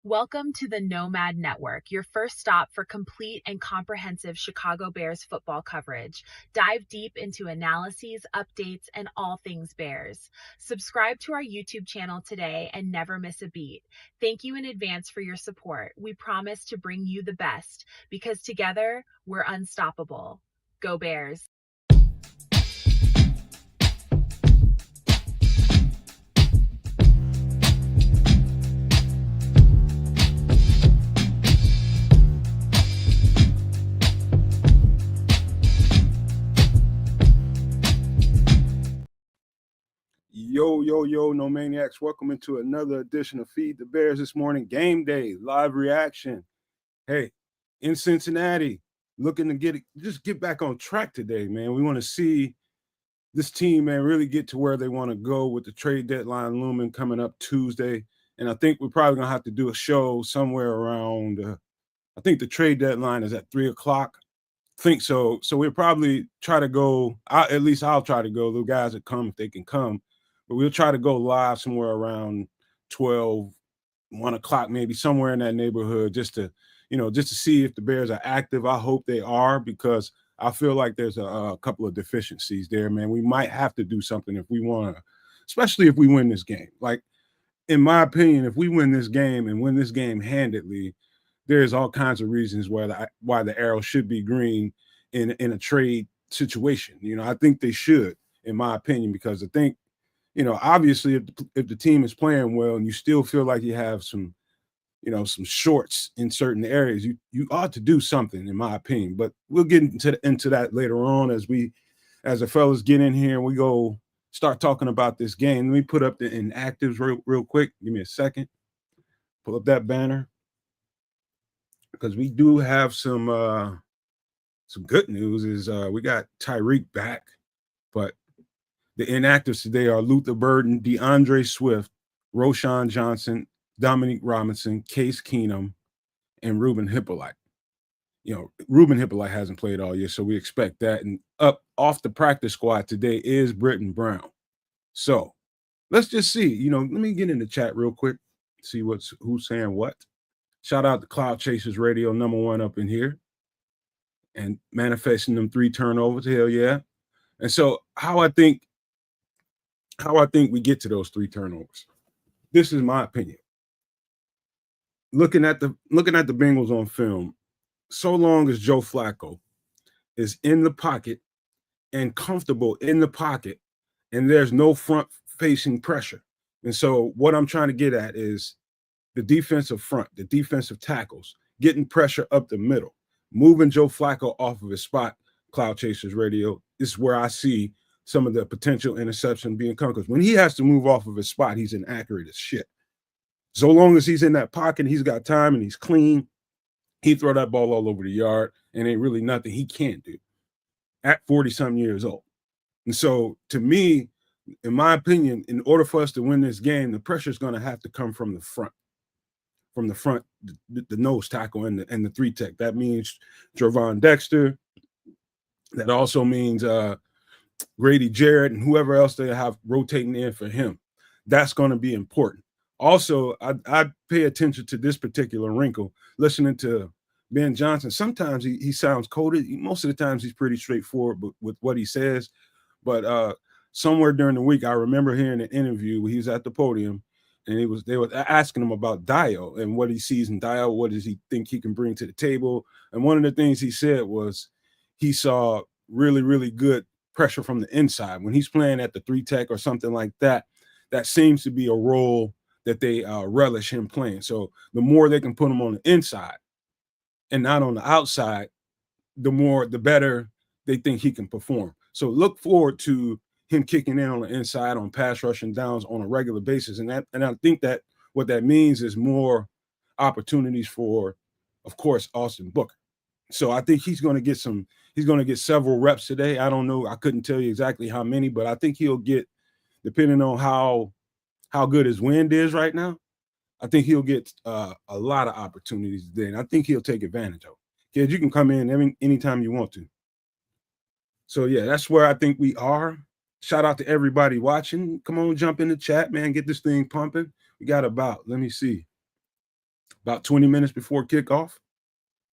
Welcome to the Nomad Network, your first stop for complete and comprehensive Chicago Bears football coverage. Dive deep into analyses, updates, and all things Bears. Subscribe to our YouTube channel today and never miss a beat. Thank you in advance for your support. We promise to bring you the best because together we're unstoppable. Go Bears! Yo, no maniacs. Welcome into another edition of Feed the Bears this morning. Game day, live reaction. Hey, in Cincinnati, looking to get back on track today, man. We want to see this team, man, really get to where they want to go with the trade deadline looming coming up Tuesday. And I think we're probably going to have to do a show somewhere around, I think the trade deadline is at 3 o'clock. I think so. So we'll probably try to go, at least I'll try to go. The guys that come, if they can come. But we'll try to go live somewhere around 12, 1 o'clock, maybe somewhere in that neighborhood, just to see if the Bears are active. I hope they are, because I feel like there's a couple of deficiencies there, man. We might have to do something if we want to, especially if we win this game. Like, in my opinion, if we win this game and win this game handedly, there's all kinds of reasons why the arrow should be green in a trade situation. I think they should, in my opinion, because I think, obviously, if the team is playing well and you still feel like you have some shorts in certain areas, you ought to do something, in my opinion. But we'll get into that later on as the fellas get in here and we go start talking about this game. Let me put up the inactives real quick. Give me a second. Pull up that banner, because we do have some good news. Is we got Tyrique back, but the inactives today are Luther Burden, DeAndre Swift, Roschon Johnson, Dominique Robinson, Case Keenum, and Ruben Hippolyte. Ruben Hippolyte hasn't played all year, so we expect that. And up off the practice squad today is Britton Brown. So let's just see. Let me get in the chat real quick, see who's saying what. Shout out to Cloud Chasers Radio, #1 up in here, and manifesting them 3 turnovers. Hell yeah! And so how I think we get to those 3 turnovers. This is my opinion. Looking at the Bengals on film, so long as Joe Flacco is in the pocket and comfortable in the pocket, and there's no front-facing pressure. And so what I'm trying to get at is the defensive front, the defensive tackles, getting pressure up the middle, moving Joe Flacco off of his spot. Cloud Chasers Radio, this is where I see some of the potential interception being coming, because when he has to move off of his spot, he's inaccurate as shit. So long as he's in that pocket, he's got time and he's clean, he throw that ball all over the yard, and ain't really nothing he can't do at 40-something years old. And so, to me, in my opinion, in order for us to win this game, the pressure is going to have to come from the front. From the front, the nose tackle and the 3 tech. That means Trevon Dexter. That also means Grady Jarrett and whoever else they have rotating in for him. That's going to be important. Also, I pay attention to this particular wrinkle. Listening to Ben Johnson, sometimes he sounds coded. Most of the times he's pretty straightforward with what he says. But somewhere during the week, I remember hearing an interview where he was at the podium, and they were asking him about Dio and what he sees in Dio. What does he think he can bring to the table? And one of the things he said was he saw really, really good pressure from the inside. When he's playing at the 3 tech or something like that, that seems to be a role that they relish him playing. So the more they can put him on the inside and not on the outside, the better they think he can perform. So look forward to him kicking in on the inside on pass rushing downs on a regular basis. And I think that what that means is more opportunities for, of course, Austin Booker. So I think he's going to get several reps today. I don't know. I couldn't tell you exactly how many, but I think he'll get, depending on how good his wind is right now, I think he'll get a lot of opportunities today. And I think he'll take advantage of it. Kids, you can come in anytime you want to. So, yeah, that's where I think we are. Shout out to everybody watching. Come on, jump in the chat, man. Get this thing pumping. We got about, let me see, about 20 minutes before kickoff.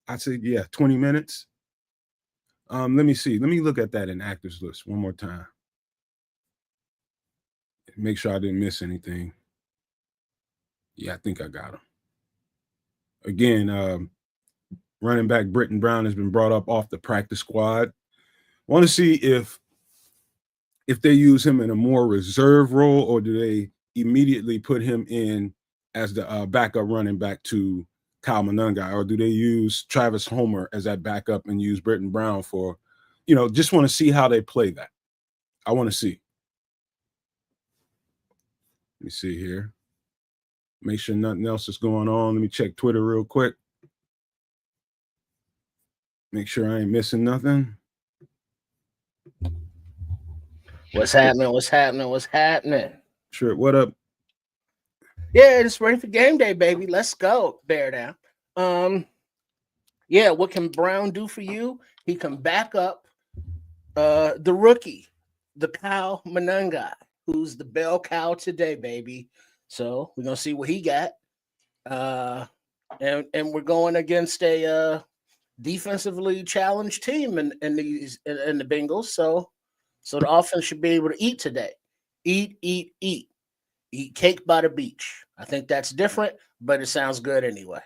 I'd say, yeah, 20 minutes. Let me see. Let me look at that in actors list one more time. Make sure I didn't miss anything. Yeah, I think I got him. Again, running back Britton Brown has been brought up off the practice squad. Want to see if they use him in a more reserve role, or do they immediately put him in as the backup running back to Kyle Monangai, or do they use Travis Homer as that backup and use Britton Brown for, just want to see how they play that. I want to see. Let me see here. Make sure nothing else is going on. Let me check Twitter real quick. Make sure I ain't missing nothing. What's happening? What's happening? What's happening? Sure. What up? Yeah, it's ready for game day, baby. Let's go. Bear down. Yeah, what can Brown do for you? He can back up the rookie, the Kyle Monangai, who's the bell cow today, baby. So we're gonna see what he got. And we're going against a defensively challenged team in the Bengals. So the offense should be able to eat today. Eat cake by the beach. I think that's different, but it sounds good anyway.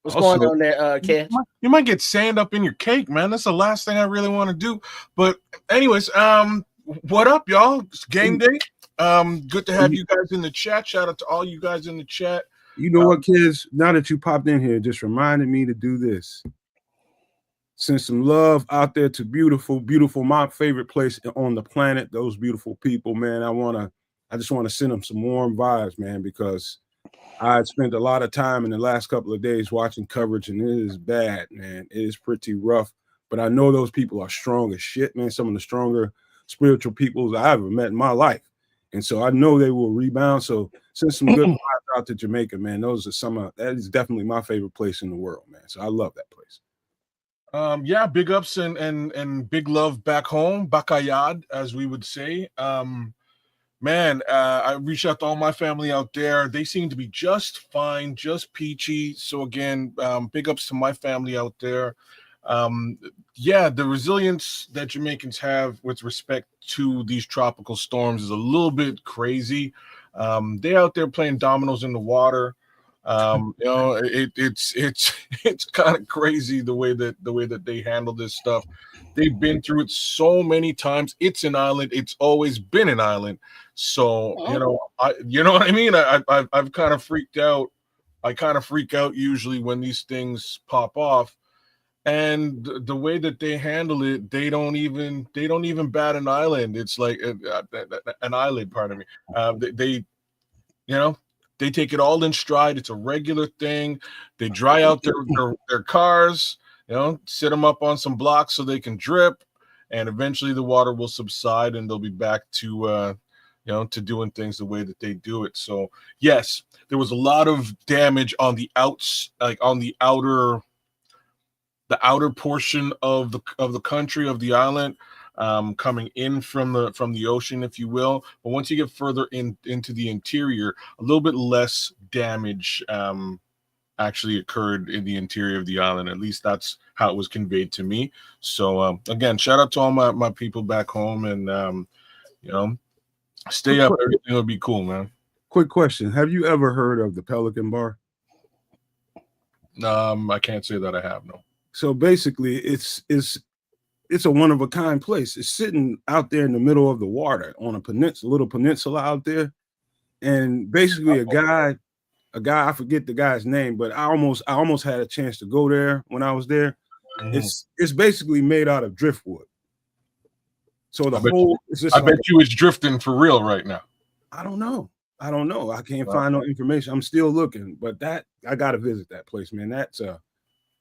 What's going on there, Ken? You might get sand up in your cake, man. That's the last thing I really want to do. But anyways, what up, y'all? It's game day. Good to have you guys in the chat. Shout out to all you guys in the chat. You know what, kids? Now that you popped in here, just reminded me to do this. Send some love out there to beautiful, my favorite place on the planet. Those beautiful people, man. I just want to send them some warm vibes, man, because I spent a lot of time in the last couple of days watching coverage, and it is bad, man. It is pretty rough. But I know those people are strong as shit, man. Some of the stronger spiritual people I've ever met in my life. And so I know they will rebound. So send some good vibes out to Jamaica, man. Those are that is definitely my favorite place in the world, man. So I love that place. Yeah, big ups and big love back home, Bakayad, as we would say. Man, I reached out to all my family out there. They seem to be just fine, just peachy. So again, big ups to my family out there. Yeah, the resilience that Jamaicans have with respect to these tropical storms is a little bit crazy. They're out there playing dominoes in the water. It's kind of crazy the way that they handle this stuff. They've been through it so many times. It's an island. It's always been an island. So you know what I mean. I've kind of freaked out. I kind of freak out usually when these things pop off, and the way that they handle it, they don't even bat an eyelid. It's like an eyelid. Pardon me. They take it all in stride. It's a regular thing. They dry out their cars, sit them up on some blocks so they can drip, and eventually the water will subside and they'll be back to to doing things the way that they do it. So yes, there was a lot of damage on the outer portion of the country, of the island, coming in from the ocean, if you will. But once you get further into the interior, a little bit less damage actually occurred in the interior of the island. At least that's how it was conveyed to me. So again, shout out to all my people back home, and stay up. Everything will be cool, man. Quick question: have you ever heard of the Pelican Bar? I can't say that I have. No. So basically, it's a one of a kind place. It's sitting out there in the middle of the water on a little peninsula out there, and basically a guy, I forget the guy's name, but I almost had a chance to go there when I was there. Mm-hmm. It's basically made out of driftwood. So I bet you it's drifting for real right now. I don't know. I can't find no information. I'm still looking, but I got to visit that place, man. That's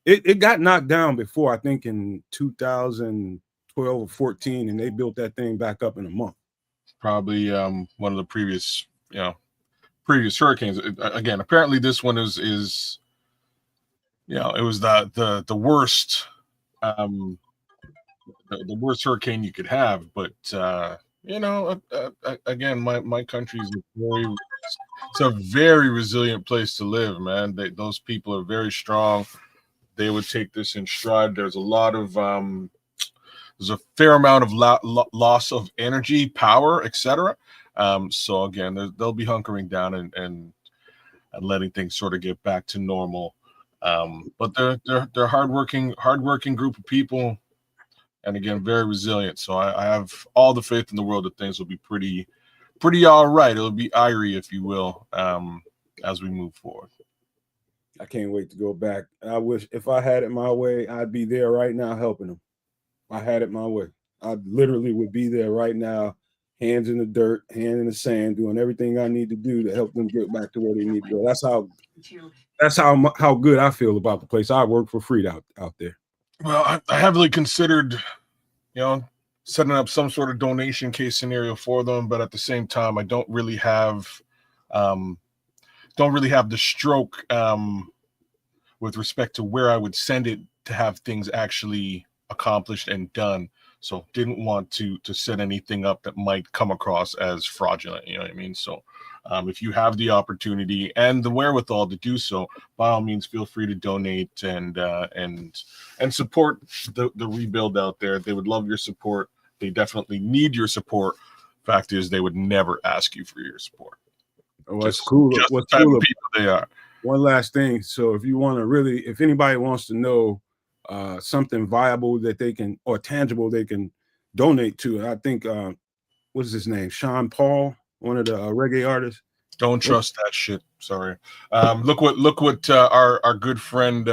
it got knocked down before, I think in 2012 or 14, and they built that thing back up in a month. Probably one of the previous hurricanes. Again, apparently this one is it was the worst the worst hurricane you could have, but Again, my country is it's a very resilient place to live, man. Those people are very strong. They would take this in stride. There's a fair amount of loss of energy, power, etc. So again, they'll be hunkering down and letting things sort of get back to normal. But they're hardworking group of people, and again, very resilient. So I have all the faith in the world that things will be pretty all right. It'll be irie, if you will, as we move forward. I can't wait to go back. I wish if I had it my way, I'd be there right now helping them. I had it my way. I literally would be there right now, hands in the dirt, hand in the sand, doing everything I need to do to help them get back to where they need to go. That's how good I feel about the place. I work for free out there. Well, I heavily considered, setting up some sort of donation case scenario for them, but at the same time, I don't really have the stroke with respect to where I would send it to have things actually accomplished and done. So didn't want to set anything up that might come across as fraudulent. You know what I mean? So if you have the opportunity and the wherewithal to do so, by all means, feel free to donate and support the rebuild out there. They would love your support. They definitely need your support. Fact is, they would never ask you for your support. Oh, that's cool. Just What's the type cool of people they are. One last thing. So if you want to if anybody wants to know something viable that they can, or tangible they can donate to, I think, what is his name? Sean Paul, one of the reggae artists. Don't trust that shit. Sorry. Look what our good friend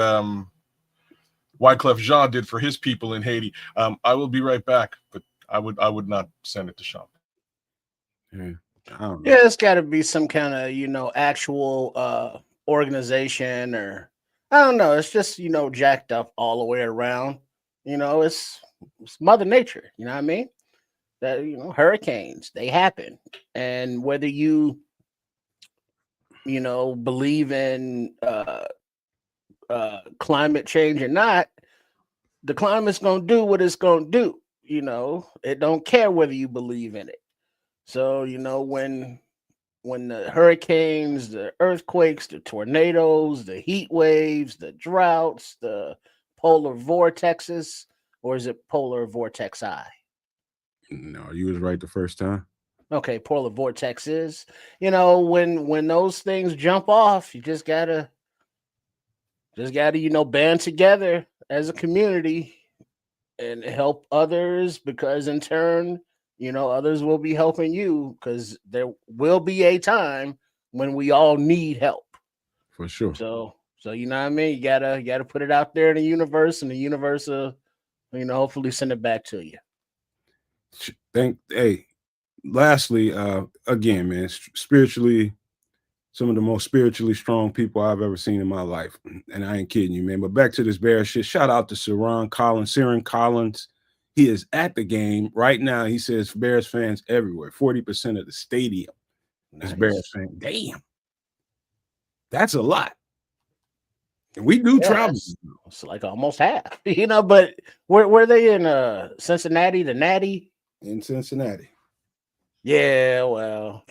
Wyclef Jean did for his people in Haiti. I will be right back, but I would not send it to Sean. Yeah. Yeah, it's got to be some kind of, actual organization, or I don't know. It's just, jacked up all the way around. It's Mother Nature. You know what I mean? That, hurricanes, they happen. And whether you believe in climate change or not, the climate's going to do what it's going to do. It don't care whether you believe in it. So, when the hurricanes, the earthquakes, the tornadoes, the heat waves, the droughts, the polar vortexes, or is it polar vortex I? No, you was right the first time. Okay, polar vortexes. When those things jump off, you just gotta band together as a community and help others, because in turn, others will be helping you, because there will be a time when we all need help. For sure. So you know what I mean? You gotta put it out there in the universe, and the universe will, hopefully send it back to you. Lastly, again, man, spiritually, some of the most spiritually strong people I've ever seen in my life. And I ain't kidding you, man. But back to this Bears shit. Shout out to Ciaran Collins. He is at the game right now. He says Bears fans everywhere. 40% of the stadium is Bears fans. Damn. That's a lot. And we do travel. It's like almost half, but were they in Cincinnati, the Natty? In Cincinnati. Yeah, well,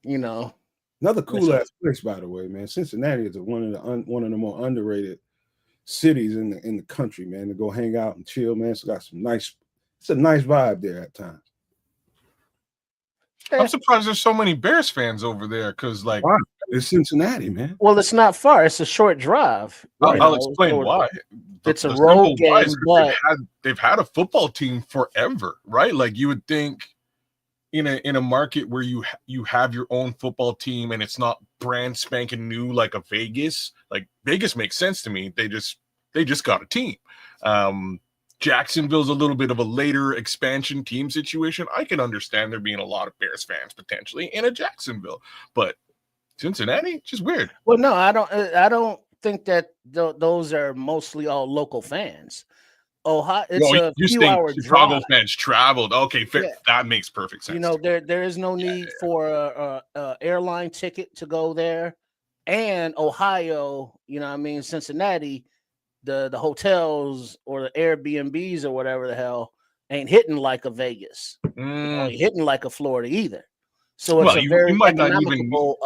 another cool ass place, by the way, man. Cincinnati is one of the more underrated cities in the country, man, to go hang out and chill, man. It's got it's a nice vibe there at times. I'm surprised there's so many Bears fans over there, because it's Cincinnati, man. Well, it's not far. It's a short drive. I'll explain why. It's a road game, but they've had a football team forever, right? Like, you would think in a market where you have your own football team and it's not brand spanking new like a Vegas. Like, Vegas makes sense to me. They just got a team. Jacksonville's a little bit of a later expansion team situation. I can understand there being a lot of Bears fans potentially in a Jacksonville, but Cincinnati, just weird. Well, no, I don't think that those are mostly all local fans. Ohio, it's a few-hour Chicago drive. Fans traveled. Okay, fair. Yeah. That makes perfect sense. There is no need for a airline ticket to go there, and Ohio, Cincinnati, the hotels or the Airbnbs or whatever the hell ain't hitting like a Vegas, ain't hitting like a Florida either. So it's a very economical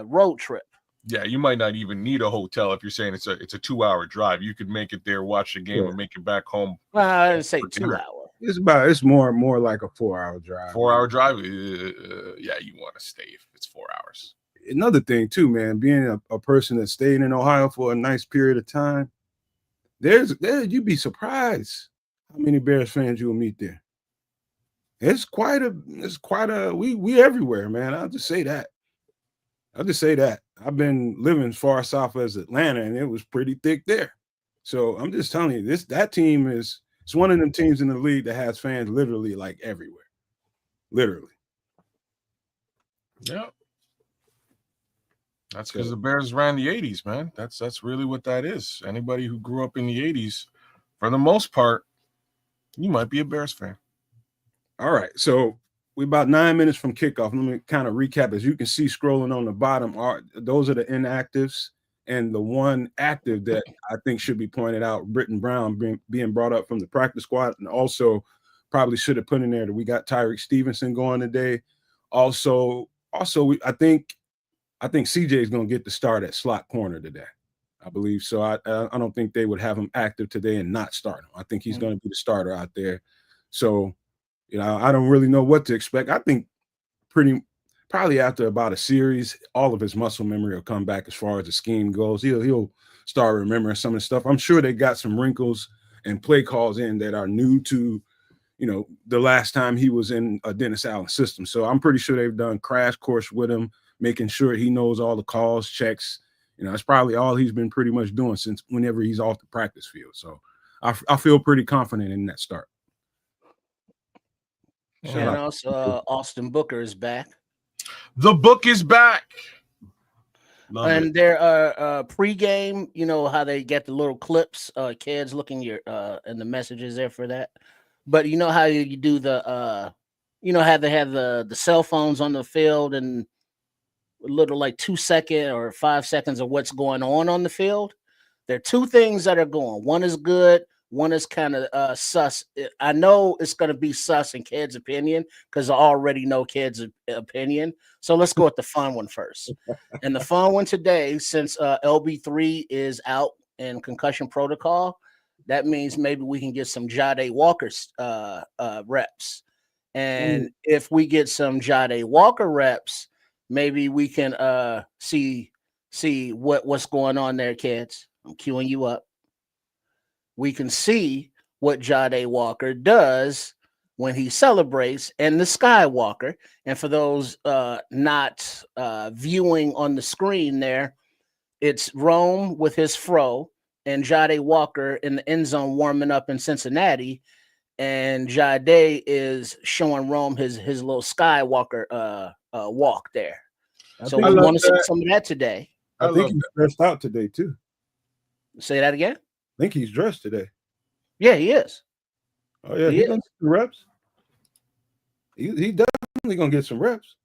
road trip. Yeah, you might not even need a hotel if you're saying it's a 2-hour drive. You could make it there, watch the game, and make it back home. Well, I didn't say 2 hours. It's more like a 4-hour drive. 4-hour drive? Yeah, you want to stay if it's 4 hours. Another thing too, man, being a person that stayed in Ohio for a nice period of time, you'd be surprised how many Bears fans you'll meet there. It's quite a we everywhere, man. I'll just say that. I've been living as far south as Atlanta, and it was pretty thick there. So I'm just telling you, that team it's one of them teams in the league that has fans literally like everywhere. Literally. Yeah. That's because the Bears ran the 80s, man. That's really what that is. Anybody who grew up in the 80s, for the most part, you might be a Bears fan. All right. So we're about 9 minutes from kickoff. Let me kind of recap. As you can see scrolling on the bottom, those are the inactives. And the one active that I think should be pointed out, Britton Brown being brought up from the practice squad, and also probably should have put in there that we got Tyrique Stevenson going today. Also, I think CJ is going to get the start at slot corner today. I believe so. I don't think they would have him active today and not start him. I think he's going to be the starter out there. So, I don't really know what to expect. I think probably after about a series, all of his muscle memory will come back as far as the scheme goes. He'll start remembering some of the stuff. I'm sure they got some wrinkles and play calls in that are new to, the last time he was in a Dennis Allen system. So I'm pretty sure they've done crash course with him, making sure he knows all the calls, checks. That's probably all he's been pretty much doing since whenever he's off the practice field. So I feel pretty confident in that start. And also, Austin Booker is back. The book is back. And their pregame, how they get the little clips, kids looking and the messages there for that. But you know how you do the, how they have the cell phones on the field and a little like 2 second or 5 seconds of what's going on the field. There are two things that are going. One is good. One is kind of sus. I know it's going to be sus in Kid's opinion because I already know Kid's opinion. So let's go with the fun one first. And the fun one today, since LB3 is out in concussion protocol, that means maybe we can get some Jade Walker's reps. And if we get some Jade Walker reps, maybe we can see what's going on there, kids. I'm queuing you up. We can see what Jade Walker does when he celebrates and the Skywalker. And for those not viewing on the screen there, it's Rome with his fro and Jade Walker in the end zone warming up in Cincinnati. And Jade is showing Rome his little Skywalker walk there. So we want to see some of that today. I think he's dressed out today too. Say that again? I think he's dressed today. Yeah, he is. Oh yeah, he's gonna get some reps. He definitely gonna get some reps.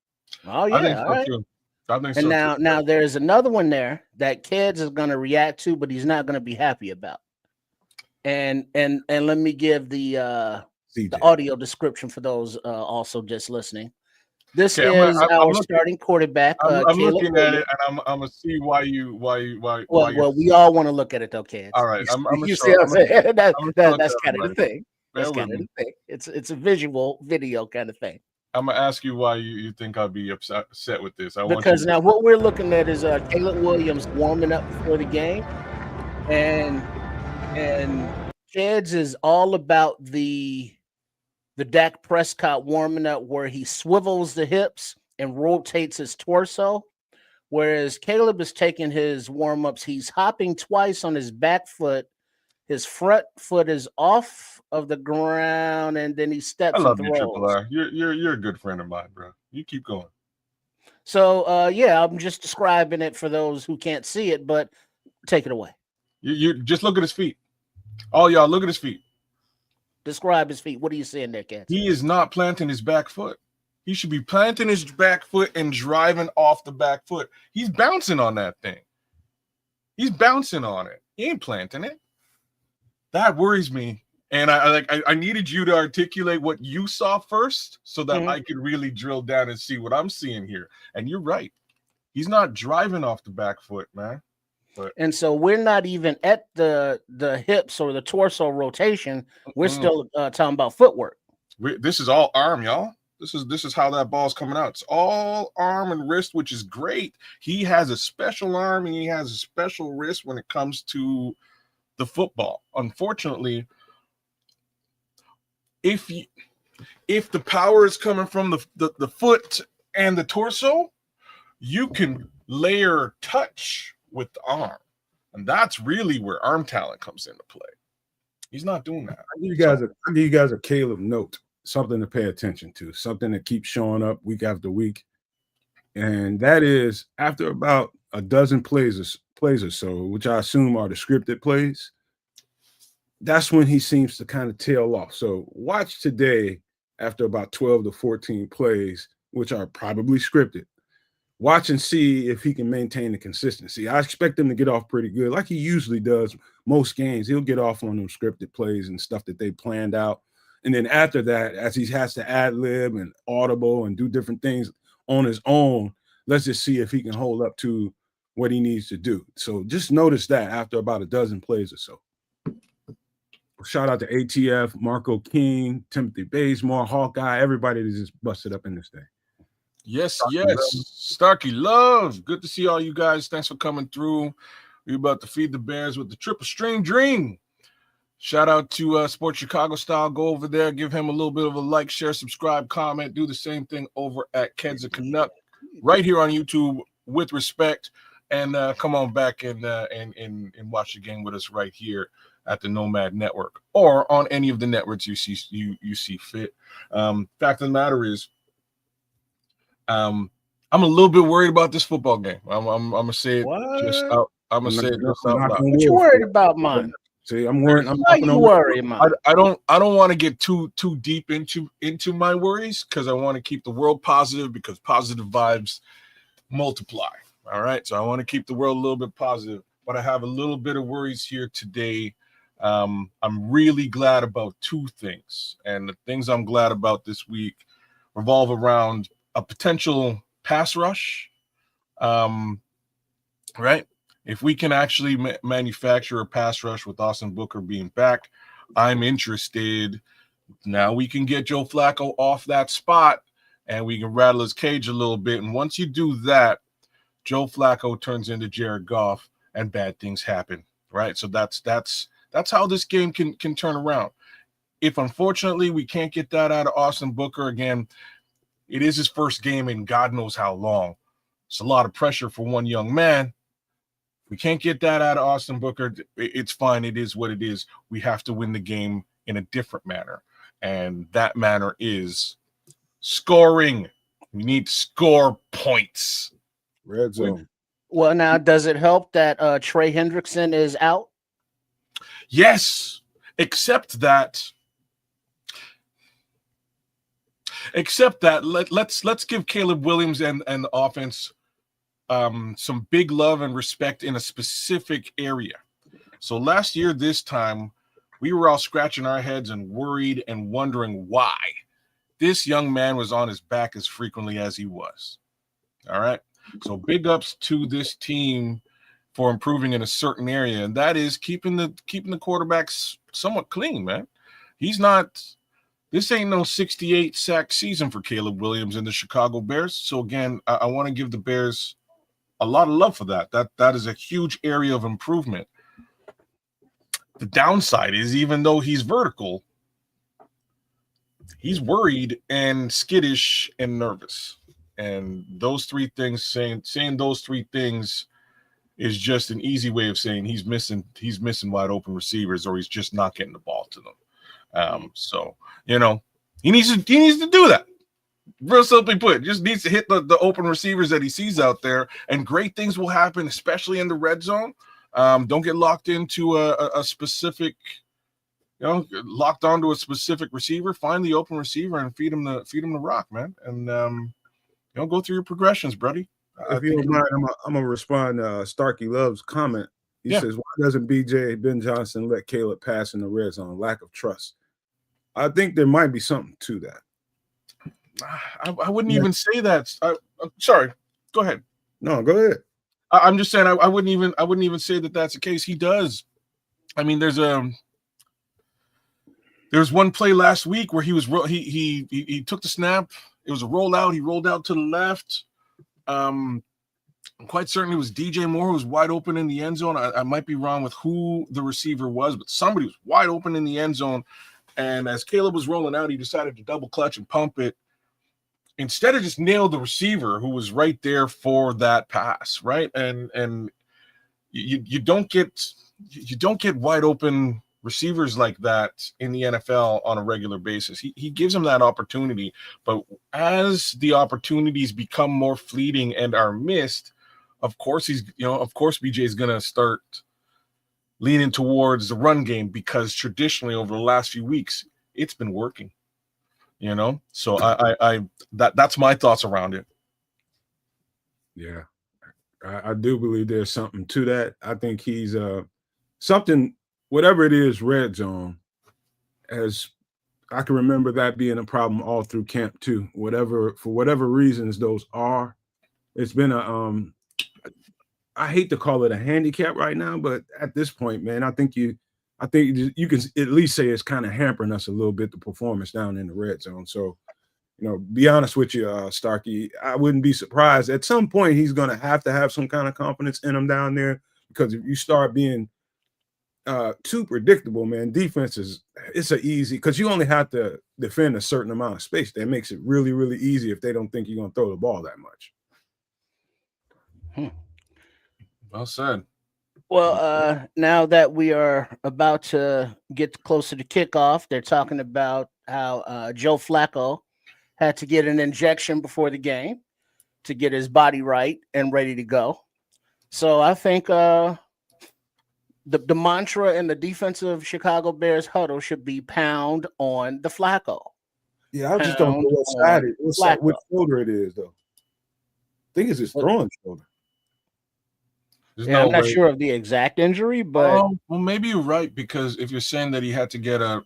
Oh yeah, I think all so right. too. I think And so now there's another one there that Kids is gonna react to, but he's not gonna be happy about. And let me give the audio description for those also just listening. This is our starting quarterback. I'm looking at it, and I'm gonna see why you. Well, we all want to look at it, though, kids. All right, you see what I'm saying? That's kind of the thing. That's kind of the thing. It's a visual video kind of thing. I'm gonna ask you why you think I'll be upset with this. Because now what we're looking at is Caleb Williams warming up before the game, and Kids is all about the Dak Prescott warming up where he swivels the hips and rotates his torso, whereas Caleb is taking his warm-ups. He's hopping twice on his back foot. His front foot is off of the ground, and then he steps. I love you, Triple R. You're a good friend of mine, bro. You keep going. So, I'm just describing it for those who can't see it, but take it away. You just look at his feet. All y'all, look at his feet. Describe his feet. What are you seeing there, Kat? He is not planting his back foot. He should be planting his back foot and driving off the back foot. He's bouncing on that thing. He's bouncing on it. He ain't planting it. That worries me And I needed you to articulate what you saw first so that I could really drill down and see what I'm seeing here. And you're right. He's not driving off the back foot, man. But And so we're not even at the hips or the torso rotation. We're still talking about footwork. This is all arm, y'all. This is how that ball's coming out. It's all arm and wrist, which is great. He has a special arm and he has a special wrist when it comes to the football. Unfortunately, if the power is coming from the foot and the torso, you can layer touch with the arm. And that's really where arm talent comes into play. He's not doing that. I'll give you guys a Caleb note, something to pay attention to, something that keeps showing up week after week. And that is after about a dozen plays or so, which I assume are the scripted plays, that's when he seems to kind of tail off. So watch today after about 12 to 14 plays, which are probably scripted. Watch and see if he can maintain the consistency. I expect him to get off pretty good, like he usually does most games. He'll get off on them scripted plays and stuff that they planned out. And then after that, as he has to ad-lib and audible and do different things on his own, let's just see if he can hold up to what he needs to do. So just notice that after about a dozen plays or so. Shout out to ATF, Marco King, Timothy Bazemore, Hawkeye, everybody that just busted up in this thing. Yes, Starkey Love. Good to see all you guys. Thanks for coming through. We're about to feed the Bears with the triple string dream. Shout out to Sports Chicago Style. Go over there, give him a little bit of a like, share, subscribe, comment. Do the same thing over at Keds a Canuck right here on YouTube with respect. And come on back and watch the game with us right here at the Nomad Network or on any of the networks you see fit. Fact of the matter is, I'm a little bit worried about this football game. I'm gonna say it just out. I'm gonna say it just out loud. What you worried about, man? See, I'm worried. Why you worried, man? I don't want to get too deep into my worries because I want to keep the world positive because positive vibes multiply. All right, so I want to keep the world a little bit positive, but I have a little bit of worries here today. I'm really glad about two things, and the things I'm glad about this week revolve around a potential pass rush, right? If we can actually manufacture a pass rush with Austin Booker being back, I'm interested. Now we can get Joe Flacco off that spot, and we can rattle his cage a little bit. And once you do that, Joe Flacco turns into Jared Goff, and bad things happen, right? So that's how this game can turn around. If unfortunately we can't get that out of Austin Booker again, it is his first game in God knows how long. It's a lot of pressure for one young man. We can't get that out of Austin Booker. It's fine. It is what it is. We have to win the game in a different manner. And that manner is scoring. We need to score points. Red zone. Well, now, does it help that Trey Hendrickson is out? Yes, except that let's give Caleb Williams and the offense some big love and respect in a specific area. So last year, this time, we were all scratching our heads and worried and wondering why this young man was on his back as frequently as he was. All right. So big ups to this team for improving in a certain area, and that is keeping the quarterbacks somewhat clean, man. This ain't no 68 sack season for Caleb Williams and the Chicago Bears. So again, I want to give the Bears a lot of love for that. That is a huge area of improvement. The downside is even though he's vertical, he's worried and skittish and nervous. And those three things, saying those three things is just an easy way of saying he's missing wide open receivers or he's just not getting the ball to them. So, he needs to do that. Real simply put, just needs to hit the open receivers that he sees out there, and great things will happen, especially in the red zone. Don't get locked into a specific, locked onto a specific receiver. Find the open receiver and feed him the rock, man. And go through your progressions, buddy. If you don't mind, I'm gonna respond to Starkey Love's comment. He says, why doesn't Ben Johnson let Caleb pass in the red zone? Lack of trust. I think there might be something to that. I wouldn't even say that. I'm sorry. Go ahead. No, go ahead. I'm just saying I wouldn't even say that that's the case. He does. I mean, there's one play last week where he took the snap. It was a rollout. He rolled out to the left. I'm quite certain it was DJ Moore who was wide open in the end zone. I might be wrong with who the receiver was, but somebody was wide open in the end zone. And as Caleb was rolling out, he decided to double clutch and pump it instead of just nail the receiver who was right there for that pass, right? And you don't get wide open receivers like that in the NFL on a regular basis. He gives him that opportunity, but as the opportunities become more fleeting and are missed, of course BJ is going to start leaning towards the run game because traditionally over the last few weeks it's been working. So that's my thoughts around it. Yeah, I do believe there's something to that. I think he's something, whatever it is, red zone, as I can remember that being a problem all through camp too. For whatever reasons those are, it's been I hate to call it a handicap right now, but at this point, man, I think you can at least say it's kind of hampering us a little bit, the performance down in the red zone. So, be honest with you, Starkey, I wouldn't be surprised. At some point, he's going to have some kind of confidence in him down there, because if you start being too predictable, man, it's an easy, because you only have to defend a certain amount of space. That makes it really, really easy if they don't think you're going to throw the ball that much. Well said. Well, now that we are about to get closer to kickoff, they're talking about how Joe Flacco had to get an injection before the game to get his body right and ready to go. So I think the mantra in the defensive Chicago Bears huddle should be pound on the Flacco. Yeah, I just don't know which shoulder it is, though. I think it's his throwing shoulder. I'm not sure of the exact injury, but well, maybe you're right, because if you're saying that he had to get an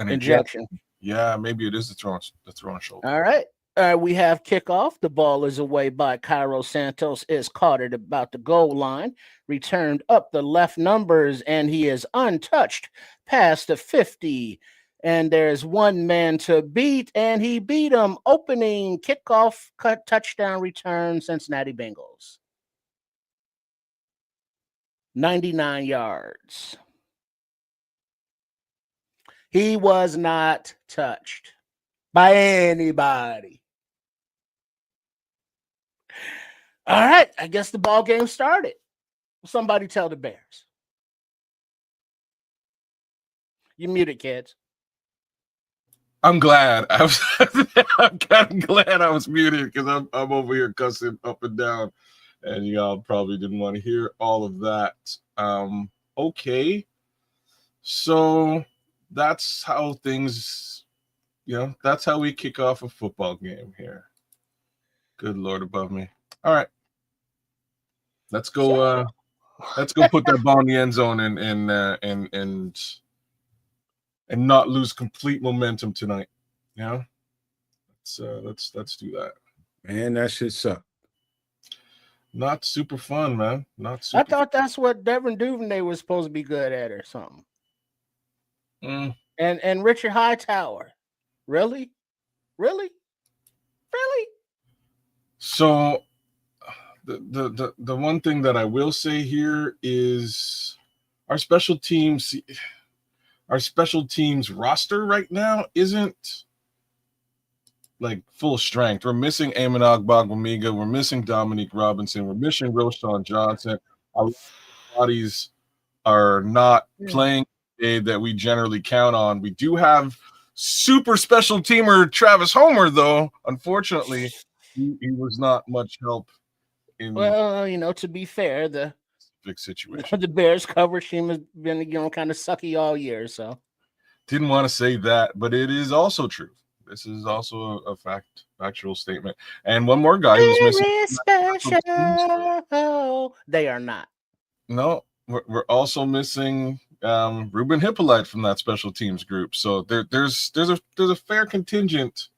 injection, yeah, maybe it is the throwing shoulder. All right. We have kickoff. The ball is away by Cairo Santos. Is caught at about the goal line, returned up the left numbers, and he is untouched past the 50. And there's one man to beat, and he beat him. Opening kickoff, touchdown return, Cincinnati Bengals. 99 yards. He was not touched by anybody. All right, I guess the ball game started. Somebody tell the Bears. You muted, kids. I'm glad. I'm kind of glad I was muted, because I'm over here cussing up and down, and y'all probably didn't want to hear all of that. Okay, so that's how things, that's how we kick off a football game here. Good Lord above me. All right, let's go. Let's go put that ball in the end zone and not lose complete momentum tonight. Yeah, let's do that. Man, that shit sucked. Not super fun, man. I thought that's what Devin Duvernay was supposed to be good at or something. And Richard Hightower. Really? So the one thing that I will say here is our special teams roster right now isn't like full strength. We're missing Amon Ogbongbemiga. We're missing Dominique Robinson. We're missing Roschon Johnson. Our bodies are not playing the way that we generally count on. We do have super special teamer Travis Homer, though. Unfortunately, he was not much help. To be fair, the big situation. The Bears coverage team has been, kind of sucky all year. So didn't want to say that, but it is also true. This is also a factual statement. And one more guy who's missing. Special. They are not. No, we're also missing Ruben Hippolyte from that special teams group. So there's a fair contingent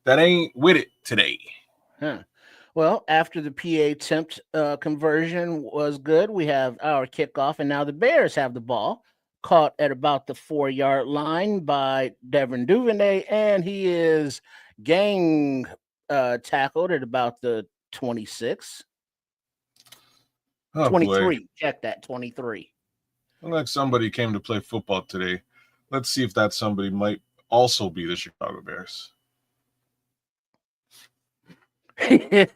that ain't with it today. Huh. Well, after the PA attempt conversion was good, we have our kickoff, and now the Bears have the ball, caught at about the 4-yard line by Devin Duvernay, and he is gang tackled at about the 26. Oh 23. boy. Check that, 23. Look like somebody came to play football today. Let's see if that somebody might also be the Chicago Bears. He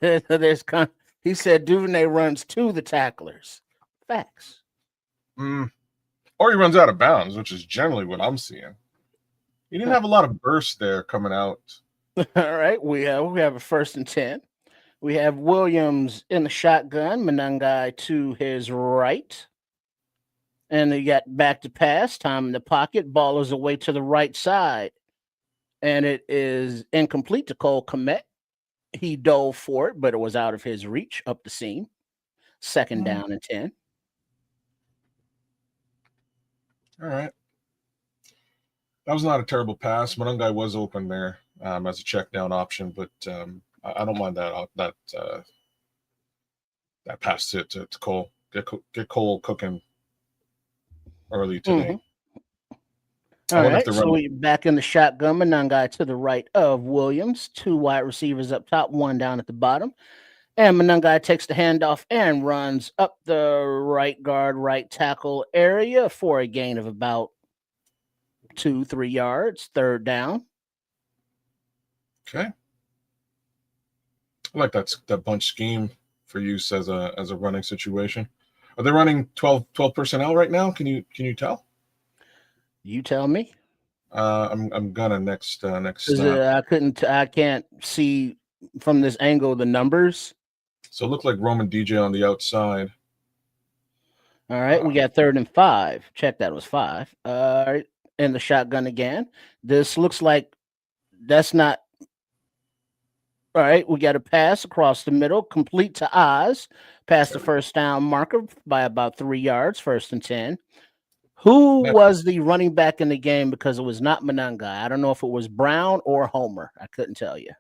said Duvernay runs to the tacklers. Facts. Or he runs out of bounds, which is generally what I'm seeing. He didn't have a lot of bursts there coming out. All right, we have a 1st and 10. We have Williams in the shotgun, Manungai to his right. And they got back to pass, time in the pocket, ball is away to the right side. And it is incomplete to Cole Kmet. He dove for it, but it was out of his reach up the seam. 2nd down and 10. All right. That was not a terrible pass. Manungai was open there as a check down option, but I don't mind that pass to Cole. Get Cole cooking early today. All right, so we're back in the shotgun. Manungai to the right of Williams. 2 wide receivers up top, 1 down at the bottom. And Manungai takes the handoff and runs up the right guard, right tackle area for a gain of about 2-3 yards. 3rd down. Okay. I like that bunch scheme for use as a running situation. Are they running 12 personnel right now? Can you tell? You tell me. I'm gonna next snap. I can't see from this angle the numbers. So it looked like Roman DJ on the outside. All right, we got 3rd and 5. Check that was 5. All right, in the shotgun again. This looks like that's not. All right, we got a pass across the middle, complete to Oz, past the 1st down marker by about 3 yards, 1st and 10. Who was the running back in the game? Because it was not Manungai. I don't know if it was Brown or Homer. I couldn't tell you.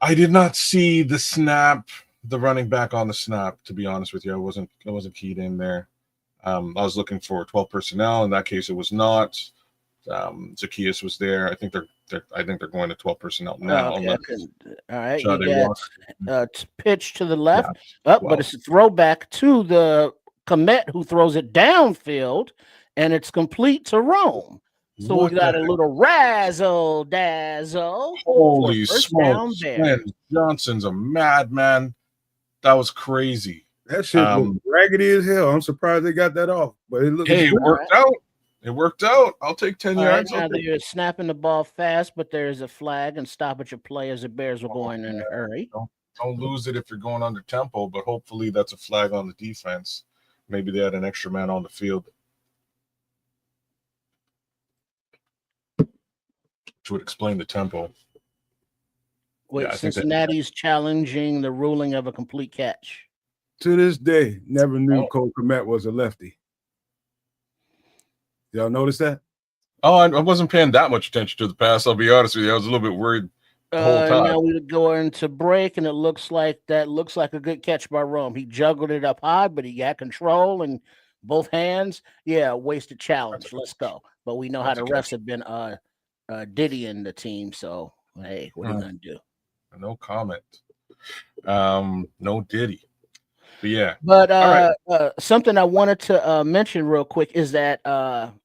I did not see the snap, the running back on the snap. To be honest with you, I wasn't keyed in there. I was looking for 12 personnel. In that case, it was not. Zacchaeus was there. I think they're going to 12 personnel now. Okay. All right, you got pitch to the left, but it's a throwback to the Kmet, who throws it downfield, and it's complete to Rome. So we got a little razzle dazzle. Holy smokes! Man, Johnson's a madman. That was crazy. That shit looked raggedy as hell. I'm surprised they got that off, but it looked. Hey, it worked out. It worked out. I'll take 10 yards. Now they're snapping the ball fast, but there's a flag and stop at your play as the Bears were going in a hurry. Don't lose it if you're going under tempo, but hopefully that's a flag on the defense. Maybe they had an extra man on the field, which would explain the tempo. Wait, Cincinnati's challenging the ruling of a complete catch. To this day, never knew Cole Kmet was a lefty. Y'all notice that? Oh, I wasn't paying that much attention to the pass. I'll be honest with you. I was a little bit worried the whole time. Now we go into break, and it looks like a good catch by Rome. He juggled it up high, but he got control and both hands. Yeah, wasted challenge. Let's go. But we know how the refs have been diddying the team. So hey, what are you gonna do? No comment. No diddy. But yeah. But something I wanted to mention real quick is that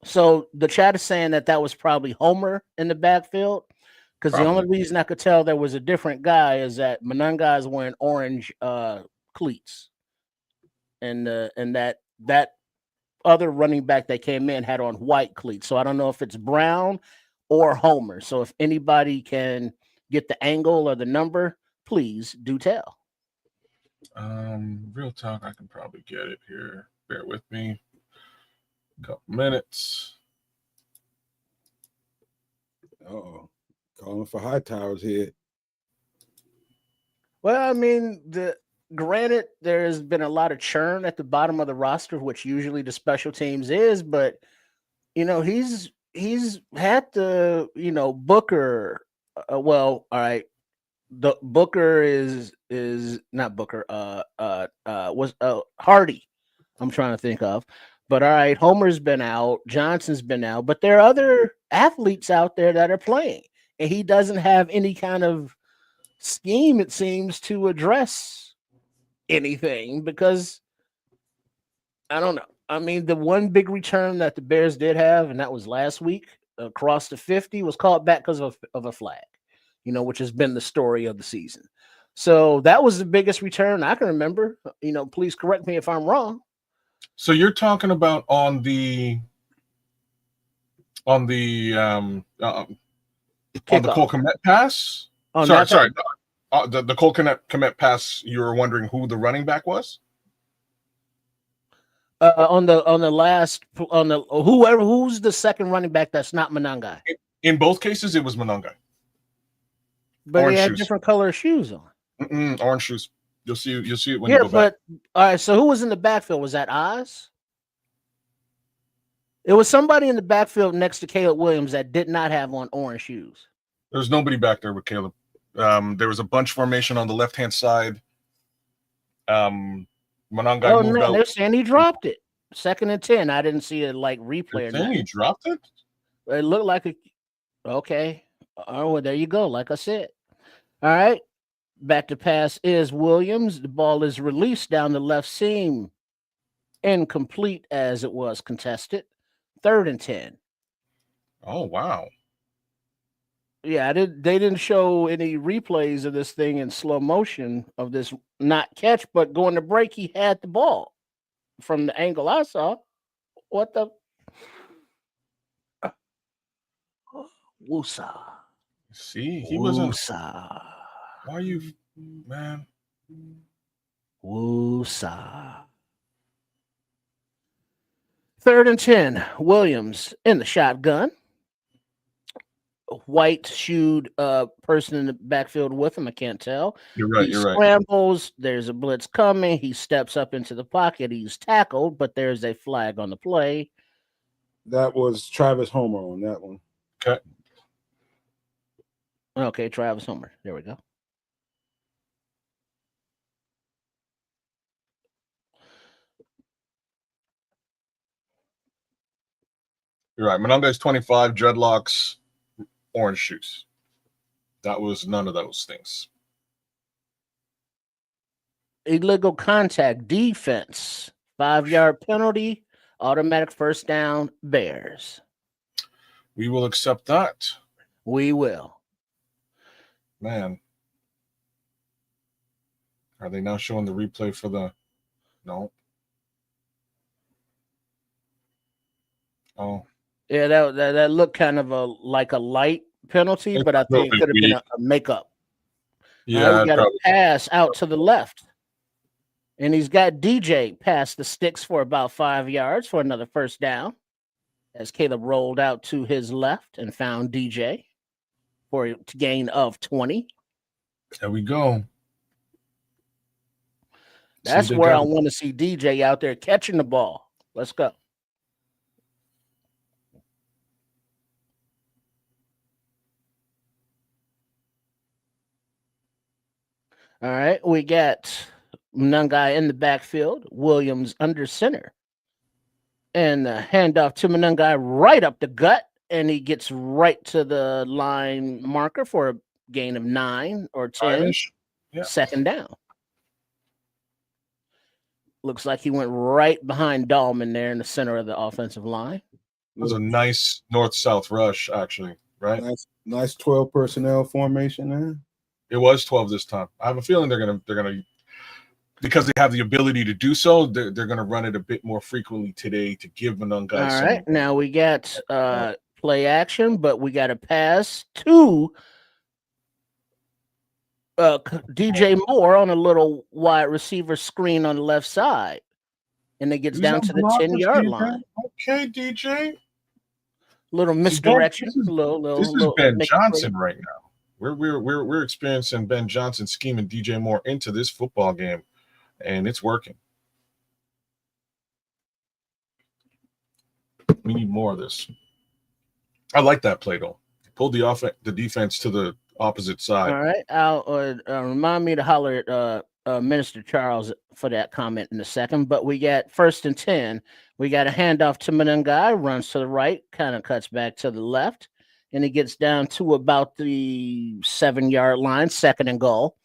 so the chat is saying that was probably Homer in the backfield, because the only reason I could tell there was a different guy is that Manungai is wearing orange cleats, and that other running back that came in had on white cleats. So I don't know if it's Brown or Homer. So if anybody can get the angle or the number, please do tell. Real talk, I can probably get it here. Bear with me. A couple minutes. Calling for high towers here. Well, I mean, the granted, there's been a lot of churn at the bottom of the roster, which usually the special teams is, but he's had the Booker. Well, all right. The Booker is not Booker. Was Hardy. I'm trying to think of. But all right, Homer's been out, Johnson's been out, but there are other athletes out there that are playing, and he doesn't have any kind of scheme, it seems, to address anything because I don't know. I mean, the one big return that the Bears did have, and that was last week across the 50, was called back because of a flag, which has been the story of the season. So that was the biggest return I can remember. Please correct me if I'm wrong. So you're talking about on the Cole Kmet pass? Sorry. The Cole Kmet pass. You were wondering who the running back was? Who's the second running back that's not Monangai? In both cases, it was Monangai. But orange he had shoes. Different color shoes on. Orange shoes. You'll see it when you go back. All right. So who was in the backfield? Was that Oz? It was somebody in the backfield next to Caleb Williams that did not have on orange shoes. There's nobody back there with Caleb. There was a bunch formation on the left-hand side. Monangai moved out. They're saying he dropped it. 2nd and 10. I didn't see a replay. Then he dropped it? It looked like a. Okay. Oh, well, there you go. Like I said. All right. Back to pass is Williams. The ball is released down the left seam. Incomplete as it was contested. 3rd and 10. Oh, wow. Yeah, they didn't show any replays of this thing in slow motion of this not catch, but going to break, he had the ball from the angle I saw. What the? Woosa. See, he wasn't. Woosa. Why are you, man? Woosa. 3rd and 10. Williams in the shotgun. White shoed person in the backfield with him. I can't tell. You're right. He scrambles. There's a blitz coming. He steps up into the pocket. He's tackled, but there's a flag on the play. That was Travis Homer on that one. Okay, Travis Homer. There we go. You're right. Monangai's 25, dreadlocks, orange shoes. That was none of those things. Illegal contact, defense, 5-yard penalty, automatic first down, Bears. We will accept that. We will. Man. Are they now showing the replay for the... No. Oh. Yeah, that looked kind of like a light penalty, but I think it could have been a makeup. Yeah, we got a pass out to the left. And he's got DJ past the sticks for about 5 yards for another first down. As Caleb rolled out to his left and found DJ for a gain of 20. There we go. That's where I want to see DJ out there catching the ball. Let's go. All right, we got Monangai in the backfield, Williams under center. And the handoff to Monangai right up the gut, and he gets right to the line marker for a gain of 9 or 10. Yeah. 2nd down. Looks like he went right behind Dahlman there in the center of the offensive line. It was a nice north-south rush, actually, right? Nice 12 personnel formation there. It was 12 this time. I have a feeling they're gonna because they have the ability to do so. They're gonna run it a bit more frequently today to give Monangai. All right, now we got play action, but we got a pass to DJ Moore on a little wide receiver screen on the left side, and it gets down to the 10-yard line. Okay, DJ. Little misdirection. This is Ben Johnson right now. We're experiencing Ben Johnson scheming DJ Moore into this football game. and it's working. We need more of this. I like that play though. Pulled the defense to the opposite side. All right. I'll remind me to holler at Minister Charles for that comment in a second. But we got 1st and 10. We got a handoff to Menengai, runs to the right, kind of cuts back to the left, and he gets down to about the 7-yard line, 2nd and goal.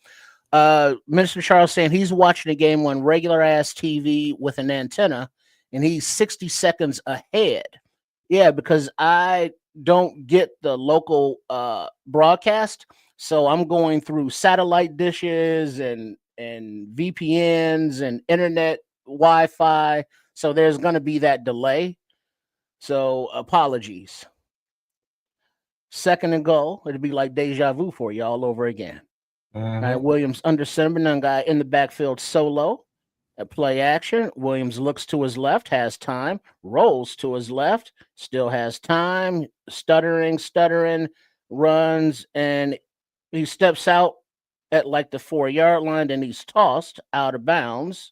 Minister Charles saying he's watching the game on regular ass TV with an antenna, and he's 60 seconds ahead. Yeah, because I don't get the local broadcast, so I'm going through satellite dishes and VPNs and internet Wi-Fi, so there's going to be that delay, so apologies. 2nd and goal, it'll be like deja vu for you all over again. All right, Williams under center, Menengai in the backfield solo. At play action, Williams looks to his left, has time, rolls to his left, still has time, stuttering, runs, and he steps out at like the 4-yard line, and he's tossed out of bounds.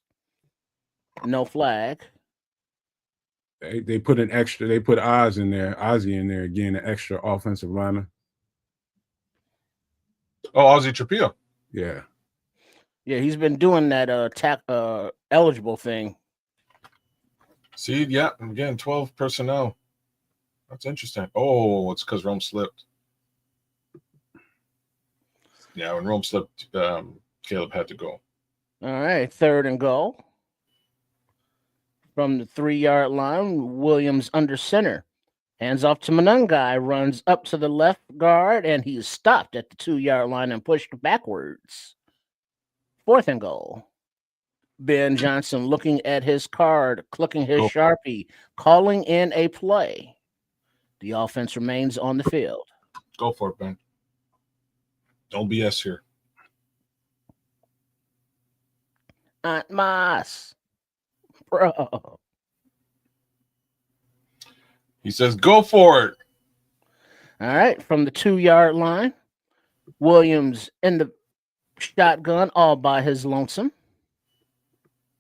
No flag. They put Ozzie in there again, an extra offensive lineman. Oh, Ozzie Trapia. Yeah. Yeah, he's been doing that eligible thing. See, yeah, again, 12 personnel. That's interesting. Oh, it's because Rome slipped. Yeah, when Rome slipped, Caleb had to go. All right, 3rd and goal. From the 3-yard line, Williams under center. Hands off to Menengai, runs up to the left guard, and he's stopped at the 2-yard line and pushed backwards. 4th and goal. Ben Johnson looking at his card, clicking his Sharpie, calling in a play. The offense remains on the field. Go for it, Ben. Don't BS here. Aunt Mas. Bro. He says, go for it. All right, from the 2-yard line, Williams in the shotgun all by his lonesome.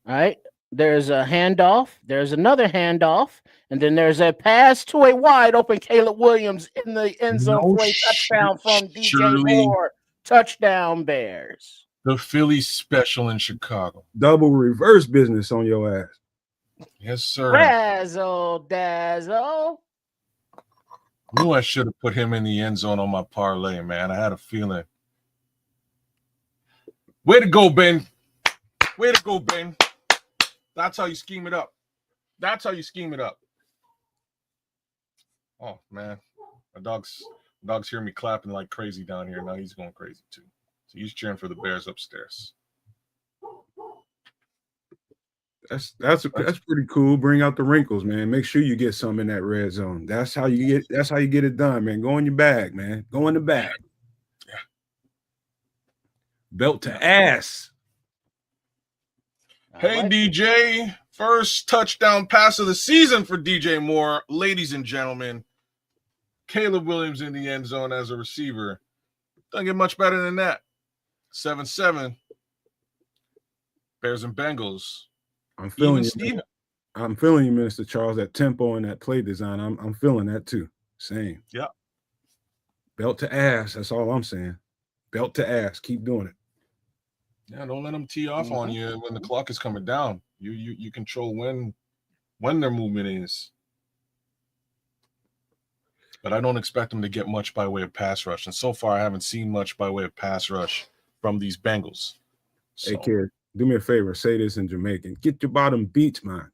All right, there's a handoff, there's another handoff, and then there's a pass to a wide open Caleb Williams in the end zone for a touchdown from DJ Moore. Touchdown Bears. The Philly special in Chicago. Double reverse business on your ass. Yes, sir. Razzle dazzle. Knew I should have put him in the end zone on my parlay, man. I had a feeling. Way to go, Ben. Way to go, Ben. That's how you scheme it up. That's how you scheme it up. Oh, man. My dog's hearing me clapping like crazy down here. Now he's going crazy, too. So he's cheering for the Bears upstairs. That's pretty cool. Bring out the wrinkles, man. Make sure you get some in that red zone. That's how you get it done, man. Go in your bag, man. Go in the bag. Yeah. Belt to ass. Hey, DJ. First touchdown pass of the season for DJ Moore. Ladies and gentlemen, Caleb Williams in the end zone as a receiver. Doesn't get much better than that. 7-7. Bears and Bengals. I'm feeling you, Minister Charles. That tempo and that play design, I'm feeling that too. Same. Yeah. Belt to ass. That's all I'm saying. Belt to ass. Keep doing it. Yeah, don't let them tee off on you when the clock is coming down. You control when their movement is. But I don't expect them to get much by way of pass rush. And so far, I haven't seen much by way of pass rush from these Bengals. So. Hey, kid, do me a favor. Say this in Jamaican. Get your bottom beat, man.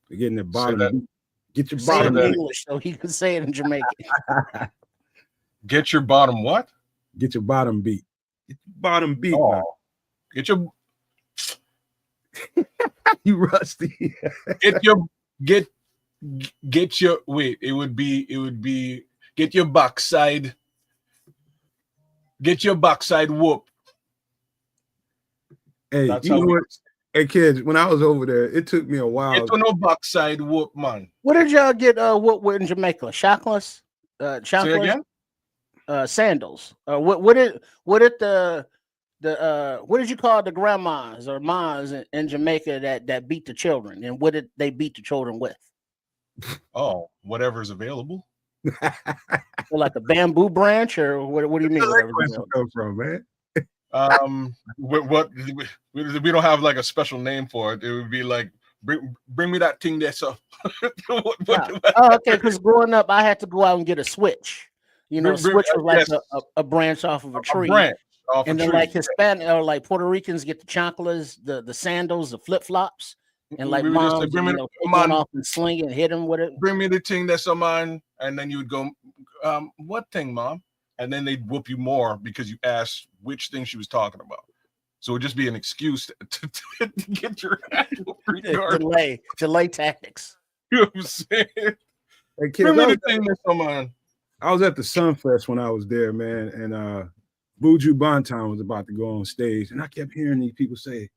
You're getting the bottom beat. Get your bottom in English so he can say it in Jamaican. Get your bottom what? Get your bottom beat. Get your bottom beat, man. Get your you rusty. Get your wait, it would be get your backside. Get your backside whoop. Hey, you know what? Hey, kids, when I was over there, it took me a while. Get to no backside whoop, man. What did y'all get whoop with in Jamaica? Shockless? Say again? Sandals. What did the the what did you call the grandmas or mas in Jamaica that beat the children, and what did they beat the children with? Oh, whatever's available. Or like a bamboo branch, or what do you mean? Whatever's Where's it available? come from, man? What we don't have like a special name for it. It would be like bring me that thing that's up. Oh, okay. Because growing up, I had to go out and get a switch. You know, switch was like yes. a branch off of a tree. Branch off And a then tree. like Hispanic or like Puerto Ricans get the chanclas, the sandals, the flip flops, and like We would just say, moms, bring me, take come one on, off and sling it and hit them with it. bring me the thing that's on mine, and then you would go, what thing, mom? And then they'd whoop you more because you asked which thing she was talking about. So it would just be an excuse to get your actual delay tactics. You know what I'm saying? Hey, kids, Bring me the thing that's on mine. I was at the Sunfest when I was there, man, and Buju Banton was about to go on stage, and I kept hearing these people say,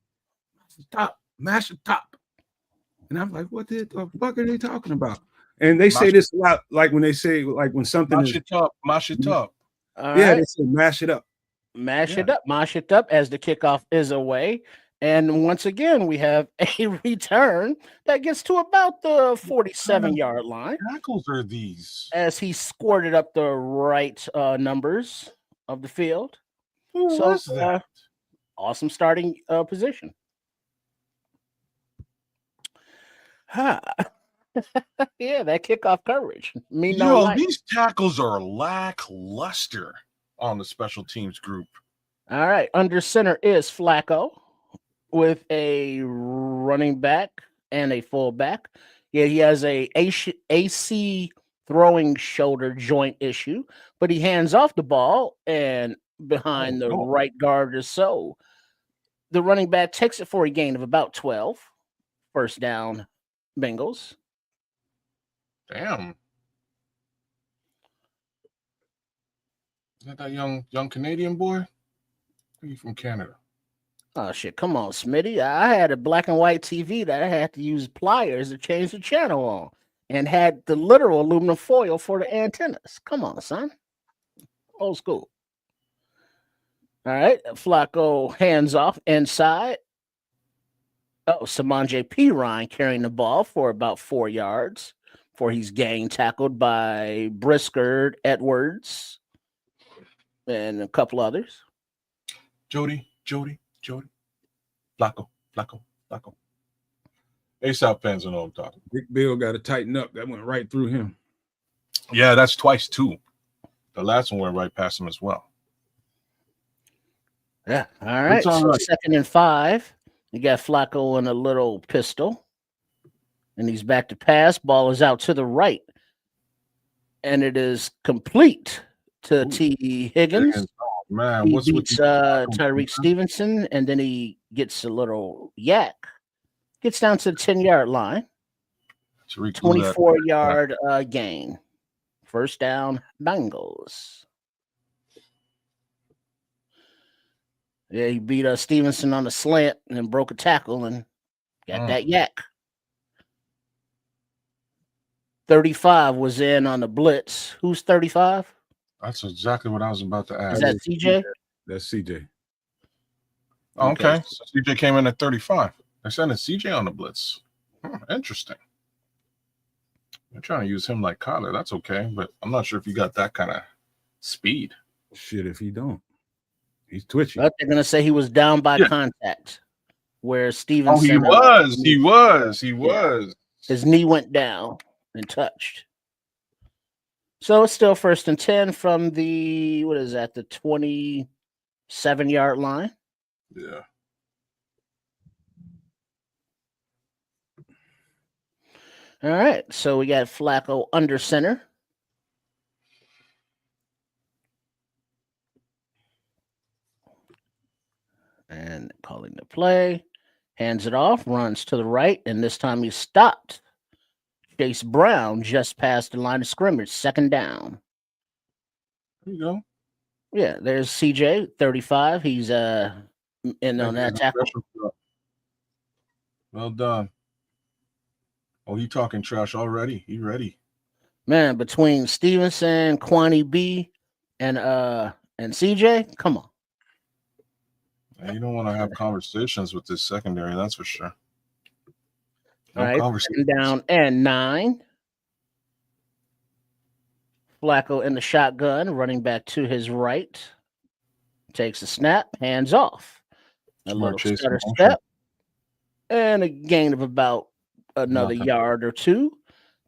"Top, mash the top," and I'm like, "What the fuck are they talking about?" And they say this a lot, like when they say, like when something mash it up. Yeah, they say mash it up. Mash it up as the kickoff is away. And once again, we have a return that gets to about the 47-yard line. Tackles are these? As he squirted up the right numbers of the field. Who was that? Awesome starting position. Yeah, that kickoff coverage. These tackles are lackluster on the special teams group. All right. Under center is Flacco with a running back and a fullback. Yeah, he has a AC throwing shoulder joint issue, but he hands off the ball and behind the right guard or so. The running back takes it for a gain of about 12. First down, Bengals. Damn. Is that young Canadian boy? Are you from Canada? Oh, shit. Come on, Smitty. I had a black and white TV that I had to use pliers to change the channel on and had the literal aluminum foil for the antennas. Come on, son. Old school. All right. Flacco hands off inside. Oh, Samanje P. Ryan carrying the ball for about 4 yards before he's gang tackled by Brisker, Edwards, and a couple others. Jody. Flacco. ASAP fans know what I'm talking. Big Bill got to tighten up. That went right through him. Yeah, that's twice too. The last one went right past him as well. Yeah. All right. So 2nd and 5. You got Flacco in a little pistol. And he's back to pass. Ball is out to the right. And it is complete to T. Higgins. Man, he beats Tyrique Stevenson, and then he gets a little yak. Gets down to the 10-yard line. 24-yard gain. First down, Bengals. Yeah, he beat Stevenson on the slant and then broke a tackle and got that yak. 35 was in on the blitz. Who's 35? That's exactly what I was about to ask. Is that CJ? That's CJ. Oh, okay. So CJ came in at 35. They're sending CJ on the blitz. Interesting. They're trying to use him like Kyler. That's okay, but I'm not sure if you got that kind of speed. Shit, if he don't. He's twitchy. But they're going to say he was down by contact, where Stevenson. Oh, he was. His knee went down and touched. So it's still 1st and 10 from the, what is that, the 27-yard line? Yeah. All right. So we got Flacco under center. And calling the play. Hands it off, runs to the right, and this time he's stopped. Chase Brown just past the line of scrimmage, 2nd down. There you go. Yeah, there's CJ, 35. He's in on that tackle. Well done. Oh, he talking trash already. He ready. Man, between Stevenson, Kwani B, and CJ, come on. And you don't want to have conversations with this secondary, that's for sure. No All right, conversations. down and 9. Flacco in the shotgun, running back to his right. Takes a snap, hands off. A Smart little chase stutter motion. step. And a gain of about another Nothing. yard or 2.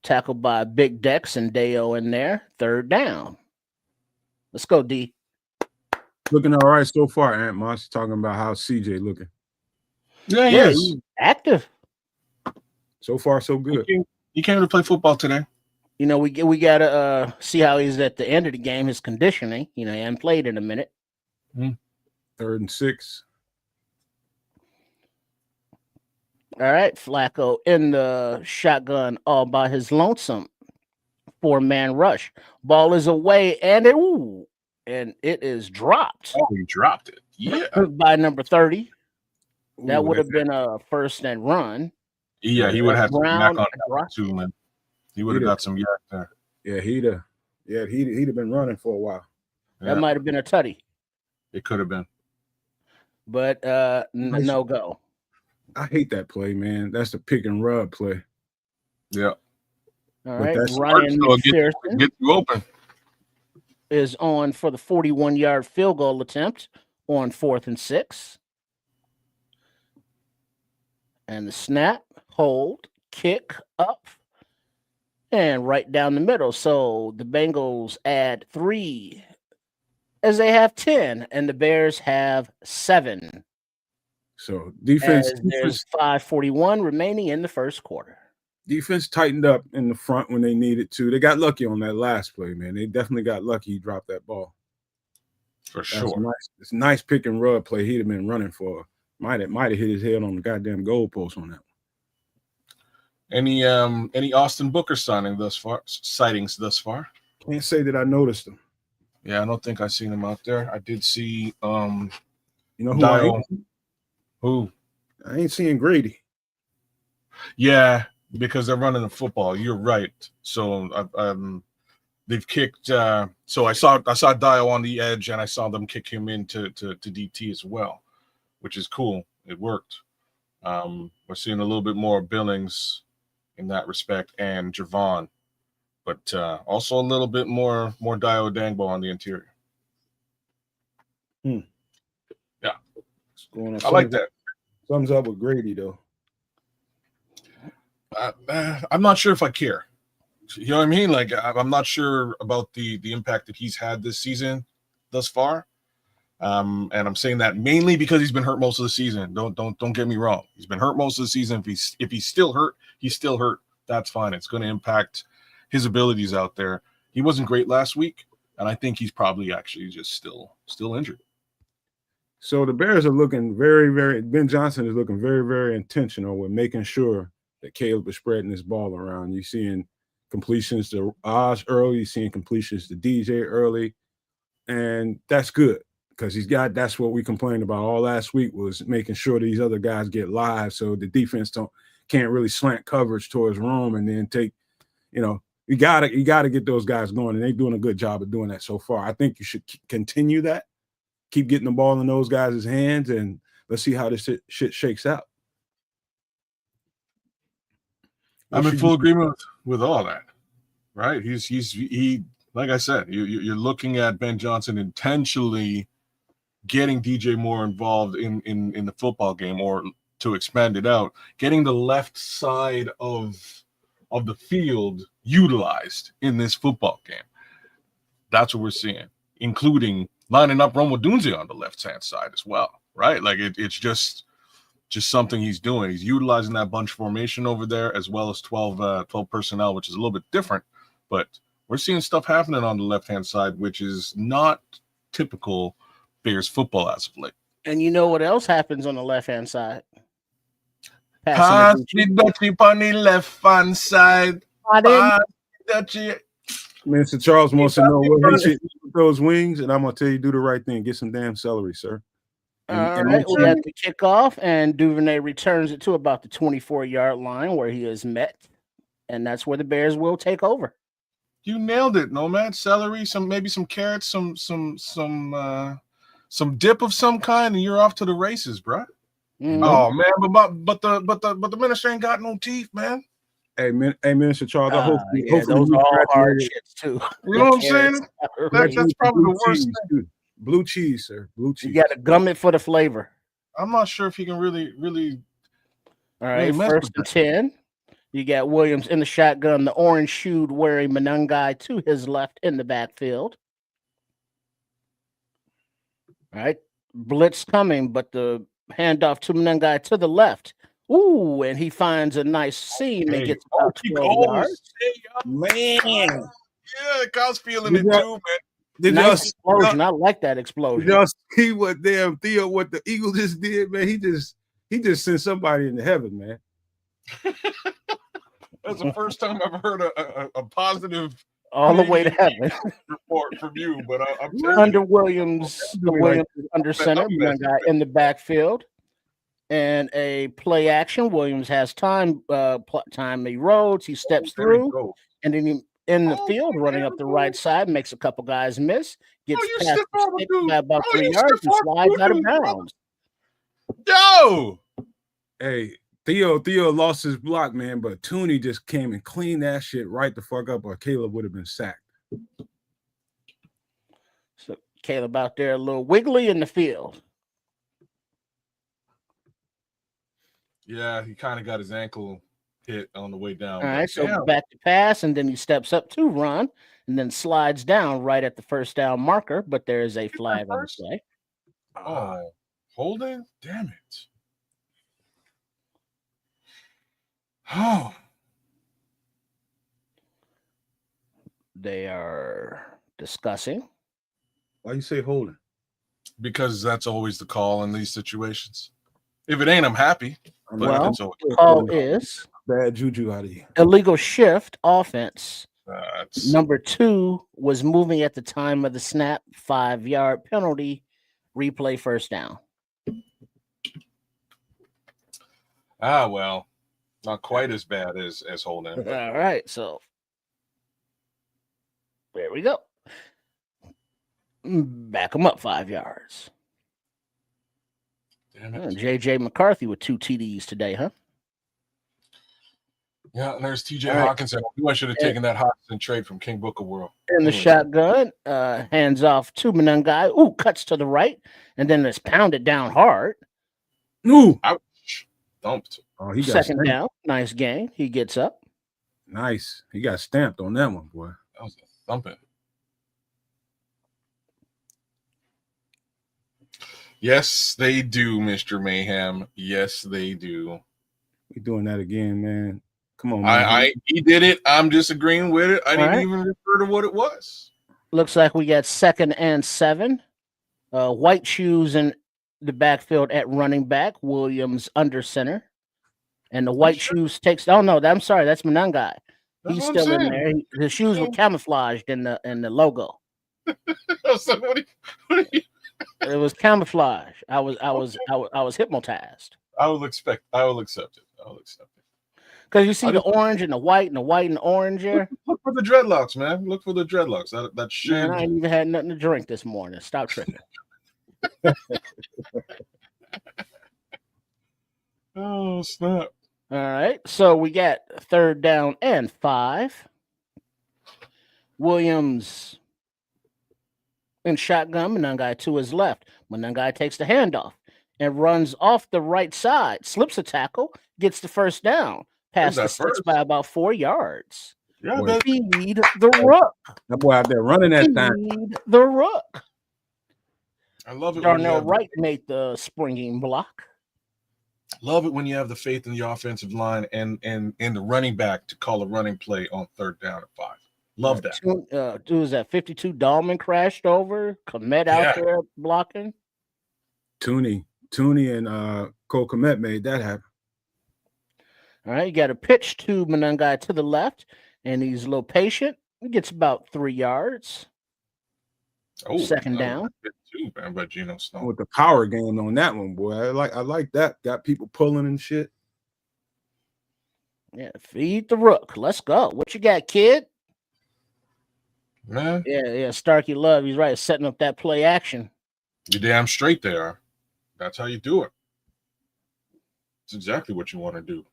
Tackled by Big Dex and Deo in there. 3rd down. Let's go, D. Looking all right so far, Aunt Moss. Talking about how CJ looking. Yeah, he Yeah, is. he's active. So far, so good. He came to play football today. You know, we gotta see how he's at the end of the game. His conditioning. You know, he hasn't played in a minute. 3rd and 6. All right, Flacco in the shotgun all by his lonesome. 4-man rush. Ball is away, and it is dropped. Oh, he dropped it. Yeah. By number 30. That Ooh, would have been a 1st and run. Yeah, he would have had some Brown yak on that dropped too, it. man. He would have got some yak there. Yeah, he'd have been running for a while. That might have been a tutty, It could have been. but no go. I hate that play, man. That's the pick and rub play. Yeah. All But right, that's Ryan So McPherson get you open. is on for the 41-yard field goal attempt on 4th and 6. And the snap, hold, kick up, and right down the middle. So the Bengals add 3 as they have 10, and the Bears have 7. So defense There's 5:41 remaining in the first quarter. defense tightened up in the front when they needed to. They got lucky on that last play, man. They definitely got lucky. He dropped that ball. For That's sure. nice. It's a nice pick and rub play. He'd have been running for. Might have hit his head on the goddamn goalpost on that. Any Austin Booker sightings thus far? Can't say that I noticed him. Yeah, I don't think I've seen him out there. I did see You know who Dio. Who? I ain't seeing Grady. Yeah, because they're running the football. You're right. So they've kicked. So I saw Dio on the edge, and I saw them kick him into to DT as well, which is cool. It worked. We're seeing a little bit more Billings in that respect, and Javon, but also a little bit more Dio Dangbo on the interior. Yeah, I like that. Thumbs up with Grady though. I'm not sure if I care. You know what I mean? Like I'm not sure about the impact that he's had this season thus far. And I'm saying that mainly because he's been hurt most of the season. Don't get me wrong. He's been hurt most of the season. If he's still hurt, he's still hurt. That's fine. It's going to impact his abilities out there. He wasn't great last week, and I think he's probably actually just still injured. So the Bears are looking very, very. Ben Johnson is looking very, very intentional with making sure that Caleb is spreading this ball around. You're seeing completions to Oz early. You're seeing completions to DJ early, and that's good. Because that's what we complained about all last week was making sure these other guys get live so the defense can't really slant coverage towards Rome and then take, you gotta get those guys going, and they're doing a good job of doing that so far. I think you should continue that, keep getting the ball in those guys' hands, and let's see how this shit shakes out. I'm in full agreement with all that, right? He like I said, you're looking at Ben Johnson intentionally getting DJ more involved in the football game, or to expand it out, getting the left side of the field utilized in this football game. That's what we're seeing, including lining up Romo Dunze on the left-hand side as well, right? Like it's just something he's doing. He's utilizing that bunch formation over there as well as 12 personnel, which is a little bit different, but we're seeing stuff happening on the left-hand side, which is not typical Bears football as of late. And you know what else happens on the left-hand side? Pass the Dutchie on the left-hand side. Mr. Charles wants to know what he should do with those wings, and I'm going to tell you, do the right thing. Get some damn celery, sir. All right, we have the kickoff, and Duvernay returns it to about the 24-yard line where he is met, and that's where the Bears will take over. You nailed it, Nomad. Celery, maybe some carrots, some dip of some kind, and you're off to the races, bro. Mhm. Oh man, but the minister ain't got no teeth, man. Hey, Minister Charles, I hope Yeah, those are all hard graduated. shits too. You know what I'm saying? That's probably the worst cheese, thing. Blue cheese, sir. Blue cheese. You got to gum it for the flavor. I'm not sure if he can really. All right, mess first with and 10. You got Williams in the shotgun, the orange shoed wearing Manungai to his left in the backfield. All right, blitz coming, but the handoff to Manungai to the left. Ooh, and he finds a nice seam and gets about 12 yards. Man. Yeah, Kyle's feeling it too, man. Did Nice explosion. I like that explosion. Did y'all see what damn Theo, what the Eagle just did, man? He just sent somebody into heaven, man. That's the first time I've heard a positive all the way to heaven report from you, but I'm under Williams, under center, Manungai in the backfield. And a play action. Williams has time. Time he rolls. He steps through, and then he in the field, running up the right side, makes a couple guys miss. Gets past the stick by about 3 yards and slides out of bounds. Yo, hey, Theo lost his block, man, but Tooney just came and cleaned that shit right the fuck up, or Caleb would have been sacked. So Caleb out there a little wiggly in the field. Yeah, he kind of got his ankle hit on the way down. All right, so back to pass, and then he steps up to run, and then slides down right at the first down marker, but there is a flag on the play. Oh, holding? Damn it. Oh. They are discussing. Why you say holding? Because that's always the call in these situations. If it ain't, I'm happy. Well, the call is bad juju out of you. Illegal shift offense. Number 2 was moving at the time of the snap. 5-yard penalty. Replay first down. Well, not quite as bad as holding. All right, so there we go. Back them up 5 yards. Damn it. JJ McCarthy with 2 TDs today, huh? Yeah, and there's TJ Hawkinson. I should have taken that Hawkinson trade from King Booker World. In the shotgun, hands off to Manungai. Ooh, cuts to the right, and then it's pounded down hard. Ooh, ouch! Dumped. Oh, he got second down. Nice gain. He gets up. Nice. He got stamped on that one, boy. That was a thumping. Yes, they do, Mr. Mayhem. Yes, they do. We doing that again, man. Come on, man. He did it. I'm disagreeing with it. I didn't even refer to what it was. Looks like we got 2nd and 7. White shoes in the backfield at running back. Williams under center. And the white shoes takes. Oh no, I'm sorry. That's Manungai. He's still in there. The shoes were camouflaged in the logo. So what do you... It was camouflage. I was hypnotized. I will accept it. Because you see the orange and the white and orange here. Look for the dreadlocks, man. Look for the dreadlocks. That should. Man, I ain't even had nothing to drink this morning. Stop tripping. Oh, snap. All right. So we got 3rd down and 5. Williams in shotgun. Manungai to his left. Manungai takes the handoff and runs off the right side. Slips a tackle. Gets the first down. Past the sticks by about 4 yards. Yeah, feed the rook. That boy out there running that thing. Feed the rook. I love it. Darnell Wright made the springing block. Love it when you have the faith in the offensive line and the running back to call a running play on 3rd down and 5. Love that. Dude, was that 52? Dahlman crashed over. Kmet out there blocking. Tooney and Cole Kmet made that happen. All right, you got a pitch to Manungai to the left, and he's a little patient. He gets about 3 yards. Oh, 2nd down. Too, man, by Geno Stone. With the power game on that one, boy. I like that. Got people pulling and shit. Yeah, feed the rook. Let's go. What you got, kid? Man. Yeah, Starkey Love. He's right. Setting up that play action. You're damn straight they are. That's how you do it. It's exactly what you want to do.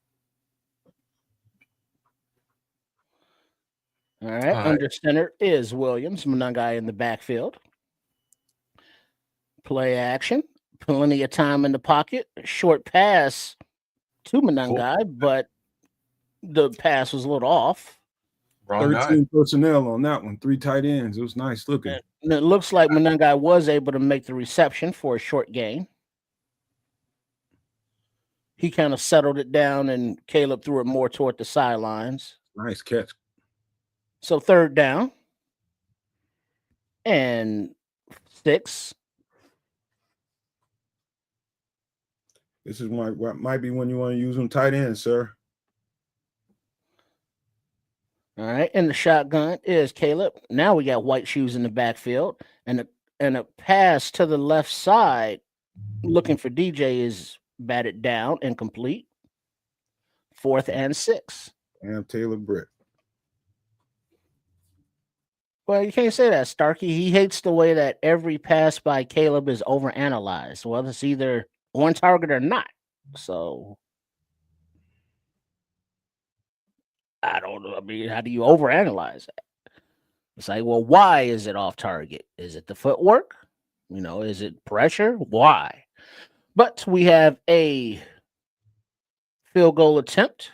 All right. Under center is Williams. Munungai in the backfield. Play action. Plenty of time in the pocket. Short pass to Munungai, but the pass was a little off. Wrong 13 guy. personnel on that one. 3 tight ends. It was nice looking. And it looks like Munungai was able to make the reception for a short gain. He kind of settled it down, and Caleb threw it more toward the sidelines. Nice catch. So 3rd down and 6. This is might be when you want to use them tight ends, sir. All right, and the shotgun is Caleb. Now we got white shoes in the backfield, and a pass to the left side, looking for DJ, is batted down, incomplete. 4th and 6. And Taylor Britt. Well, you can't say that, Starkey. He hates the way that every pass by Caleb is overanalyzed. Well, it's either on target or not. So I don't know. I mean, how do you overanalyze that? It's like, well, why is it off target? Is it the footwork? Is it pressure? Why? But we have a field goal attempt.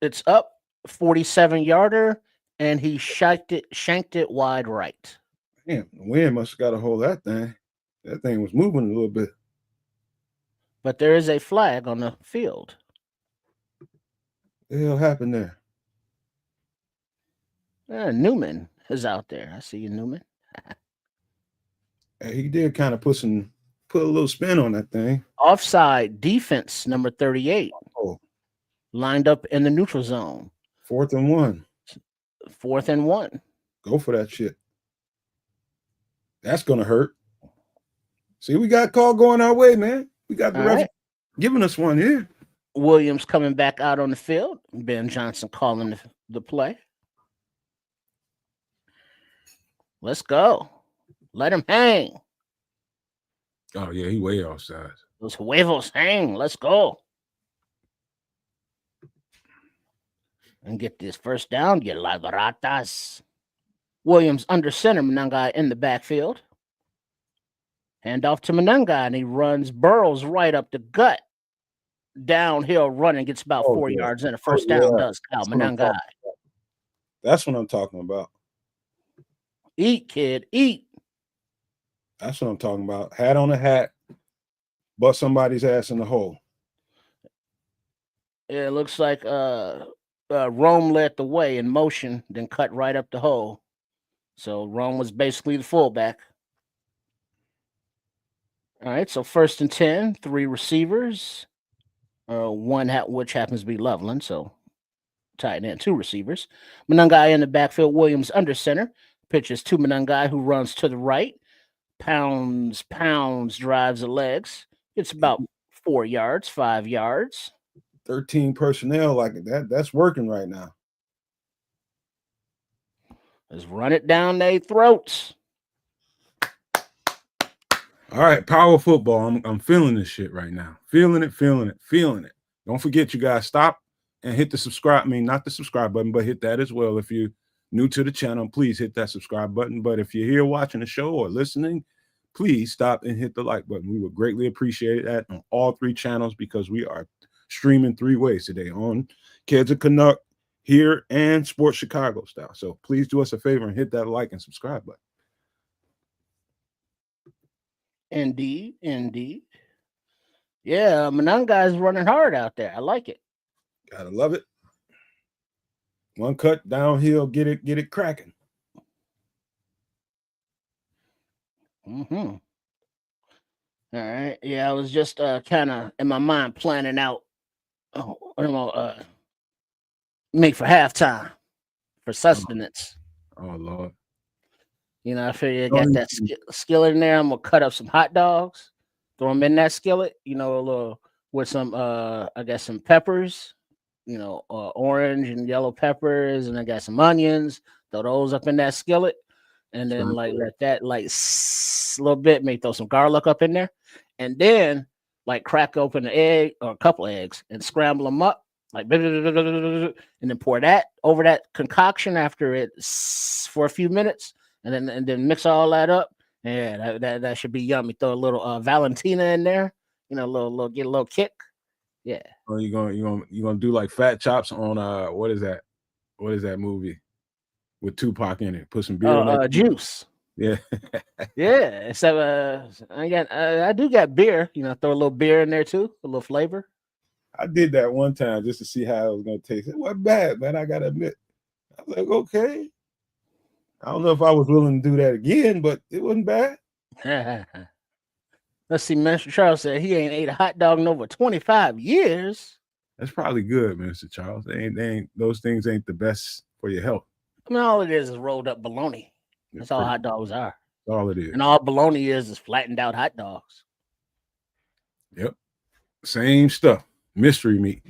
It's up, 47-yarder, and he shanked it wide right. Damn, the wind must have got a hold of that thing. That thing was moving a little bit. But there is a flag on the field. What the hell happened there? Newman is out there. I see you, Newman. He did kind of put a little spin on that thing. Offside defense, number 38. Oh. Lined up in the neutral zone. 4th and 1. 4th and 1. Go for that shit. That's going to hurt. See, we got a call going our way, man. We got the ref giving us one here. Williams coming back out on the field. Ben Johnson calling the play. Let's go. Let him hang. Oh, yeah, he way offside. Those huevos hang. Let's go. And get this first down. Get las ratas. Williams under center. Munungai in the backfield. Hand off to Munungai, and he burrows right up the gut. Downhill running, gets about 4 yards, and a first down does count. Munungai. That's what I'm talking about. Eat, kid, eat. That's what I'm talking about. Hat on a hat, bust somebody's ass in the hole. It looks like Rome led the way in motion, then cut right up the hole. So Rome was basically the fullback. All right, so 1st and 10, 3 receivers. One which happens to be Loveland, so tight end, 2 receivers. Munungai in the backfield, Williams under center. Pitches to Munungai, who runs to the right. Pounds, drives the legs. It's about 4 yards, 5 yards. 13 personnel like that. That's working right now. Let's run it down their throats. All right, power football. I'm feeling this shit right now. Feeling it. Don't forget, you guys, stop and hit the subscribe. I mean, not the subscribe button, but hit that as well. If you're new to the channel, please hit that subscribe button. But if you're here watching the show or listening, please stop and hit the like button. We would greatly appreciate that on all 3 channels, because we are streaming 3 ways today, on Kids of Canuck, here, and Sports Chicago style. So please do us a favor and hit that like and subscribe button. Indeed. Yeah, Munungai's running hard out there. I like it. Gotta love it. One cut downhill, get it cracking. All right. Yeah, I was just kind of in my mind planning out make for halftime for sustenance. Oh Lord. I figure I got that skillet in there. I'm gonna cut up some hot dogs, throw them in that skillet. A little with some I got some peppers, orange and yellow peppers, and I got some onions. Throw those up in that skillet. and then like let that like a little bit, maybe throw some garlic up in there, and then like crack open an egg or a couple eggs and scramble them up, like and then pour that over that concoction after it for a few minutes, and then mix all that up. Yeah, that should be yummy. Throw a little Valentina in there, you know, get a little kick. Yeah. Oh, you gonna do like fat chops on what is that? What is that movie with Tupac in it? Put some beer in that Juice. Yeah. Yeah. So I do got beer, you know, throw a little beer in there too, a little flavor. I did that one time just to see how it was gonna taste. It wasn't bad, man. I gotta admit. I was like, okay. I don't know if I was willing to do that again, but it wasn't bad. Let's see, Mr. Charles said he ain't ate a hot dog in over 25 years. That's probably good, Mr. Charles. They ain't those things ain't the best for your health. I mean, all it is rolled up bologna. That's all hot dogs are. That's all it is. And all bologna is flattened out hot dogs. Yep. Same stuff. Mystery meat.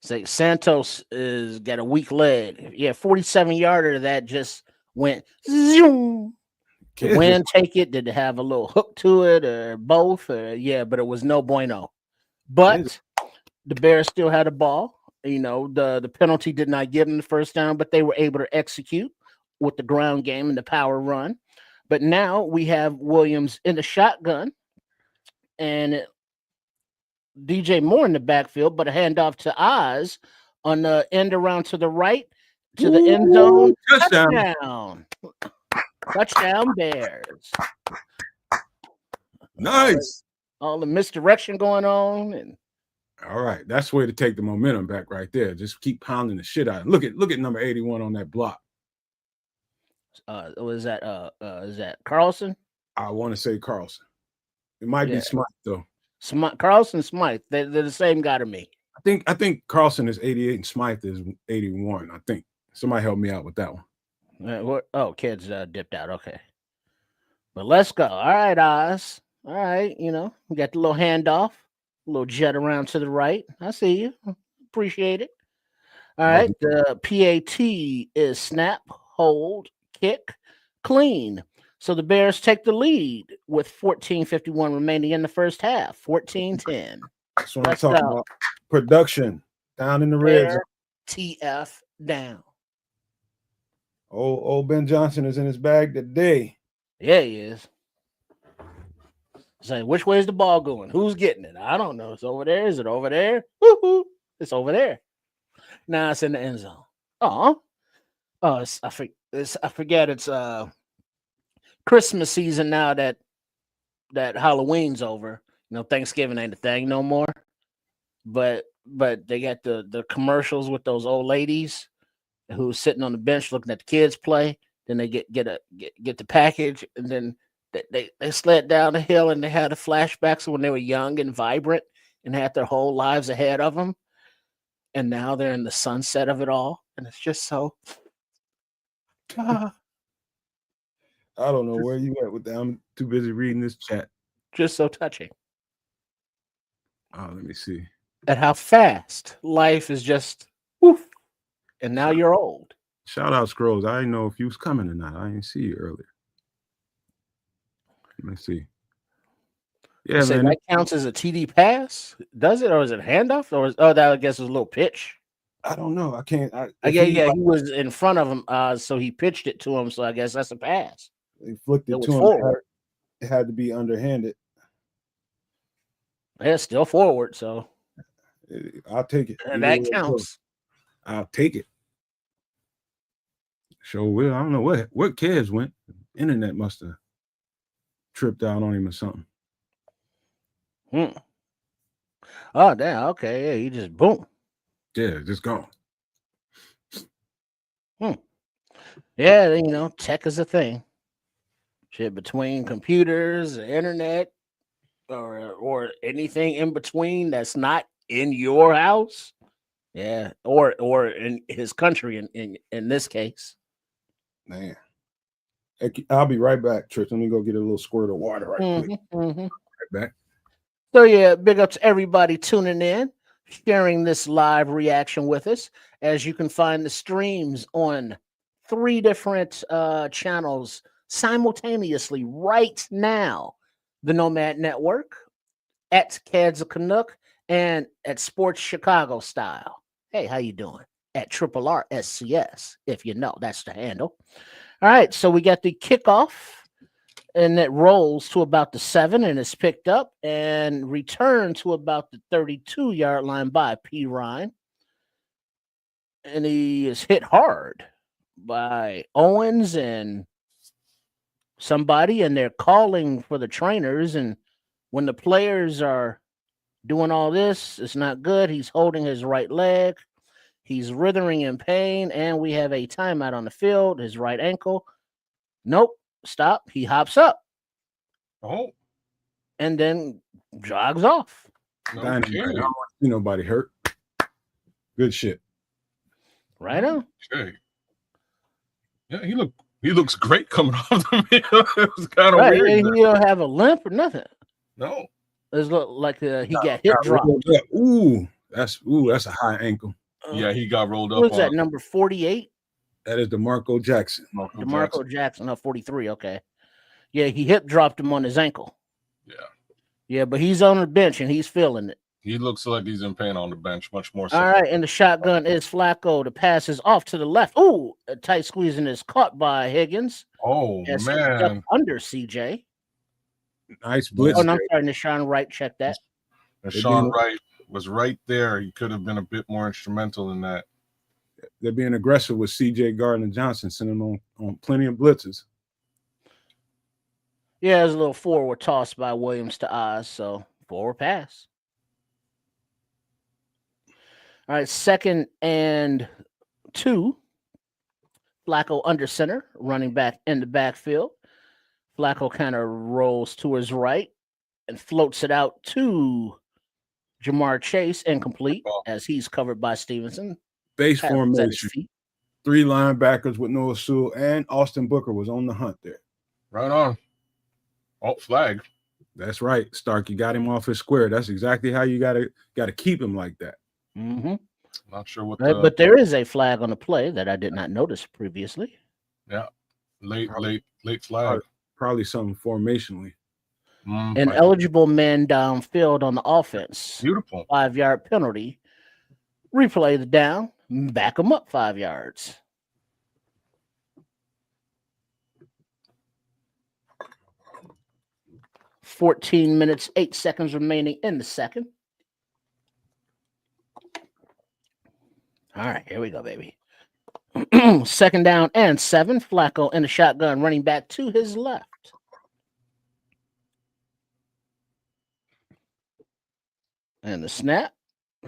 Say Santos is got a weak leg. Yeah, 47-yarder that just went zoom. Did wind take it? Did it have a little hook to it or both? Yeah, but it was no bueno. But the Bears still had a ball. You know, the penalty did not give them the first down, but they were able to execute with the ground game and the power run. But now we have Williams in the shotgun and DJ Moore in the backfield, but a handoff to Oz on the end around to the right to the end zone. Touchdown Bears. Nice. All the misdirection going on. And all right. That's the way to take the momentum back right there. Just keep pounding the shit out. Look at number 81 on that block. Is that Carlson? I want to say Carlson. It might be Smythe though. Carlson, Smythe. They're the same guy to me. I think Carlson is 88 and Smythe is 81. I think somebody help me out with that one. Kids dipped out. Okay, but let's go. All right, Oz. All right, you know we got the little handoff, a little jet around to the right. I see you. Appreciate it. All right, the PAT is snap, hold, kick, clean. So the Bears take the lead with 14:51 remaining in the first half. 14-10. That's what I'm talking about. Production down in the red zone. TF down. Old Ben Johnson is in his bag today. Yeah, he is. Saying, which way is the ball going? Who's getting it? I don't know. It's over there. Is it over there? Woo-hoo. It's over there. Now it's in the end zone. I forget it's Christmas season now that Halloween's over. You know, Thanksgiving ain't a thing no more. But they got the commercials with those old ladies who's sitting on the bench looking at the kids play. Then they get the package, and then they slid down the hill, and they had the flashbacks of when they were young and vibrant and had their whole lives ahead of them. And now they're in the sunset of it all, and it's just so. I don't know where you at with that. I'm too busy reading this chat. Just so touching. Oh, let me see. At how fast life is just woof. And now you're old. Shout out Scrolls. I didn't know if you was coming or not. I didn't see you earlier. Let me see. Yeah, man. That counts as a TD pass? Does it? Or is it handoff? Or that I guess is a little pitch. I don't know. I can't. He was in front of him, so he pitched it to him. So I guess that's a pass. He flicked it to him. Forward. It had to be underhanded. Yeah, still forward. So I'll take it. And that counts. I'll take it. Sure will. I don't know where Kez went. Internet must have tripped out on him or something. Oh, damn. Okay. Yeah, he just boom. Yeah, just gone. Yeah, you know, tech is a thing. Shit between computers, the internet, or anything in between that's not in your house. Yeah, or in his country in this case. Man. I'll be right back, Trish. Let me go get a little squirt of water quick. Right back. So yeah, big up to everybody tuning in, sharing this live reaction with us. As you can find the streams on 3 different channels simultaneously right now. The Nomad Network, at Cads of Canuck, and at Sports Chicago Style. Hey, how you doing? At Triple RSCS, if you know, that's the handle. All right, so we got the kickoff, and it rolls to about the 7, and it's picked up and returned to about the 32-yard line by P. Ryan. And he is hit hard by Owens and somebody, and they're calling for the trainers. And when the players are doing all this, it's not good. He's holding his right leg. He's writhing in pain, and we have a timeout on the field. His right ankle. Nope. Stop. He hops up. Oh. And then jogs off. Okay. I don't see nobody hurt. Good shit. Right on. Okay. Yeah, he looks great coming off the field. It was kind of weird. He don't have a limp or nothing. No. It looked like he got hip dropped. Ooh, that's a high ankle. Yeah, he got rolled up. What was that, number 48? That is DeMarco Jackson. DeMarco Jackson, 43. Okay. Yeah, he hip dropped him on his ankle. Yeah. Yeah, but he's on the bench and he's feeling it. He looks like he's in pain on the bench, much more so. All right, and the shotgun is Flacco. The pass is off to the left. Ooh, a tight squeezing is caught by Higgins. Oh, man. Under CJ. Nice blitz. Oh, no, I'm sorry, Nashawn Wright. Check that. Nashawn Wright was right there. He could have been a bit more instrumental in that. They're being aggressive with CJ Gardner Johnson, sending on plenty of blitzes. Yeah, there's a little forward toss by Williams to Oz, so forward pass. All right, 2nd and 2. Flacco under center, running back in the backfield. Flacco kind of rolls to his right and floats it out to Jamar Chase, incomplete, as he's covered by Stevenson. Base formation. 3 linebackers with Noah Sewell, and Austin Booker was on the hunt there. Right on. Oh, flag. That's right, Stark. You got him off his square. That's exactly how you gotta keep him like that. Mm-hmm. Not sure what. But there is a flag on the play that I did not notice previously. Yeah, late flag. Probably something formationally. An eligible man downfield on the offense. Beautiful. 5-yard penalty. Replay the down. Back them up 5 yards. "14 minutes, 8 seconds remaining in the second." All right, here we go, baby. 2nd down and 7. Flacco in the shotgun, running back to his left. And the snap,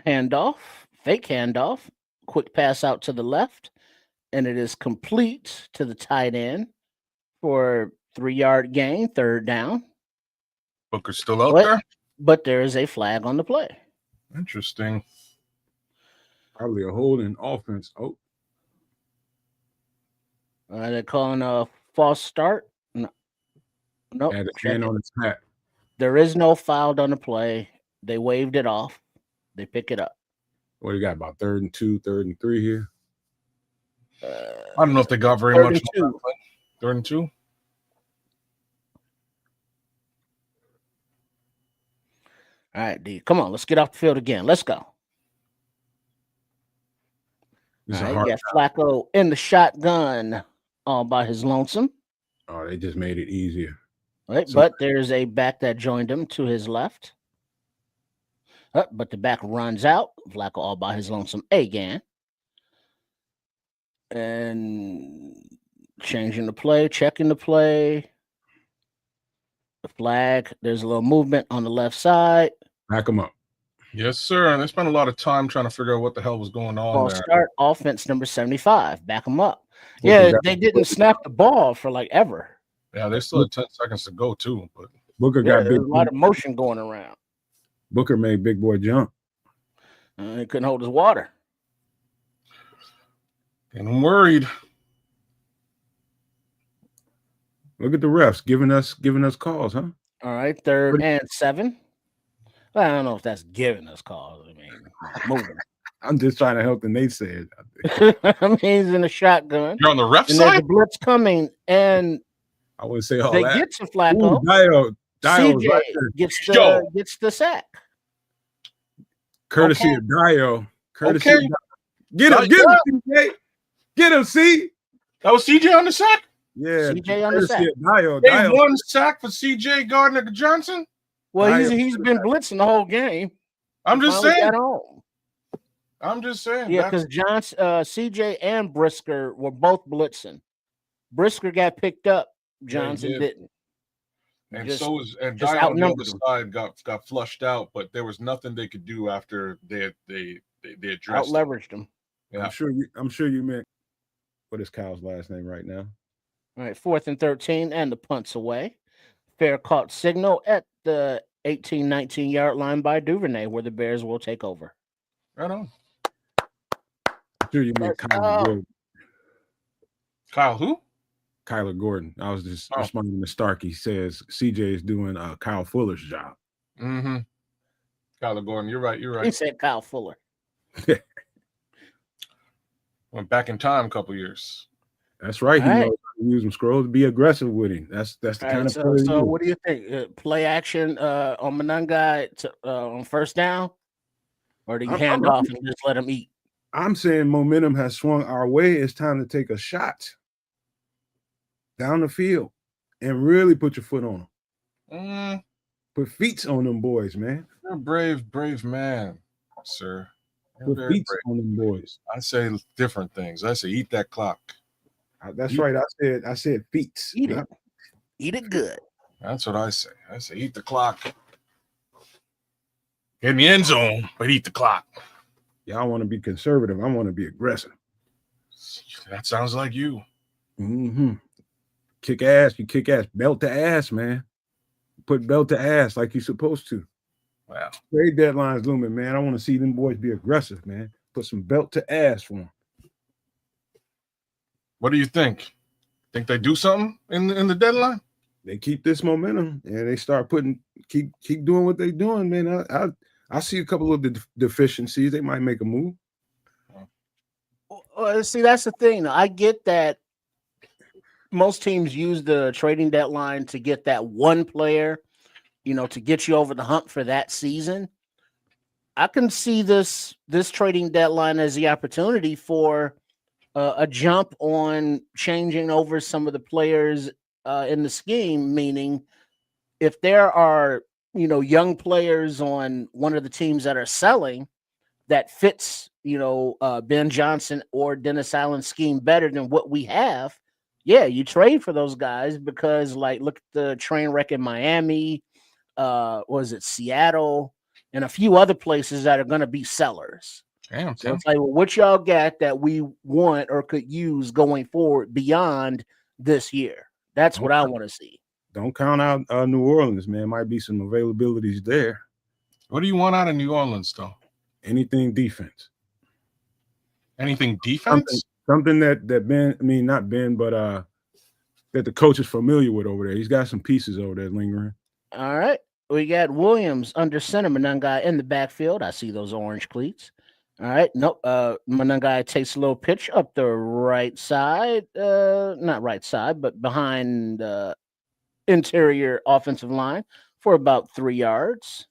handoff, fake handoff, quick pass out to the left, and it is complete to the tight end for 3-yard gain, 3rd down. Booker's still out there? But there is a flag on the play. Interesting. Probably a holding offense. Oh. They're calling a false start. No. Nope. Had a hand on his hat. There is no foul on the play. They waved it off. They pick it up. What do you got, about 3rd and 2, 3rd and 3 here? I don't know if they got very much. 3rd and 2. All right, D. Come on, let's get off the field again. Let's go. All right, got Flacco in the shotgun all by his lonesome. Oh, they just made it easier. Right, but there's a back that joined him to his left. But the back runs out. Flacco all by his lonesome again. And changing the play, checking the play. The flag. There's a little movement on the left side. Back him up. Yes, sir. And they spent a lot of time trying to figure out what the hell was going on. Ball there. Start offense number 75. Back them up. Yeah, they didn't snap the ball for like ever. Yeah, they still had 10 seconds to go too. But Booker got a lot of motion going around. Booker made big boy jump. He couldn't hold his water. And I'm worried. Look at the refs giving us calls, huh? All right, 3rd and 7. Well, I don't know if that's giving us calls. I mean, moving. I'm just trying to help the naysayers. I mean, he's in a shotgun. You're on the ref And there's side? a blitz coming, and I wouldn't say all they that. get to Flacco. Ooh, Dio's CJ right there. gets the sack. Courtesy Okay. of Dio. Courtesy Okay. of Dio. Get him, CJ. Get him, C. That was CJ on the sack? Yeah. CJ on the courtesy sack. of Dio. They Dio. one sack for CJ Gardner Johnson? Well, Dio. he's been blitzing the whole game. I'm just Finally saying. got home. I'm just saying. Yeah, because CJ and Brisker were both blitzing. Brisker got picked up. Johnson didn't. And just so was and just Dio on the other outnumbered them. side got flushed out, but there was nothing they could do after they addressed Out leveraged him. Yeah. I'm sure you meant what is Kyle's last name right now? All right, 4th and 13, and the punt's away. Fair caught signal at the 18-19 yard line by Duvernay, where the Bears will take over. Right on. I'm sure you meant Kyler Gordon. Kyle who? Kyler Gordon. I was just responding to Stark. He says CJ is doing Kyle Fuller's job. Mm-hmm. Kyler Gordon, you're right. He said Kyle Fuller. Went back in time a couple years. That's right. He All right. knows how to use them scrolls to be aggressive with him. That's the All kind right, of so player. what do you think? Play action on Monangai on first down? Or do you hand off and just let him eat? I'm saying momentum has swung our way. It's time to take a shot down the field and really put your foot on them. Put feet on them boys, man. You're a brave man, sir. Put feet on them boys. I say different things. I say eat that clock. That's right. I said feet. Eat it. Eat it good. That's what I say. I say eat the clock. Get in the end zone, but eat the clock. Yeah, I want to be conservative. I want to be aggressive. That sounds like you. Mm-hmm. Kick ass. You kick ass. Belt to ass, man. Put belt to ass like you're supposed to. Wow. Trade deadline's looming, man. I want to see them boys be aggressive, man. Put some belt to ass for them. What do you think? Think they do something in the deadline? They keep this momentum and they start keep doing what they're doing, man. I see a couple of the deficiencies. They might make a move. See, that's the thing. I get that most teams use the trading deadline to get that one player, to get you over the hump for that season. I can see this trading deadline as the opportunity for a jump on changing over some of the players in the scheme, meaning if there are, young players on one of the teams that are selling that fits, Ben Johnson or Dennis Allen's scheme better than what we have, yeah, you trade for those guys because, look at the train wreck in Miami, was it Seattle, and a few other places that are going to be sellers. Damn, so it's like, well, what y'all got that we want or could use going forward beyond this year? That's what I want to see. Don't count out New Orleans, man. Might be some availabilities there. What do you want out of New Orleans, though? Anything defense. Anything defense? Something that Ben, not Ben, but that the coach is familiar with over there. He's got some pieces over there lingering. All right. We got Williams under center, Monangai in the backfield. I see those orange cleats. All right. Nope. Monangai takes a little pitch up the right side. Not right side, but behind the interior offensive line for about 3 yards.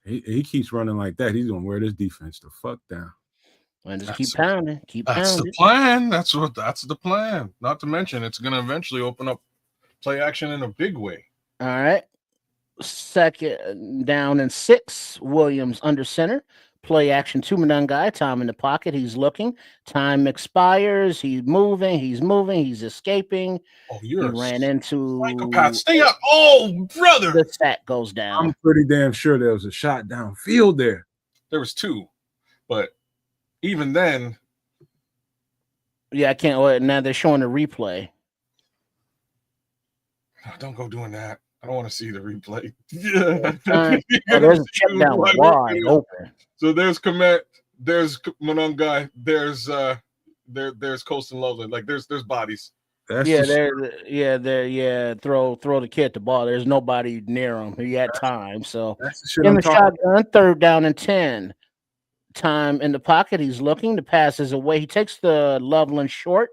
He keeps running like that. He's gonna wear this defense the fuck down. And just keep pounding. That's the plan. That's the plan. Not to mention, it's gonna eventually open up play action in a big way. All right. 2nd down and 6. Williams under center. Play action to Monangai. Time in the pocket. He's looking. Time expires. He's moving. He's escaping. Oh, he ran into psychopath. Stay up. Oh, brother. The sack goes down. I'm pretty damn sure there was a shot downfield there. There was 2, but even then. Yeah, I can't wait. Now they're showing the replay. No, don't go doing that. I don't want to see the replay. Yeah. There's a check down wide open. So there's Kmet, there's Monangai, there's Colston Loveland. Like there's bodies. Throw the kid the ball. There's nobody near him. He had time. So that's the shit in I'm the talking shotgun, 3rd down and 10. time in the pocket. He's looking. The pass is away. He takes the Loveland short,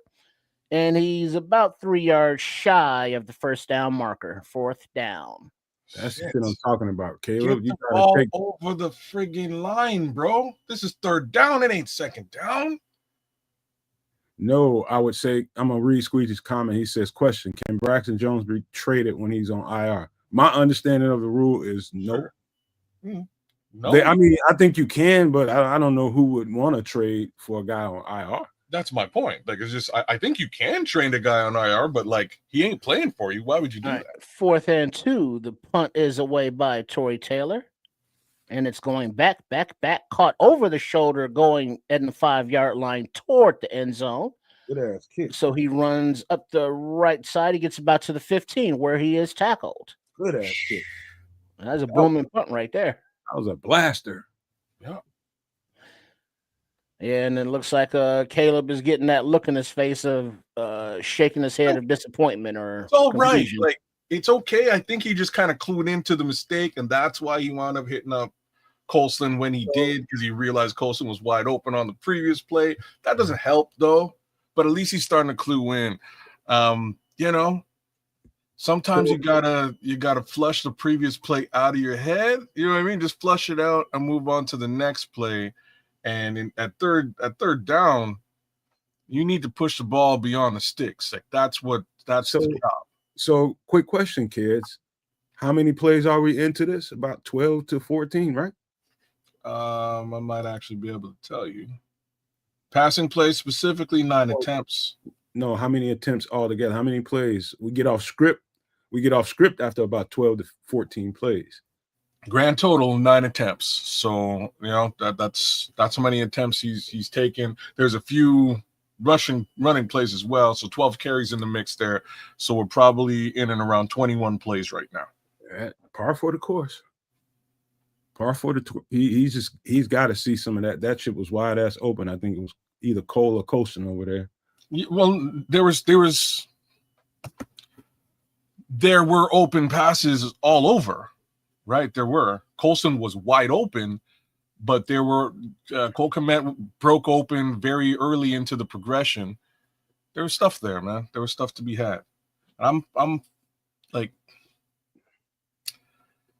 and he's about 3 yards shy of the first down marker. 4th down. That's the shit I'm talking about, Caleb. Get You the gotta ball take. over the friggin' line, bro. This is 3rd down. It ain't 2nd down. No, I would say I'm gonna read Squeezy's comment. He says, "Question: Can Braxton Jones be traded when he's on IR?" My understanding of the rule is no. Sure. No, I mean, I think you can, but I don't know who would want to trade for a guy on IR. that's my point. Like, it's just I think you can train a guy on IR, but like he ain't playing for you. Why would you do that? 4th and 2. The punt is away by Tory Taylor, and it's going back, caught over the shoulder, going at the 5-yard line toward the end zone. Good ass kick. So he runs up the right side. He gets about to the 15 where he is tackled. Good ass kick. That's a booming punt right there. That was a blaster. Yeah. Yeah, and it looks like Caleb is getting that look in his face of shaking his head of disappointment or It's all right. confusion. Like, it's okay. I think he just kind of clued into the mistake, and that's why he wound up hitting up Colson when he did, because he realized Colson was wide open on the previous play. That doesn't help though, but at least he's starting to clue in. You know, sometimes you gotta flush the previous play out of your head. You know what I mean? Just flush it out and move on to the next play. And at third down, you need to push the ball beyond the sticks. Like that's the job. So, quick question, kids: how many plays are we into this? About 12 to 14, right? I might actually be able to tell you. Passing plays specifically 9 attempts. No, how many attempts altogether? How many plays? We get off script. We get off script after about 12 to 14 plays. Grand total 9 attempts. So that's how many attempts he's taken. There's a few running plays as well. So 12 carries in the mix there. So we're probably in and around 21 plays right now. Par for the course. Par for the he's got to see some of that. That shit was wide ass open. I think it was either Cole or Colson over there. Well, there were open passes all over, right? There were. Colson was wide open, but there were Cole Kmet broke open very early into the progression. There was stuff there, man. There was stuff to be had. I'm like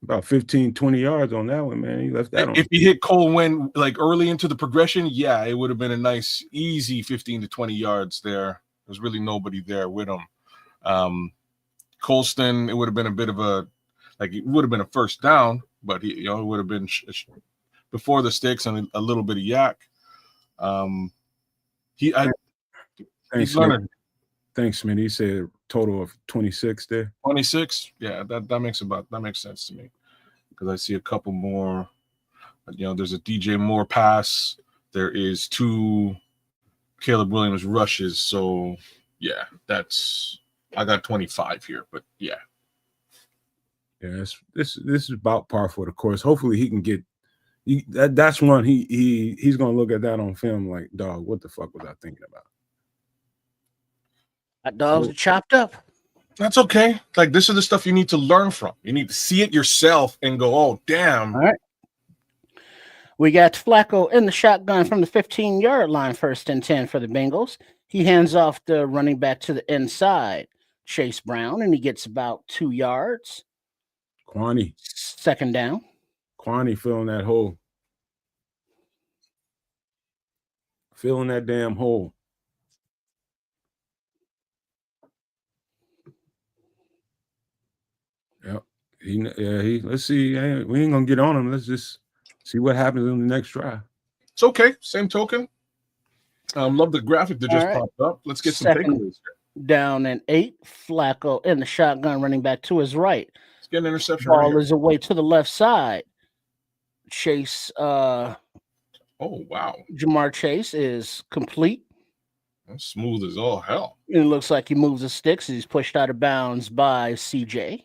about 15, 20 yards on that one, man. He left that on. If he hit Cole when like early into the progression, yeah, it would have been a nice, easy 15 to 20 yards there. There's really nobody there with him. Colston, it would have been a bit of it would have been a first down, but it would have been before the sticks and a little bit of yak. He's learning. Thanks, man. He said total of 26 there. 26, yeah, that makes sense to me because I see a couple more. There's a DJ Moore pass. There is 2 Caleb Williams rushes. So yeah, I got 25 here, but yeah. Yeah, this is about par for the course. Hopefully he can get that's one he's gonna look at that on film like, dog, what the fuck was I thinking about? That dogs are chopped up. That's okay. Like, this is the stuff you need to learn from. You need to see it yourself and go, oh, damn. All right. We got Flacco in the shotgun from the 15-yard line, 1st and 10 for the Bengals. He hands off the running back to the inside, Chase Brown, and he gets about 2 yards. Kwani. 2nd down. Kwani filling that hole. Filling that damn hole. Yep. Let's see. We ain't gonna get on him. Let's just see what happens in the next drive. It's okay. Same token. Love the graphic that just popped up. Let's get some takeaways here. Down and 8. Flacco in the shotgun, running back to his right. Let's get an interception. Ball is away to the left side. Chase. Oh wow. Jamar Chase is complete. That's smooth as all hell. It looks like he moves the sticks. He's pushed out of bounds by CJ.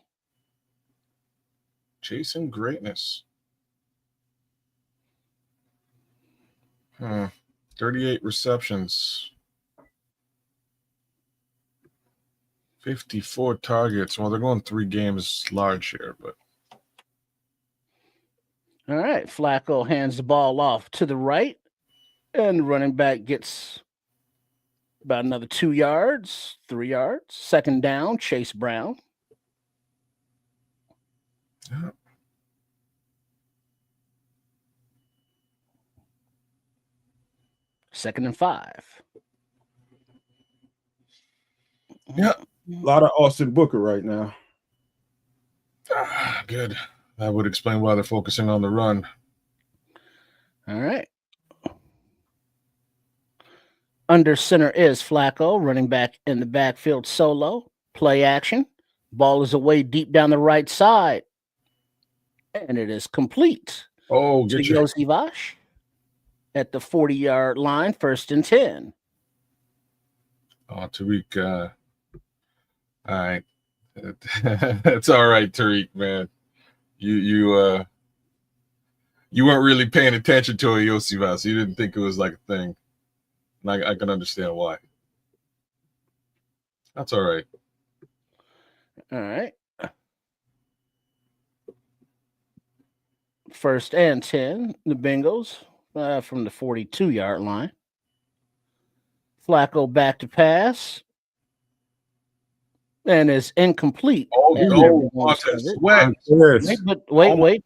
Chasing greatness. 38 receptions. 54 targets. Well, they're going 3 games large here, but All right. Flacco hands the ball off to the right, and the running back gets about another 2 yards, 3 yards. Second down, Chase Brown. Yeah. Second and 5. Yeah. A lot of Austin Booker right now. Good. That would explain why they're focusing on the run. All right. Under center is Flacco, running back in the backfield solo. Play action. Ball is away deep down the right side. And it is complete. Oh, To get you. Yosivash at the 40-yard line, 1st and 10. Oh, Tyrique. All right. That's all right, Tyrique, man. You weren't really paying attention to a Yosivas. You didn't think it was like a thing. And I can understand why. That's all right. All right. 1st and 10, the Bengals from the 42-yard line. Flacco back to pass. And is incomplete. Oh, Montez Sweat. Wait.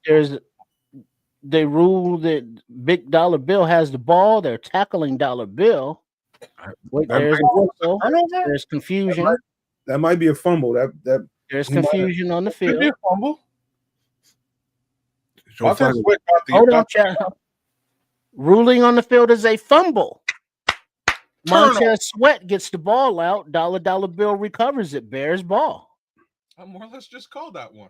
They rule that Big Dollar Bill has the ball. They're tackling Dollar Bill. Wait, there's confusion. That might be a fumble. There's confusion on the field. Could be a fumble. Montez Sweat got the, Hold on, chat. Ruling on the field is a fumble. Montez Sweat gets the ball out. Dollar Bill recovers it. Bears ball. I more or less just called that one.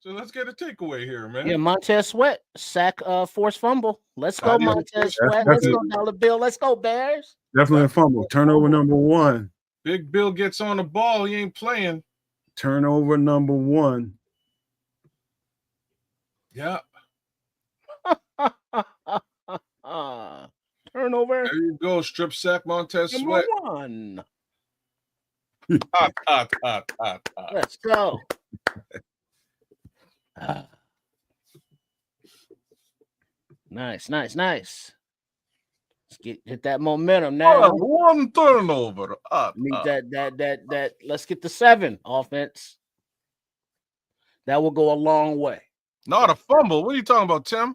So let's get a takeaway here, man. Yeah, Montez Sweat, sack, forced fumble. Let's go, Montez Sweat. Let's go, Dollar Bill. Let's go, Bears. Definitely a fumble. Turnover number 1. Big Bill gets on the ball. He ain't playing. Turnover number 1. Yeah. Turnover. There you go. Strip sack, Montez Sweat. Number 1. Hot. Let's go. Nice. Let's hit that momentum now. One turnover. Need that. Let's get the 7 offense. That will go a long way. Not a fumble. What are you talking about, Tim?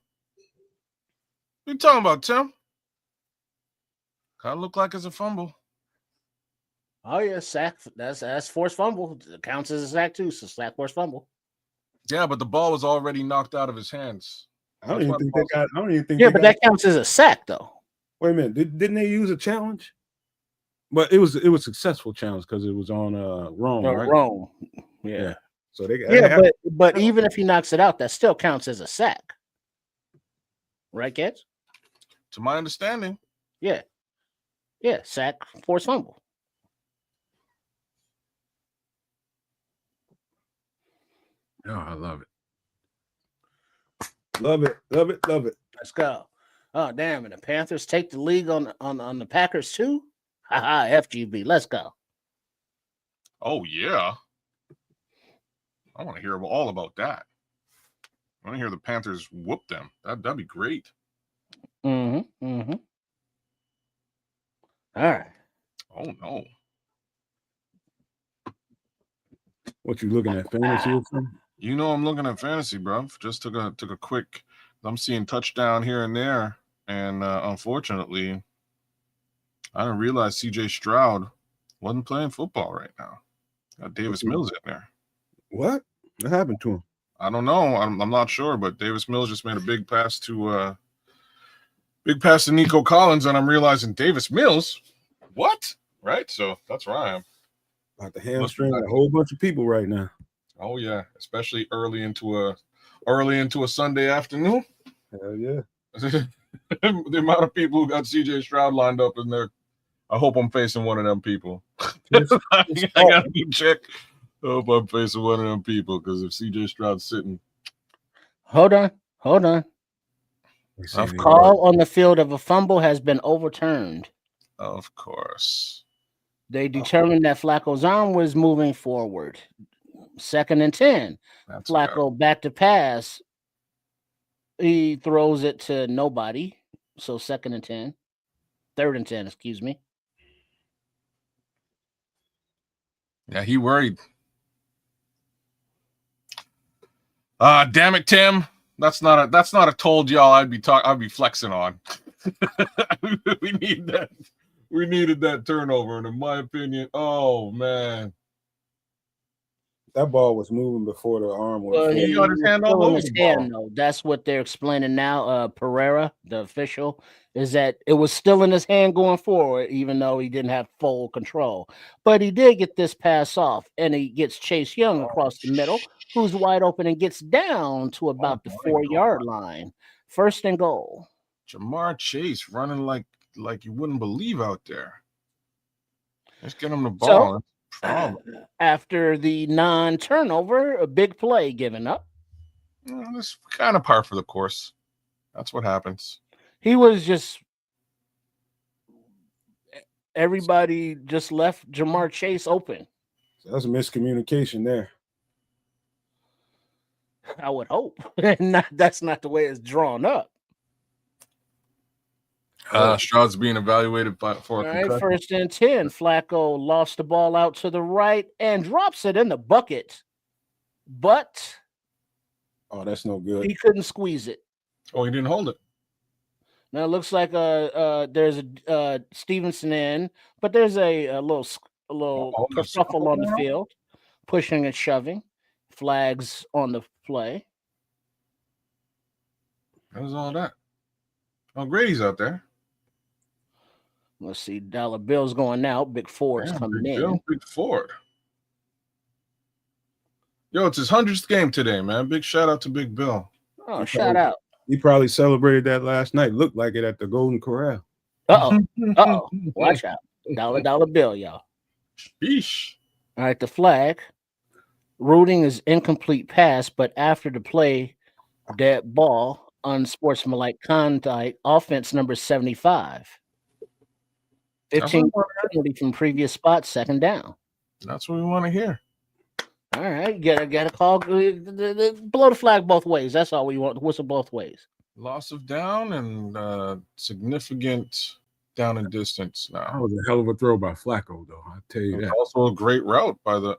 What are you talking about, Tim? Kind of look like it's a fumble. Oh yeah, sack. That's forced fumble. It counts as a sack too. So sack, forced fumble. Yeah, but the ball was already knocked out of his hands. I don't even think. Yeah, but that counts as a sack though. Wait a minute. Didn't they use a challenge? But it was a successful challenge because it was on Rome, right? Rome. Yeah. So they but even if he knocks it out, that still counts as a sack. Right, kids? To my understanding. Yeah. Yeah, sack, forced fumble. Oh, I love it. Love it. Let's go. Oh, damn. And the Panthers take the league on the Packers too? Haha, FGB. Let's go. Oh, yeah. I want to hear all about that. I want to hear the Panthers whoop them. That'd be great. Mm-hmm. All right. Oh, no. What you looking at? Fantasy or something? You know I'm looking at fantasy, bro. Just took a quick. I'm seeing touchdown here and there, and unfortunately, I didn't realize C.J. Stroud wasn't playing football right now. Got Davis Mills in there. What happened to him? I don't know. I'm not sure, but Davis Mills just made a big pass to Nico Collins, and I'm realizing Davis Mills. What? Right? So that's where I am. About to hamstring a whole bunch of people right now. Oh yeah, especially early into a Sunday afternoon. Hell yeah. The amount of people who got CJ Stroud lined up in there. I hope I'm facing one of them people. I gotta check. I hope I'm facing one of them people because if CJ Stroud's sitting. Hold on. A call on the field of a fumble has been overturned. Of course. They determined that Flacco's arm was moving forward. 2nd and 10. Flacco back to pass. He throws it to nobody. So 3rd and 10, excuse me. Yeah, he worried. Damn it, Tim. That's not a told y'all I'd be flexing on. We need that. We needed that turnover, and in my opinion, oh man. That ball was moving before the arm went. Well, He got his hand all over the ball. though. That's what they're explaining now. Pereira, the official, is that it was still in his hand going forward, even though he didn't have full control. But he did get this pass off, and he gets Chase Young across the middle, who's wide open and gets down to about the 4-yard line. 1st and goal. Jamar Chase running like you wouldn't believe out there. Let's get him the ball. After the non-turnover, a big play given up. That's kind of par for the course. That's what happens. He was just everybody just left Jamar Chase open. So that's a miscommunication there. I would hope. That's not the way it's drawn up. Stroud's being evaluated for all right, 1st and 10. Flacco lost the ball out to the right and drops it in the bucket. But that's no good. He couldn't squeeze it. Oh, he didn't hold it. Now it looks like there's a Stevenson in, but there's a little kerfuffle on the field, pushing and shoving. Flags on the play. How's all that? Oh, Grady's out there. Let's see. Dollar Bill's going out. Big Ford's coming in. Big Ford. Yo, it's his 100th game today, man. Big shout out to Big Bill. Oh, shout out. He probably celebrated that last night. Looked like it at the Golden Corral. Uh-oh. Watch out. Dollar Bill, y'all. Sheesh. All right, the flag. Rooting is incomplete pass, but after the play, dead ball, unsportsmanlike conduct, offense number 75. 15 penalty from previous spot, 2nd down. That's what we want to hear. All right, get a call. Blow the flag both ways. That's all we want. Whistle both ways. Loss of down and significant down and distance now. That was a hell of a throw by Flacco, though. I tell you that. Also a great route by the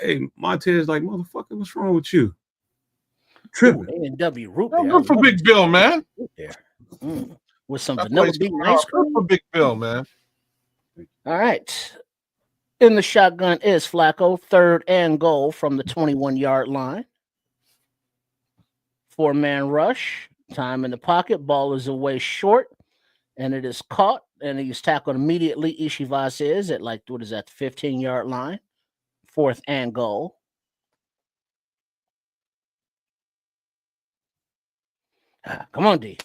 Hey, Montez, like, motherfucker, what's wrong with you? Tripping. A&W root beer. Good for Big Bill, man. With some vanilla bean ice cream. For Big Bill, man. All right. In the shotgun is Flacco, 3rd and goal from the 21-yard line. 4-man rush. Time in the pocket. Ball is away short, and it is caught, and he's tackled immediately. Ishivas is at the 15-yard line. 4th and goal. Come on, D.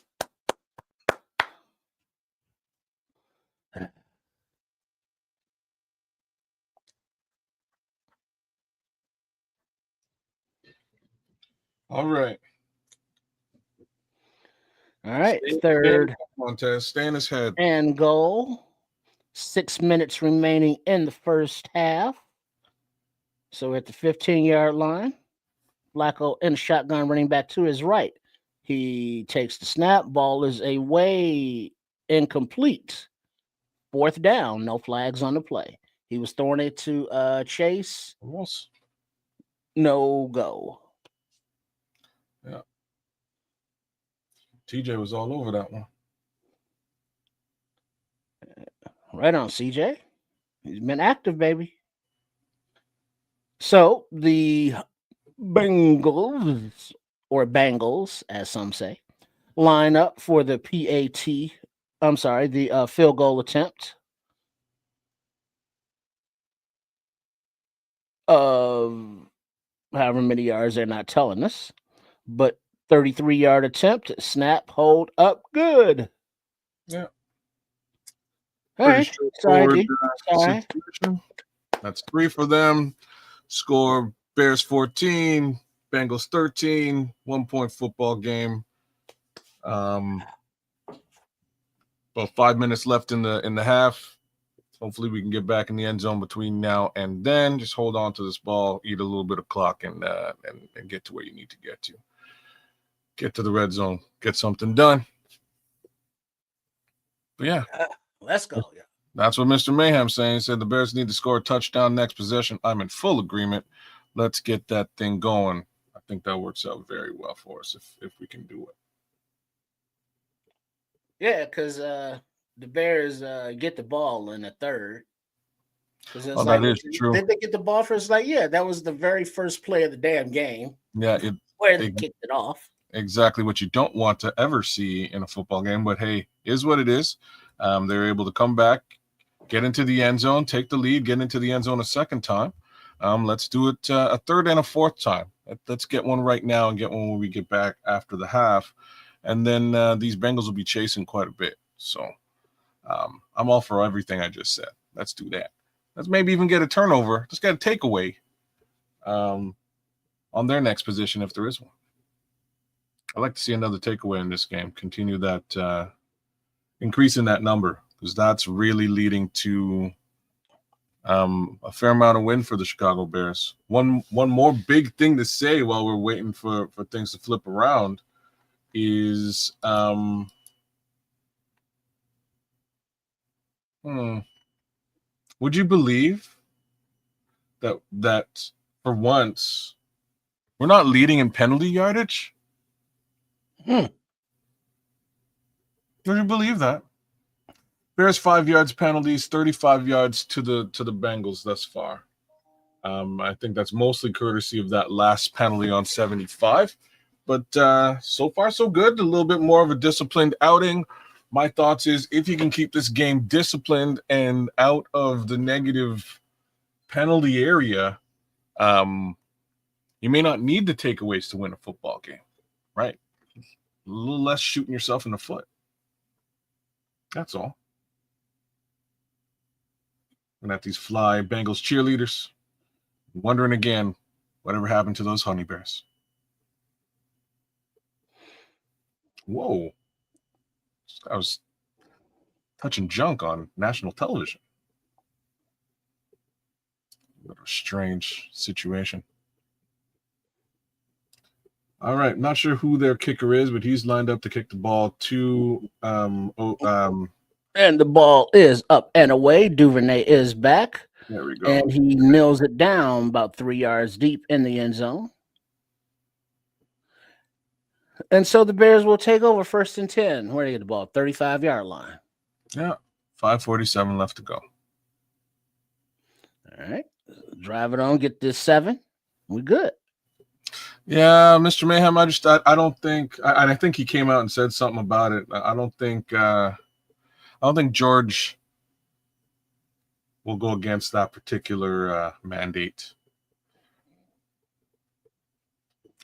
All right. All right. 3rd Montez, stay in his head. And goal. 6 minutes remaining in the first half. So at the 15-yard line, Flacco in the shotgun, running back to his right. He takes the snap. Ball is away, incomplete. 4th down. No flags on the play. He was throwing it to Chase. Almost. No go. Yeah. TJ was all over that one. Right on, CJ. He's been active, baby. So the Bengals, or Bengals, as some say, line up for the the field goal attempt of however many yards they're not telling us, but 33-yard attempt, snap, hold up, good. Yeah. All right. Sorry. That's 3 for them. Score Bears 14, Bengals 13, 1-point football game. About 5 minutes left in the half. Hopefully we can get back in the end zone between now and then. Just hold on to this ball, eat a little bit of clock, and get to where you need to get to. get to the red zone, get something done. But yeah, let's go. Yeah. That's what Mr. Mayhem's saying. He said the Bears need to score a touchdown next possession. I'm in full agreement. Let's get that thing going. I think that works out very well for us if we can do it. Yeah, because the Bears get the ball in the third. Oh, that is true. Did they get the ball first? Like, yeah, that was the very first play of the damn game. Yeah, where they kicked it off. Exactly what you don't want to ever see in a football game. But hey, is what it is. They're able to come back, get into the end zone, take the lead, get into the end zone a second time. Let's do it a third and a fourth time. Let's get one right now and get one when we get back after the half. And then these Bengals will be chasing quite a bit. So I'm all for everything I just said. Let's do that. Let's maybe even get a turnover. Let's get a takeaway on their next position if there is one. I'd like to see another takeaway in this game. Continue that increasing that number, because that's really leading to a fair amount of win for the Chicago Bears. One more big thing to say while we're waiting for things to flip around is would you believe that for once we're not leading in penalty yardage? Would you believe that? Bears 5 yards penalties, 35 yards to the Bengals thus far. I think that's mostly courtesy of that last penalty on 75. But so far, so good. A little bit more of a disciplined outing. My thoughts is if you can keep this game disciplined and out of the negative penalty area, you may not need the takeaways to win a football game, right? A little less shooting yourself in the foot. That's all. And at these fly Bengals cheerleaders, wondering again, whatever happened to those honey bears? Whoa. I was touching junk on national television. What a strange situation. All right, not sure who their kicker is, but he's lined up to kick the ball to and the ball is up and away. Duvernay is back. There we go. And he nails it down about 3 yards deep in the end zone. And so the Bears will take over 1st and 10. Where do you get the ball? 35-yard line. Yeah, 5:47 left to go. All right. Drive it on, get this 7. We're good. Yeah, Mr. Mayhem, I don't think, I think he came out and said something about it. I don't think George will go against that particular mandate.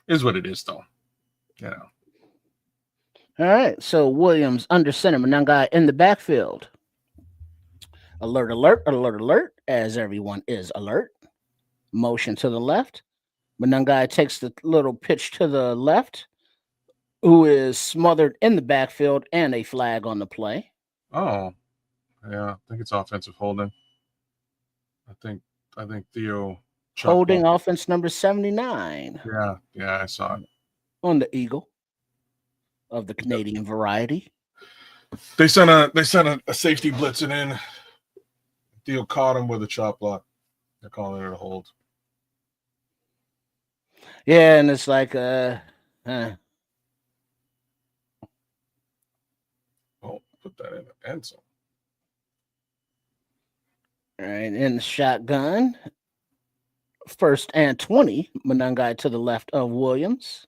Is what it is, though. You know. All right. So Williams under center, Manungai in the backfield. Alert, alert, alert, alert, as everyone is alert. Motion to the left. Manungai takes the little pitch to the left, who is smothered in the backfield, and a flag on the play. Oh, yeah. I think it's offensive holding. I think Theo holding offense number 79. Yeah, I saw it. On the Eagle of the Canadian variety. They sent a safety blitzing in. Theo caught him with a chop block. They're calling it a hold. Yeah, and it's like Oh, put that in the end zone. All right, in the shotgun. 1st and 20. Manungai to the left of Williams.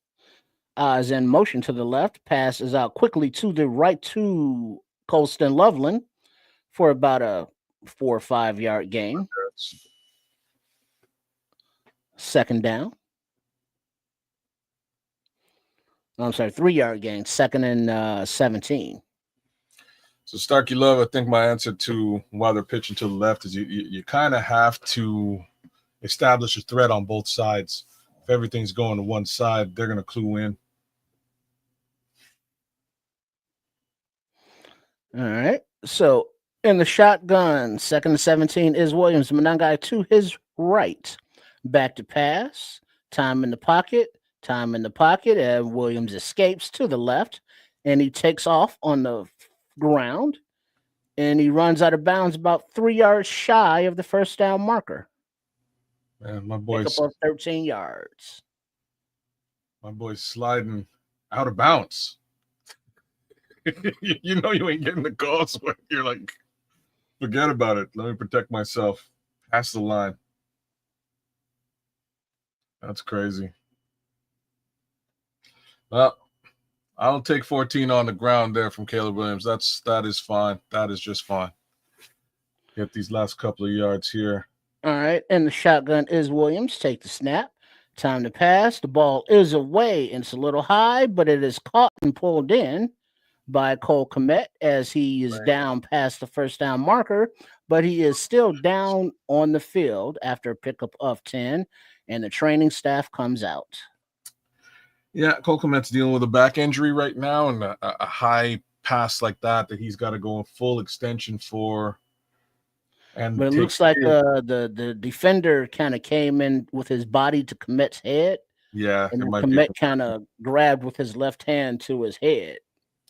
Is in motion to the left. Pass is out quickly to the right to Colston Loveland for about a 4 or 5 yard gain. 2nd down. I'm sorry, 3 yard gain. 2nd and 17. So Starkey Love, I think my answer to why they're pitching to the left is you kind of have to establish a threat on both sides. If everything's going to one side, they're going to clue in. All right. So in the shotgun, 2nd and 17 is Williams. Manungai to his right. Back to pass. Time in the pocket. Time in the pocket, and Williams escapes to the left, and he takes off on the ground, and he runs out of bounds about 3 yards shy of the first down marker. Man, my Pick up boy's of 13 yards. sliding out of bounds. You know you ain't getting the calls when you're like, forget about it. Let me protect myself. Pass the line. That's crazy. Well, I'll take 14 on the ground there from Caleb Williams. That is fine. That is just fine. Get these last couple of yards here. All right, and the shotgun is Williams. Take the snap. Time to pass. The ball is away, and it's a little high, but it is caught and pulled in by Cole Kmet as he is down past the first down marker, but he is still down on the field after a pickup of 10, and the training staff comes out. Yeah, Cole Kmet's dealing with a back injury right now, and a high pass like that he's got to go in full extension for. And but it looks like the defender kind of came in with his body to Kmet's head. Yeah, and Kmet kind of grabbed with his left hand to his head.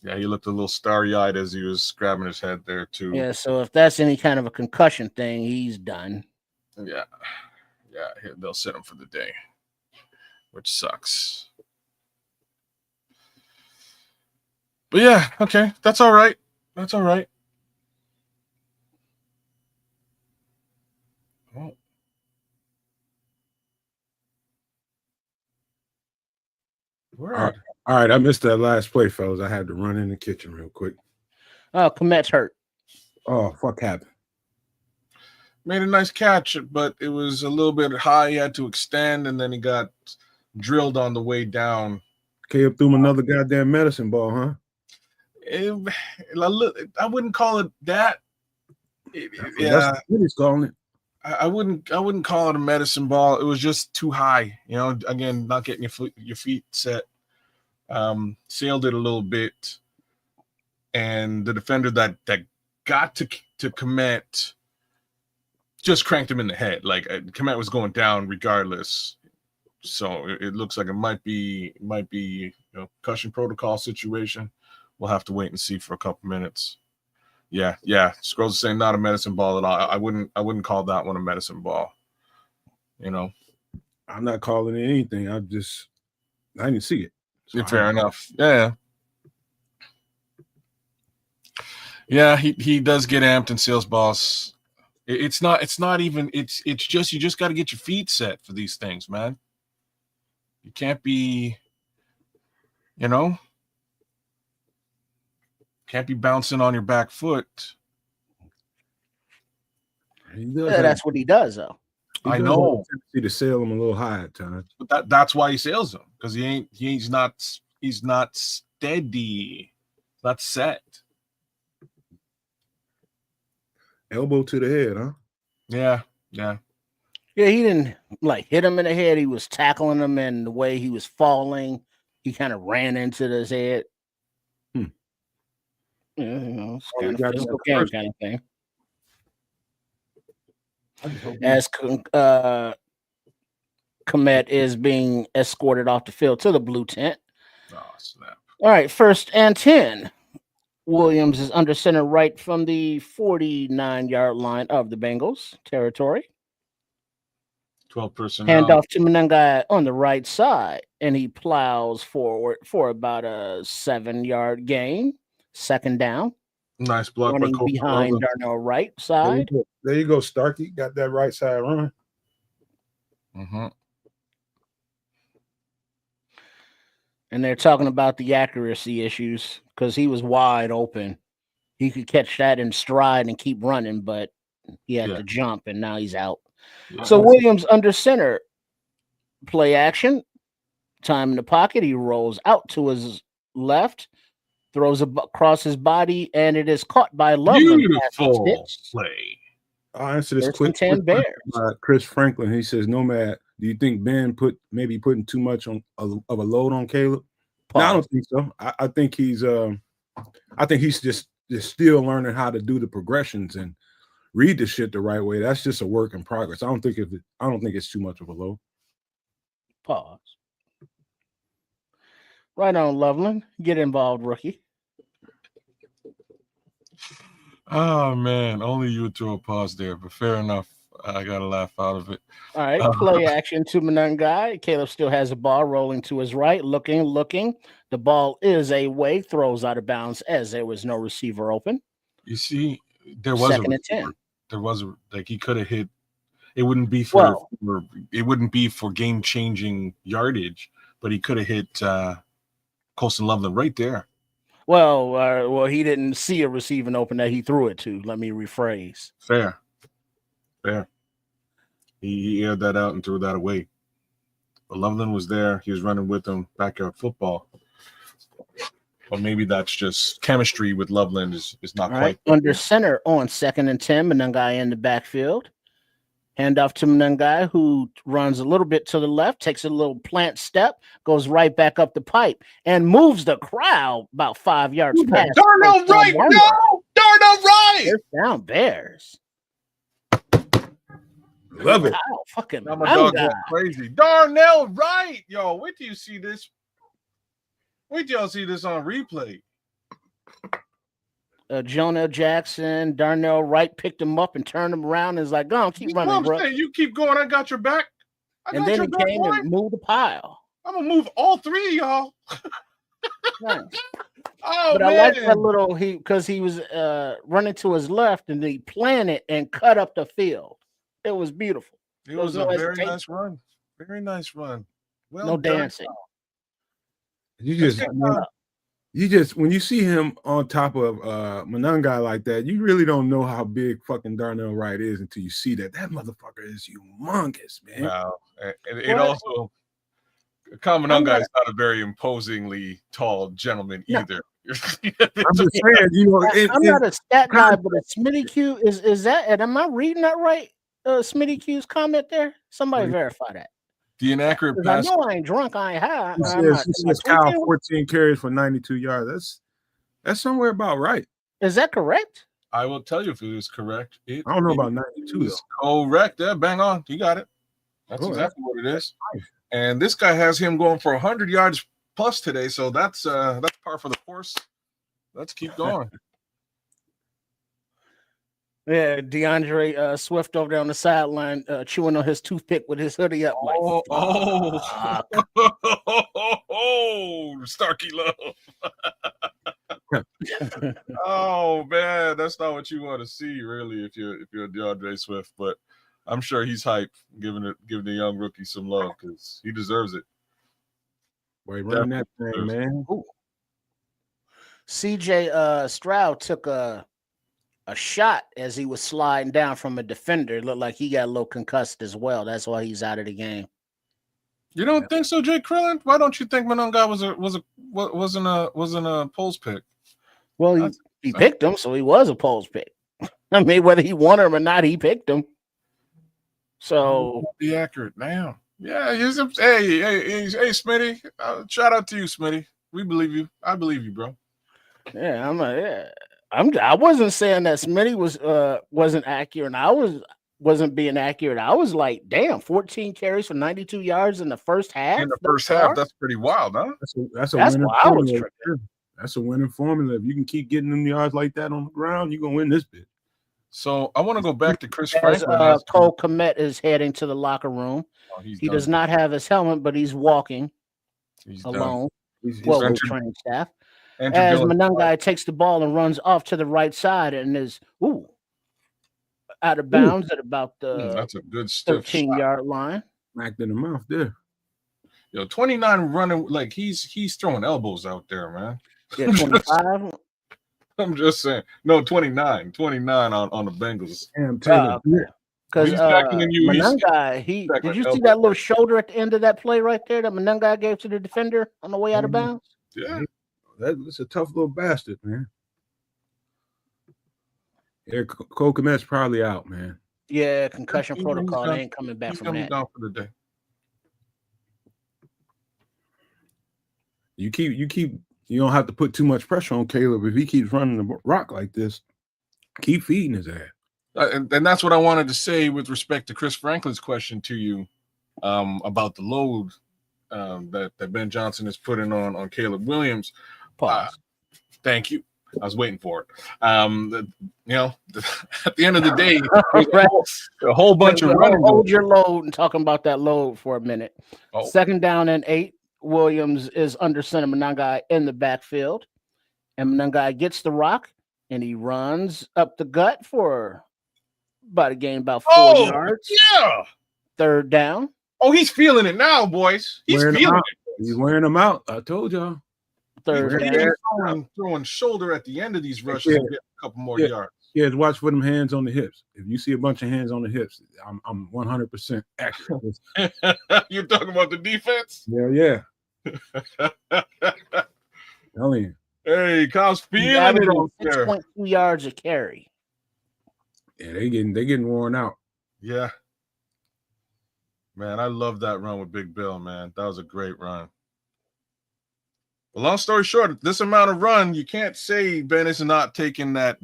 Yeah, he looked a little starry-eyed as he was grabbing his head there too. Yeah, so if that's any kind of a concussion thing, he's done. Yeah, they'll sit him for the day, which sucks. But yeah, okay, that's all right. That's all right. Oh. All right, I missed that last play, fellas. I had to run in the kitchen real quick. Oh, Kmet's hurt. Oh, fuck happened? Made a nice catch, but it was a little bit high. He had to extend, and then he got drilled on the way down. Caleb threw him another goddamn medicine ball, huh? I wouldn't call it that. That's what he's calling it. I wouldn't call it a medicine ball. It was just too high. You know, again, not getting your feet set. Sailed it a little bit, and the defender that got to Kmet just cranked him in the head. Like Kmet was going down regardless. So it looks like it might be concussion protocol situation. We'll have to wait and see for a couple minutes. Yeah. Scrolls is saying not a medicine ball at all. I wouldn't call that one a medicine ball. You know, I'm not calling it anything. I didn't see it. So fair enough. Yeah. He does get amped in sales balls. It's just you just got to get your feet set for these things, man. You can't be, can't be bouncing on your back foot. That's what he does, though. I know. To sail him a little high at times, but that's why he sails him, because he's not steady, not set. Elbow to the head, huh? Yeah. He didn't hit him in the head. He was tackling him, and the way he was falling, he kind of ran into his head. It's kind of physical game kind of thing. As Kmet is being escorted off the field to the blue tent. Oh, snap. All right, 1st and 10. Williams is under center right from the 49-yard line of the Bengals territory. 12 personnel. Hand off to Menengai on the right side, and he plows forward for about a 7-yard gain. 2nd down. Nice block. Running behind Darnell right side. There you go, Starkey. Got that right side run. Mm-hmm. And they're talking about the accuracy issues because he was wide open. He could catch that in stride and keep running, but he had to jump, and now he's out. Yeah. So Williams under center. Play action. Time in the pocket. He rolls out to his left. Throws across his body, and it is caught by Loveland. Beautiful play. I'll answer this quick. Chris Franklin, he says, Nomad, do you think Ben maybe putting too much of a load on Caleb? No, I don't think so. I think he's just still learning how to do the progressions and read the shit the right way. That's just a work in progress. I don't think it's too much of a load. Pause. Right on, Loveland. Get involved, rookie. Oh man, only you threw a pause there, but fair enough. I got a laugh out of it. All right, play action to Manungai. Caleb still has the ball rolling to his right, looking. The ball is away, throws out of bounds as there was no receiver open. You see, there was second and 10. There was like he could have hit. It wouldn't be for game changing yardage, but he could have hit Colston Loveland right there. Well, he didn't see a receiving open that he threw it to. Let me rephrase. Fair. He aired that out and threw that away. But Loveland was there. He was running with him, backyard football. But maybe that's just chemistry with Loveland is not All quite. Right. Under center on 2nd and 10, Manungai in the backfield. Hand off to Manungai, who runs a little bit to the left, takes a little plant step, goes right back up the pipe, and moves the crowd about 5 yards past. Darnell right! No! Darnell right! First down, Bears. Love it. Wow, fucking Now my dog going crazy. Darnell right! Yo, wait till you see this. Wait till y'all see this on replay. Jonah Jackson, Darnell Wright picked him up and turned him around and is like, go on, keep running, bro. You keep going. I got your back. And then he came and moved the pile. I'm going to move all three of y'all. Nice. Oh, but man. I like that little, because he was running to his left and he planted and cut up the field. It was beautiful. It was a very nice run. Very nice run. Well no done. dancing. You just when you see him on top of Manungai like that, you really don't know how big fucking Darnell Wright is until you see that. That motherfucker is humongous, man. Wow. It also Manungai is not a very imposingly tall gentleman either. I'm just saying, I'm not a stat guy, but a Smitty Q is that, and am I reading that right? Smitty Q's comment there? Somebody verify that. The inaccurate pass. I know I ain't drunk, I ain't high. He says Kyle 14 carries for 92 yards. That's somewhere about right. Is that correct? I will tell you if it is correct. I don't know about 92. It's correct. Yeah, bang on. You got it. That's exactly what it is. And this guy has him going for 100 yards plus today, so that's par for the course. Let's keep going. Yeah, DeAndre Swift over there on the sideline chewing on his toothpick with his hoodie up. Starkey love. Oh man, that's not what you want to see, really, if you're DeAndre Swift. But I'm sure he's hyped, giving the young rookie some love because he deserves it. Boy, run that thing, man. Ooh. CJ Stroud took a shot as he was sliding down from a defender. It looked like he got a little concussed as well. That's why he's out of the game. You don't think so, Jay Krillin? Why don't you think Manungai wasn't a polls pick? Well, he picked him, so he was a polls pick. I mean, whether he wanted him or not, he picked him. So be accurate now. Yeah, hey, Smitty. Shout out to you, Smitty. We believe you. I believe you, bro. Yeah, I wasn't saying that Smitty wasn't accurate. And I wasn't being accurate. I was like, damn, 14 carries for 92 yards in the first half. In the first half, that's pretty wild, huh? That's why I was tripping. That's a winning formula. If you can keep getting them yards like that on the ground, you're gonna win this bit. So I want to go back to Chris Franklin. Cole Kmet is heading to the locker room. He does not have his helmet, but he's walking alone. With training staff. As Manungai takes the ball and runs off to the right side and is out of bounds at about the that's a good 13-yard line. Smacked in the mouth there. 29 running like he's throwing elbows out there, man. Yeah, 25. I'm just saying. No, 29 on the Bengals. Because Manungai, did you see that little shoulder at the end of that play right there that Manungai gave to the defender on the way out of bounds? Yeah. That's a tough little bastard, man. Yeah, Cole Kmet's probably out, man. Yeah, concussion protocol. They ain't coming back from that. Down for the day. You don't have to put too much pressure on Caleb if he keeps running the rock like this. Keep feeding his ass. And that's what I wanted to say with respect to Chris Franklin's question to you about the load. that Ben Johnson is putting on Caleb Williams. Pause. Thank you. I was waiting for it. At the end of the day, Right. a whole bunch of running. Hold your load and talking about that load for a minute. Oh. 2nd down and 8. Williams is under center Monangai in the backfield. And Monangai gets the rock and he runs up the gut for about a gain about 4 yards. Yeah. 3rd down. Oh, he's feeling it now, boys. He's feeling it. He's wearing them out. I told y'all. 3rd down. Throwing shoulder at the end of these rushes and get a couple more yards. Yeah, watch for them hands on the hips. If you see a bunch of hands on the hips, I'm 100% accurate. You're talking about the defense? Yeah. Telling you. Hey, Kyle's feeling it. 6.2 yards a carry. Yeah, they getting worn out. Yeah. Man, I love that run with Big Bill, man. That was a great run. Well, long story short, this amount of run, you can't say Ben is not taking that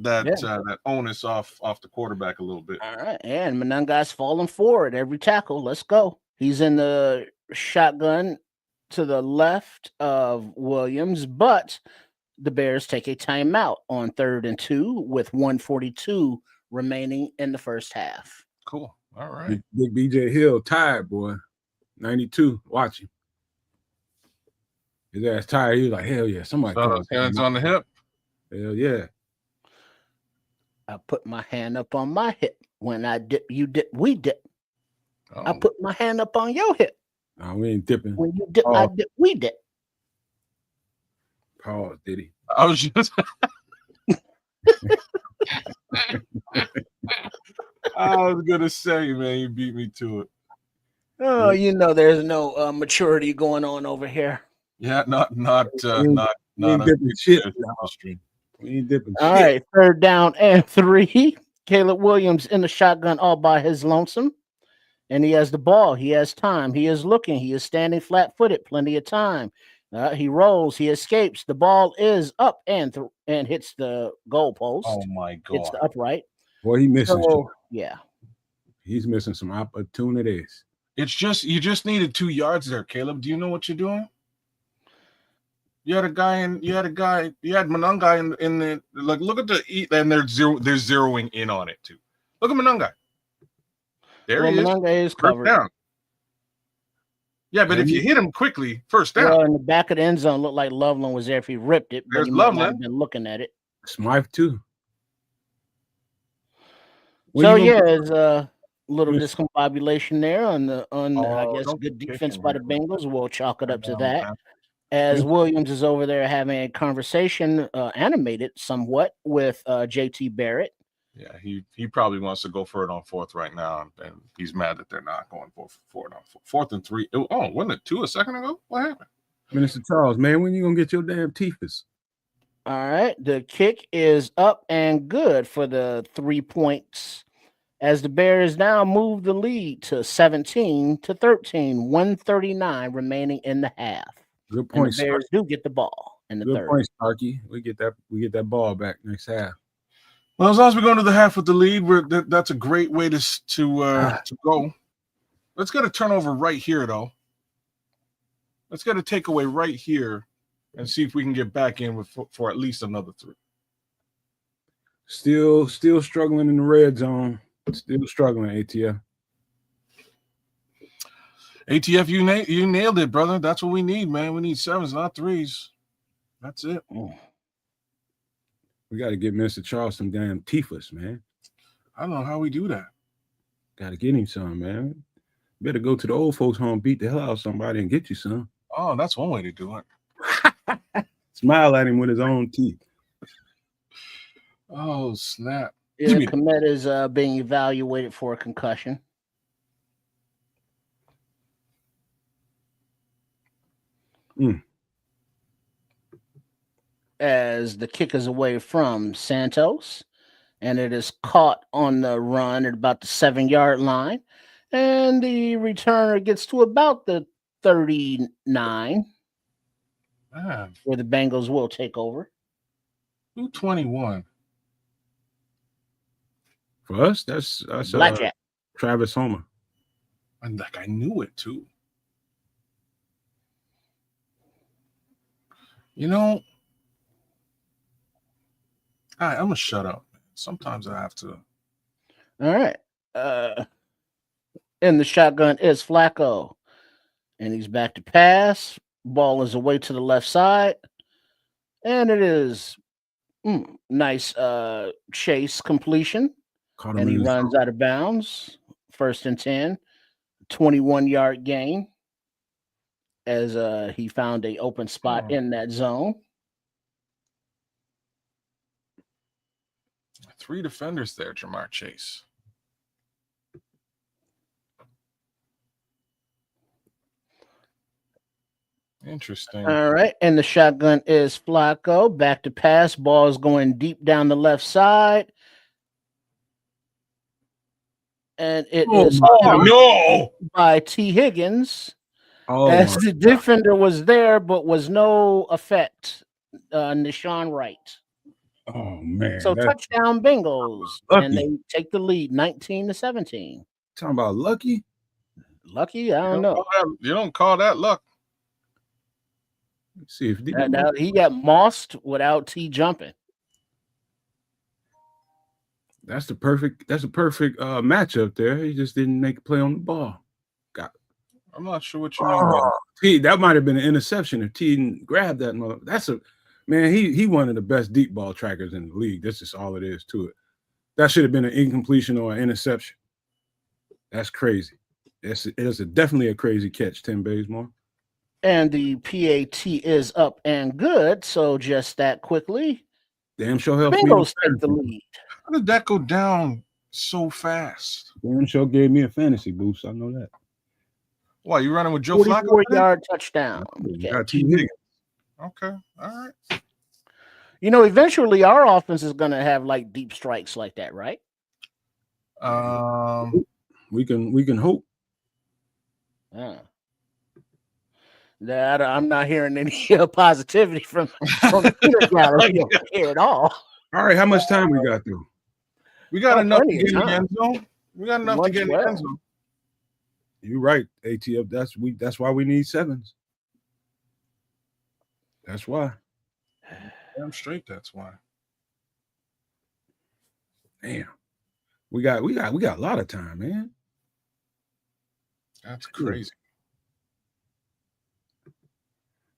onus off the quarterback a little bit. All right, and Monangai's falling forward every tackle. Let's go. He's in the shotgun to the left of Williams, but the Bears take a timeout on 3rd and 2 with 1:42 remaining in the first half. Cool. All right. Big BJ Hill tired, boy. 92. Watch him. His ass tired. He was like, hell yeah. Somebody hands on the hip. Hell yeah. I put my hand up on my hip. When I dip, you dip, we dip. Oh. I put my hand up on your hip. No, we ain't dipping. When you dip, I dip, we dip. Pause, did he? I was just I was gonna say, man, you beat me to it. Oh, there's no maturity going on over here. Yeah, not dipping shit. We ain't dipping all shit. Right, 3rd down and 3. Caleb Williams in the shotgun all by his lonesome. And he has the ball. He has time. He is looking. He is standing flat-footed. Plenty of time. He rolls. He escapes. The ball is up and hits the goalpost. Oh, my God. It's the upright. Boy, he missing shit. Yeah. He's missing some opportunities. It's just you just needed 2 yards there, Caleb. Do you know what you're doing? You had Monangai in the look at the and they're zeroing in on it too. Look at Monangai. There he is. Monangai is covered. First down. Yeah, but if you hit him quickly, first down. Well, in the back of the end zone, looked like Loveland was there if he ripped it. There's but he might not Loveland. have been looking at it. Smythe too. There's a little discombobulation there on I guess good kick defense him by the right Bengals. We'll chalk it up to that. As Williams is over there having a conversation, animated somewhat with JT Barrett. Yeah, he probably wants to go for it on 4th right now, and he's mad that they're not going for it on 4th and 3. Oh, wasn't it 2 a second ago? What happened? Minister Charles, man, when you gonna get your damn teethus? All right, the kick is up and good for the 3 points. As the Bears now move the lead to 17-13, 1:39 remaining in the half. Good point. The Bears do get the ball in the Good 3rd. point, Starkey. We get that ball back next half. Well, as long as we go into the half with the lead, that's a great way to go. Let's get a turnover right here, though. Let's get a takeaway right here and see if we can get back in for at least another 3. Still struggling in the red zone. Still struggling, ATF. ATF, you nailed it, brother. That's what we need, man. We need 7s, not 3s. That's it. We got to get Mr. Charles some damn teethus, man. I don't know how we do that. Got to get him some, man. Better go to the old folks' home, beat the hell out of somebody, and get you some. Oh, that's one way to do it. Smile at him with his own teeth. Oh, snap. Yeah, Kmet is being evaluated for a concussion. As the kick is away from Santos, and it is caught on the run at about the 7-yard line, and the returner gets to about the 39, where the Bengals will take over. 221. For us, that's Blackjack. Travis Homer. And I knew it too. You know, I'm gonna shut up. Sometimes I have to. All right. In the shotgun is Flacco, and he's back to pass. Ball is away to the left side, and it is nice chase completion, Caught him and he in his runs out of bounds. 1st and 10, 21-yard gain as he found a open spot in that zone. 3 defenders there, Jamar Chase. Interesting. All right, and the shotgun is Flacco. Back to pass. Ball is going deep down the left side. And it is no by T. Higgins. Oh, As the defender was there, but was no effect. Nishan Wright. Oh man! So touchdown Bengals, lucky. And they take the lead, 19-17. Talking about lucky. Lucky, I don't know. You don't call that luck. Let's see if he got mossed without T jumping. That's the perfect matchup there. He just didn't make a play on the ball. I'm not sure what you mean. T, that might have been an interception if T didn't grab that mother. That's a man. He one of the best deep ball trackers in the league. That's just all it is to it. That should have been an incompletion or an interception. That's crazy. It is definitely a crazy catch, Tim Bazemore. And the PAT is up and good. So just that quickly, Damn sure helped me. Bengals take the lead. How did that go down so fast? Damn sure gave me a fantasy boost. I know that. Why, you running with Joe Flacco? 44-yard touchdown. Got T. Higgins. Okay, all right. Eventually our offense is going to have like deep strikes like that, right? We can hope. That I'm not hearing any positivity from the peanut gallery here at all. All right, how much time we got though? We got enough to get in the end zone. We got enough to get in the end zone. You're right, ATF. That's why we need 7s. That's why. Damn straight. That's why. Damn. We got a lot of time, man. That's crazy.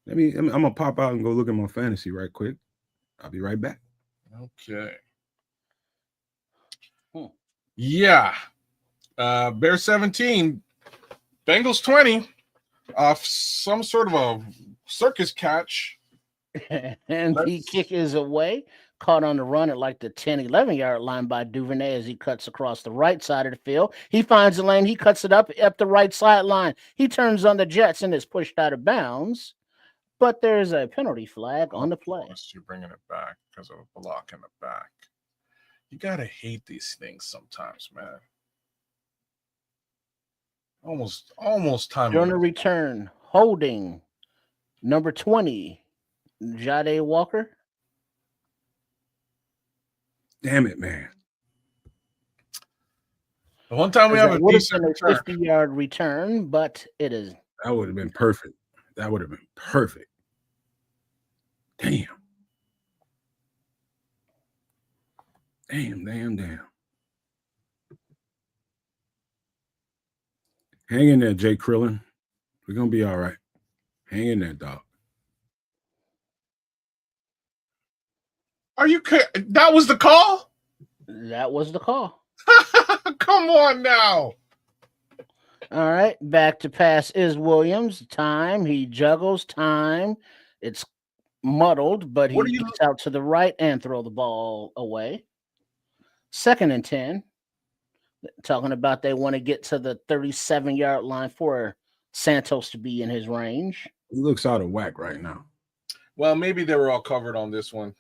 I'm gonna pop out and go look at my fantasy right quick. I'll be right back. Okay. Yeah. Bear 17, Bengals 20 off some sort of a circus catch. And the kick is away. Caught on the run at like the 10-11-yard line by Duvernay as he cuts across the right side of the field. He finds the lane. He cuts it up the right sideline. He turns on the Jets and is pushed out of bounds. But there's a penalty flag on the play. You're bringing it back because of a block in the back. You got to hate these things sometimes, man. Almost time. During the return, holding number 20, Jade Walker. Damn it, man. The one time we have a decent 50-yard return, but it is. That would have been perfect. That would have been perfect. Damn. Damn. Hang in there, Jay Krillin. We're going to be all right. Hang in there, dog. Are you that was the call? That was the call. Come on now. All right, back to pass is Williams. Time, he juggles. Time, it's muddled, but he gets out to the right and throw the ball away. 2nd and 10. Talking about they want to get to the 37-yard line for Santos to be in his range. He looks out of whack right now. Well, maybe they were all covered on this one.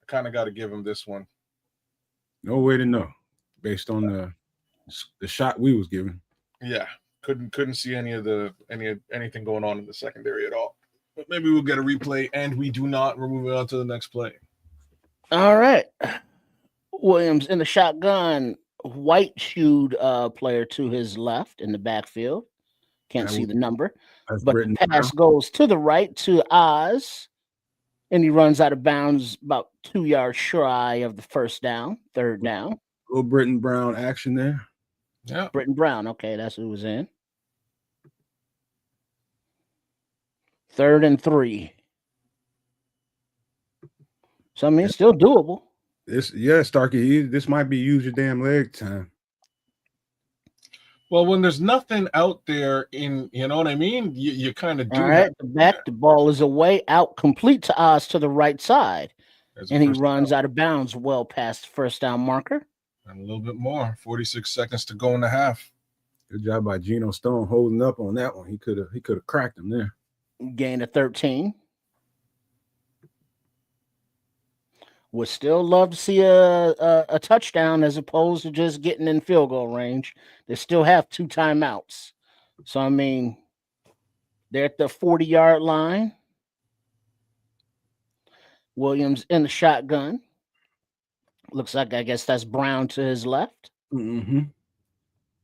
I kind of got to give him this one. No way to know based on the shot we was given. Yeah, couldn't see anything going on in the secondary at all. But maybe we'll get a replay, and we do not. We're moving on to the next play. All right. Williams in the shotgun, white-shoed player to his left in the backfield. Can't see the number. But the pass goes to the right to Oz. And he runs out of bounds about 2 yards shy of the first down, third down. Little Britton Brown action there. Yeah. Britton Brown. Okay, that's who was in. 3rd and 3. So, I mean, it's still doable. Starkey, this might be use your damn leg time. Well, when there's nothing out there you know what I mean? You kind of do. All right, the ball is away, out, complete to Oz to the right side. And he runs out of bounds well past the first down marker. And a little bit more. 46 seconds to go in the half. Good job by Geno Stone holding up on that one. He could have cracked him there. Gain of 13. Would still love to see a touchdown as opposed to just getting in field goal range. They still have 2 timeouts. So, I mean, they're at the 40-yard line. Williams in the shotgun. Looks like, I guess that's Brown to his left. Mm-hmm.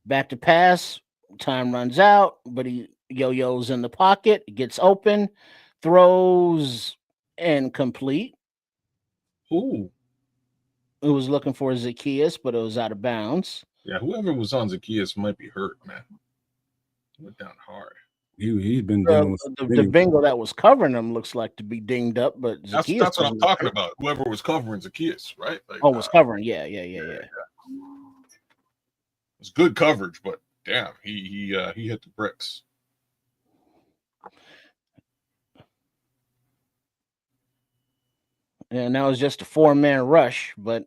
Back to pass. Time runs out, but he yo-yos in the pocket. Gets open. Throws incomplete. Ooh. It was looking for Zacchaeus, but it was out of bounds. Yeah, whoever was on Zacchaeus might be hurt, man. Went down hard. He's been dealing with the Bengal that was covering him looks like to be dinged up, but Zacchaeus that's what I'm talking about. Whoever was covering Zacchaeus, right? Like, was covering. Yeah. It's good coverage, but damn, he hit the bricks. And that was just a 4-man rush, but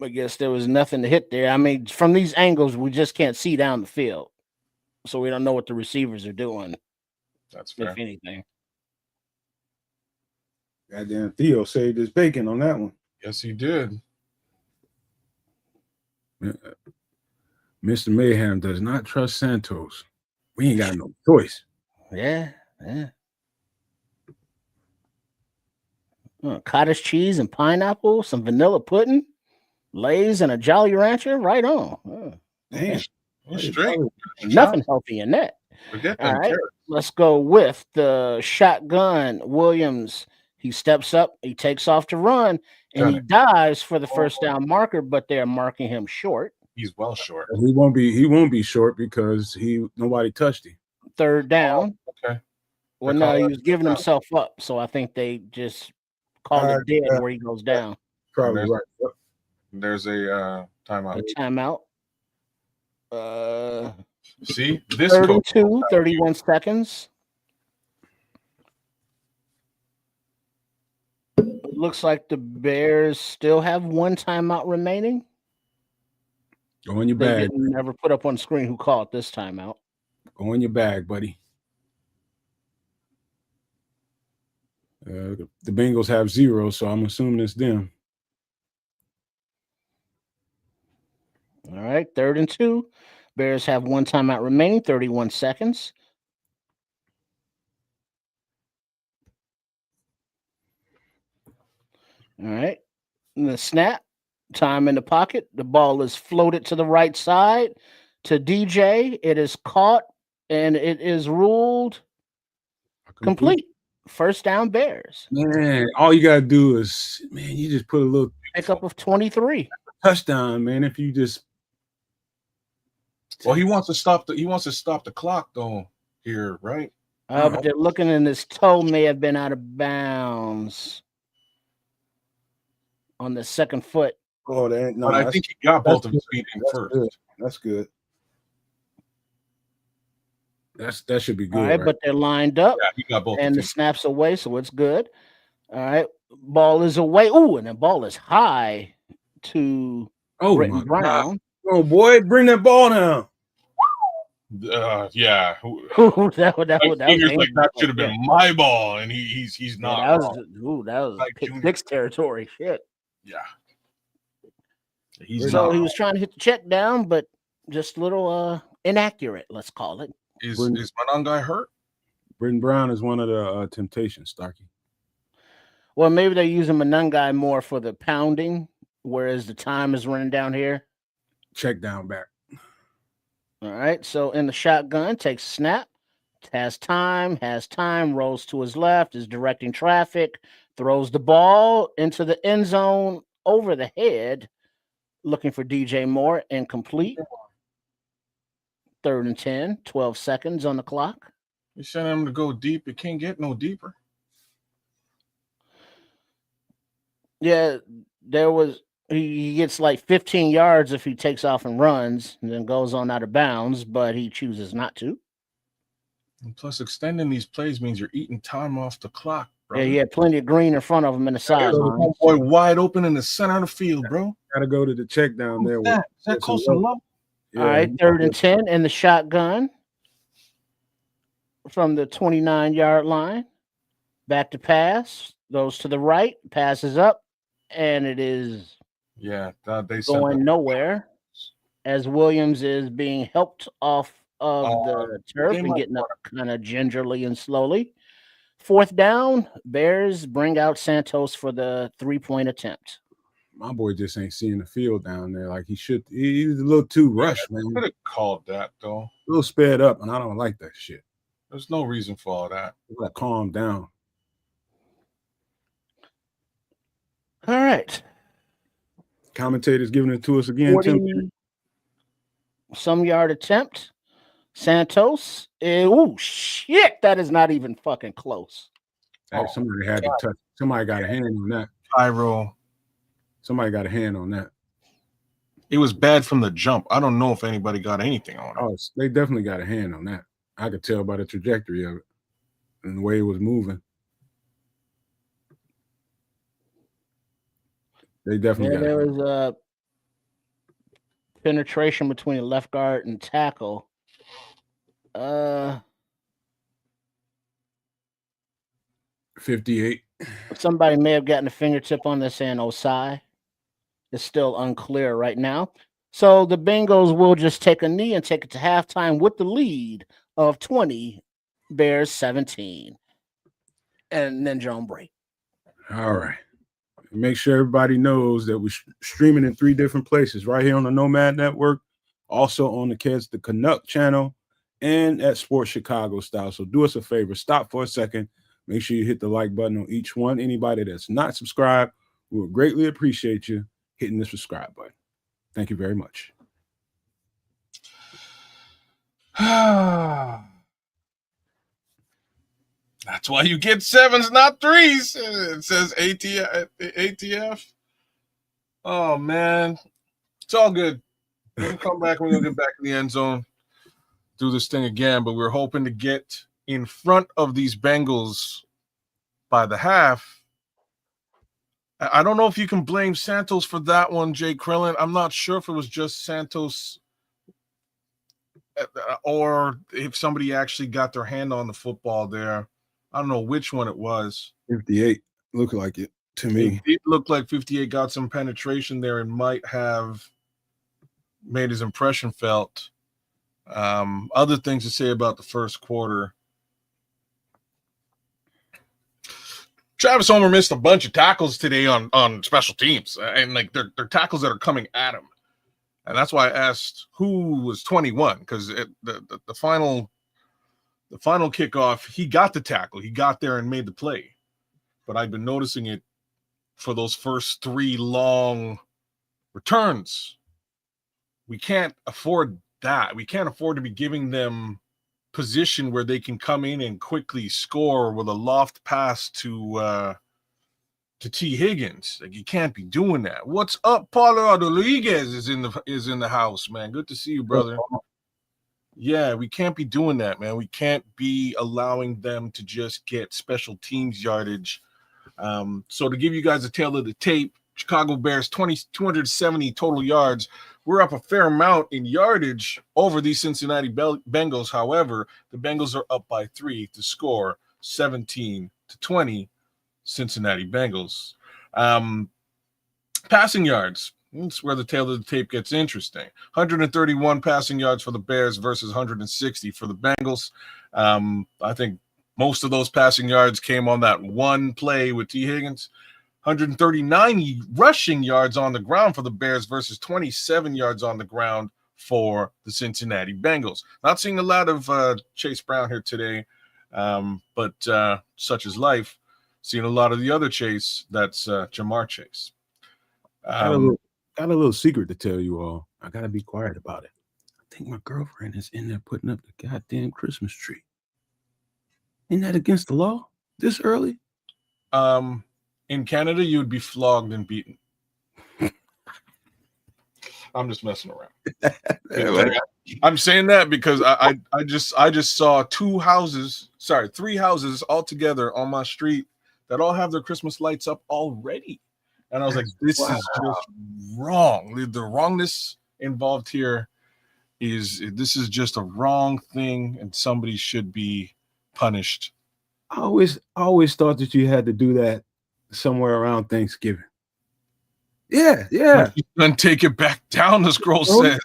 I guess there was nothing to hit there. I mean, from these angles, we just can't see down the field. So we don't know what the receivers are doing. That's fair. If anything. Goddamn Theo saved his bacon on that one. Yes, he did. Mr. Mayhem does not trust Santos. We ain't got no choice. Yeah. Cottage cheese and pineapple, some vanilla pudding, Lay's, and a Jolly Rancher. Right on. Damn. Straight. Nothing healthy in that. Forget All that. right, let's go with the shotgun. Williams, he steps up, he takes off to run, and he dives for the first down marker, but they're marking him short. He's well short. He won't be short because nobody touched him. 3rd down. Okay. Well, no, he was giving himself up, so I think they just called it dead where he goes down. Probably right. Yep. There's a timeout. A timeout. See, this 32, 31 seconds. Looks like the Bears still have 1 timeout remaining. Go in your bag. They didn't never put up on the screen who called this timeout. Go in your bag, buddy. The Bengals have 0, so I'm assuming it's them. All right, 3rd and 2. Bears have 1 timeout remaining, 31 seconds. All right, and the snap, time in the pocket. The ball is floated to the right side to DJ. It is caught, and it is ruled complete. First down, Bears. Man, all you gotta do is, you just put a little pickup of 23. Touchdown, man. If you just he wants to stop the clock though here, right? But they're looking, and his toe may have been out of bounds on the 2nd foot. Oh, but I think he got both of his feet in first. Good. That's good. That should be good. All right, but they're lined up. Yeah, he got both. And the snap's away, so it's good. All right, ball is away. Ooh, and the ball is high to Britton Brown. God. Oh boy, bring that ball down. Yeah. that should have been my ball, and he's not. Yeah, that was like pick 6 territory. Shit. Yeah. He was trying to hit the check down, but just a little inaccurate, let's call it. Is Manangai hurt? Britton Brown is one of the temptations, Starkey. Well, maybe they're using Manangai more for the pounding, whereas the time is running down here. Check down back. All right, so in the shotgun, takes a snap, Has time, rolls to his left, is directing traffic, throws the ball into the end zone over the head, looking for DJ Moore, incomplete. 3rd and 10, 12 seconds on the clock. You sent him to go deep. It can't get no deeper. Yeah, he gets like 15 yards if he takes off and runs and then goes on out of bounds, but he chooses not to. And plus, extending these plays means you're eating time off the clock, bro. Yeah, he had plenty of green in front of him in the sideline. Boy, wide open in the center of the field, bro. Got to go to the check down there. Is that close to low? All right, 3rd and 10 in the shotgun from the 29-yard line. Back to pass, goes to the right, passes up, and it is they going nowhere as Williams is being helped off of the turf and getting up kind of gingerly and slowly. 4th down, Bears bring out Santos for the 3-point attempt. My boy just ain't seeing the field down there like he should. He's a little too rushed, man. Could have called that, though. A little sped up, and I don't like that shit. There's no reason for all that. You gotta calm down. All right. Commentators giving it to us again. 40-some yard attempt. Santos. Oh, shit. That is not even fucking close. Hey, somebody had to touch. Somebody got a hand on that. Pyro. Somebody got a hand on that. It was bad from the jump. I don't know if anybody got anything on it. Oh, they definitely got a hand on that. I could tell by the trajectory of it and the way it was moving. They definitely got there was a penetration between left guard and tackle. 58. Somebody may have gotten a fingertip on this and Osai. It's still unclear right now. So the Bengals will just take a knee and take it to halftime with the lead of 20, Bears 17. And then John break. All right. Make sure everybody knows that we're streaming in 3 different places, right here on the Nomad Network, also on the Canuck channel, and at Sports Chicago Style. So do us a favor, stop for a second. Make sure you hit the like button on each one. Anybody that's not subscribed, we would greatly appreciate you hitting the subscribe button. Thank you very much. That's why you get 7s, not 3s. It says ATF. Oh, man. It's all good. We're going to come back. We're going to get back in the end zone, do this thing again. But we're hoping to get in front of these Bengals by the half. I don't know if you can blame Santos for that one, Jay Krillin. I'm not sure if it was just Santos or if somebody actually got their hand on the football there. I don't know which one it was. 58 looked like it to me. It looked like 58 got some penetration there and might have made his impression felt. Other things to say about the first quarter. Travis Homer missed a bunch of tackles today on special teams, and like they're tackles that are coming at him, and that's why I asked who was 21 because the final kickoff he got the tackle, he got there and made the play, but I've been noticing it for those first 3 long returns. We can't afford that. We can't afford to be giving them position where they can come in and quickly score with a loft pass to T. Higgins. Like, you can't be doing that. What's up, Paulo Rodriguez is in the house, man. Good to see you, brother. Yeah, we can't be doing that, man. We can't be allowing them to just get special teams yardage. So to give you guys a tale of the tape, Chicago Bears 270 total yards. We're up a fair amount in yardage over these Cincinnati Bengals. However, the Bengals are up by 3 to score 17-20 Cincinnati Bengals. Passing yards. That's where the tail of the tape gets interesting. 131 passing yards for the Bears versus 160 for the Bengals. I think most of those passing yards came on that one play with T. Higgins. 139 rushing yards on the ground for the Bears versus 27 yards on the ground for the Cincinnati Bengals. Not seeing a lot of Chase Brown here today, but such is life. Seeing a lot of the other Chase, that's Jamar Chase. Got a little secret to tell you all. I got to be quiet about it. I think my girlfriend is in there putting up the goddamn Christmas tree. Isn't that against the law this early? In Canada, you would be flogged and beaten. I'm just messing around. I'm saying that because I just saw three houses all together on my street that all have their Christmas lights up already. And I was like, this is just wrong. The wrongness involved here is just a wrong thing, and somebody should be punished. I always thought that you had to do that somewhere around Thanksgiving. Yeah. Then take it back down, the scroll says.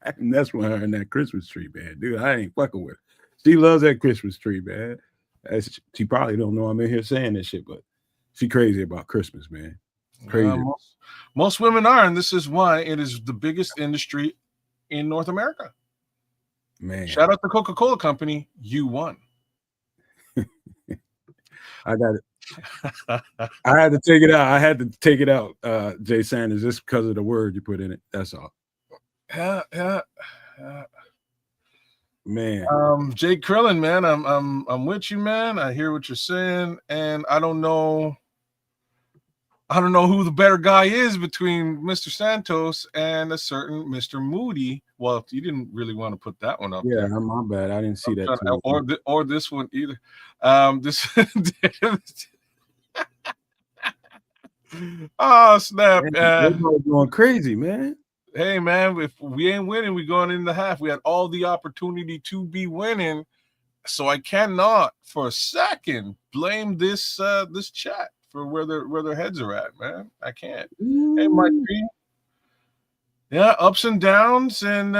And that's when her and that Christmas tree, man. Dude, I ain't fucking with her. She loves that Christmas tree, man. She probably don't know I'm in here saying this shit, but she crazy about Christmas, man. Crazy. Most women are, and this is why it is the biggest industry in North America. Man. Shout out to Coca-Cola Company. You won. I got it. I had to take it out. Jay Sanders, just because of the word you put in it. That's all. Yeah. Man. Jake Krillin, man, I'm with you, man. I hear what you're saying, and I don't know who the better guy is between Mr. Santos and a certain Mr. Moody. Well, you didn't really want to put that one up. Yeah, there. My bad. I didn't see that. Or this one either. This. Oh snap! Everybody's going crazy, man. Hey, man, if we ain't winning, we going in the half. We had all the opportunity to be winning, so I cannot for a second blame this chat for where their heads are at, man. I can't. Ooh. Hey, Mike Green. Yeah, ups and downs, and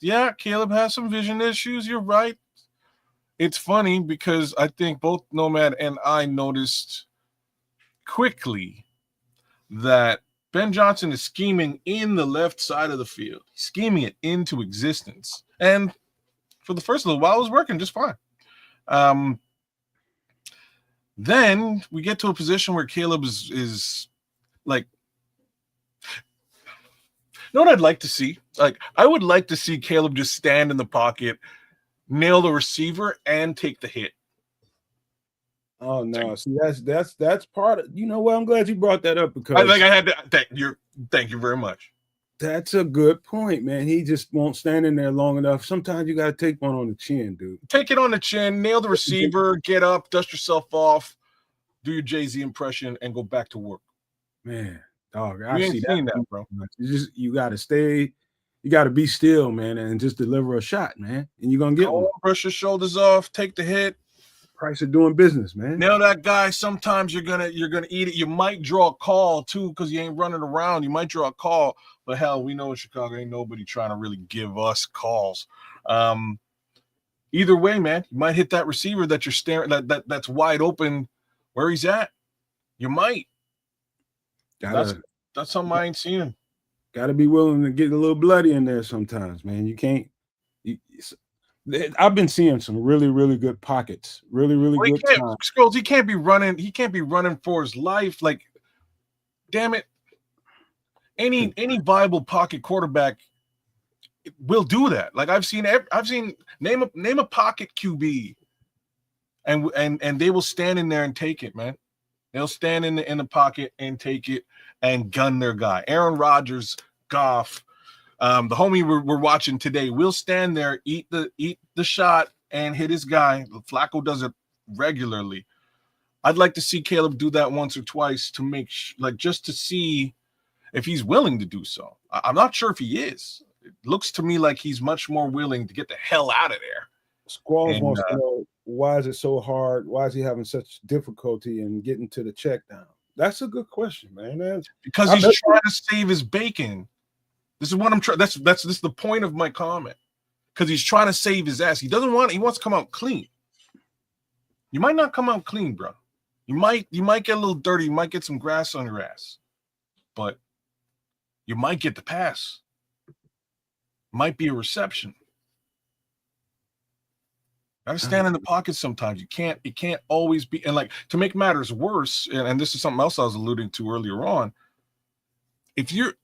yeah, Caleb has some vision issues. You're right. It's funny because I think both Nomad and I noticed quickly that Ben Johnson is scheming in the left side of the field, scheming it into existence. And for the first little while, it was working just fine. Then we get to a position where Caleb is like, you know what I'd like to see? Like, I would like to see Caleb just stand in the pocket, nail the receiver, and take the hit. Oh no! See, that's part of. You know what? I'm glad you brought that up because I had to. Thank you very much. That's a good point, man. He just won't stand in there long enough. Sometimes you got to take one on the chin, dude. Take it on the chin, nail the receiver, get up, dust yourself off, do your Jay-Z impression, and go back to work. Man, dog, I see that, bro. You got to stay. You got to be still, man, and just deliver a shot, man. And you're gonna get one. Brush your shoulders off, take the hit. Price of doing business, man. Nail that guy. Sometimes you're gonna eat it. You might draw a call too because you ain't running around. You might draw a call, but hell, we know in Chicago ain't nobody trying to really give us calls. Either way, man, you might hit that receiver that you're staring that's wide open where he's at. You might. That's something I ain't seen. Got to be willing to get a little bloody in there sometimes, man. You can't. I've been seeing some really, really good pockets. Really, really good times. Scrolls, he can't be running. He can't be running for his life. Like, damn it. Any viable pocket quarterback will do that. Like I've seen name a pocket QB, and they will stand in there and take it, man. They'll stand in the pocket and take it and gun their guy. Aaron Rodgers, Goff. The homie we're watching today will stand there, eat the shot, and hit his guy. Flacco does it regularly. I'd like to see Caleb do that once or twice to make just to see if he's willing to do so. I'm not sure if he is. It looks to me like he's much more willing to get the hell out of there. Squalls wants to know, why is it so hard? Why is he having such difficulty in getting to the check down? That's a good question, man. Because he's trying to save his bacon. This is what I'm trying. This is the point of my comment. Because he's trying to save his ass. He wants to come out clean. You might not come out clean, bro. You might get a little dirty. You might get some grass on your ass. But you might get the pass. Might be a reception. Gotta stand in the pocket sometimes. It can't always be. And like, to make matters worse, and this is something else I was alluding to earlier on. If you're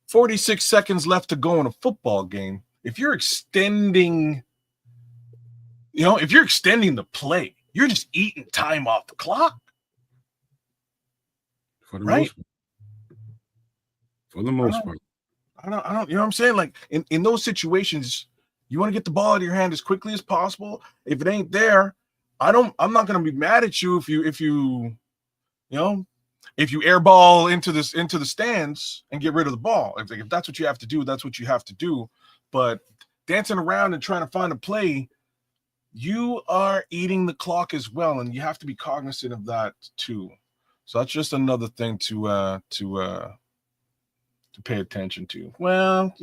46 seconds left to go in a football game, if you're extending the play, you're just eating time off the clock. For the right? most part. For the most part. I don't, you know what I'm saying? Like in those situations, you want to get the ball out of your hand as quickly as possible. If it ain't there, I'm not going to be mad at you if you airball into the stands and get rid of the ball. If that's what you have to do, that's what you have to do. But dancing around and trying to find a play, you are eating the clock as well, and you have to be cognizant of that too. So that's just another thing to pay attention to. Well,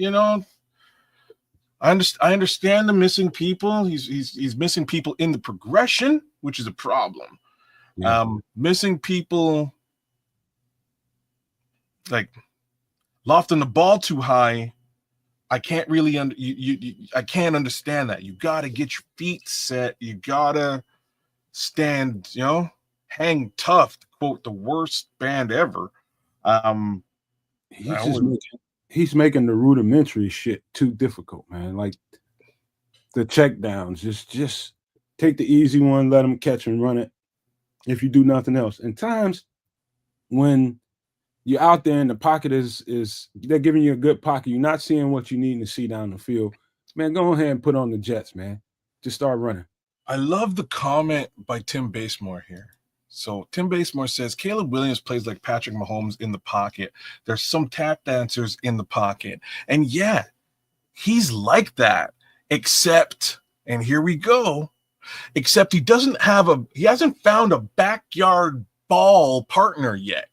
I understand the missing people. He's missing people in the progression, which is a problem. Yeah. Missing people, like lofting the ball too high. I can't really I can't understand that. You got to get your feet set. You got to stand, hang tough, to quote the worst band ever. He's making the rudimentary shit too difficult, man. Like the check downs, just take the easy one, let them catch and run it if you do nothing else. And times when you're out there and the pocket is they're giving you a good pocket, you're not seeing what you need to see down the field, man, go ahead and put on the Jets, man. Just start running. I love the comment by Tim Basemore here. So Tim Basemore says, Caleb Williams plays like Patrick Mahomes in the pocket. There's some tap dancers in the pocket. And yeah, he's like that, except, and here we go, except he hasn't found a backyard ball partner yet.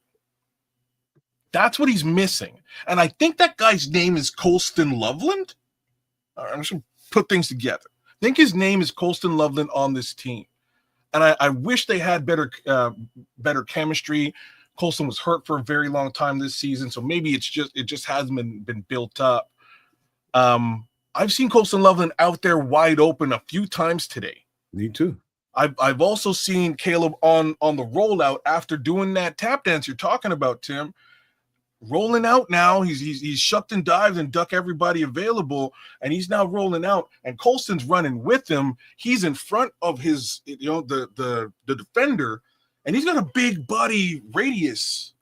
That's what he's missing. And I think that guy's name is Colston Loveland. I'm just going to put things together. I think his name is Colston Loveland on this team. And I wish they had better chemistry. Colston was hurt for a very long time this season, so maybe it just hasn't been built up. I've seen Colston Loveland out there wide open a few times today. Me too. I've also seen Caleb on the rollout after doing that tap dance you're talking about, Tim. Rolling out now, he's shucked and dived and duck everybody available, and he's now rolling out. And Colston's running with him. He's in front of his, the defender, and he's got a big body radius.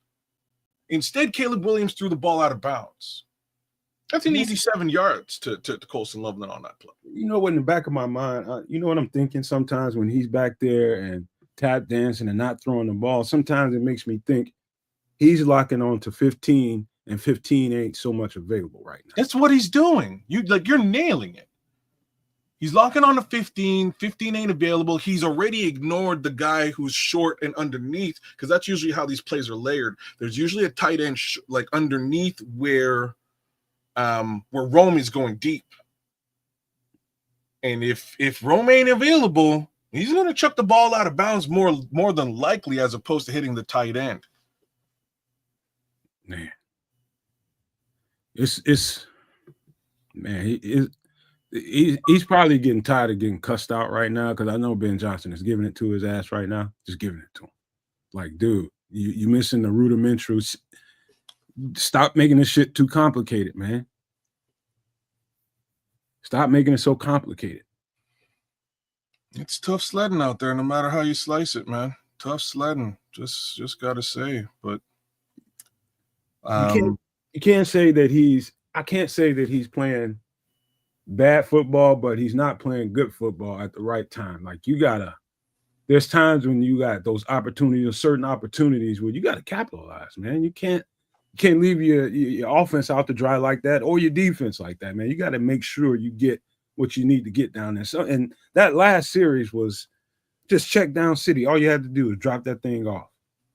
Instead, Caleb Williams threw the ball out of bounds. That's an easy 7 yards to Colston Loveland on that play. You know what? In the back of my mind, you know what I'm thinking. Sometimes when he's back there and tap dancing and not throwing the ball, sometimes it makes me think he's locking on to 15, and 15 ain't so much available right now. That's what he's doing. You're nailing it. He's locking on to 15. 15 ain't available. He's already ignored the guy who's short and underneath, because that's usually how these plays are layered. There's usually a tight end like underneath where Rome is going deep. And if Rome ain't available, he's going to chuck the ball out of bounds more than likely, as opposed to hitting the tight end. Man, it's man, he's probably getting tired of getting cussed out right now, because I know Ben Johnson is giving it to his ass right now, just giving it to him. Like, dude, you missing the rudimentary. Stop making this shit too complicated, man. Stop making it so complicated. It's tough sledding out there, no matter how you slice it, man. Tough sledding, just gotta say, but. You can't say that I can't say that he's playing bad football, but he's not playing good football at the right time. Like, there's times when you got those opportunities, or certain opportunities where you got to capitalize, man. You can't leave your offense out to dry like that, or your defense like that, man. You got to make sure you get what you need to get down there. So, and that last series was just check down city. All you had to do is drop that thing off.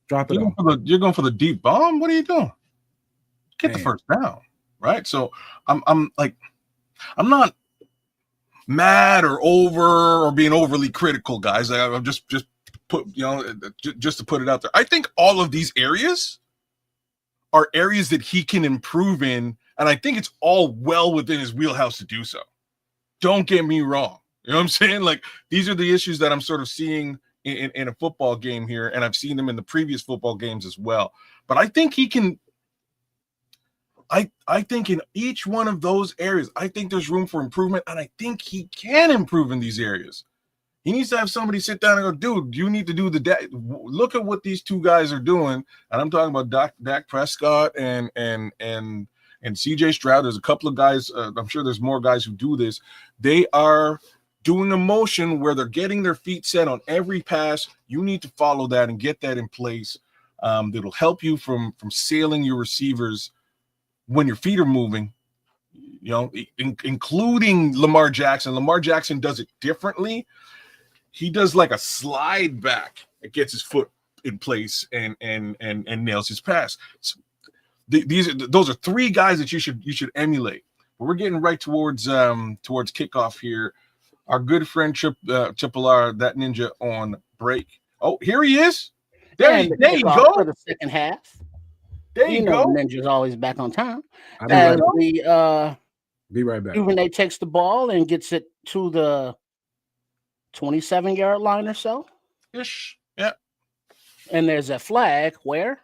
Drop it off. You're going for the deep bomb? What are you doing? Get the first down, right? So I'm not mad or being overly critical, guys. I'm just put just to put it out there. I think all of these areas are areas that he can improve in, and I think it's all well within his wheelhouse to do so. Don't get me wrong. You know what I'm saying? Like, these are the issues that I'm sort of seeing in a football game here, and I've seen them in the previous football games as well. But I think he can. I think in each one of those areas, I think there's room for improvement, and I think he can improve in these areas. He needs to have somebody sit down and go, dude, you need to do look at what these two guys are doing. And I'm talking about Dak Prescott and CJ Stroud. There's a couple of guys. I'm sure there's more guys who do this. They are doing a motion where they're getting their feet set on every pass. You need to follow that and get that in place. That'll help you from sailing your receivers when your feet are moving, you know, including Lamar Jackson. Lamar Jackson does it differently. He does like a slide back. It gets his foot in place and nails his pass. So those are three guys that you should emulate. But we're getting right towards kickoff here. Our good friend Triple R, that ninja on break. Oh, here he is. There you go for the second half. There you go. Ninja's always back on time. I'll be right back. Duvernay takes the ball and gets it to the 27-yard line or so. Ish. Yeah. And there's a flag where?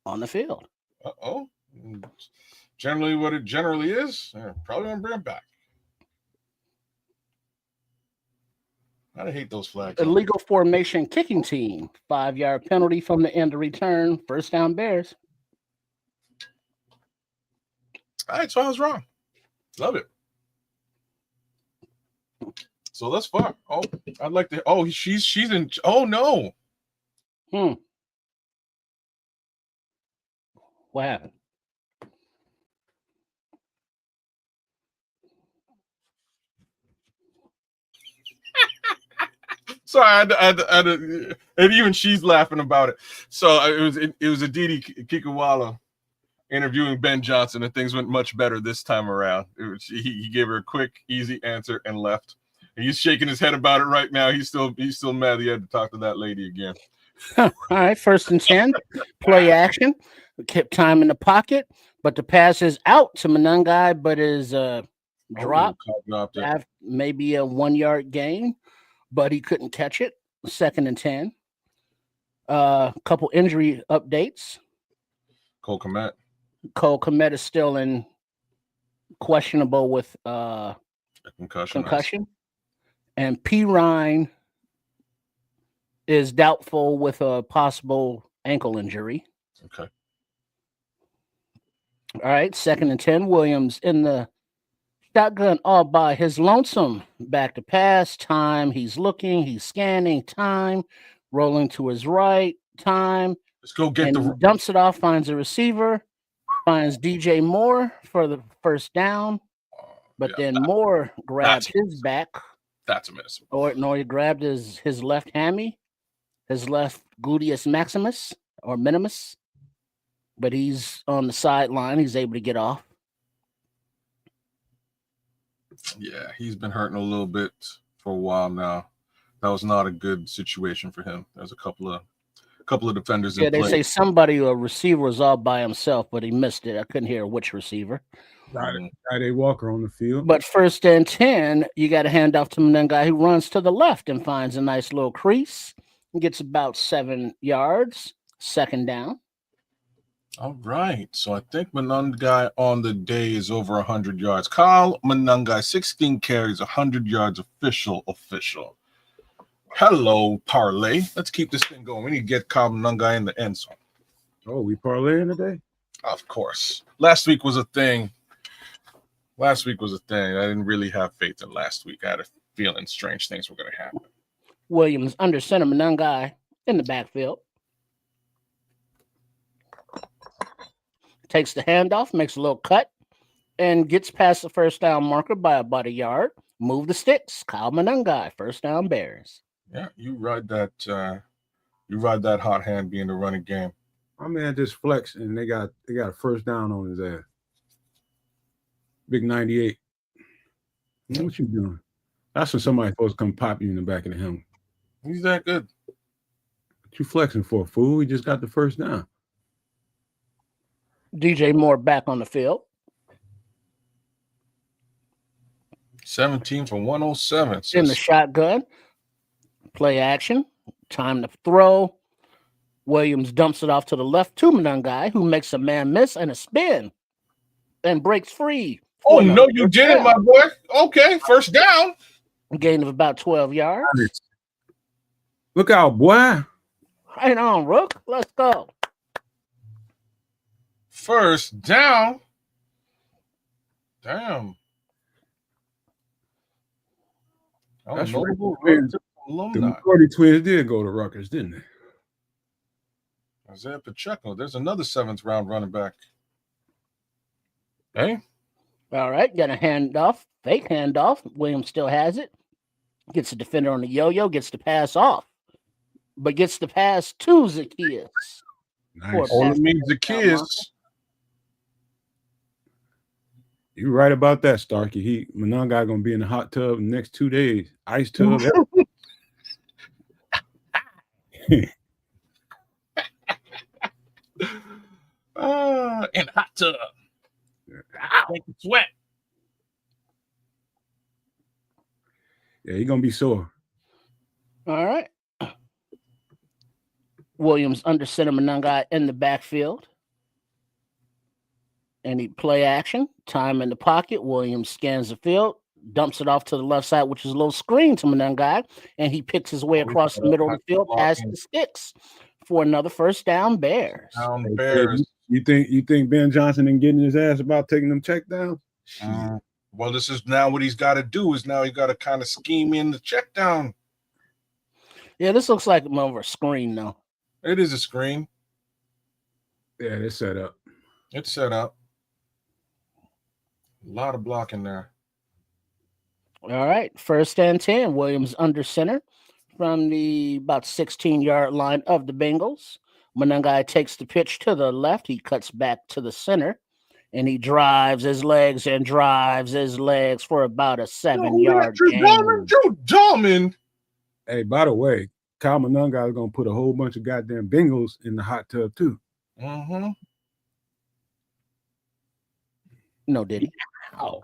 On the field. Uh-oh. Generally what it generally is. Probably gonna bring it back. I hate those flags. Illegal formation kicking team. 5-yard penalty from the end of return. First down Bears. All right, so I was wrong. Love it. So thus far, I'd like to. Oh, she's in. Oh no. What happened? Sorry, I had to, and even she's laughing about it. So it was Aditi Kikawala interviewing Ben Johnson, and things went much better this time around. He gave her a quick, easy answer and left. And he's shaking his head about it right now. He's still mad he had to talk to that lady again. All right, 1st and 10. Play action. Kept time in the pocket, but the pass is out to Monangai, but is dropped. Maybe a 1-yard gain, but he couldn't catch it. 2nd and 10. Couple injury updates. Cole Kmet is still in questionable with concussion. And P. Ryan is doubtful with a possible ankle injury. Okay. All right, 2nd and 10. Williams in the shotgun all by his lonesome. Back to pass. Time. He's looking. He's scanning. Time. Rolling to his right. Time. Let's go get dumps it off. Finds a receiver. Finds DJ Moore for the first down. But then Moore grabbed his back. That's a miss. Or he grabbed his left hammy, his left gluteus maximus or minimus. But he's on the sideline. He's able to get off. Yeah, he's been hurting a little bit for a while now. That was not a good situation for him. There's a couple of defenders in play. They say a receiver was all by himself, but he missed it. I couldn't hear which receiver. Friday Walker on the field. But 1st and 10, you got to hand off to Monangai, who runs to the left and finds a nice little crease and gets about 7 yards. 2nd down. All right. So I think Monangai on the day is over 100 yards. Kyle Monangai, 16 carries, 100 yards, official. Hello, parlay. Let's keep this thing going. We need to get Kyle Monangai in the end zone. Oh, we parlaying today? Of course. Last week was a thing. I didn't really have faith in last week. I had a feeling strange things were going to happen. Williams under center, Monangai in the backfield. Takes the handoff, makes a little cut, and gets past the first down marker by about a yard. Move the sticks. Kyle Monangai, first down Bears. Yeah, you ride that hot hand being the running game. My man just flexed, and they got a first down on his ass. Big 98. What you doing? That's when somebody's supposed to come pop you in the back of the helmet. He's that good. What you flexing for, fool? He just got the first down. DJ Moore back on the field. 17 for 107. In the shotgun. Play action. Time to throw. Williams dumps it off to the left to Monangai, who makes a man miss and a spin and breaks free. Oh, no, you didn't, my boy. Okay, first down. A gain of about 12 yards. Look out, boy. Right on, Rook. Let's go. First down. Damn. That's notable right. alumni. The McCarty twins did go to Rutgers, didn't they? Isaiah Pacheco. There's another 7th round running back. Hey. All right. Got a handoff. Fake handoff. Williams still has it. Gets the defender on the yo-yo. Gets the pass off. But gets the pass to Zacchaeus. Nice. Only means Zacchaeus. You're right about that, Starkey. Monangai gonna be in the hot tub in the next 2 days. Ice tub. In hot tub. Make it sweat. Yeah, he's gonna be sore. All right. Williams under center, Monangai in the backfield. Any play action, time in the pocket. Williams scans the field, dumps it off to the left side, which is a little screen to Monangai, and he picks his way across the middle of the field past the sticks for another first down, Bears. Bears. You think Ben Johnson ain't getting his ass about taking them check downs? Well, this is now what he's got to do is now he got to kind of scheme in the check down. Yeah, this looks like more of a screen, though. It is a screen. Yeah, it's set up. It's set up. A lot of blocking there. All right, 1st and 10. Williams under center from the about 16-yard line of the Bengals. Monangai takes the pitch to the left. He cuts back to the center, and he drives his legs for about a 7-yard gain. Joe Dolman. Hey, by the way, Kyle Monangai is gonna put a whole bunch of goddamn Bengals in the hot tub too. Mm-hmm. No, did he? Ow.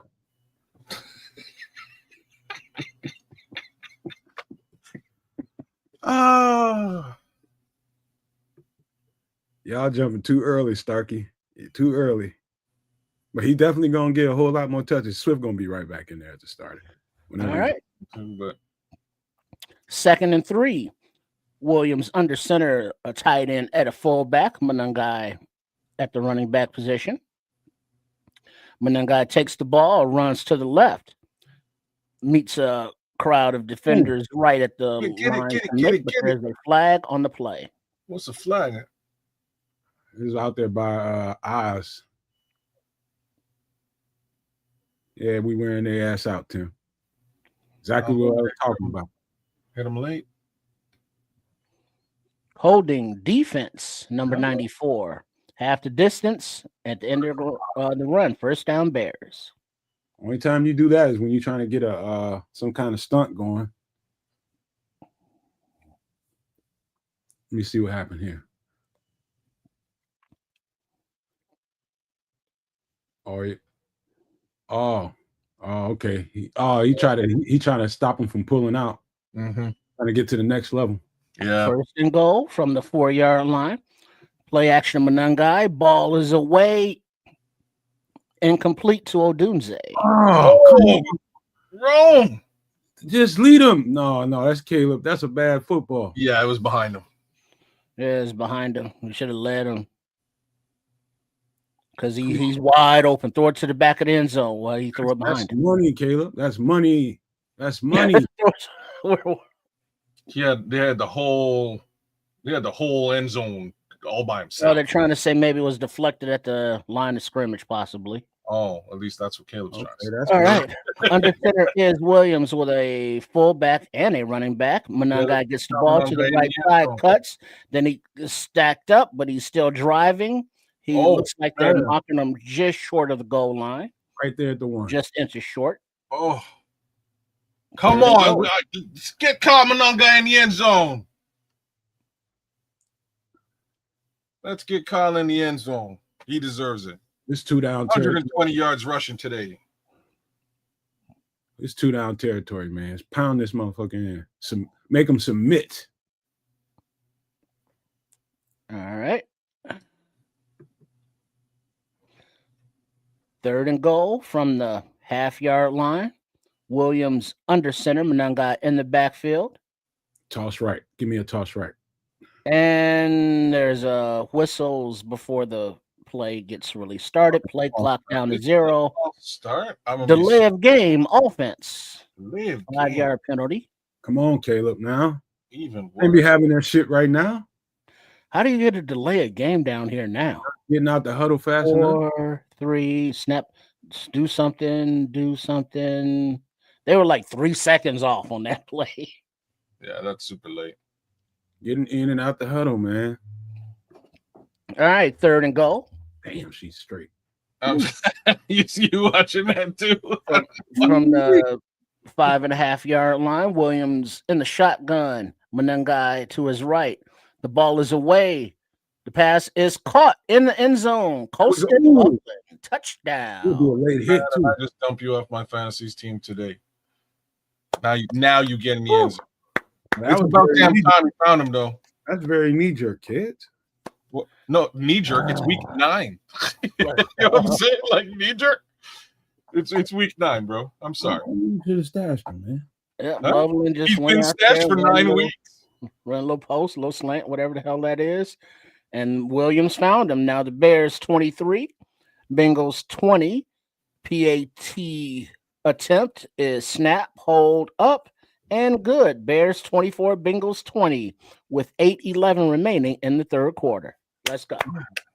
Y'all jumping too early, Starkey. Too early. But he definitely gonna get a whole lot more touches. Swift gonna be right back in there at the start. All right. But 2nd and 3. Williams under center, a tight end at a fullback. Monangai at the running back position. Monangai takes the ball, runs to the left, meets a crowd of defenders right at the line. There's a flag on the play. What's the flag? He's out there by Oz. Yeah, we wearing their ass out, Tim. Exactly what I was talking about. Hit him late. Holding defense, number 94. Half the distance at the end of the run. 1st down, Bears. Only time you do that is when you're trying to get a some kind of stunt going. Let me see what happened here. Okay. He trying to stop him from pulling out. Mm-hmm. Trying to get to the next level. Yeah. 1st and goal from the 4-yard line. Play action Monangai. Ball is away. Incomplete to Odunze. Oh, Rome. Just lead him. No, that's Caleb. That's a bad football. Yeah, it was behind him. Yeah, it's behind him. We should have led him. Because he's wide open. Throw it to the back of the end zone while he throw it behind him. Money, Caleb. That's money. That's money. Yeah, they had the whole end zone all by himself. So they're trying to say maybe it was deflected at the line of scrimmage, possibly. Oh, at least that's what Caleb's trying to say. All right. Under center is Williams with a fullback and a running back. Monangai gets the ball to the right side, cuts. Then he stacked up, but he's still driving. He looks like they're knocking him just short of the goal line. Right there at the 1. Just inches short. Oh. Come on. Get Kyle Monangai in the end zone. Let's get Kyle in the end zone. He deserves it. It's 2 down territory. 120 yards rushing today. It's 2 down territory, man. Just pound this motherfucker in. Make him submit. All right. 3rd and goal from the half-yard line. Williams under center. Monangai in the backfield. Toss right. Give me a toss right. And there's whistles before the play gets really started. Play clock down to 0. Start. Delay of game offense. 5-yard penalty. Come on, Caleb. Now. Even worse. They be having that shit right now. How do you get a delay of game down here now? Getting out the huddle fast enough. 4, 3, snap. Do something. They were like 3 seconds off on that play. Yeah, that's super late. Getting in and out the huddle, man. All right, 3rd and goal. Damn, she's straight. You watching that too? From the 5.5-yard line, Williams in the shotgun. Monangai to his right. The ball is away. The pass is caught in the end zone. Colston Loveland, touchdown. We'll do a late hit too. I just dump you off my fantasies team today. Now you get in the end zone. It's about damn time you found him, though. That's very knee-jerk, kids. Well, no, knee-jerk. It's week 9. You know what I'm saying? Like, knee-jerk? It's week 9, bro. I'm sorry. You should have stashed him, man. Yeah, Loveland just He's went been out stashed there, for 9 weeks. Run a little post, a little slant, whatever the hell that is. And Williams found him. Now the Bears 23, Bengals 20. PAT attempt is snap, hold up, and good. Bears 24, Bengals 20, with 8:11 remaining in the 3rd quarter. Let's go.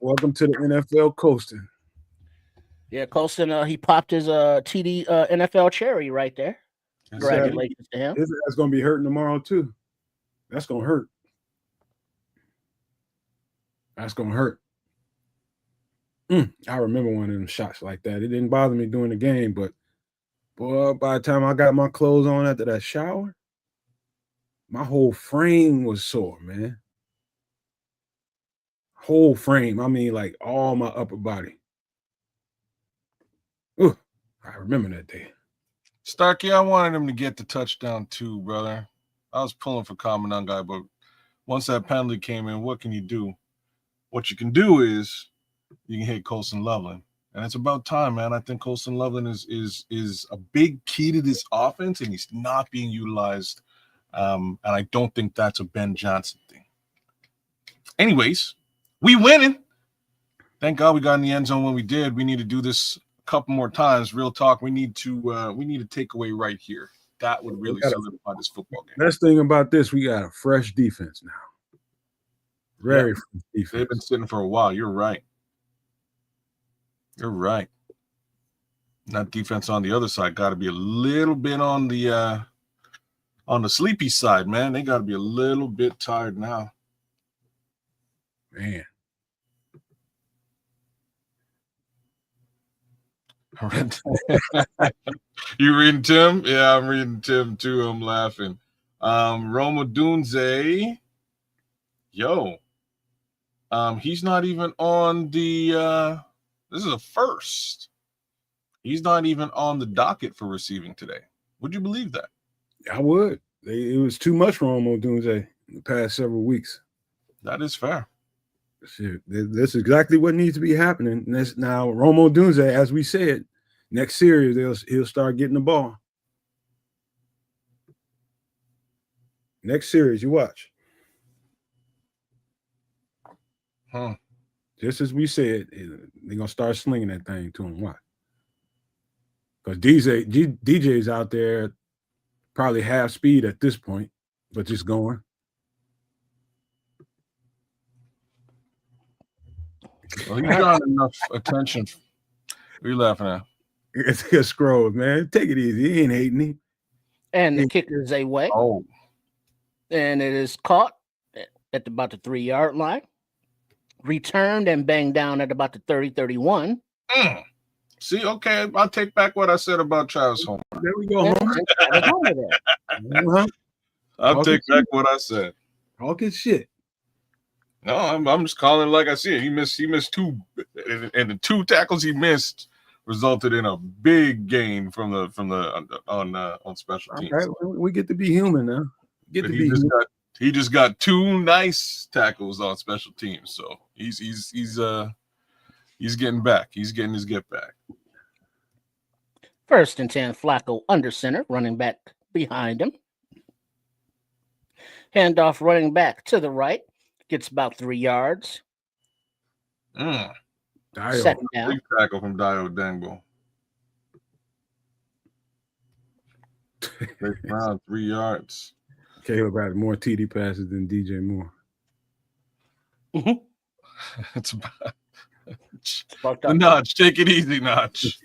Welcome to the NFL coasting. Yeah, Colston, he popped his TD NFL cherry right there. Congratulations to him. That's going to be hurting tomorrow, too. That's going to hurt. That's going to hurt. I remember one of them shots like that. It didn't bother me during the game, but boy, by the time I got my clothes on after that shower, my whole frame was sore, man. Whole frame. I mean, like all my upper body. Ooh, I remember that day. Starkey, I wanted him to get the touchdown too, brother. I was pulling for Kamanangai, but once that penalty came in, what can you do? What you can do is you can hit Colston Loveland. And it's about time, man. I think Colston Loveland is a big key to this offense, and he's not being utilized. And I don't think that's a Ben Johnson thing. Anyways, we winning. Thank God we got in the end zone when we did. We need to do this a couple more times. Real talk. We need to take away right here. That would really solidify this football game. Best thing about this, we got a fresh defense now. Very fresh defense. They've been sitting for a while. You're right. You're right. That defense on the other side got to be a little bit on the sleepy side, man. They got to be a little bit tired now. Man. You reading Tim? Yeah, I'm reading Tim too. I'm laughing. Roma Dunze. Yo. He's not even on the this is a first. He's not even on the docket for receiving today. Would you believe that? I would. It was too much for Roma Dunze in the past several weeks. That is fair. Shit, this is exactly what needs to be happening. Now, Roma Dunze, as we said, next series he'll start getting the ball. Next series, you watch. Just as we said, they're gonna start slinging that thing to him. Watch, because DJ's out there probably half speed at this point, but just going. Well, he's got enough attention. What are you laughing at? It's a scroll, man. Take it easy. He ain't hating him. And the kicker is away. Oh. And it is caught at about the 3-yard line. Returned and banged down at about the 30-31. See, okay, I'll take back what I said about Travis Homer. There we go, Homer. I'll take back what I said. Talking shit. No, I'm just calling it like I see it. He missed two, and the two tackles he missed resulted in a big gain from the on special teams. Okay, we get to be human now. But he just got two nice tackles on special teams, so he's getting back. He's getting his get back. 1st and 10, Flacco under center, running back behind him. Handoff running back to the right, gets about 3 yards. Second down. Big tackle from Dio Dangbo. Around 3 yards. Caleb had more TD passes than DJ Moore. It's about Notch. Take it easy, Notch.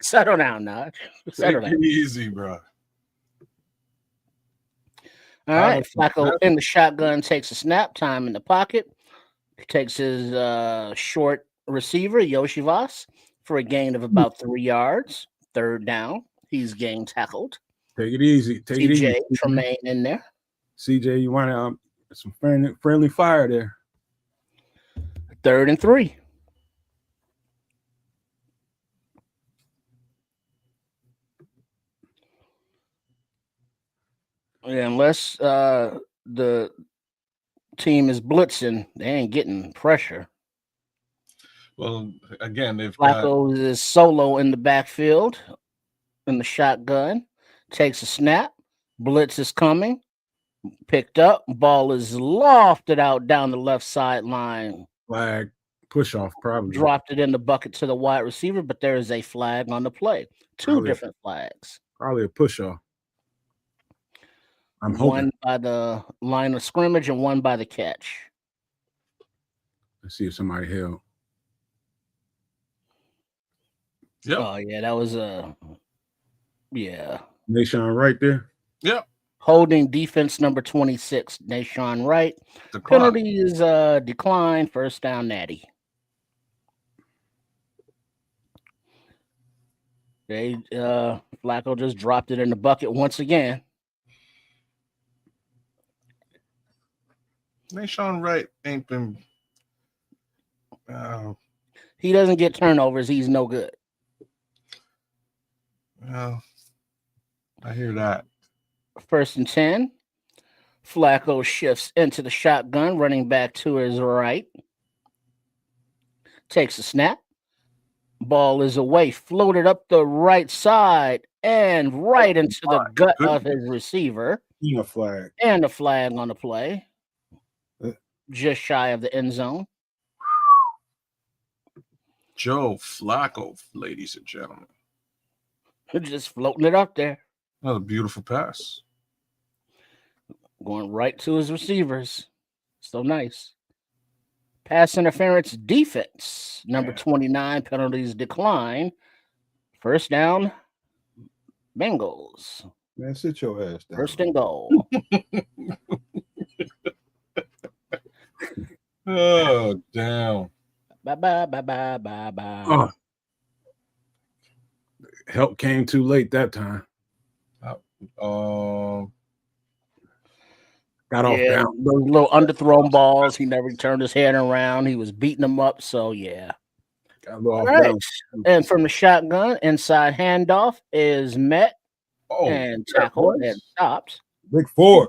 Settle down, Notch. Settle down. Take it easy, bro. All right, Flacco in the shotgun takes a snap, time in the pocket. Takes his short receiver, Yoshivas, for a gain of about 3 yards. 3rd down. He's getting tackled. Take it easy. CJ Tremaine in there. CJ, you want some friendly fire there. 3rd and 3. Yeah, unless the team is blitzing, they ain't getting pressure. Well, again, Flacco is solo in the backfield in the shotgun. Takes a snap. Blitz is coming. Picked up. Ball is lofted out down the left sideline. Flag, push off, probably. Dropped it in the bucket to the wide receiver, but there is a flag on the play. Two different flags. Probably a push off. I'm hoping. One by the line of scrimmage and one by the catch. Let's see if somebody held. Yep. Oh, yeah, that was Nation right there. Yep. Holding defense number 26, Nashon Wright. Penalty is declined. 1st down, Natty. Flacco just dropped it in the bucket once again. Nashon Wright ain't been. He doesn't get turnovers. He's no good. Well, I hear that. 1st and 10. Flacco shifts into the shotgun, running back to his right. Takes a snap. Ball is away, floated up the right side and right into the gut of his receiver. And a flag. And a flag on the play. Just shy of the end zone. Joe Flacco, ladies and gentlemen. Just floating it up there. Another beautiful pass. Going right to his receivers. So nice. Pass interference defense. Number 29, penalties decline. 1st down, Bengals. Man, sit your ass down. 1st and goal. Oh, damn. Bye. Oh. Help came too late that time. Got off down. Those little underthrown balls. He never turned his head around. He was beating them up. So, yeah. Got a little off Right. down. And from the shotgun, inside handoff is met and tackled and stopped. Big Ford.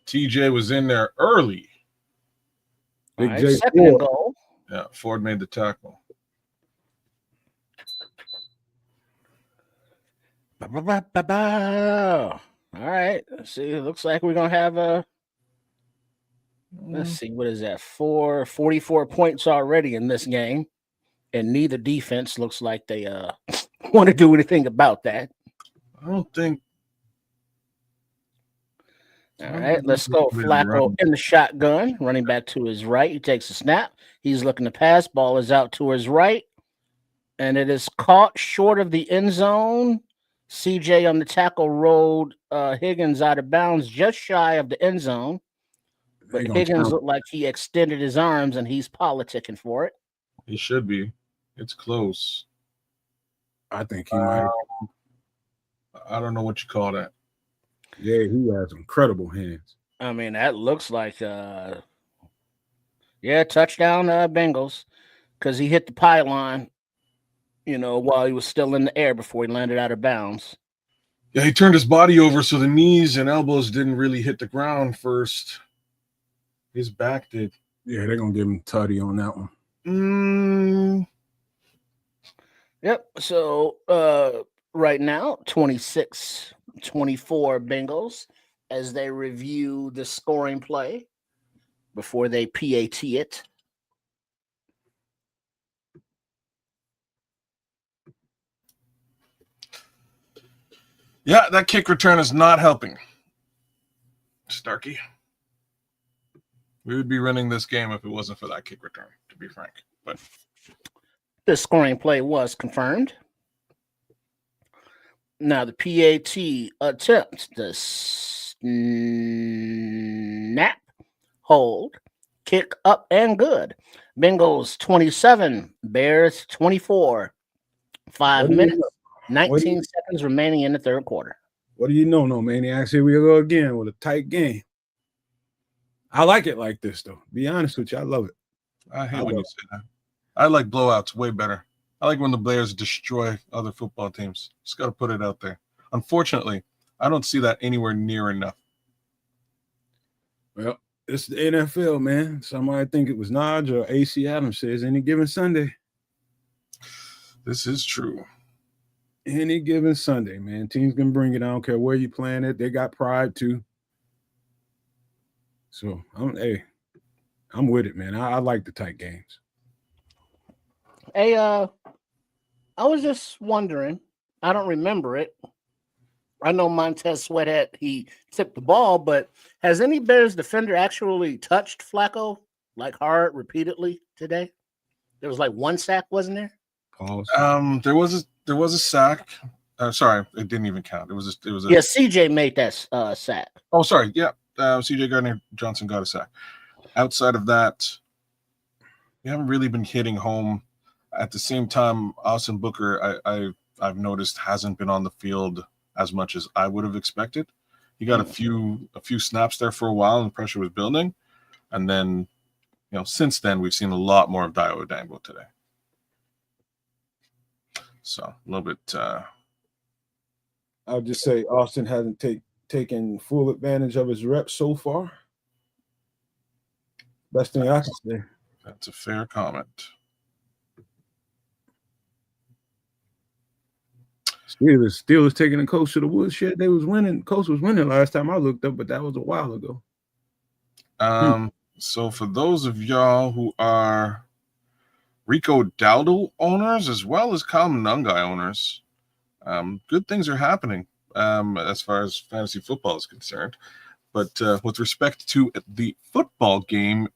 TJ was in there early. Big Right, J. 2nd and goal. Yeah, Ford made the tackle. All right. See, it looks like we're going to have a. Let's see, what is that? 44 points already in this game. And neither defense looks like they want to do anything about that. I don't think. All right, let's go. Flacco in the shotgun, running back to his right. He takes a snap. He's looking to pass. Ball is out to his right. And it is caught short of the end zone. CJ on the tackle rolled Higgins out of bounds just shy of the end zone. But Higgins looked like he extended his arms and he's politicking for it. He should be. It's close. I think he might. I don't know what you call that. Yeah, he has incredible hands. I mean, that looks like Yeah, touchdown Bengals, because he hit the pylon, while he was still in the air before he landed out of bounds. Yeah, he turned his body over so the knees and elbows didn't really hit the ground first. His back did. Yeah, they're gonna give him tutty on that one. Yep. So right now, 26-24 Bengals as they review the scoring play before they PAT it. Yeah, that kick return is not helping. Starkey. We would be winning this game if it wasn't for that kick return, to be frank. But the scoring play was confirmed. Now the PAT attempt the snap, hold, kick up and good. Bengals 27, Bears 24. 5 minutes, 19 seconds remaining in the third quarter. What do you know, no maniacs? Here we go again with a tight game. I like it like this, though. Be honest with you, I love it. I hate when you say that. I like blowouts way better. I like when the Bears destroy other football teams. Just got to put it out there. Unfortunately, I don't see that anywhere near enough. Well, it's the NFL, man. Somebody think it was Naj or AC Adams says any given Sunday. This is true. Any given Sunday, man. Teams can bring it. I don't care where you playing it. They got pride too. So I'm with it, man. I like the tight games. Hey, I was just wondering. I don't remember it. I know Montez Sweat he tipped the ball, but has any Bears defender actually touched Flacco like hard repeatedly today? There was like one sack, wasn't there? There was a sack. Sorry, it didn't even count. It was a CJ made that sack. Oh, sorry. Yeah. CJ Gardner Johnson got a sack. Outside of that, we haven't really been hitting home. At the same time, Austin Booker, I've noticed, hasn't been on the field as much as I would have expected. He got a few snaps there for a while, and the pressure was building. And then, since then, we've seen a lot more of Dio Dango today. So a little bit. I'll just say Austin hasn't taken full advantage of his reps so far. Best thing I can say. That's a fair comment. Steelers taking the coach to the woodshed. They was winning. Coach was winning last time I looked up, but that was a while ago. So for those of y'all who are Rico Dowdle owners as well as Kyle Munungai owners, good things are happening as far as fantasy football is concerned. But with respect to the football game,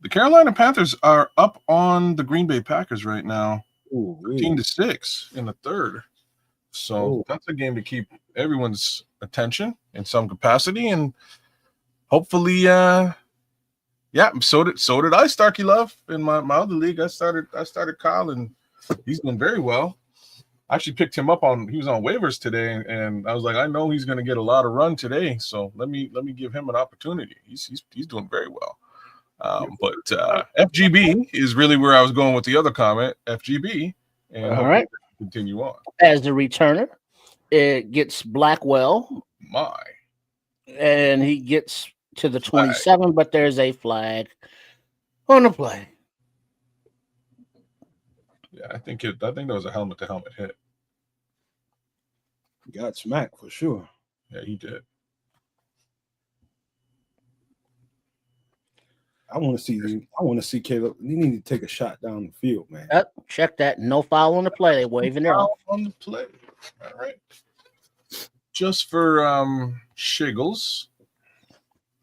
the Carolina Panthers are up on the Green Bay Packers right now, 13-6 in the third. So that's a game to keep everyone's attention in some capacity, and hopefully, so did I, Starkey Love, in my other league. I started Kyle, and he's doing very well. I actually picked him up he was on waivers today, and I was like, I know he's going to get a lot of run today, so let me give him an opportunity. He's doing very well. But FGB is really where I was going with the other comment. FGB, and all right, continue on. As the returner, it gets Blackwell. And he gets to the 27, but there's a flag on the play. Yeah, I think there was a helmet-to-helmet hit. He got smacked for sure. Yeah, he did. I want to see Caleb. He need to take a shot down the field, man. Yep, check that. No foul on the play. They're waving it off. On the play. All right. Just for shiggles.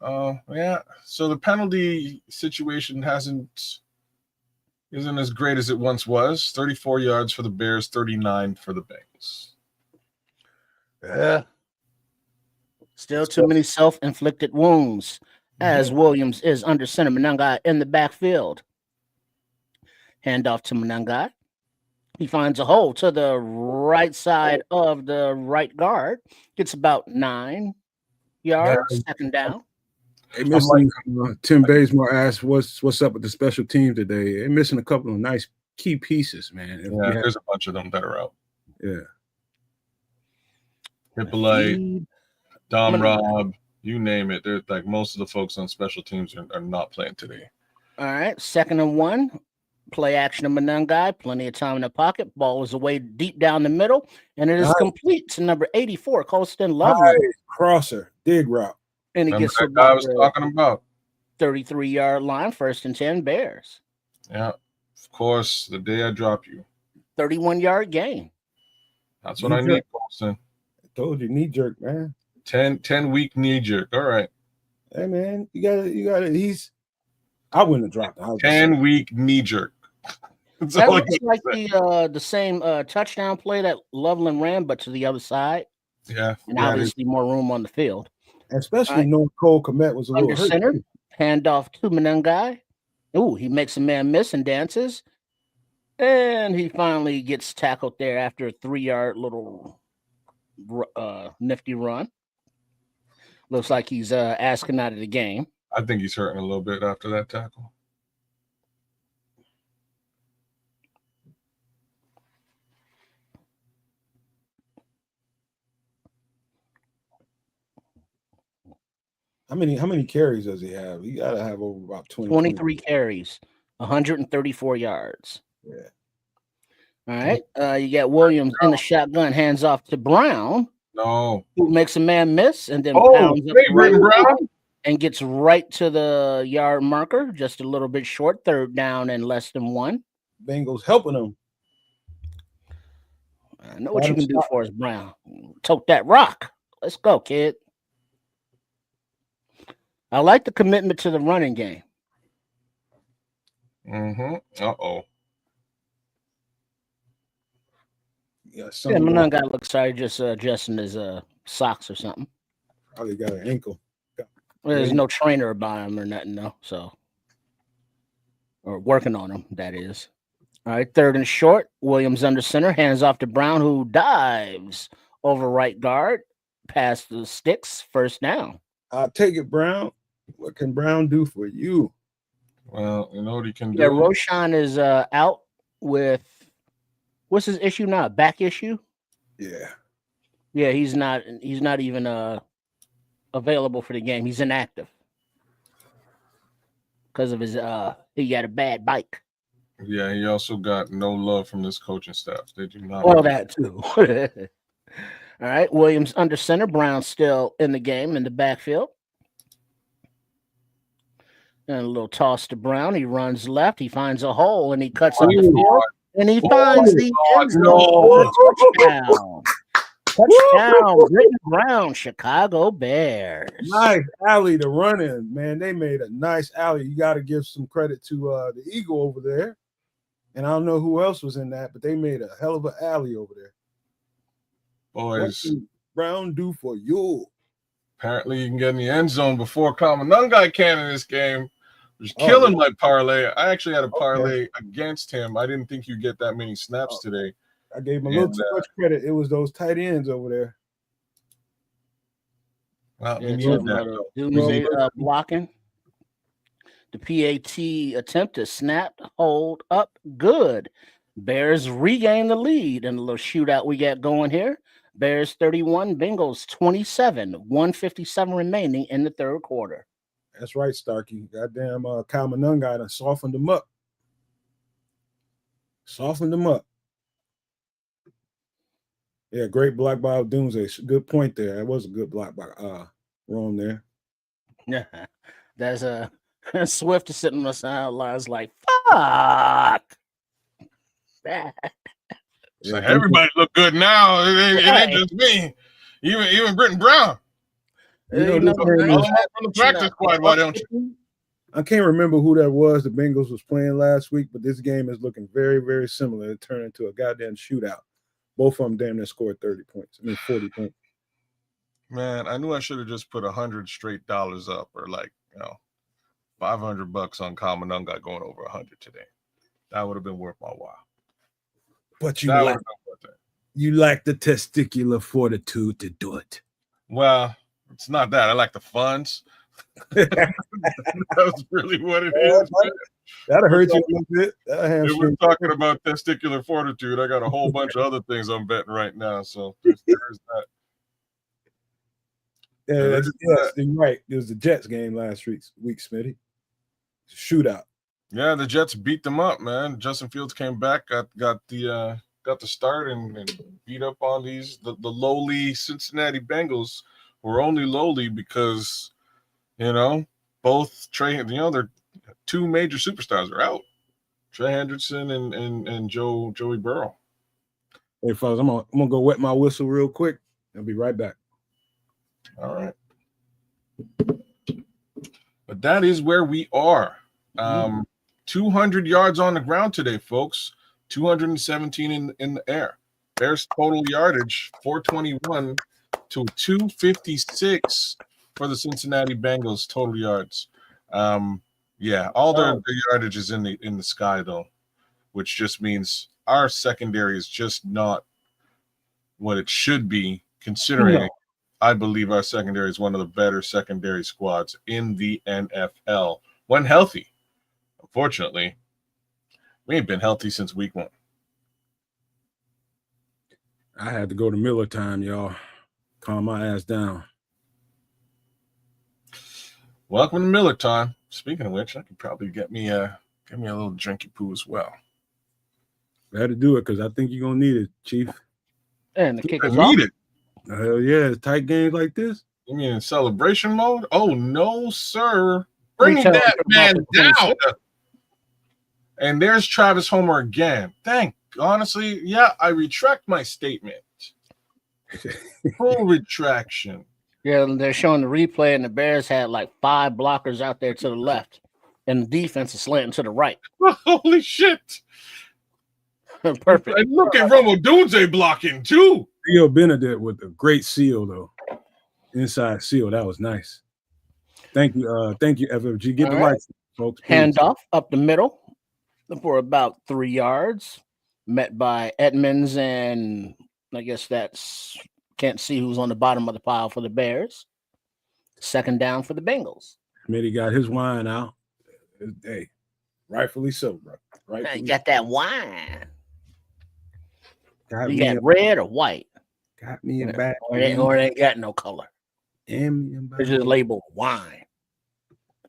Yeah. So the penalty situation isn't as great as it once was. 34 yards for the Bears, 39 for the Bengals. Yeah. Still too many self-inflicted wounds. As Williams is under center, Munungai in the backfield. Handoff to Munungai. He finds a hole to the right side of the right guard. Gets about 9 yards, second down. They missing Tim Bazemore asked what's up with the special team today. They're missing a couple of nice key pieces, man. Yeah, there's a bunch of them that are out. Yeah. Hippolyte, Dom Rob, you name it. They're like most of the folks on special teams are not playing today. All right, 2nd and 1. Play action of Manungai. Plenty of time in the pocket. Ball is away deep down the middle, and it is complete to number 84, Colston Loveland. Crosser, dig route. And he Remember gets that guy I was talking about. 33-yard line, 1st and 10, Bears. Yeah, of course, the day I drop you. 31-yard gain. That's what I need, Colston. I told you, knee jerk, man. 10-week knee jerk. All right. Hey, man, you got it. I wouldn't have dropped him. 10-week knee jerk. That looks like the same touchdown play that Loveland ran, but to the other side. Yeah. And obviously more room on the field. Especially knowing Cole Kmet was a little hurt. Center, handoff to Manungai. Ooh, he makes a man miss and dances. And he finally gets tackled there after a 3-yard little nifty run. Looks like he's asking out of the game. I think he's hurting a little bit after that tackle. How many carries does he have? He got to have over about 23 carries, 134 yards. Yeah. All right. You got Williams in the shotgun, hands off to Brown. No. Who makes a man miss and then pounds up Brown and gets right to the yard marker, just a little bit short, 3rd down and less than 1. Bengals helping him. I know what you can do for us, Brown. Tote that rock. Let's go, kid. I like the commitment to the running game. Uh-oh. Yeah, Manungai looks sorry, just adjusting his socks or something. Probably got an ankle. Well, there's no trainer by him or nothing, though. So, or working on him, that is. All right, 3rd and short. Williams under center, hands off to Brown, who dives over right guard, past the sticks, 1st down. I'll take it, Brown. What can Brown do for you? Well, you know what he can do. Yeah, Roschon is out with what's his issue now? Back issue? Yeah. Yeah, he's not even available for the game. He's inactive because of his he got a bad bike. Yeah, he also got no love from this coaching staff. They do not. Well, that too. All right, Williams under center. Brown still in the game in the backfield. And a little toss to Brown. He runs left. He finds a hole and he cuts up the field. And he finds the end zone. Touchdown. Touchdown. Britton Brown, Chicago Bears. Nice alley to run in, man. They made a nice alley. You got to give some credit to the Eagle over there. And I don't know who else was in that, but they made a hell of an alley over there. Boys. What can Brown do for you? Apparently you can get in the end zone before Kamanungai can in this game. Was killing my parlay. I actually had a parlay against him. I didn't think you'd get that many snaps today. I gave him a little too much credit. It was those tight ends over there. Well, we need that. Blocking. The PAT attempt is snapped, hold up, good. Bears regain the lead in a little shootout we got going here. Bears 31, Bengals 27, 157 remaining in the 3rd quarter. That's right, Starkey. Goddamn, Kyle Manungai done softened them up. Yeah, great block by Doomsday. Good point there. That was a good block by Rome there. Yeah, that's a Swift is sitting on the sidelines like, fuck. So everybody look good now. It ain't just me. Even Britton Brown. From the practice squad, why don't you? I can't remember who that was the Bengals was playing last week, but this game is looking very, very similar. It turned into a goddamn shootout. Both of them damn near scored 40 points. Man, I knew I should have just put $100 straight up, or $500 on Kamanungai going over 100 today. That would have been worth my while. But you lack the testicular fortitude to do it. Well, it's not that. I like the funds. That's really what it is. That'll hurt you a little bit. If we're talking about testicular fortitude, I got a whole bunch of other things I'm betting right now. So there's that. Yes, you're right. It was the Jets game last week, Smitty. Shootout. Yeah, the Jets beat them up, man. Justin Fields came back, got the start and beat up on the lowly Cincinnati Bengals, who were only lowly because both Trey, their two major superstars are out. Trey Hendrickson and Joey Burrow. Hey, fellas, I'm gonna go wet my whistle real quick. I'll be right back. All right. But that is where we are. 200 yards on the ground today, folks. 217 in the air. Bears total yardage 421 to 256 for the Cincinnati Bengals total yards. All their yardage is in the sky though, which just means our secondary is just not what it should be, considering I believe our secondary is one of the better secondary squads in the NFL when healthy. Unfortunately, we ain't been healthy since week 1. I had to go to Miller time, y'all. Calm my ass down. Welcome to Miller time. Speaking of which, I could probably get me a little drinky poo as well. Better do it because I think you're gonna need it, Chief. And the kick is need off. it. Hell yeah, tight games like this. You mean in celebration mode? Oh no, sir! Bring that man down. And there's Travis Homer again. Honestly, yeah, I retract my statement. Full retraction. Yeah, they're showing the replay, and the Bears had like 5 blockers out there to the left, and the defense is slanting to the right. Holy shit! Perfect. And look at Romo Dunze blocking too. Theo Benedict with a great seal though. Inside seal, that was nice. Thank you, FFG. Get the lights, folks. Please. Handoff up the middle for about 3 yards, met by Edmonds, and I guess that's can't see who's on the bottom of the pile for the Bears. Second down for the Bengals. Smitty got his wine out. Hey, rightfully so, bro. Rightfully. You got that wine. Got you got red or white? Got me a bag. Or it ain't got no color. It's just labeled wine.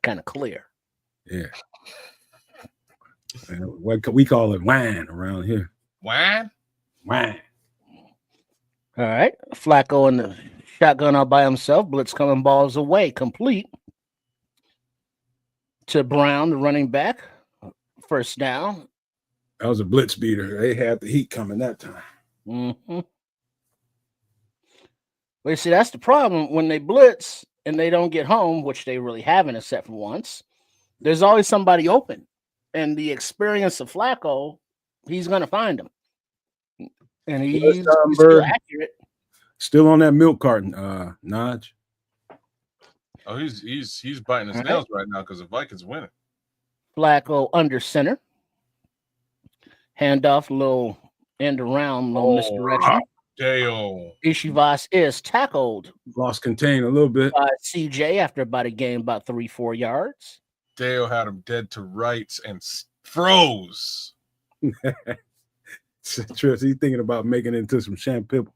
Kind of clear. Yeah. We call it wine around here. Wine? Wine. All right. Flacco in the shotgun all by himself. Blitz coming balls away. Complete to Brown, the running back. First down. That was a blitz beater. They had the heat coming that time. Mm-hmm. But you see, that's the problem. When they blitz and they don't get home, which they really haven't except for once, there's always somebody open. And the experience of Flacco, he's going to find them. And he's still accurate. Still on that milk carton, Naj. Oh, he's biting his nails right now because the Vikings winning. Flacco under center. Handoff, little end around, little misdirection. Dale. Ishivas is tackled. Lost contain a little bit. By CJ after about a game, about 3-4 yards. Dale had him dead to rights and froze. Trips, he's thinking about making it into some shampoo.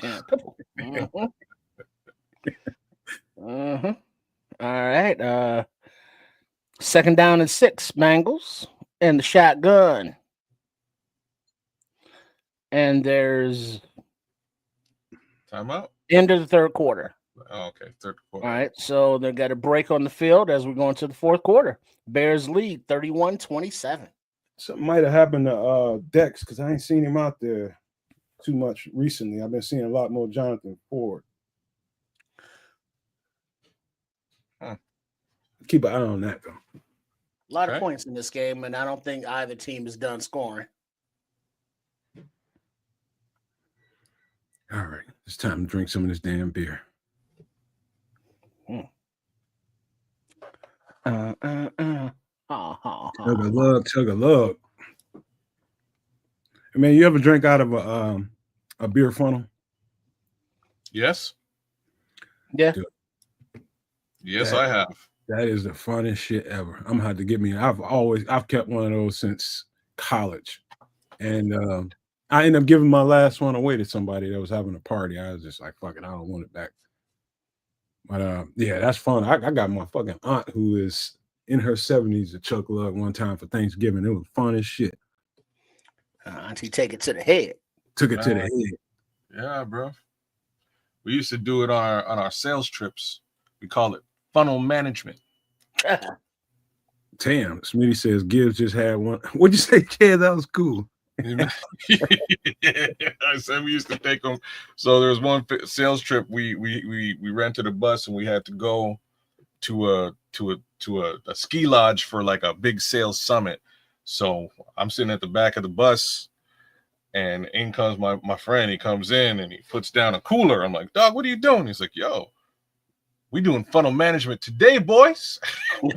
Mm-hmm. Mm-hmm. All right. Second down and 6, Bengals, and the shotgun. And there's timeout. End of the third quarter. Oh, okay, third quarter. All right, so they got a break on the field as we go into the fourth quarter. Bears lead 31-27. Something might have happened to Dex because I ain't seen him out there too much recently. I've been seeing a lot more Jonathan Ford. Keep an eye on that though. A lot of points in this game, and I don't think either team is done scoring. All right, it's time to drink some of this damn beer. Chug a lug. I mean, you ever drink out of a beer funnel? Yes. Yeah. Yes, I have. That is the funnest shit ever. I'm gonna have to get me. I've kept one of those since college, and I ended up giving my last one away to somebody that was having a party. I was just like, fuck it, I don't want it back. But yeah, that's fun. I got my fucking aunt who is in her 70s a Chuck Lug one time for Thanksgiving. It was fun as shit. Auntie, take it to the head. Took it to the head. Yeah, bro. We used to do it on our sales trips. We call it funnel management. Damn, Smitty says Gibbs just had one. What'd you say, kid? That was cool. I said we used to take them. So there was one sales trip. We rented a bus and we had to go to a ski lodge for like a big sales summit. So I'm sitting at the back of the bus, and in comes my friend. He comes in and he puts down a cooler. I'm like, dog, what are you doing? He's like, yo, we doing funnel management today, boys.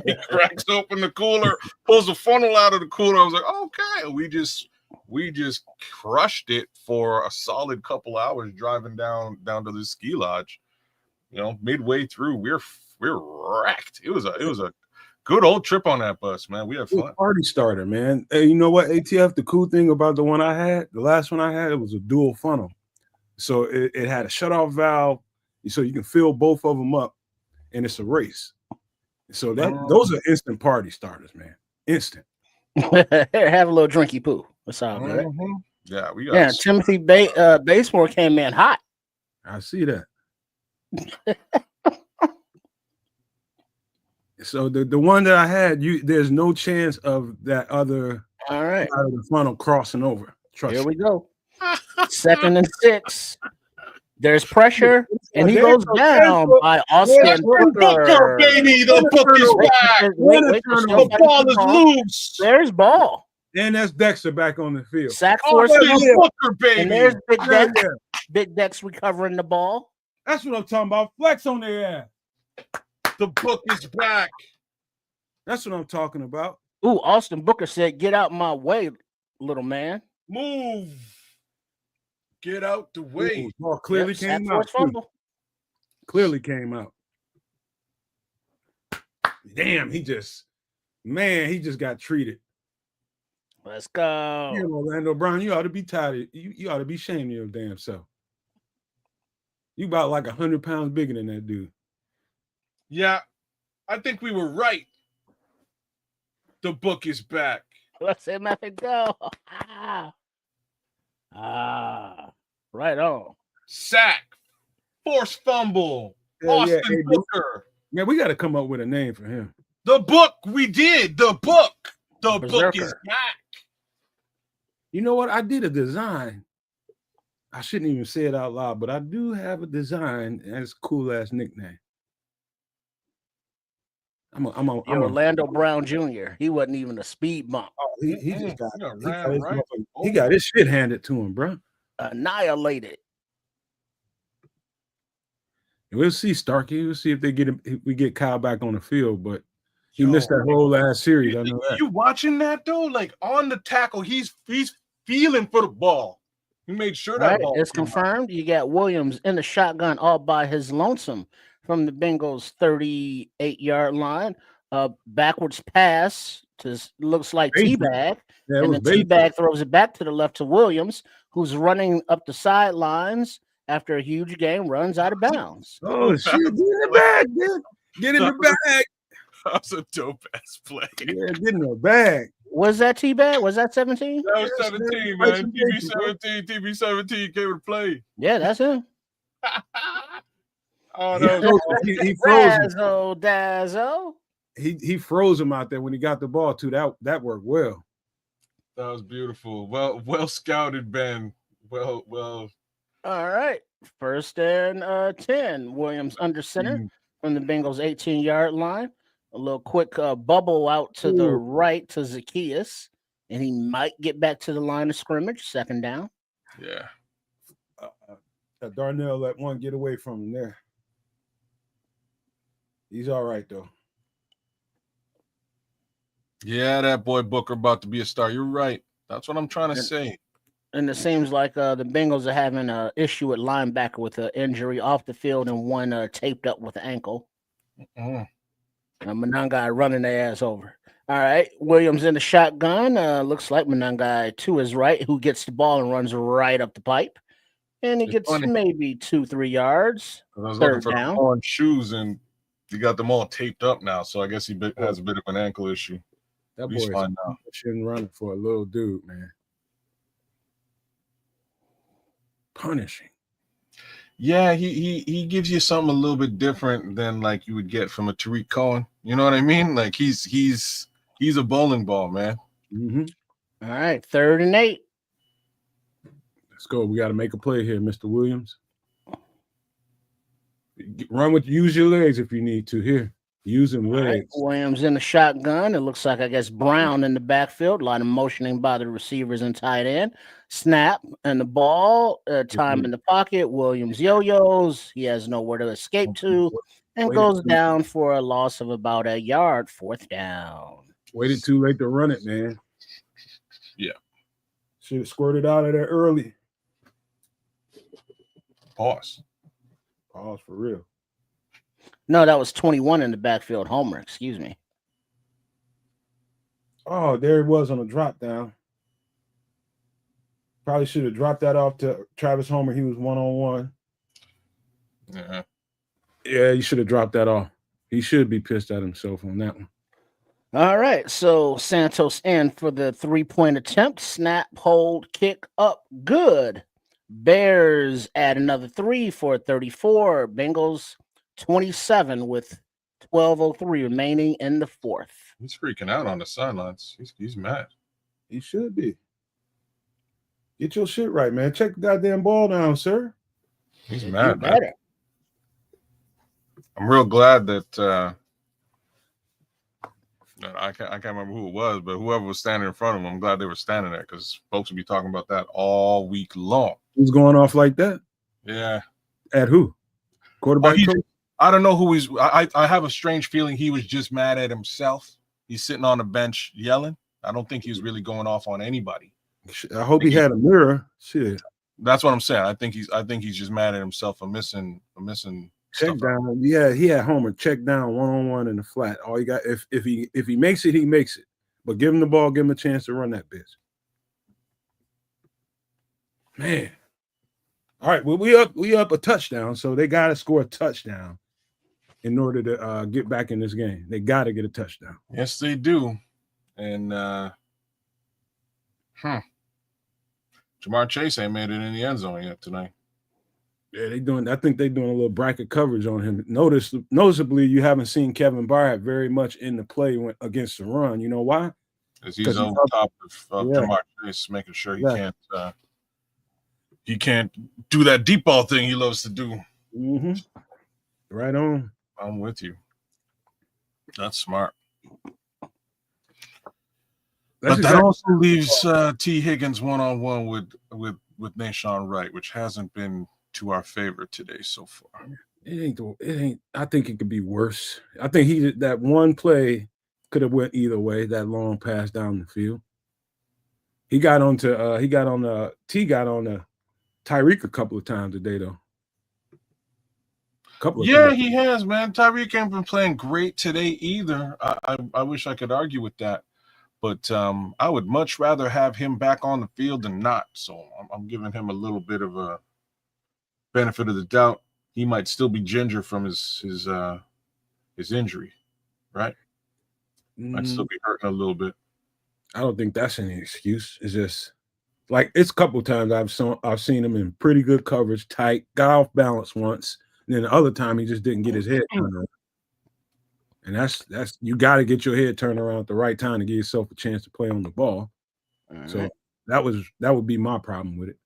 He cracks open the cooler, pulls a funnel out of the cooler. I was like, okay. We just crushed it for a solid couple hours driving down to the ski lodge. You know, midway through, we're wrecked. It was a good old trip on that bus, man. We had fun. Party starter, man. Hey, you know what, ATF? The cool thing about the one I had, the last one I had, it was a dual funnel. So it had a shutoff valve, so you can fill both of them up, and it's a race. So those are instant party starters, man. Instant. Here, have a little drinky poo. That's all good. Mm-hmm. Yeah, we got Timothy Basemore came in hot. I see that. So the one that I had, there's no chance of that other all right out of the funnel crossing over. Trust Here me. we go. 2nd and 6. There's pressure, and he goes down by Austin Booker. Baby, the book is back. The ball is loose. There's ball. And that's Dexter back on the field. Sack force. Booker, baby. And there's Big Dex. Big Dex recovering the ball. That's what I'm talking about. Flex on their ass. The book is back. That's what I'm talking about. Ooh, Austin Booker said, "Get out my way, little man." Move. Get out the way. Ball clearly came out. Clearly came out. Damn, he just got treated. Let's go. Damn, Orlando Brown, you ought to be tired. You ought to be ashamed of your damn self. You about like 100 pounds bigger than that dude. Yeah, I think we were right. The book is back. Let's let it go. Right on. Sack. Force fumble. Austin Booker. Man, we got to come up with a name for him. The book, we did. The book. The book is back. You know what? I did a design. I shouldn't even say it out loud, but I do have a design, and it's a cool-ass nickname. I'm Orlando Brown Jr. He wasn't even a speed bump. Oh, he just got his shit handed to him, bro. Annihilated. We'll see, Starkey. We'll see if we get Kyle back on the field, but he missed that whole last series. I know that. You watching that though? Like on the tackle, he's feeling for the ball. He made sure that ball. It's confirmed. You got Williams in the shotgun all by his lonesome from the Bengals 38-yard line. Backwards pass to looks like T-Bag. Yeah, and then T-Bag throws it back to the left to Williams, who's running up the sidelines after a huge game, runs out of bounds. Oh, shit. Get in the bag, dude. Get in the bag. That's a dope ass play. Yeah, get in the bag. Was that T-Bag? Was that 17? That was 17, man. TB17 came to play. Yeah, that's him. Oh, no. He froze him. Dazzle. He froze him out there when he got the ball, too. That worked well. That was beautiful. Well scouted, Ben. Well. All right. 1st and 10. Williams under center from the Bengals 18-yard line. A little quick bubble out to the right to Zacchaeus, and he might get back to the line of scrimmage. 2nd down. Yeah. Darnell let one get away from him there. He's all right, though. Yeah, that boy Booker about to be a star. You're right. That's what I'm trying to say. And it seems like the Bengals are having an issue at linebacker with an injury off the field and one taped up with the ankle. Mm. Monangai running their ass over. All right. Williams in the shotgun. Looks like Monangai to his right, who gets the ball and runs right up the pipe. And he It's gets funny. maybe 2-3 yards. 'Cause I was looking Third for down. the orange shoes, and he got them all taped up now. So I guess he has a bit of an ankle issue. That He's boy fine now. shouldn't run for a little dude, man. Punishing. Yeah, he gives you something a little bit different than like you would get from a Tyrique Cohen. You know what I mean? Like he's a bowling ball, man. Mm-hmm. All right. 3rd and 8. Let's go. We got to make a play here, Mr. Williams. Use your legs if you need to. Here, using legs. Right. Williams in the shotgun. It looks like, I guess, Brown in the backfield. A lot of motioning by the receivers and tight end. Snap and the ball. Time in the pocket. Williams yo-yos. He has nowhere to escape to and goes down for a loss of about a yard. 4th down. Waited too late to run it, man. Yeah. Should have squirted out of there early. Pause for real. No, that was 21 in the backfield. Homer, excuse me. Oh, there it was on a drop down. Probably should have dropped that off to Travis Homer. He was 1-on-1. Yeah. Yeah, you should have dropped that off. He should be pissed at himself on that one. All right, so Santos in for the 3-point attempt. Snap, hold, kick up, good. Bears add another 3 for 34. Bengals 27 with 12:03 remaining in the 4th. He's freaking out on the sidelines. He's mad. He should be. Get your shit right, man. Check the goddamn ball down, sir. He's mad, man. I'm real glad that I can't remember who it was, but whoever was standing in front of him, I'm glad they were standing there because folks would be talking about that all week long. Who's going off like that? Yeah. At who? Quarterback coach? I don't know who he's. I have a strange feeling he was just mad at himself. He's sitting on the bench yelling. I don't think he's really going off on anybody. I hope he had a mirror. Shit. That's what I'm saying. I think he's just mad at himself for missing check down. Out. Yeah, he had Homer check down 1-on-1 in the flat. All you got if he makes it, he makes it. But give him the ball, give him a chance to run that bitch. Man. All right, well, we up a touchdown, so they gotta score a touchdown in order to get back in this game. They gotta get a touchdown. Yes, they do. And Jamar Chase ain't made it in the end zone yet tonight. Yeah, I think they're doing a little bracket coverage on him. Noticeably, you haven't seen Kevin Byard very much in the play against the run. You know why? Because he's over top of Jamar Chase, making sure he can't do that deep ball thing he loves to do. Mm-hmm. Right on. I'm with you. That's smart. But that also leaves T. Higgins 1-on-1 with Nashawn Wright, which hasn't been to our favor today so far. It ain't. I think it could be worse. I think that one play could have went either way. That long pass down the field. He got on the Tyrique a couple of times today though. He has, man. Tyrique ain't been playing great today either. I wish I could argue with that. But I would much rather have him back on the field than not. So I'm giving him a little bit of a benefit of the doubt. He might still be ginger from his injury, right? Might still be hurting a little bit. I don't think that's any excuse. It's just like it's a couple of times I've seen him in pretty good coverage, tight, got off balance once, and then the other time he just didn't get his head turned around. And that's you got to get your head turned around at the right time to give yourself a chance to play on the ball. So that would be my problem with it.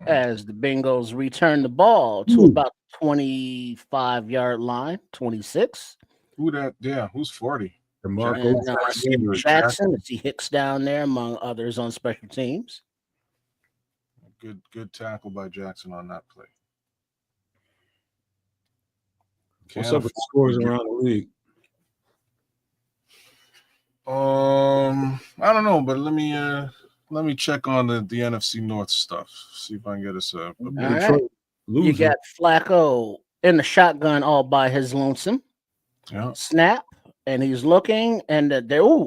As the Bengals return the ball to about 25-yard line, 26. Who's 40? Jackson. I see Hicks down there among others on special teams. Good tackle by Jackson on that play. What's up with the scores around the league? I don't know, but let me check on the NFC North stuff. See if I can get us a right. You got Flacco in the shotgun all by his lonesome. Yeah. Snap, and he's looking, and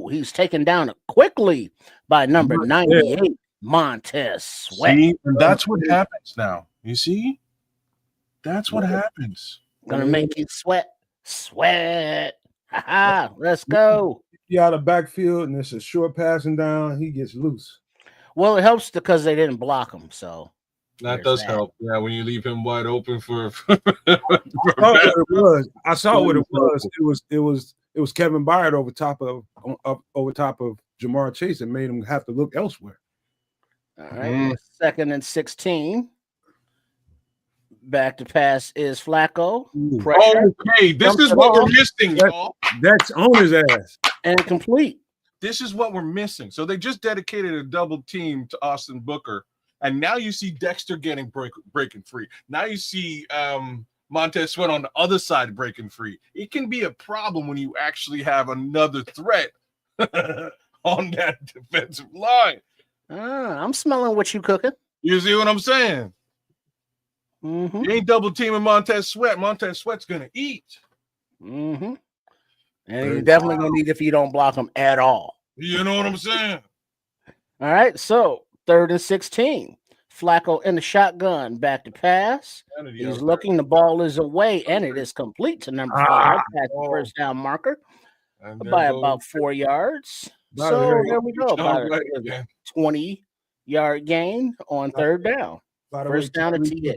he's taken down quickly by number 98, Montez Sweat. See, and that's what happens now. You see, that's what happens. Gonna make you sweat. Ha! Let's go. He out of backfield, and it's a short passing down. He gets loose. Well, it helps because they didn't block him, so That does help. Yeah, when you leave him wide open for. I saw what it was. It was Kevin Byard over top of Jamar Chase and made him have to look elsewhere. All right, 2nd and 16. Back to pass is Flacco. Pressure. Okay, this is what we're missing, y'all. That's on his ass. And complete. This is what we're missing. So they just dedicated a double team to Austin Booker, and now you see Dexter getting breaking free. Now you see Montez Sweat on the other side breaking free. It can be a problem when you actually have another threat on that defensive line. I'm smelling what you cooking. You see what I'm saying? Mm-hmm. You ain't double teaming Montez Sweat. Montez Sweat's gonna eat. Mm-hmm. And you're definitely gonna need if you don't block him at all. You know what I'm saying? All right, so 3rd and 16. Flacco in the shotgun, back to pass. He's looking, the ball is away, and it is complete to number 5. That's the first down marker by about 4 yards. So there we go. About a 20-yard gain on 3rd down. First down to TJ.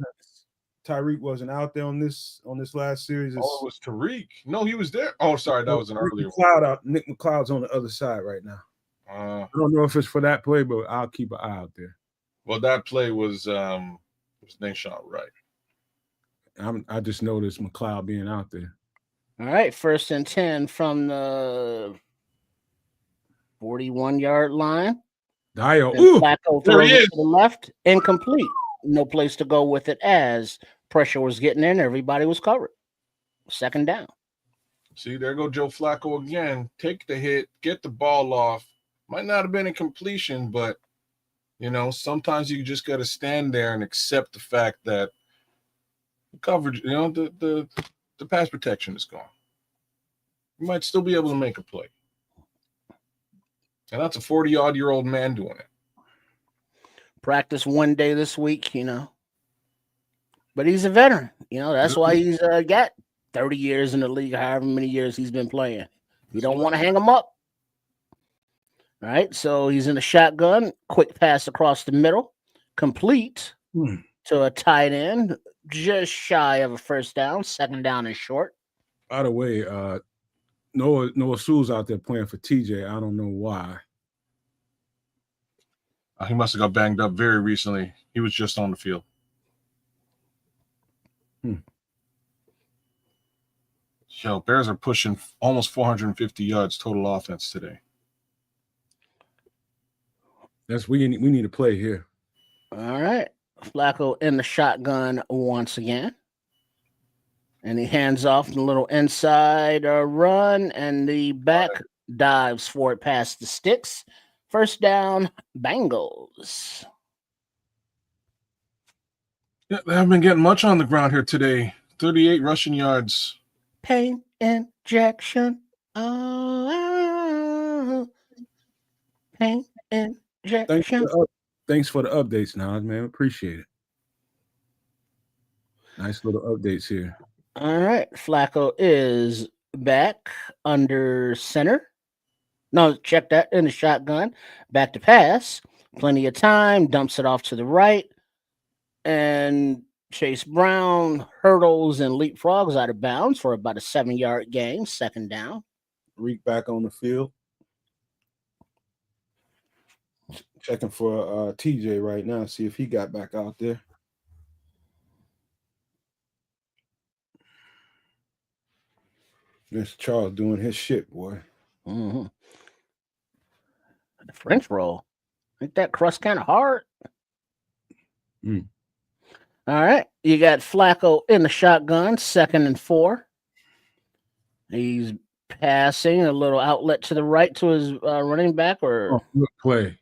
Tyrique wasn't out there on this last series. It was Tyrique. No, he was there. Oh, sorry, that was an earlier one. Nick McLeod's on the other side right now. I don't know if it's for that play, but I'll keep an eye out there. Well, that play was Nashon Wright. I just noticed McLeod being out there. All right, 1st and 10 from the 41-yard line. Flacco throws it to the left, incomplete. No place to go with it as pressure was getting in. Everybody was covered. 2nd down. See, there go Joe Flacco again. Take the hit, get the ball off. Might not have been a completion, but, sometimes you just got to stand there and accept the fact that the coverage, the pass protection is gone. You might still be able to make a play. And that's a 40-odd-year-old man doing it. Practice one day this week, but he's a veteran. That's why he's got 30 years in the league, however many years he's been playing. You don't want to hang him up. All right, so he's in the shotgun. Quick pass across the middle. Complete to a tight end. Just shy of a first down. 2nd down and short. By the way, Noah Sewell's out there playing for TJ. I don't know why. He must have got banged up very recently. He was just on the field. Yo, Bears are pushing almost 450 yards total offense today. We need to play here. All right. Flacco in the shotgun once again. And he hands off the little inside run, and the back dives for it past the sticks. First down, Bengals. Yeah, they haven't been getting much on the ground here today. 38 rushing yards. Pain injection. Oh, pain injection. Thanks for the updates, Nas, man. Appreciate it. Nice little updates here. All right. Flacco is back under center. No, check that in the shotgun. Back to pass. Plenty of time. Dumps it off to the right. And Chase Brown hurdles and leapfrogs out of bounds for about a 7-yard gain. 2nd down. Reek back on the field. Checking for TJ right now. See if he got back out there. Mr. Charles doing his shit, boy. Mm-hmm. The French roll. Ain't that crust kind of hard? All right. You got Flacco in the shotgun, 2nd and 4. He's passing a little outlet to the right to his running back. Good play.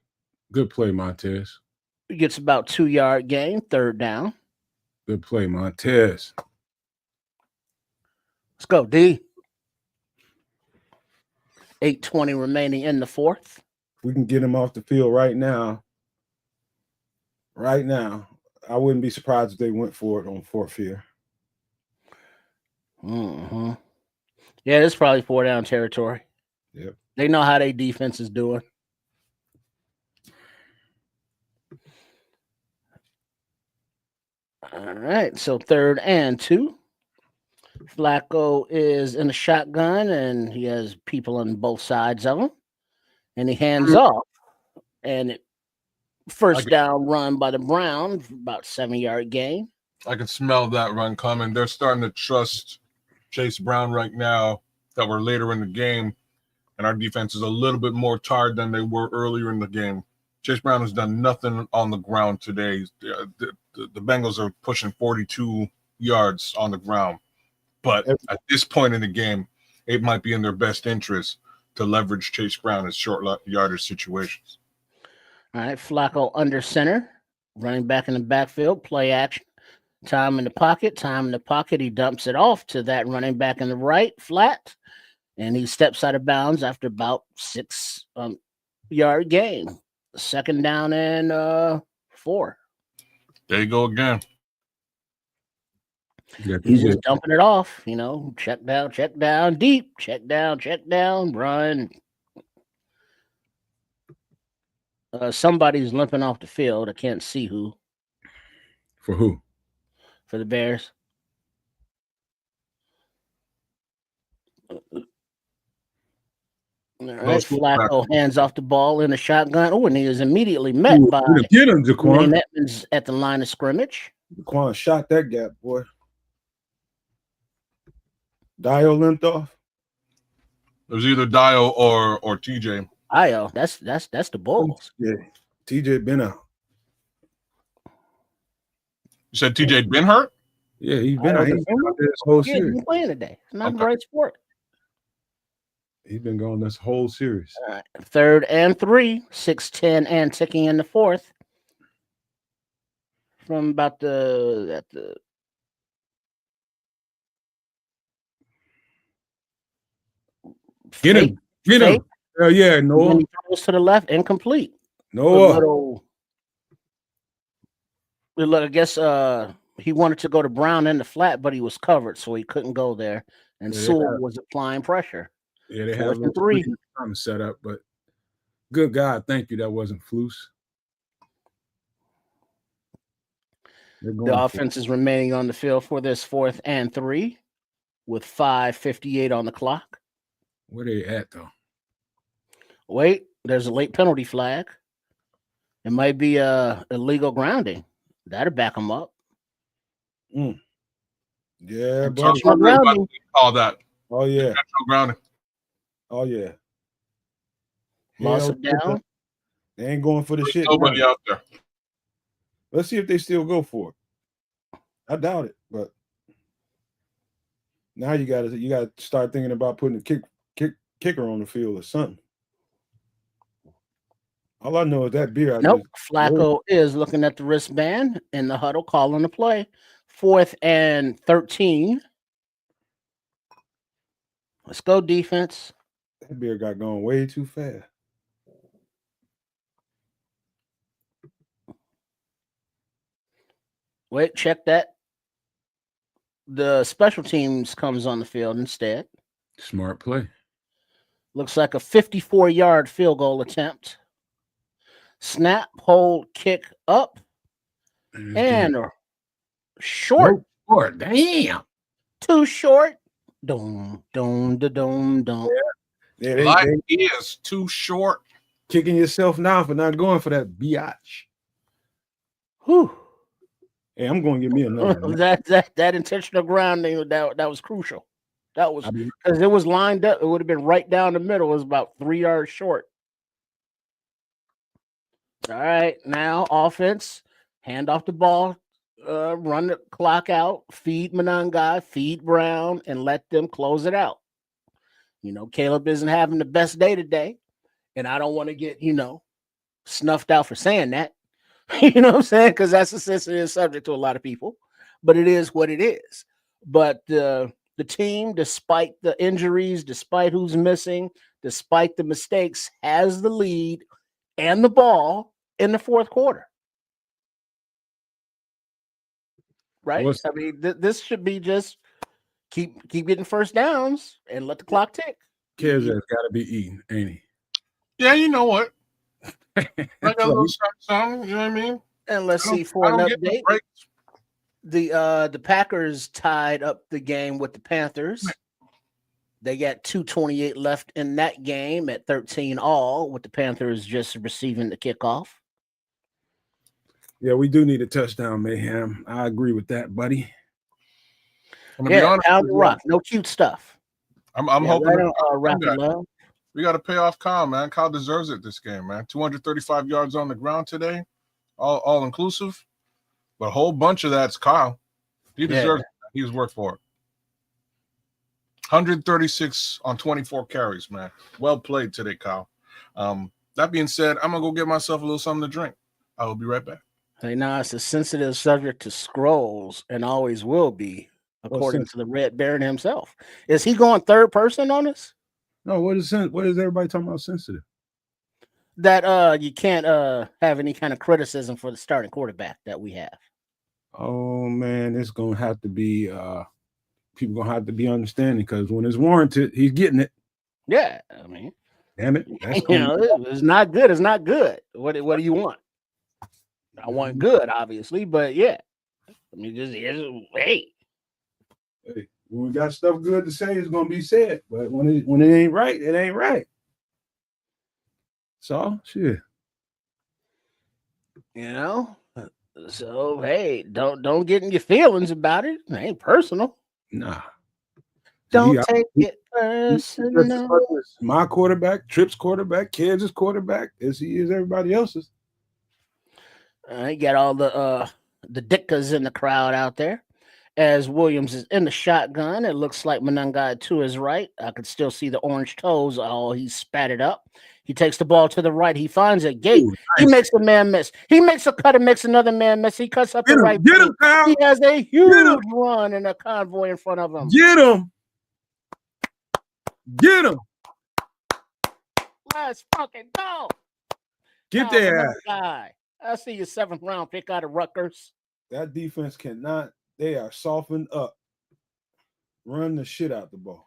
Good play, Montez. He gets about 2-yard gain, 3rd down. Good play, Montez. Let's go, D. 8:20 remaining in the fourth. We can get him off the field right now. Right now, I wouldn't be surprised if they went for it on fourth here. Mm-hmm. Yeah, it's probably 4-down territory. Yep. They know how their defense is doing. All right, so 3rd and 2. Flacco is in a shotgun, and he has people on both sides of him. And he hands off, and it first down run by the Browns, about 7-yard gain. I can smell that run coming. They're starting to trust Chase Brown right now that we're later in the game, and our defense is a little bit more tired than they were earlier in the game. Chase Brown has done nothing on the ground today. The Bengals are pushing 42 yards on the ground. But at this point in the game, it might be in their best interest to leverage Chase Brown in short yardage situations. All right, Flacco under center, running back in the backfield, play action. Time in the pocket. He dumps it off to that running back in the right, flat, and he steps out of bounds after about 6-yard gain. 2nd down and 4. There you go again. Yeah, He's just dumping it off, check down, deep, check down, run. Somebody's limping off the field. I can't see who. For who? For the Bears. All right, Flacco hands off the ball in a shotgun. Oh, and he is immediately met by get him, Jaquan. Edmonds at the line of scrimmage. Jaquan shot that gap, boy. Dio limped off. It was either Dio or TJ. Dio, that's the Bulls. Yeah, TJ been out. You said TJ been hurt? Yeah, he's been out. He's been out this whole series. He's been playing today. It's not the right sport. He's been going this whole series. All right. 3rd and 3, 6:10 and ticking in the fourth. From about the get him. Yeah, Noah. And he throws to the left, incomplete. Noah. I guess he wanted to go to Brown in the flat, but he was covered, so he couldn't go there. And Sewell was applying pressure. Yeah, they have 3 time to set up, but good God, thank you. That wasn't Flus. The offense is remaining on the field for this 4th and 3 with 5:58 on the clock. Where they at, though? Wait, there's a late penalty flag. It might be illegal grounding. That'll back them up. Yeah, but all that. Oh, yeah. Grounding. Oh, yeah. Loss of down. They ain't going for the shit. Nobody out there. Let's see if they still go for it. I doubt it, but now you got to start thinking about putting a kicker on the field or something. All I know is that beer. Flacco is looking at the wristband in the huddle, calling the play. 4th and 13. Let's go, defense. That beer got going way too fast. Wait, check that. The special teams comes on the field instead. Smart play. Looks like a 54-yard field goal attempt. Snap, hold, kick up. And short. Damn. Too short. Dum. Yeah, Life is too short. Kicking yourself now for not going for that biatch. Whew. Hey, I'm going to give me another. that intentional grounding that was crucial. That was because it was lined up. It would have been right down the middle. It was about 3 yards short. All right, now offense, hand off the ball, run the clock out, feed Monangai, feed Brown, and let them close it out. Caleb isn't having the best day today, and I don't want to get, snuffed out for saying that. You know what I'm saying? Because that's a sensitive subject to a lot of people, but it is what it is. But the team, despite the injuries, despite who's missing, despite the mistakes, has the lead and the ball in the fourth quarter. Right? I mean, this should be just keep getting first downs and let the clock tick. Kids has got to be eating, ain't he? Yeah, you know what? I got a little something, you know what I mean? And let's see for an update. The Packers tied up the game with the Panthers. They got 2:28 left in that game at 13-all, with the Panthers just receiving the kickoff. Yeah, we do need a touchdown, Mayhem. I agree with that, buddy. Yeah, pound the rock. No cute stuff. I'm hoping right we got to pay off Kyle, man. Kyle deserves it this game, man. 235 yards on the ground today, all inclusive. But a whole bunch of that's Kyle. He deserves it. He's worked for it. 136 on 24 carries, man. Well played today, Kyle. That being said, I'm going to go get myself a little something to drink. I will be right back. Hey, now it's a sensitive subject to scrolls and always will be, according to the Red Baron himself. Is he going third person on us? No, what is everybody talking about sensitive? That you can't have any kind of criticism for the starting quarterback that we have. Oh man, it's gonna have to be people gonna have to be understanding, because when it's warranted, he's getting it. Yeah, I mean, damn it, that's it's not good. It's not good. What do you want? I want good, obviously, but yeah, I mean, hey, when we got stuff good to say, it's gonna be said. But when it ain't right, it ain't right. So shit. You know. So hey, don't get in your feelings about it. It ain't personal. Nah. Don't take it personal. My quarterback, Tripp's quarterback, Kansas quarterback, as he is everybody else's. You got all the dickas in the crowd out there. As Williams is in the shotgun, it looks like Monangai to his right. I could still see the orange toes. Oh, he's spatted up. He takes the ball to the right. He finds a gate. Ooh, nice. He makes a man miss. He makes a cut and makes another man miss. He cuts up the right. Get him, Kyle. He has a huge run and a convoy in front of him. Get him. Get him. Let's fucking go. Get there. Guy. I see your 7th round pick out of Rutgers. That defense cannot. They are softened up. Run the shit out the ball.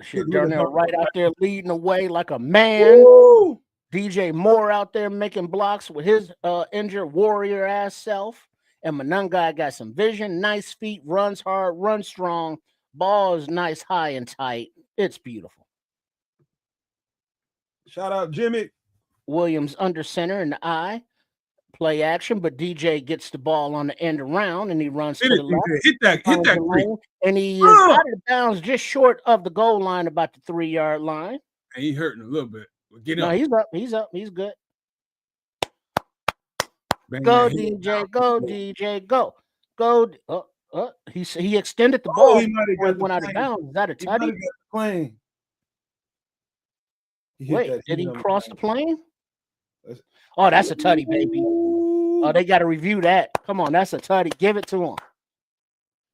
Shit, Darnell right out there leading the way like a man. Woo! DJ Moore out there making blocks with his injured warrior ass self. And Monangai got some vision, nice feet, runs hard, runs strong. Ball is nice, high and tight. It's beautiful. Shout out Jimmy. Williams under center in the eye. Play action, but DJ gets the ball on the end around and he runs to the left. Hit that lane, and he is out of bounds just short of the goal line, about the 3-yard line. And he hurting a little bit. Get up. He's up. He's good. Go DJ, go DJ, go. He extended the ball. He might have went out of bounds. Is that a tutty? Plane. Wait, did he cross the plane? Oh, that's a tutty, baby. Oh, they got to review that. Come on, that's a tutty. Give it to him.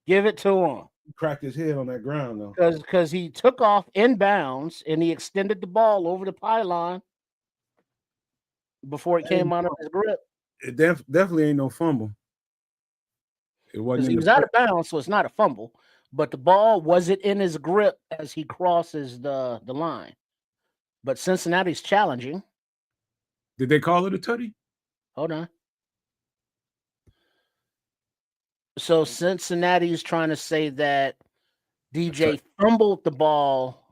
Give it to him. He cracked his head on that ground, though. Because he took off inbounds and he extended the ball over the pylon before it came out of his grip. It definitely ain't no fumble. It wasn't. He was out of bounds, so it's not a fumble. But the ball, was it in his grip as he crosses the line? But Cincinnati's challenging. Did they call it a tutty? Hold on. So Cincinnati's trying to say that DJ fumbled the ball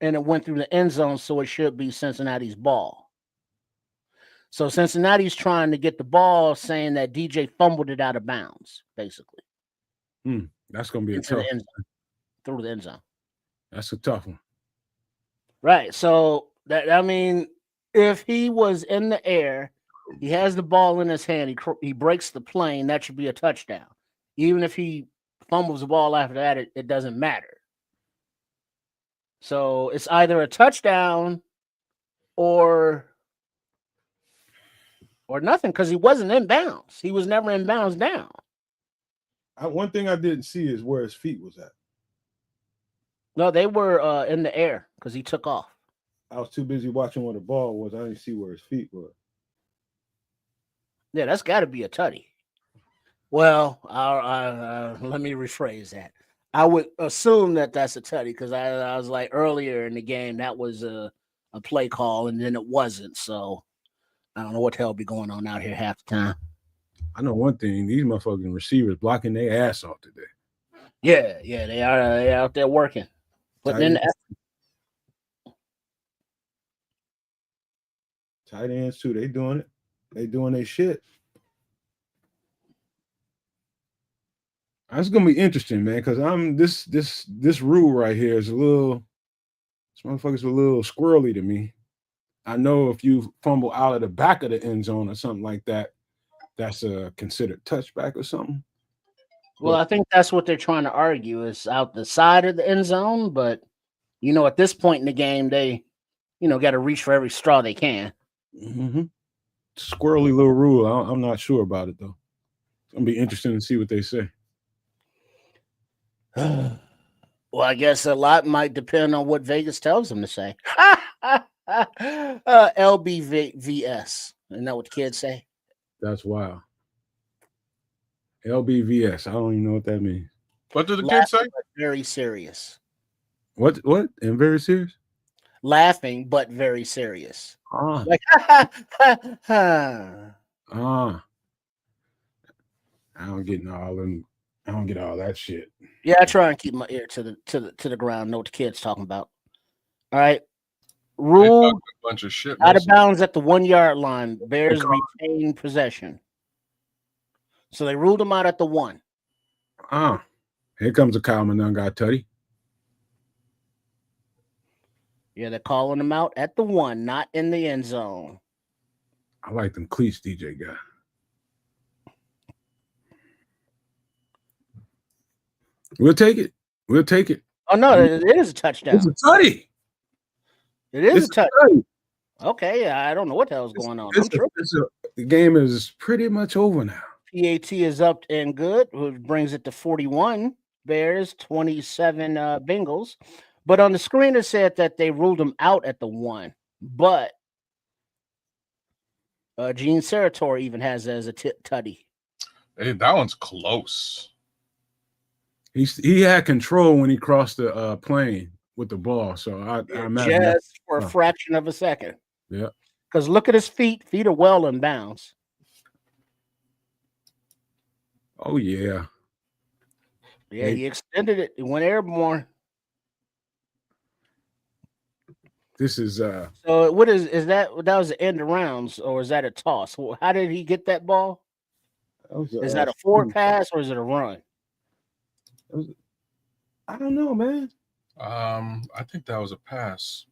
and it went through the end zone, so it should be Cincinnati's ball. So Cincinnati's trying to get the ball, saying that DJ fumbled it out of bounds, basically. That's going to be a tough one. Through the end zone. That's a tough one. Right. So, if he was in the air, he has the ball in his hand, he breaks the plane, that should be a touchdown. Even if he fumbles the ball after that, it doesn't matter. So it's either a touchdown or nothing, because he wasn't in bounds. He was never in bounds down. One thing I didn't see is where his feet was at. No, they were in the air because he took off. I was too busy watching where the ball was. I didn't see where his feet were. Yeah, that's got to be a tutty. Well, let me rephrase that. I would assume that that's a tutty because I was like earlier in the game that was a play call and then it wasn't. So I don't know what the hell be going on out here half the time. I know one thing: these motherfucking receivers blocking their ass off today. Yeah, they are out there working, putting in the effort. Tight ends too. They doing it. They doing their shit. That's gonna be interesting, man. Because I'm this rule right here is a little. This motherfucker's a little squirrely to me. I know if you fumble out of the back of the end zone or something like that, that's a considered touchback or something. Well, I think that's what they're trying to argue is out the side of the end zone. But at this point in the game, they got to reach for every straw they can. Mm-hmm. Squirrely little rule. I'm not sure about it though. It's gonna be interesting to see what they say. Well, I guess a lot might depend on what Vegas tells them to say. LBVS. Isn't that what the kids say? That's wild. LBVS. I don't even know what that means. What did the kids say? Very serious. What? And very serious? Laughing, but very serious. Like, I don't get all that shit. Yeah, I try and keep my ear to the ground, know what the kids talking about. All right. Rule a bunch of shit. Out of bounds at the 1 yard line. Bears retain possession. So they ruled them out at the 1. Here comes a Kyle Manunga tutty. Yeah, they're calling them out at the 1, not in the end zone. I like them cleats DJ got. We'll take it. Oh, no, it is a touchdown. It's a tutty. It is a touchdown. Okay, I don't know what the hell's going on. The game is pretty much over now. PAT is up and good, which brings it to 41 Bears, 27 Bengals. But on the screen, it said that they ruled them out at the 1. But Gene Sarator even has it as a tutty. Hey, that one's close. He had control when he crossed the plane with the ball. So I imagine just for a fraction of a second. Yeah. Because look at his feet. Feet are well in bounds. Oh, yeah. Yeah, he extended it. It went airborne. This is so what is that? That was the end of rounds, or is that a toss? How did he get that ball? Is that a forward pass or is it a run? I don't know, man. I think that was a pass.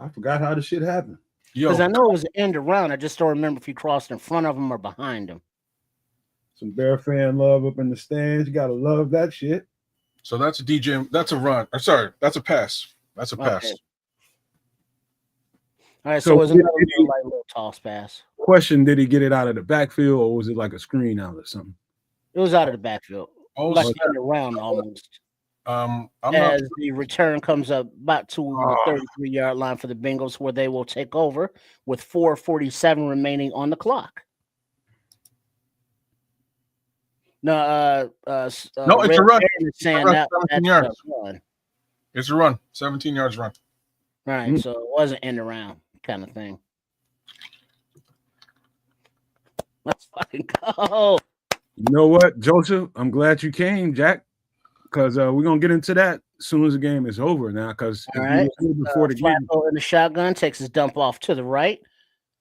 I forgot how the shit happened. Because I know it was an end around. I just don't remember if he crossed in front of him or behind him. Some Bear fan love up in the stands. You gotta love that shit. So that's a DJ. That's a run. Or sorry, that's a pass. That's a pass. Okay. All right, so it was another little toss pass. Question: did he get it out of the backfield, or was it like a screen out or something? It was out of the backfield. Oh, like end around almost. The return comes up about to the 33-yard line for the Bengals, where they will take over with 4:47 remaining on the clock. No, it's a run. It's a run. It's a run. 17 yards run. Right, so it wasn't end around kind of thing. Let's fucking go. You know what, Joseph? I'm glad you came, Jack, because we're gonna get into that as soon as the game is over now. Because before the game, in the shotgun takes his dump off to the right,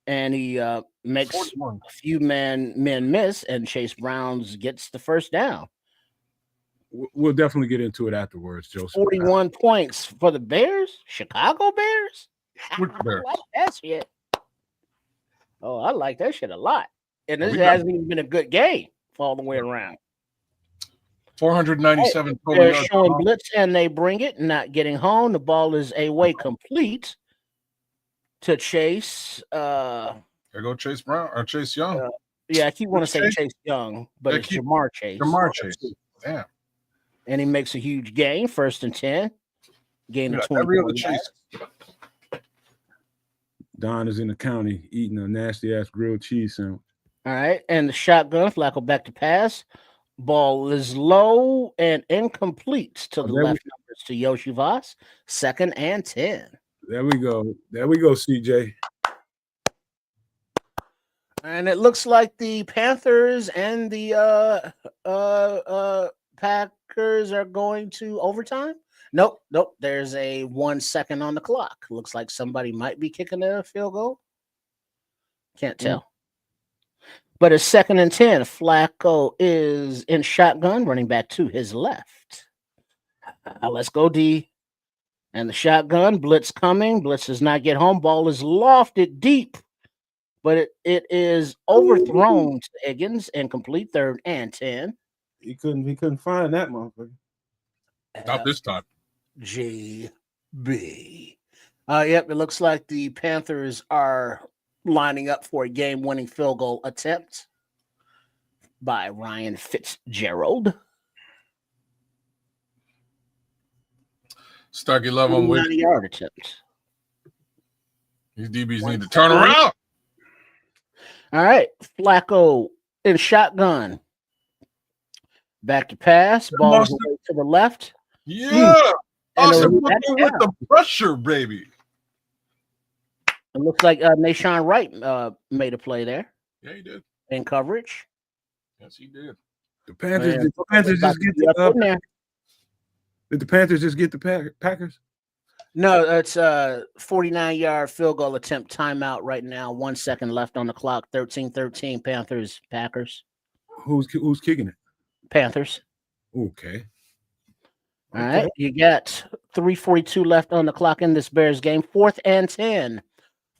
and he makes 41. A few men miss, and Chase Browns gets the first down. We'll definitely get into it afterwards, Joseph. 41 points for the Bears, Chicago Bears. Which Bears? I like that shit. Oh, I like that shit a lot. And this hasn't even been a good game all the way around. 497 total They're yards. showing blitz and they bring it, not getting home. The ball is away complete to Chase. There go Chase Brown or Chase Young. I keep wanting to say Chase Young, but it's Jamar Chase. Jamar Chase. Damn. And he makes a huge gain, 1st and 10. Gain of 20. Every other chase. Don is in the county eating a nasty ass grilled cheese sandwich. All right. And the shotgun, Flacco back to pass. Ball is low and incomplete to the left numbers to Yoshi Voss. 2nd and 10. There we go. There we go, CJ. And it looks like the Panthers and the Packers are going to overtime. Nope. There's a 1 second on the clock. Looks like somebody might be kicking a field goal. Can't tell. But it's 2nd and 10. Flacco is in shotgun, running back to his left. Let's go, D. And the shotgun, blitz coming. Blitz does not get home. Ball is lofted deep, but it is overthrown to Higgins. Incomplete, 3rd and 10. He couldn't find that motherfucker. Not this time. GB. Yep, it looks like the Panthers are lining up for a game-winning field goal attempt by Ryan Fitzgerald. Starkey love him with 90-yard attempt. These DBs need to turn around. All right, Flacco in shotgun. Back to pass. Ball to the left. Yeah. Awesome. With Yeah. the pressure, baby. It looks like Nashawn Wright made a play there. Yeah, he did. In coverage. Yes, he did. The Panthers just get the did the Panthers just get the Packers? No, it's a 49-yard field goal attempt timeout right now. 1 second left on the clock. 13-13 Panthers, Packers. Who's kicking it? Panthers. Okay. All right. You got 3:42 left on the clock in this Bears game. 4th and 10.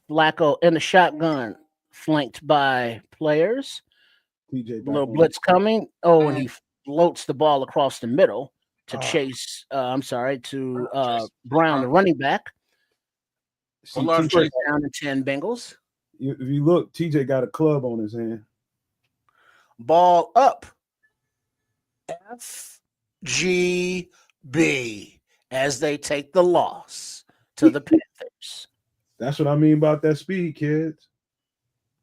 Flacco in the shotgun, flanked by players. TJ, A little blitz coming. Oh, and he floats the ball across the middle to Chase. Brown, the running back. First down and 10 Bengals. If you look, TJ got a club on his hand. Ball up. FGB as they take the loss to the Panthers. That's what I mean about that speed, kids.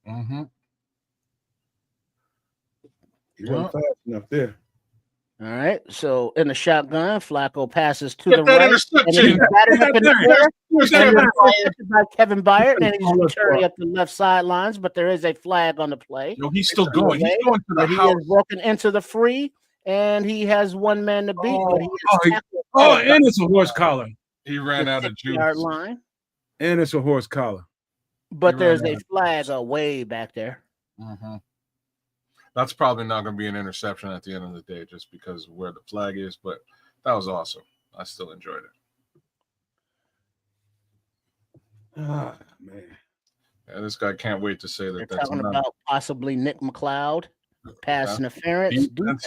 Mm-hmm. He wasn't fast enough there. All right. So in the shotgun, Flacco passes to the right. Interception. And he's batted up in the air. By Kevin Byard, and he's returning up the left sidelines, but there is a flag on the play. No, he's still going. He's going to the He house. is broken into the free, and he has one man to beat. And it's a horse collar. He ran out of juice. Line. And it's a horse collar. But there's a flag way back there. Mm-hmm. That's probably not going to be an interception at the end of the day just because of where the flag is, but that was awesome. I still enjoyed it. Ah, man. Yeah, this guy can't wait to say that. They're That's talking about possibly Nick McLeod, pass interference, defense,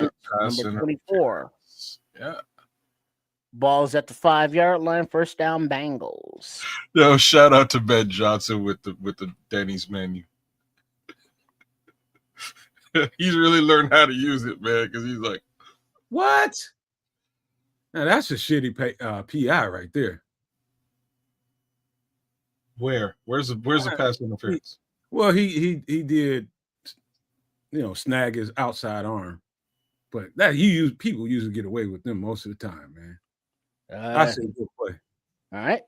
number 24. Yeah. Ball's at the 5-yard line, first down Bengals. Yo, shout out to Ben Johnson with the Denny's menu. He's really learned how to use it, man, because he's like, what? Now that's a shitty PI right there. Where's the pass interference? Well, he did, snag his outside arm, but that people usually get away with them most of the time, man. I say good play. All right.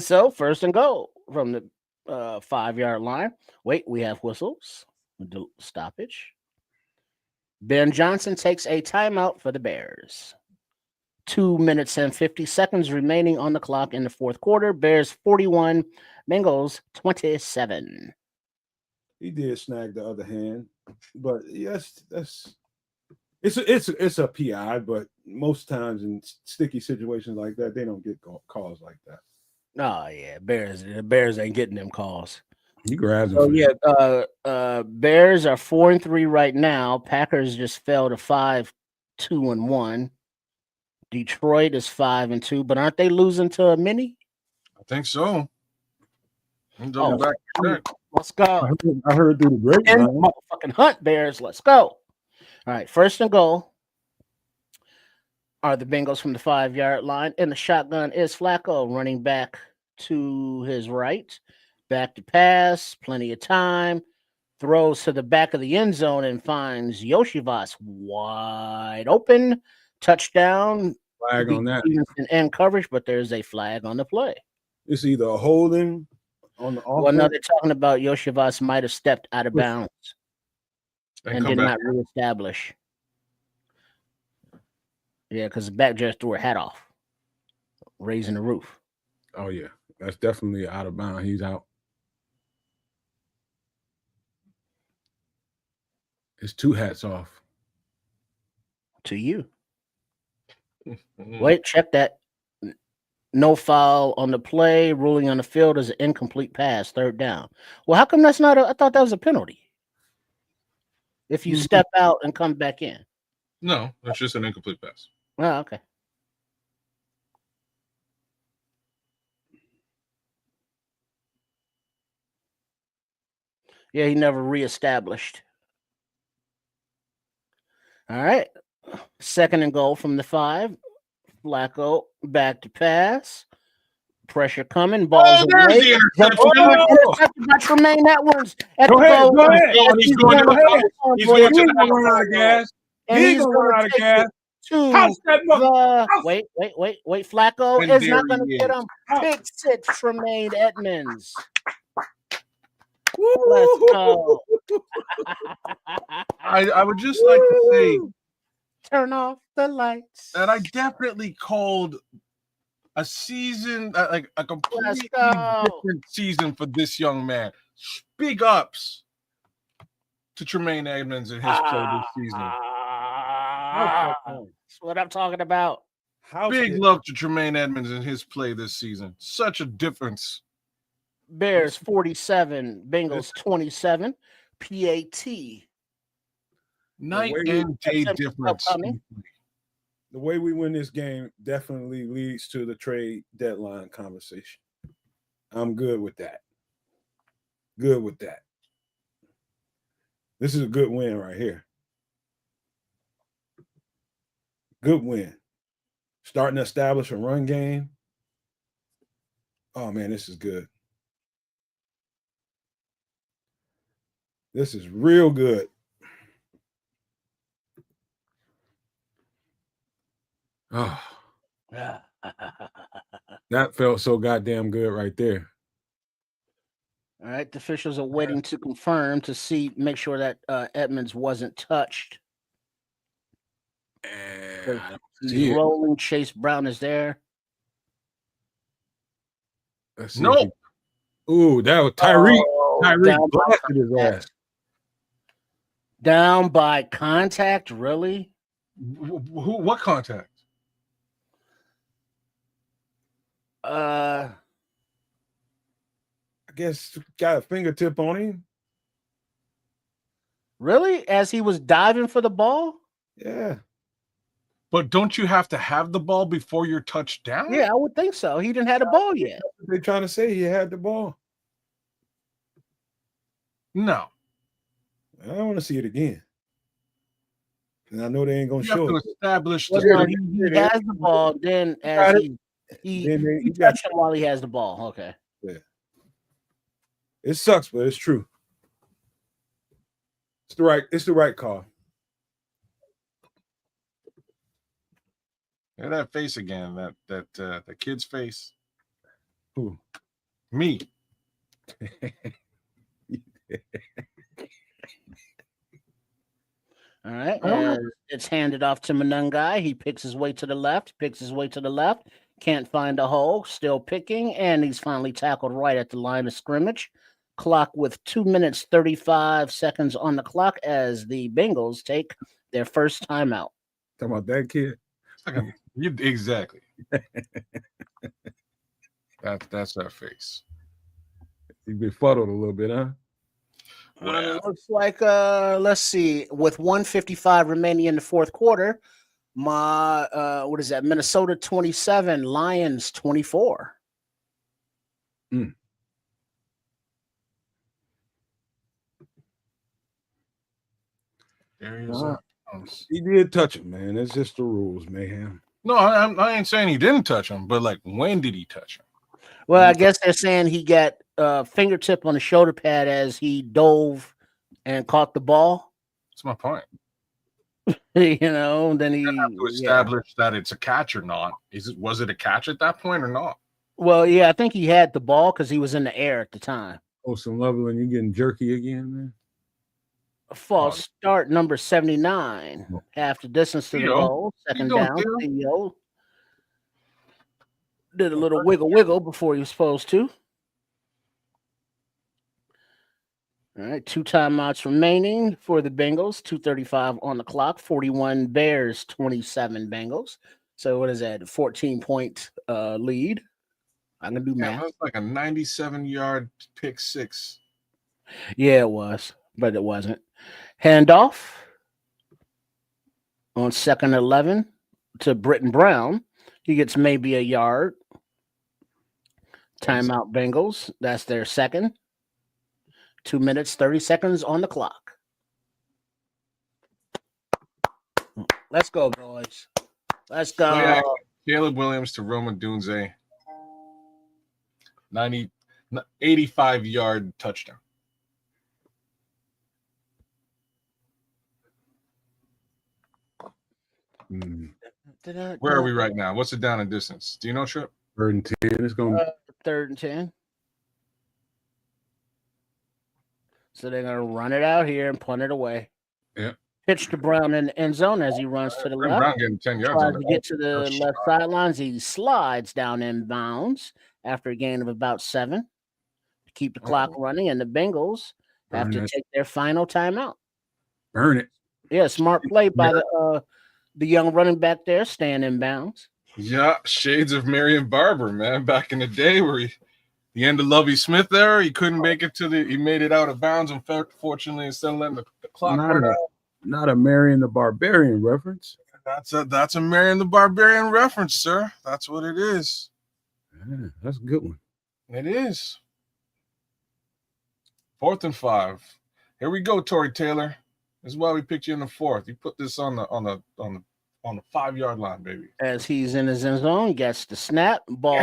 So first and goal from the 5-yard line. Wait, we have whistles. Stoppage. Ben Johnson takes a timeout for the Bears. 2 minutes and 50 seconds remaining on the clock in the fourth quarter. Bears 41, Bengals 27. He did snag the other hand, but yes, it's a PI. But most times in sticky situations like that, they don't get calls like that. Oh yeah, the Bears ain't getting them calls. He grabs him. Oh yeah, Bears are 4-3 right now. Packers just fell to 5-2-1. Detroit is 5-2, but aren't they losing to a mini? I think so. Back. Let's go. I heard through the grapevine. Motherfucking hunt, Bears. Let's go. All right, first and goal are the Bengals from the 5-yard line. In the shotgun is Flacco running back to his right. Back to pass, plenty of time. Throws to the back of the end zone and finds Yoshivas wide open. Touchdown. Flag on that. Stevenson and coverage, but there's a flag on the play. It's either a holding on the offense. Well, no, they're talking about Yoshivas might have stepped out of bounds and did not reestablish. Yeah, because the back just threw her hat off, raising the roof. Oh, yeah. That's definitely out of bounds. He's out. It's 2 hats off. To you. Wait, check that. No foul on the play. Ruling on the field is an incomplete pass. 3rd down. Well, how come that's not I thought that was a penalty. If you step out and come back in. No, that's just an incomplete pass. Oh, okay. Yeah, he never reestablished. All right. 2nd and goal from the 5. Flacco back to pass. Pressure coming. Balls there's away. the interception. Intercepted by Tremaine Edwards. Go ahead. He's going to run out of gas. He's going to run out of gas. Wait. Flacco is not going to get him. Pick 6, Tremaine Edmonds. Let's go. I would just like to say, turn off the lights. And I definitely called a season, like a completely different season for this young man. Big ups to Tremaine Edmonds and his play this season. That's what I'm talking about. Big love to Tremaine Edmonds and his play this season. Such a difference. Bears 47, Bengals 27. PAT. Night and day difference. The way we win this game definitely leads to the trade deadline conversation. I'm good with that. Good with that. This is a good win right here. Good win. Starting to establish a run game. Oh, man, this is good. This is real good. Oh, that felt so goddamn good right there. All right, the officials are waiting to confirm to make sure that Edmonds wasn't touched. He's rolling. Chase Brown is there. Nope. Ooh, that was Tyrique. Tyrique blasted his ass. Down by contact, really? What contact? I guess got a fingertip on him. Really? As he was diving for the ball? Yeah. But don't you have to have the ball before you're touched down? Yeah, I would think so. He didn't have the ball yet. They're trying to say he had the ball. No. I don't want to see it again. And I know they ain't going to show it. Establish he has the ball, then as he touched him while he has the ball. Okay. Yeah. It sucks, but it's true. It's the right call. Look at that face again. That kid's face. Who? Me. All right. It's handed off to Manungai. He picks his way to the left, can't find a hole, still picking, and he's finally tackled right at the line of scrimmage. Clock with 2 minutes, 35 seconds on the clock as the Bengals take their first timeout. Talking about that kid? Exactly. That's that face. He's befuddled a little bit, huh? It looks like, let's see, with 1:55 remaining in the fourth quarter, Minnesota 27, Lions 24. He did touch him, man. It's just the rules, mayhem. No, I ain't saying he didn't touch him, but like, when did he touch him? Well, I guess they're saying he got a fingertip on the shoulder pad as he dove and caught the ball. That's my point. Then he have to establish that it's a catch or not. Was it a catch at that point or not? Well, yeah, I think he had the ball because he was in the air at the time. Oh, some level and you getting jerky again, man. False start number 79. Half the distance to the goal. Second down. Theo did a little wiggle before he was supposed to. All right, 2 timeouts remaining for the Bengals. 2:35 on the clock. 41 Bears, 27 Bengals. So what is that? 14-point lead. I'm gonna do math. That was like a 97-yard pick six. Yeah, it was, but it wasn't. Handoff on 2nd 11 to Britton Brown. He gets maybe a yard. Timeout Bengals. That's their second. 2 minutes, 30 seconds on the clock. Let's go, boys. Let's go. Oh, yeah. Caleb Williams to Roma Dunze. 85-yard touchdown. Where are we right now? What's the down and distance? Do you know, Trip? 3rd and 10. It's going 3rd and 10. So they're going to run it out here and punt it away. Yeah. Pitch to Brown in the end zone as he runs to the left. Brown getting 10 yards. Tries to get to the left sidelines. He slides down in bounds after a gain of about 7 to keep the clock running. And the Bengals have to take their final timeout. Burn it. Yeah, smart play by the young running back there, staying in bounds. Yeah, shades of Marion Barber, man. Back in the day where the end of Lovie Smith there, he couldn't make it he made it out of bounds, and fortunately, instead of letting the clock run out. Not a Marion the Barbarian reference. That's a Marion the Barbarian reference, sir. That's what it is. Yeah, that's a good one. It is. 4th and 5. Here we go, Tory Taylor. This is why we picked you in the 4th. You put this on the 5-yard line, baby. As he's in his end zone, gets the snap, ball.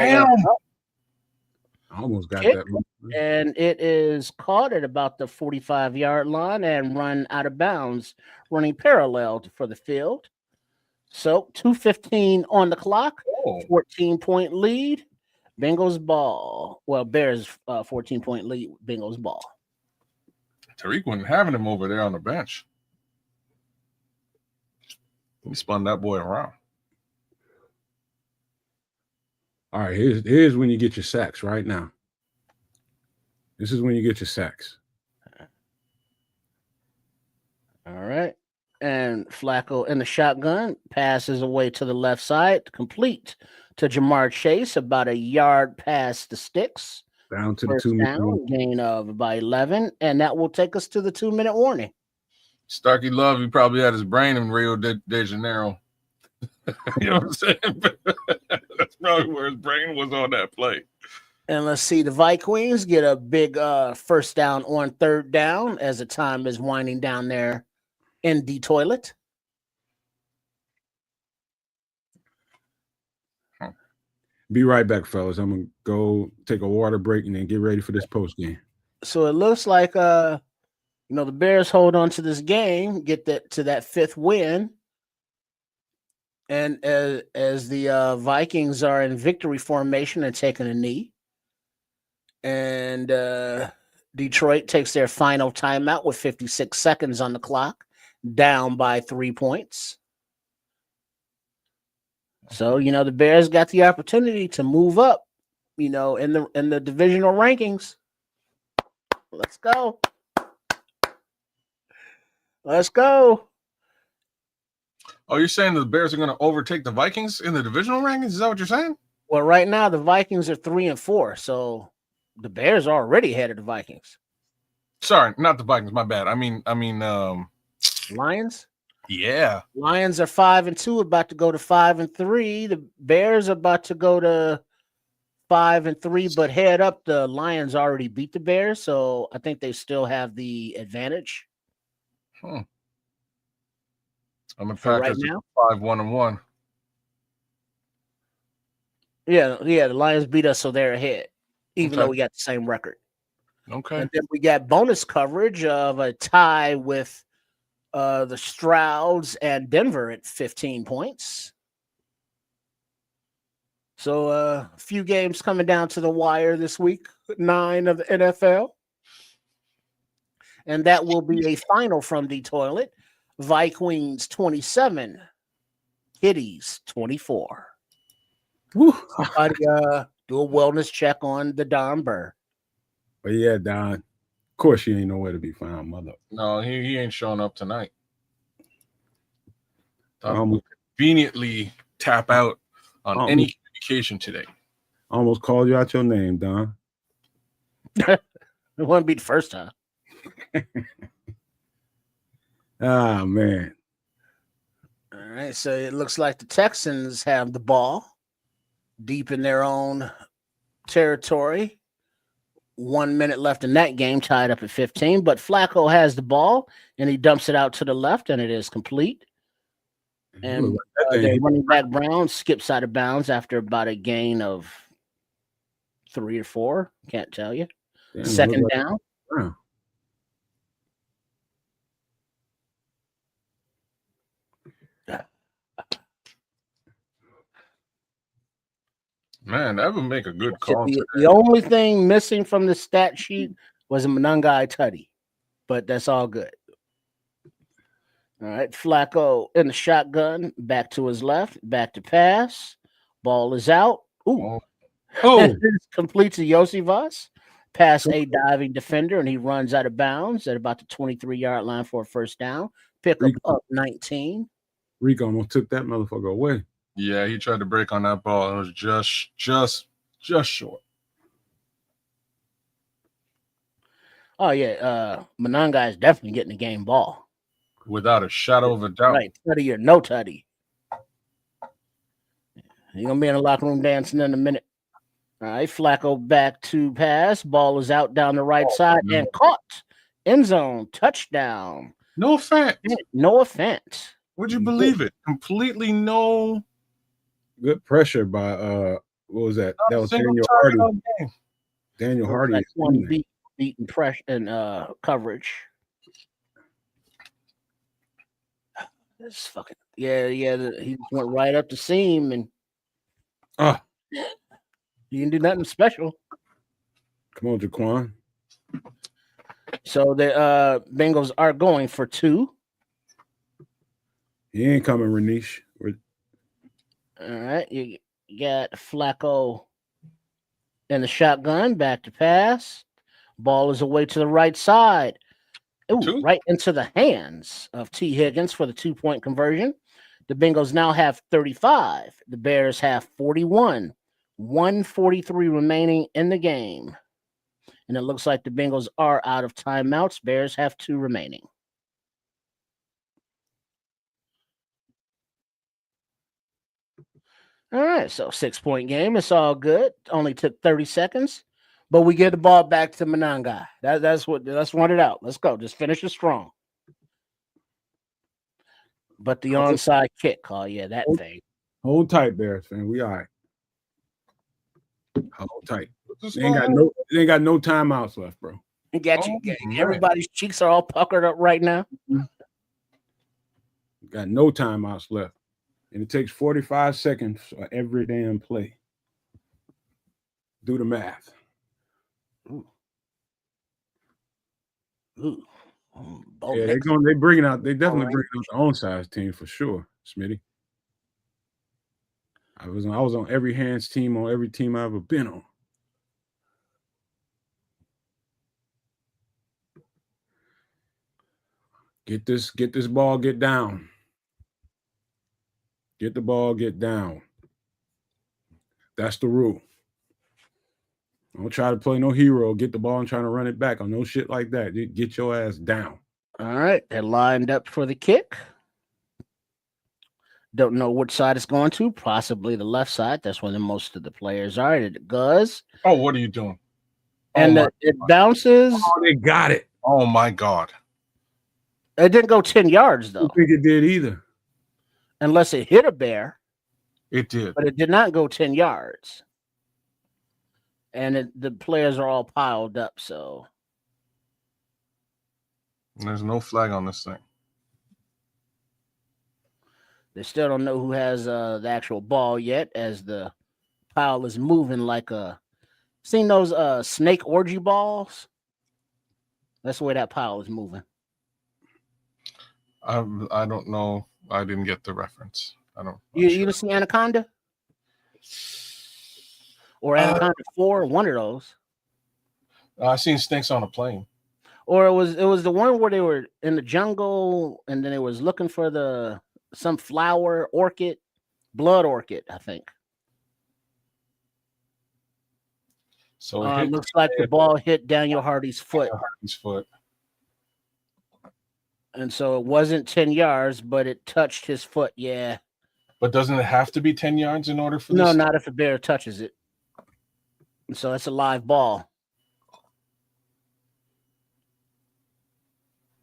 I almost got kick, that. And it is caught at about the 45-yard line and run out of bounds, running parallel for the field. So 2:15 on the clock, 14-point lead, Bengals ball. Well, Bears 14-point lead, Bengals ball. Tyrique wasn't having him over there on the bench. He spun that boy around. All right, here's when you get your sacks right now. This is when you get your sacks. All right. And Flacco in the shotgun passes away to the left side, complete to Jamar Chase, about a yard past the sticks. Down to the First 2-minute down, gain of about 11, and that will take us to the 2-minute warning. Starkey Love, he probably had his brain in Rio de Janeiro. You know what I'm saying? That's probably where his brain was on that play. And let's see, the Vikings get a big first down on 3rd down as the time is winding down there in the toilet. Be right back, fellas. I'm going to go take a water break and then get ready for this post game. So it looks like, the Bears hold on to this game, get to that 5th win. And as the Vikings are in victory formation and taking a knee. And Detroit takes their final timeout with 56 seconds on the clock, down by 3 points. So, the Bears got the opportunity to move up, in the divisional rankings. Let's go. Let's go. Oh, you're saying the Bears are going to overtake the Vikings in the divisional rankings? Is that what you're saying? Well, right now the Vikings are 3-4, so the Bears are already ahead of the Vikings. Sorry, not the Vikings. My bad. I mean, Lions. Yeah, Lions are 5-2, about to go to 5-3. The Bears are about to go to 5-3, but head up, the Lions already beat the Bears, so I think they still have the advantage. I'm a Packers right now. 5-1-1. Yeah, the Lions beat us, so they're ahead, even Okay. though we got the same record. Okay. And then we got bonus coverage of a tie with the Strouds and Denver at 15 points. So a few games coming down to the wire this week, 9 of the NFL. And that will be a final from the toilet. Vikings 27, Kitties 24. Woo. Somebody do a wellness check on the Don Burr. But yeah, Don. Of course, she ain't nowhere to be found, mother. No, he ain't showing up tonight. Almost, Conveniently tap out on any communication today. almost called you out your name, Don. It wouldn't be the first time. Ah, man. All right, so it looks like the Texans have the ball deep in their own territory. 1 minute left in that game, tied up at 15. But Flacco has the ball, and he dumps it out to the left, and it is complete. And the running back Brown skips out of bounds after about a gain of 3 or 4. Can't tell you. Damn, Second like down. Brown. Man, that would make a good call. The only thing missing from the stat sheet was a Monangai tutty, but that's all good. All right, Flacco in the shotgun, back to his left, back to pass. Ball is out. Ooh. Oh, Completes to Yosivas. Pass a diving defender, and he runs out of bounds at about the 23-yard line for a first down. Pick up 19. Rico almost took that motherfucker away. Yeah, he tried to break on that ball. It was just short. Oh, yeah. Monangai is definitely getting the game ball. Without a shadow of a doubt. Right, tutty or no tutty. You're going to be in the locker room dancing in a minute. All right, Flacco back to pass. Ball is out down the right side and caught. End zone, touchdown. No offense. No offense. Would you believe it? Completely no. Good pressure by what was that? That was single Daniel target Hardy. on game. Daniel Hardy. That's one beating pressure and coverage. This fucking he just went right up the seam and he didn't do nothing special. Come on, Jaquan. So the Bengals are going for 2. He ain't coming, Renish. All right, you got Flacco in the shotgun, back to pass. Ball is away to the right side. Ooh, right into the hands of T. Higgins for the 2-point conversion. The Bengals now have 35. The Bears have 41. 1:43 remaining in the game. And it looks like the Bengals are out of timeouts. Bears have 2 remaining. All right, so 6-point game. It's all good. Only took 30 seconds. But we get the ball back to Monangai. Let's run it out. Let's go. Just finish it strong. But the onside kick, that thing. Hold tight, Bears fan. We all right. Hold tight. They ain't got no timeouts left, bro. Got you. Everybody's cheeks are all puckered up right now. Got no timeouts left. And it takes 45 seconds for every damn play. Do the math. Ooh. Yeah, they definitely bringing out the own size team for sure, Smitty. I was on every hands team on every team I've ever been on. Get this ball, get down. Get the ball, get down. That's the rule. Don't try to play no hero, get the ball and trying to run it back on no shit like that. Get your ass down. All right, they're lined up for the kick. Don't know which side it's going to. Possibly the left side. That's where most of the players are. It goes. Oh, what are you doing? And it bounces. Oh, they got it. Oh, my God. It didn't go 10 yards, though. I don't think it did either. Unless it hit a bear. It did. but it did not go 10 yards. And the players are all piled up, so There's no flag on this thing. they still don't know who has the actual ball yet, as the pile is moving like a. Seen those snake orgy balls? That's the way that pile is moving. I don't know. I didn't get the reference. I don't. You didn't see Anaconda or Anaconda 4? One of those. I seen snakes on a plane. Or it was the one where they were in the jungle and then they was looking for some flower orchid, blood orchid, I think. So it looks like the ball hit Daniel Hardy's foot. And so it wasn't 10 yards, but it touched his foot. Yeah. But doesn't it have to be 10 yards in order for this? No, not if a bear touches it. And so that's a live ball.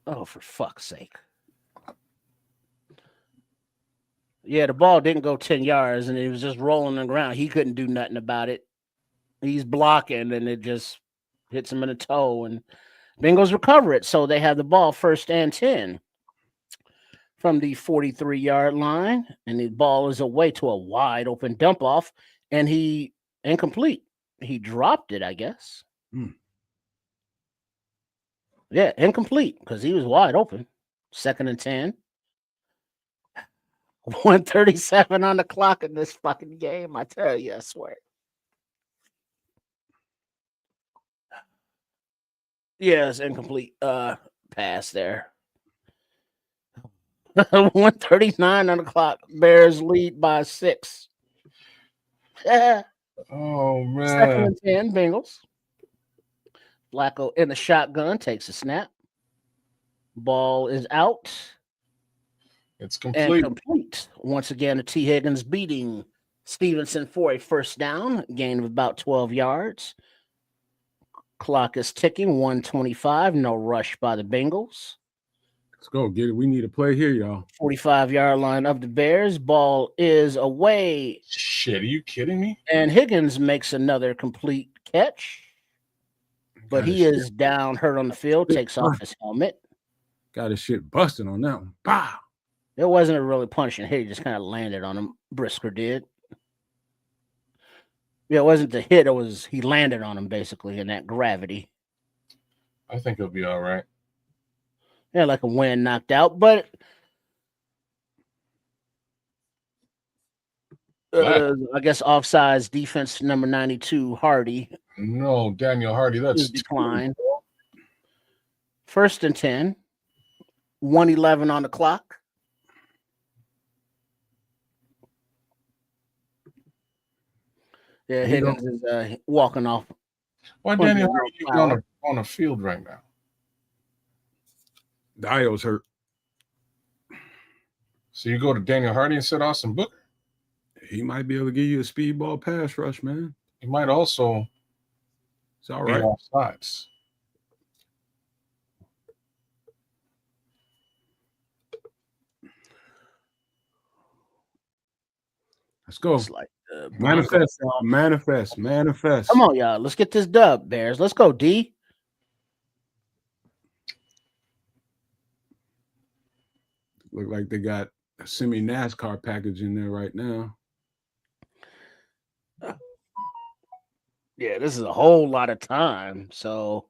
Oh, for fuck's sake. Yeah, the ball didn't go 10 yards and it was just rolling on the ground. He couldn't do nothing about it. He's blocking and it just hits him in the toe and Bengals recover it. So they have the ball 1st and 10 from the 43-yard line. And the ball is away to a wide open dump off and he incomplete. He dropped it, I guess. Yeah, incomplete because he was wide open. 2nd and 10. 1:37 on the clock in this fucking game. I tell you, I swear. Yeah, it's incomplete pass there. 1:39 on the clock. Bears lead by 6. Oh, 2nd man. and 10, Bengals. Flacco in the shotgun takes a snap. Ball is out. It's And complete. complete. Once again, the T. Higgins beating Stevenson for a 1st down, gain of about 12 yards. Clock is ticking, 1:25. No rush by the Bengals. Let's go. Get it. We need a play here, y'all. 45-yard line of the Bears. Ball is away. Shit, are you kidding me? And Higgins makes another complete catch. But he is down, hurt on the field, takes off his helmet. Got his shit busting on that one. Bah! It wasn't a really punching hit. He just kind of landed on him. Brisker did. Yeah, it wasn't the hit. It was he landed on him, basically, in that gravity. I think he'll be all right. Yeah, like a wind knocked out. But I guess offsides defense number 92, Hardy. No, Daniel Hardy, that's declined. 1st and 10. 1:11 on the clock. Yeah, Higgins is walking off. Why Daniel Hardy on a field right now? Dio's hurt. So you go to Daniel Hardy instead of Austin Booker? He might be able to give you a speedball pass rush, man. He might also It's all right. be offsides. Let's go. It's like, manifest, y'all. Manifest. Come on, y'all. Let's get this dub, Bears. Let's go, D. Look like they got a semi NASCAR package in there right now. Yeah, this is a whole lot of time. So,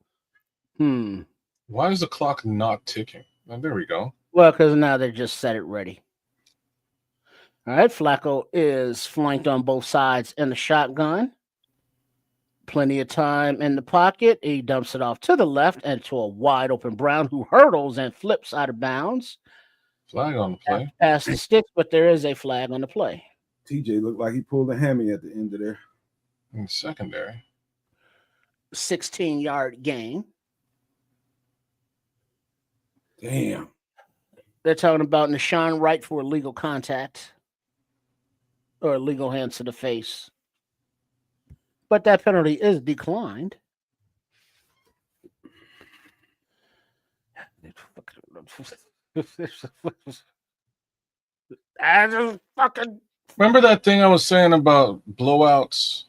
Why is the clock not ticking? Oh, there we go. Well, because now they just set it ready. All right, Flacco is flanked on both sides in the shotgun. Plenty of time in the pocket. He dumps it off to the left and to a wide open Brown who hurdles and flips out of bounds. Flag on the play. Past the sticks, but there is a flag on the play. TJ looked like he pulled a hammy at the end of there. In secondary. 16-yard gain. Damn. They're talking about Nashawn Wright for illegal contact or illegal hands to the face. But that penalty is declined. I just fucking Remember that thing I was saying about blowouts?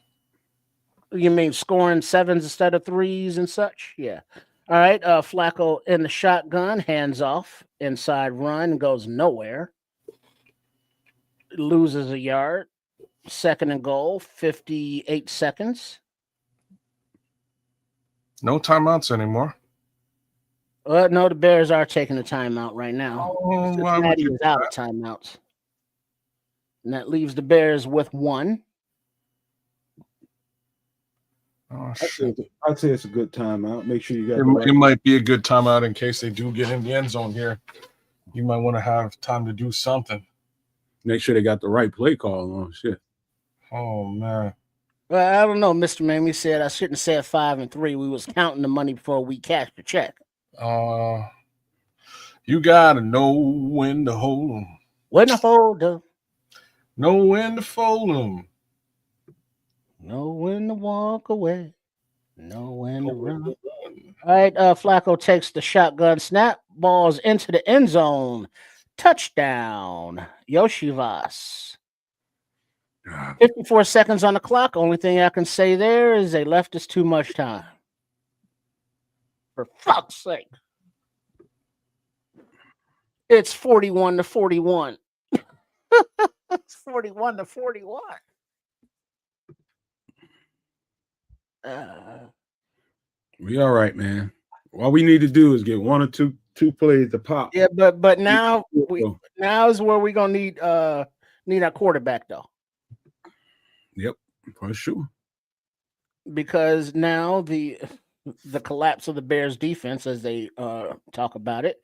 You mean scoring 7s instead of 3s and such? Yeah. All right. Flacco in the shotgun, hands off, inside run, goes nowhere. Loses a yard. 2nd and goal, 58 seconds. No timeouts anymore. No, the Bears are taking a timeout right now. Oh, why would Cincinnati you is do out that? of timeouts. And that leaves the Bears with 1. Oh, shit. I'd say it's a good timeout. Make sure you got It, the right. it might be a good timeout in case they do get in the end zone here. You might want to have time to do something. Make sure they got the right play call on. Shit. Oh, man. Well, I don't know. Mr. Mamie said I shouldn't have said 5 and 3. We was counting the money before we cashed the check. You got to know when to hold them. When to hold up. Know when to fold them. Know when to walk away. Know when to run. All right, Flacco takes the shotgun snap. Balls into the end zone. Touchdown. Yoshivas. 54 seconds on the clock. Only thing I can say there is they left us too much time. For fuck's sake. It's 41-41. It's 41-41. We all right, man. All we need to do is get 1 or 2 plays to pop. Yeah, but now now is where we're gonna need our quarterback though. Yep, for sure. Because now the collapse of the Bears defense, as they talk about it,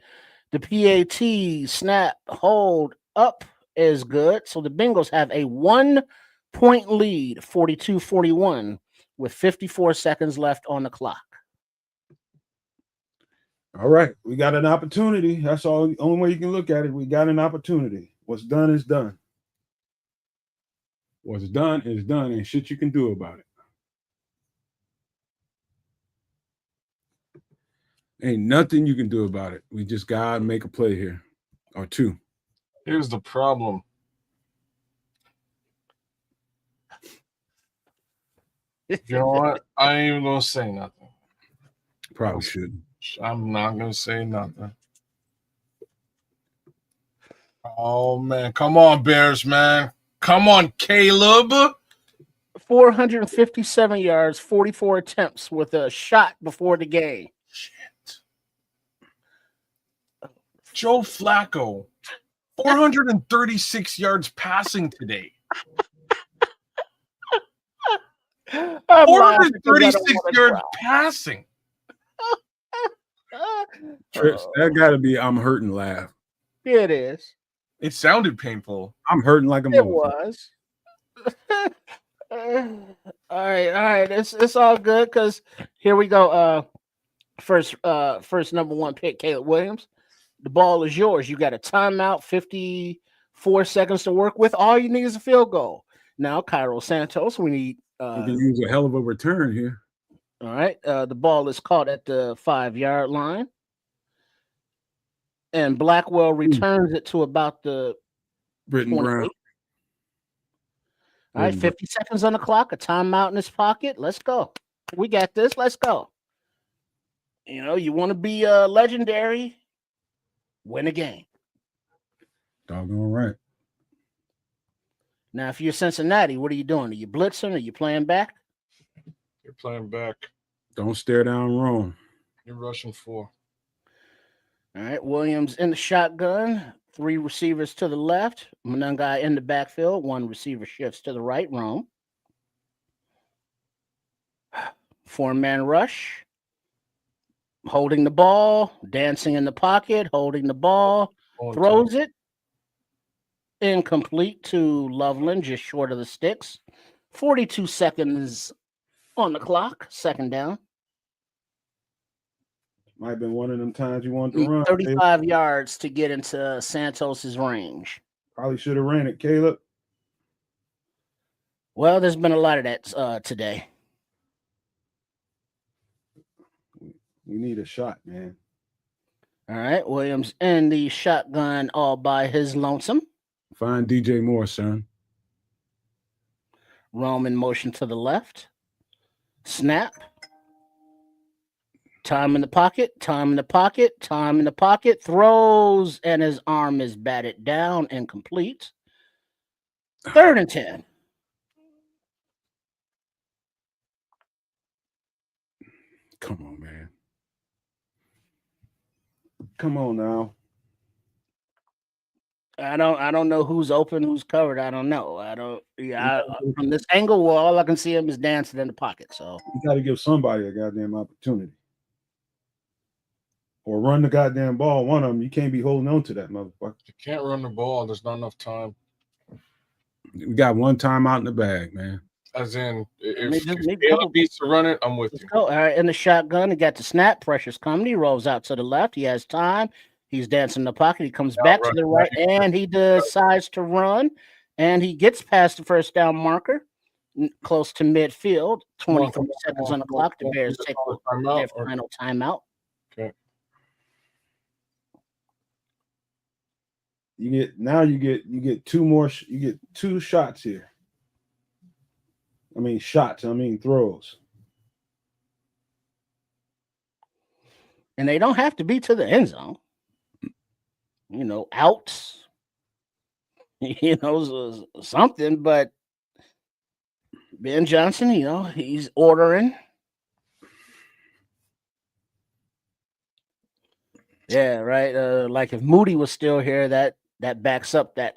the PAT snap hold up is good. So the Bengals have a 1-point lead, 42-41, with 54 seconds left on the clock. All right, we got an opportunity. That's all. The only way you can look at it. We got an opportunity. What's done is done. What's done is done, and shit you can do about it. Ain't nothing you can do about it. We just gotta make a play here, or 2. Here's the problem. You know what? I ain't even going to say nothing. Probably shouldn't. I'm not going to say nothing. Oh, man. Come on, Bears, man. Come on, Caleb. 457 yards, 44 attempts with a shot before the game. Shit. Joe Flacco, 436 yards passing today. 436 yards passing. Trips, that gotta be I'm hurting laugh. Yeah, it is. It sounded painful. I'm hurting like a It motherfucker. was. All right. It's all good because here we go. First number 1 pick, Caleb Williams. The ball is yours. You got a timeout, 54 seconds to work with. All you need is a field goal. Now, Cairo Santos, we need. We can use a hell of a return here. All right. The ball is caught at the 5-yard line. And Blackwell returns it to about the Britton 28. Brown. All right, 50 seconds on the clock, a timeout in his pocket. Let's go. We got this. Let's go. You know, you want to be legendary, win a game. Doggone right. Now, if you're Cincinnati, what are you doing? Are you blitzing? Are you playing back? You're playing back. Don't stare down wrong. You're rushing 4. All right, Williams in the shotgun, 3 receivers to the left, Munungai in the backfield, 1 receiver shifts to the right, Rome. 4-man rush, holding the ball, dancing in the pocket, holding the ball, throws it, incomplete to Loveland, just short of the sticks. 42 seconds on the clock, 2nd down. Might have been one of them times you wanted to run. 35 yards to get into Santos's range. Probably should have ran it, Caleb. Well, there's been a lot of that today. We need a shot, man. All right, Williams in the shotgun all by his lonesome. Find DJ Moore, son. Roman motion to the left. Snap. Time in the pocket. Time in the pocket. Time in the pocket. Throws, and his arm is batted down and complete. 3rd and 10. Come on, man. Come on now. I don't know who's open, who's covered. I don't know. From this angle, well, all I can see him is dancing in the pocket. So you got to give somebody a goddamn opportunity, or run the goddamn ball. One of them, you can't be holding on to that motherfucker. You can't run the ball. There's not enough time. We got one time out in the bag, man. As in, if Caleb needs to run it, I'm with you. All right, in the shotgun, he got the snap. Pressure's coming. He rolls out to the left. He has time. He's dancing in the pocket. He comes back to the right, and he decides to run. And he gets past the first down marker, close to midfield. 23 seconds on the clock. The Bears take their final timeout. Okay. You get two more. You get 2 shots here. I mean throws. And they don't have to be to the end zone. Outs. Something, but Ben Johnson, he's ordering. Yeah, right. Like if Moody was still here, that backs up that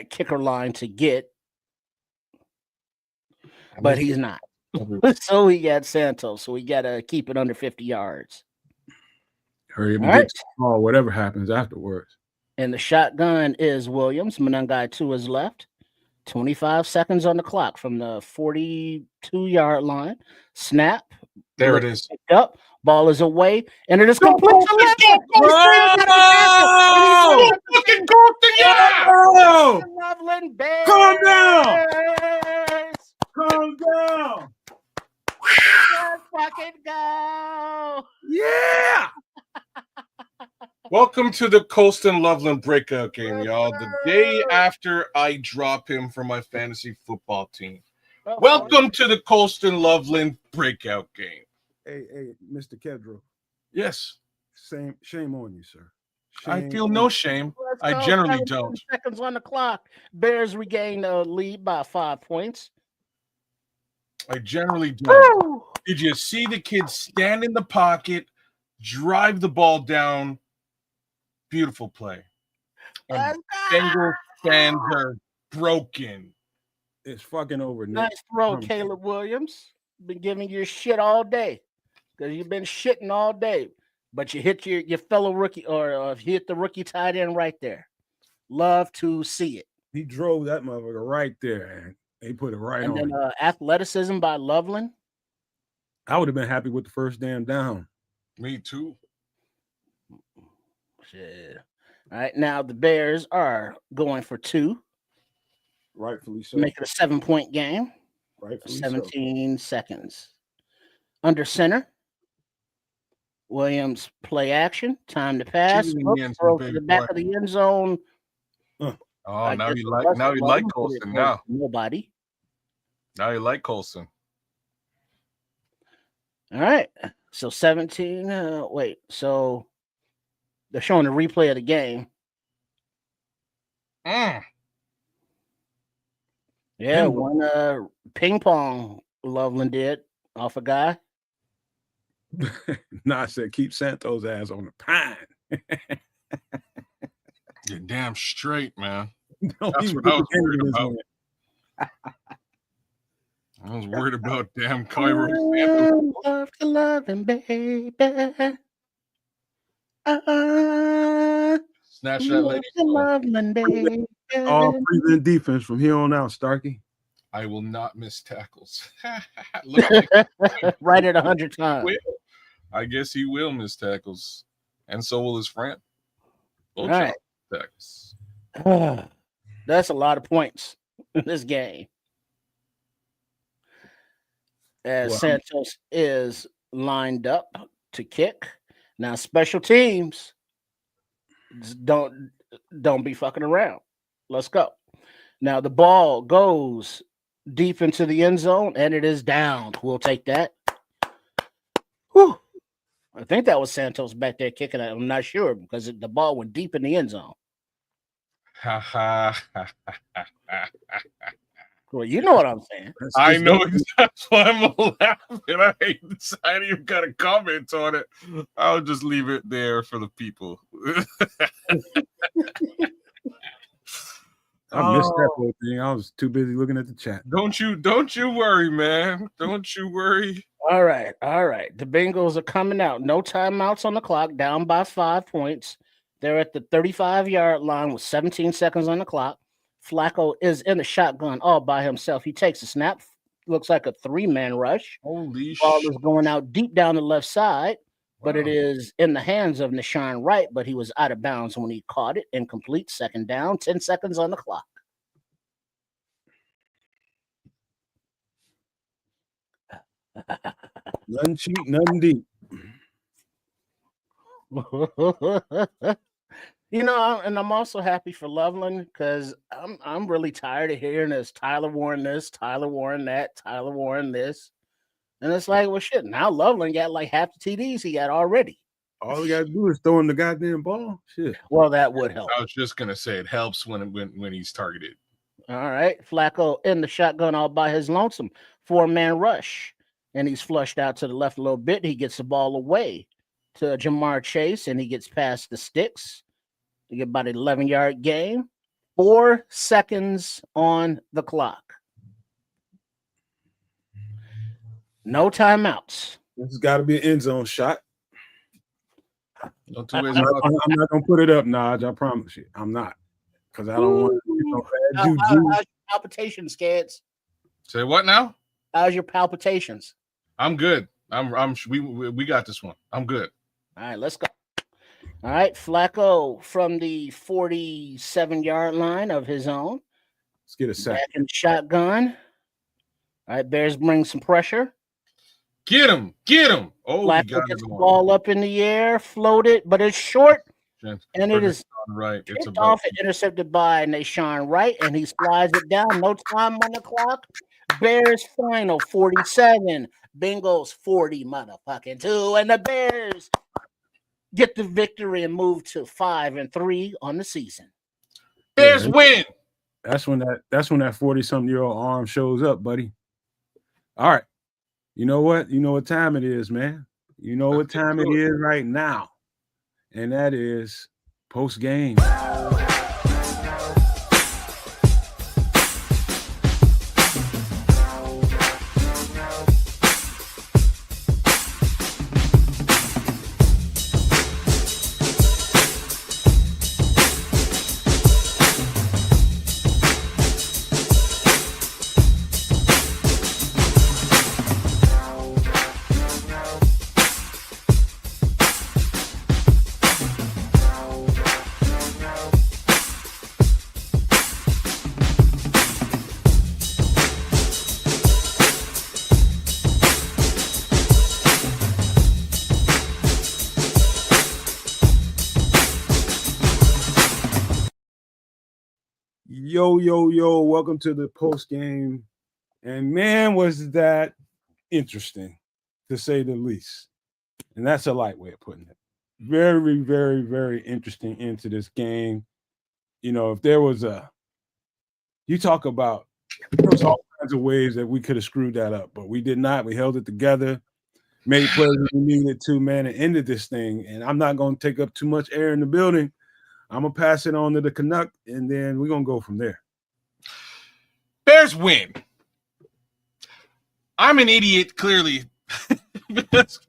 kicker line to get. But he's not. So we got Santos. So we got to keep it under 50 yards. Hurry up and get the ball, whatever happens afterwards. And the shotgun is Williams. Manungai to his left. 25 seconds on the clock from the 42-yard line. Snap. There it is. Picked up. Ball is away. And it is complete to left. Loveland Bears. Calm down. Calm down. Let's fucking go. Yeah. Welcome to the Colston Loveland breakout game, y'all. The day after I drop him from my fantasy football team. Welcome to the Colston Loveland breakout game. Hey, Mr. Kedro. Yes. Shame on you, sir. I feel no shame. I generally don't. Seconds on the clock. Bears regain a lead by 5 points. I generally don't. Woo! Did you see the kid stand in the pocket, drive the ball down? Beautiful play. And Bengals fans are broken. It's fucking over. Nice throw, Caleb Williams. Been giving you shit all day because you've been shitting all day. But you hit your fellow rookie or hit the rookie tight end right there. Love to see it. He drove that motherfucker right there. And they put it right on. And then athleticism by Loveland. I would have been happy with the first damn down. Me too. Shit. All right, now the Bears are going for 2. Rightfully so. Make it a 7-point game. Rightfully 17 seconds. Under center. Williams play action. Time to pass. Throw to the back of the end zone. Oh, now you like Colston now. Nobody. Now you like Colston. All right. So 17. So they're showing a replay of the game. Yeah, one ping pong Loveland did off a guy. I said keep Santos' ass on the pine. You're damn straight, man. That's what I was worried about. I was worried about damn Cairo. Love to love him, baby. Snatch that lady. Loveland, baby. All prevent defense from here on out, Starkey. I will not miss tackles. Right at 100 times. I guess he will miss tackles, and so will his friend. All right. Tackles. That's a lot of points in this game. As Santos is lined up to kick. Now, special teams, don't be fucking around. Let's go. Now the ball goes deep into the end zone, and it is downed. We'll take that. Whew. I think that was Santos back there kicking it. I'm not sure because the ball went deep in the end zone. Well, you know what I'm saying. I know that's why I'm laughing. I ain't even got a comment on it. I'll just leave it there for the people. I missed that whole thing. I was too busy looking at the chat. Don't you worry, man. Don't you worry. All right. The Bengals are coming out. No timeouts on the clock, down by 5 points. They're at the 35-yard line with 17 seconds on the clock. Flacco is in the shotgun all by himself. He takes a snap. Looks like a 3-man rush. Holy shit. Ball is going out deep down the left side, but it is in the hands of Nashawn Wright, but he was out of bounds when he caught it. Incomplete, second down, 10 seconds on the clock. Nothing cheap, nothing deep. You know, and I'm also happy for Loveland because I'm really tired of hearing this Tyler Warren this, Tyler Warren that, Tyler Warren this. And it's like, well, shit, now Loveland got like half the TDs he got already. All we got to do is throw in the goddamn ball. Shit. Well, that would help. I was just going to say it helps when he's targeted. All right. Flacco in the shotgun all by his lonesome. 4-man rush. And he's flushed out to the left a little bit. He gets the ball away to Jamar Chase, and he gets past the sticks. You get about an 11-yard gain. 4 seconds on the clock. No timeouts. This has got to be an end zone shot. I'm not going to put it up, Naj. I promise you. I'm not. Because I don't want bad juju. How's your palpitations, kids? Say what now? How's your palpitations? I'm good. We got this one. I'm good. All right, let's go. All right, Flacco from the 47-yard line of his own. Let's get a sack. Back in the shotgun. All right, Bears bring some pressure. Get him. Oh, Flacco gets the ball up in the air, floated, but it's short, and it is right. It's off and intercepted by Nashawn Wright, and he slides it down. No time on the clock. Bears final 47. Bengals 40 motherfucking 2, and the Bears get the victory and move to 5-3 on the season. Bears win. That's when that 40-something-year-old arm shows up, buddy. All right. You know what? You know what time it is, man. You know what time it is right now. And that is post-game. Yo, welcome to the post game. And man, was that interesting, to say the least. And that's a light way of putting it. Very, very, very interesting into this game. You know, if there was you talk about, there was all kinds of ways that we could have screwed that up, but we did not. We held it together, made plays we needed to, man, and ended this thing. And I'm not going to take up too much air in the building. I'm going to pass it on to the Canuck, and then we're going to go from there. Bears win. I'm an idiot, clearly.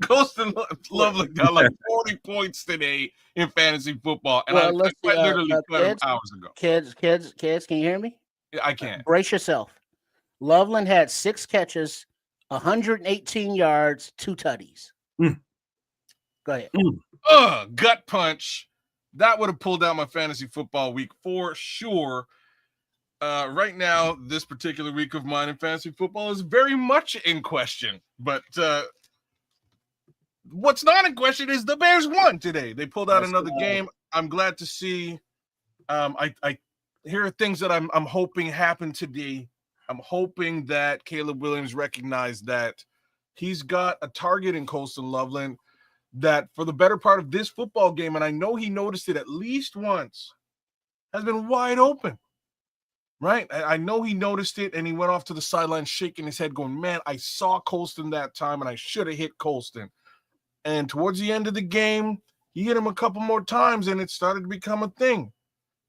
Ghost and Loveland got like 40 points today in fantasy football, and I literally put them hours ago. Kids, can you hear me? I can. Brace yourself. Loveland had 6 catches, 118 yards, 2 tutties. Go ahead. Gut punch. That would have pulled out my fantasy football week for sure. Right now, this particular week of mine in fantasy football is very much in question. But what's not in question is the Bears won today. They pulled out another game. I'm glad to see. here are things that I'm hoping happen today. I'm hoping that Caleb Williams recognized that he's got a target in Colston Loveland that for the better part of this football game, and I know he noticed it at least once, has been wide open. Right? I know he noticed it, and he went off to the sideline shaking his head going, man, I saw Colston that time, and I should have hit Colston. And towards the end of the game, he hit him a couple more times, and it started to become a thing.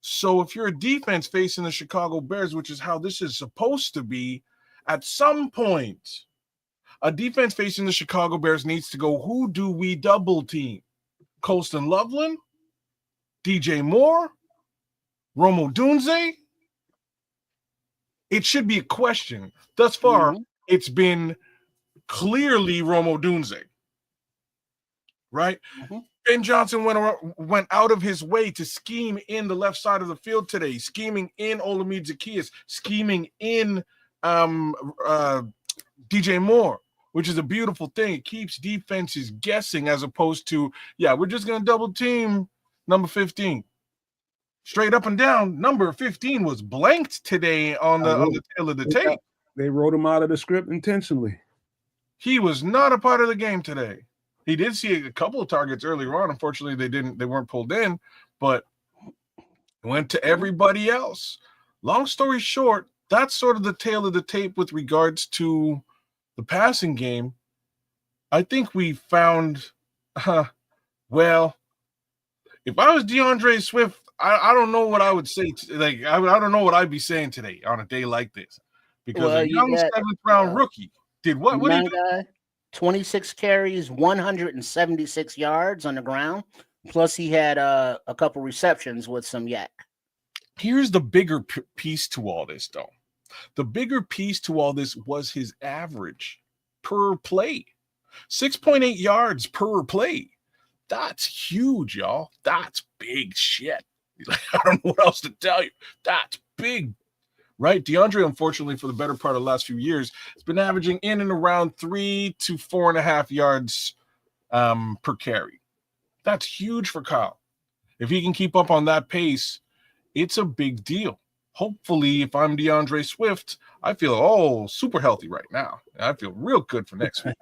So if you're a defense facing the Chicago Bears, which is how this is supposed to be, at some point, a defense facing the Chicago Bears needs to go, who do we double team? Colston Loveland? DJ Moore? Rome Odunze? It should be a question. Thus far, it's been clearly Rome Odunze, right? Ben Johnson went out of his way to scheme in the left side of the field today, scheming in Olamide Zaccheaus, scheming in DJ Moore, which is a beautiful thing. It keeps defenses guessing as opposed to, we're just going to double team number 15. Straight up and down, number 15 was blanked today on the tail of the tape. They wrote him out of the script intentionally. He was not a part of the game today. He did see a couple of targets earlier on. Unfortunately, they weren't pulled in, but went to everybody else. Long story short, that's sort of the tail of the tape with regards to the passing game. I think we found, well, if I was DeAndre Swift, I don't know what I would say. I don't know what I'd be saying today on a day like this, because a young 7th round rookie did what? What did he do? 26 carries, 176 yards on the ground. Plus, he had a couple receptions with some yak. Here's the bigger piece to all this, though. The bigger piece to all this was his average per play, 6.8 yards per play. That's huge, y'all. That's big shit. I don't know what else to tell you. That's big, right? DeAndre, unfortunately, for the better part of the last few years, has been averaging in and around 3 to 4.5 yards per carry. That's huge for Kyle. If he can keep up on that pace, it's a big deal. Hopefully, if I'm DeAndre Swift, I feel super healthy right now. I feel real good for next week.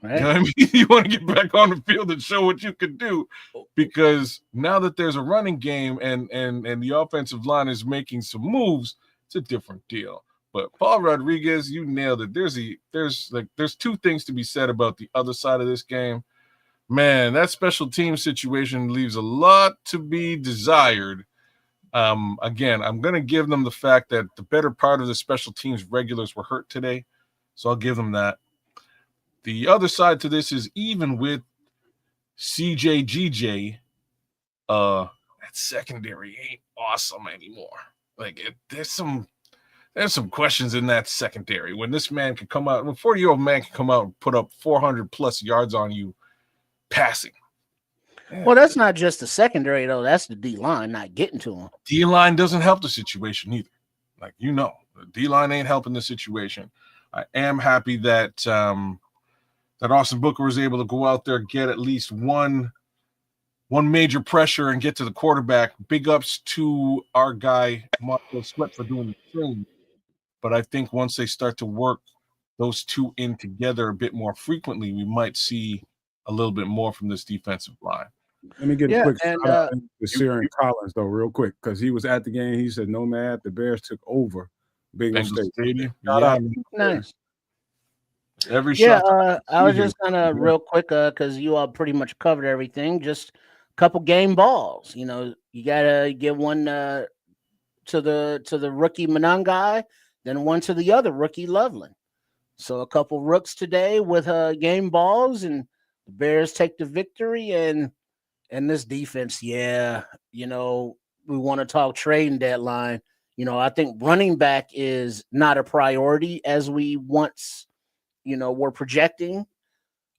Right. You know what I mean? You want to get back on the field and show what you can do, because now that there's a running game and the offensive line is making some moves, it's a different deal. But Paul Rodriguez, you nailed it. There's two things to be said about the other side of this game. Man, that special team situation leaves a lot to be desired. Again, I'm going to give them the fact that the better part of the special teams regulars were hurt today, so I'll give them that. The other side to this is, even with CJGJ, that secondary ain't awesome anymore. There's some questions in that secondary. When this man can come out, when a 40-year-old man can come out and put up 400 plus yards on you passing. Man. Well, that's not just the secondary, though. That's the D-line not getting to him. D-line doesn't help the situation either. The D-line ain't helping the situation. I am happy that that Austin Booker was able to go out there, get at least one major pressure and get to the quarterback. Big ups to our guy, Marco Sweat, for doing the same. But I think once they start to work those two in together a bit more frequently, we might see a little bit more from this defensive line. Let me get a quick shout out to Sierra Collins, though, real quick, because he was at the game. He said, "Nomad, the Bears took over Bengals Stadium." Nice. Every shot. I was just gonna real quick, because you all pretty much covered everything. Just a couple game balls. You gotta give one to the rookie Monangai, then one to the other rookie Loveland. So a couple rooks today with game balls, and the Bears take the victory. And this defense, we want to talk trading deadline. I think running back is not a priority as we once we're projecting,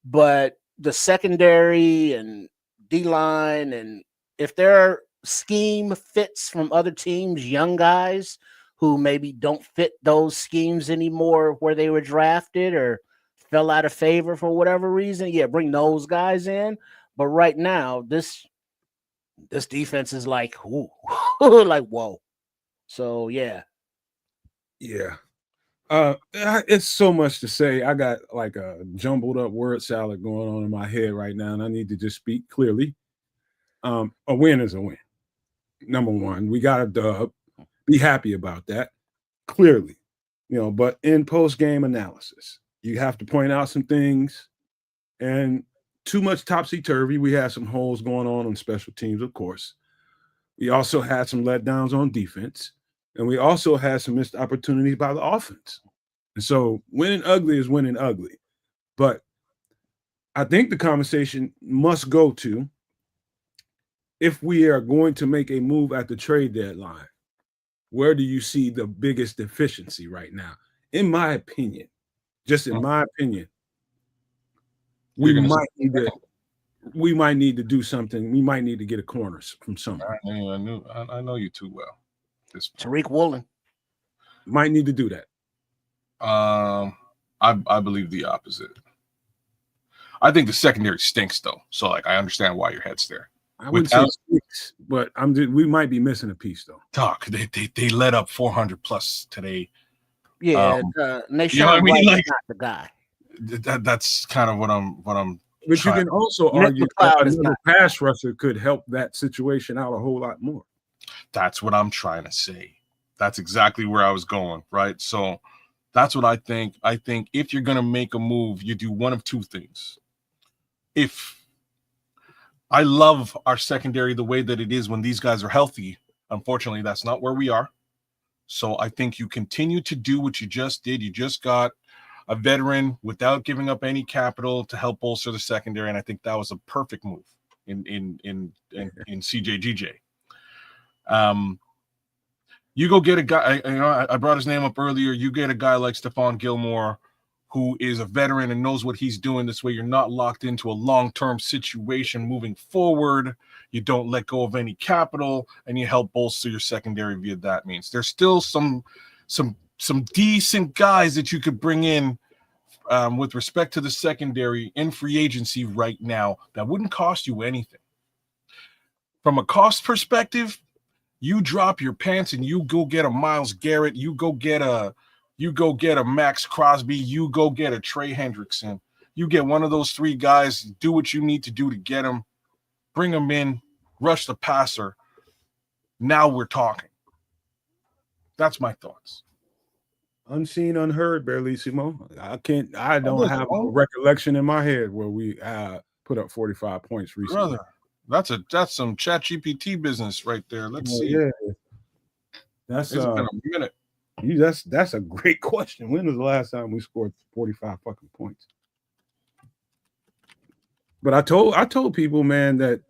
but the secondary and D-line, and if there are scheme fits from other teams, young guys who maybe don't fit those schemes anymore where they were drafted or fell out of favor for whatever reason, bring those guys in. But right now, this defense is like, ooh, like, whoa. So yeah. It's so much to say. I got like a jumbled up word salad going on in my head right now, and I need to just speak clearly. A win is a win. Number one, we got a dub. Be happy about that. Clearly, but in post game analysis, you have to point out some things, and too much topsy turvy. We had some holes going on special teams, of course. We also had some letdowns on defense, and we also had some missed opportunities by the offense. And so winning ugly is winning ugly. But I think the conversation must go to, if we are going to make a move at the trade deadline, where do you see the biggest deficiency right now? In my opinion, just in my opinion, we might need to do something. We might need to get a corner from somewhere. I know you too well. Tyrique Woolen might need to do that. I believe the opposite. I think the secondary stinks though. So like I understand why your head's there. I wouldn't say stinks, but we might be missing a piece though. Doc, they let up 400 plus today. Yeah, Nation Wright is not the guy. That's kind of what I'm. But you can also argue that another pass rusher could help that situation out a whole lot more. That's what I'm trying to say. That's exactly where I was going, right? So that's what I think. I think if you're going to make a move, you do one of two things. If I love our secondary the way that it is when these guys are healthy, unfortunately, that's not where we are. So I think you continue to do what you just did. You just got a veteran without giving up any capital to help bolster the secondary, and I think that was a perfect move in CJGJ. You go get a guy. I brought his name up earlier. You get a guy like Stephon Gilmore, who is a veteran and knows what he's doing. This way, you're not locked into a long-term situation moving forward. You don't let go of any capital, and you help bolster your secondary via that means. There's still some decent guys that you could bring in with respect to the secondary in free agency right now that wouldn't cost you anything. From a cost perspective, you drop your pants and you go get a Myles Garrett, you go get a Max Crosby, you go get a Trey Hendrickson. You get one of those three guys, do what you need to do to get them, bring them in, rush the passer. Now we're talking. That's my thoughts. Unseen, unheard, Barlissimo. I don't have a recollection in my head where we put up 45 points recently. Brother, that's some ChatGPT business right there. Let's see. Yeah. It's been a minute. That's a great question. When was the last time we scored 45 fucking points? But I told people, man, that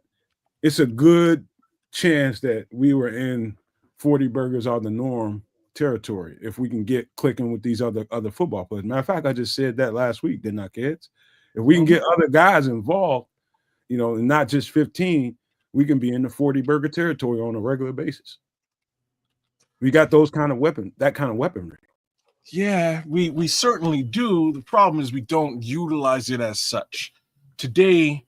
it's a good chance that we were in 40 burgers are the norm territory if we can get clicking with these other football players. Matter of fact, I just said that last week, didn't I, kids? If we can get other guys involved, and not just 15, we can be in the 40 burger territory on a regular basis. We got that kind of weaponry. Yeah, we certainly do. The problem is we don't utilize it as such. Today,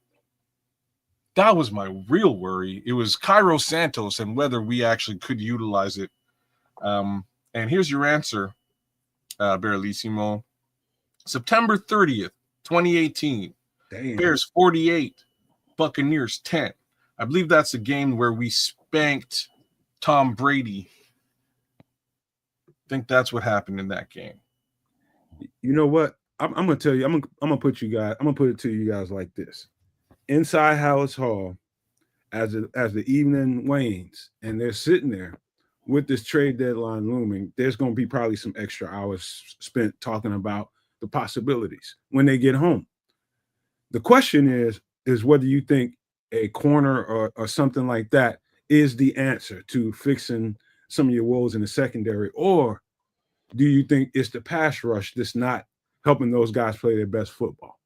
that was my real worry. It was Cairo Santos and whether we actually could utilize it. And here's your answer, Baralissimo. September 30th, 2018. Damn. Bears 48, Buccaneers 10. I believe that's the game where we spanked Tom Brady. I think that's what happened in that game. You know what? I'm gonna tell you. I'm gonna put it to you guys like this. Inside Hallis Hall, as the evening wanes, and they're sitting there with this trade deadline looming, there's going to be probably some extra hours spent talking about the possibilities when they get home. The question is whether you think a corner or something like that is the answer to fixing some of your woes in the secondary, or do you think it's the pass rush that's not helping those guys play their best football?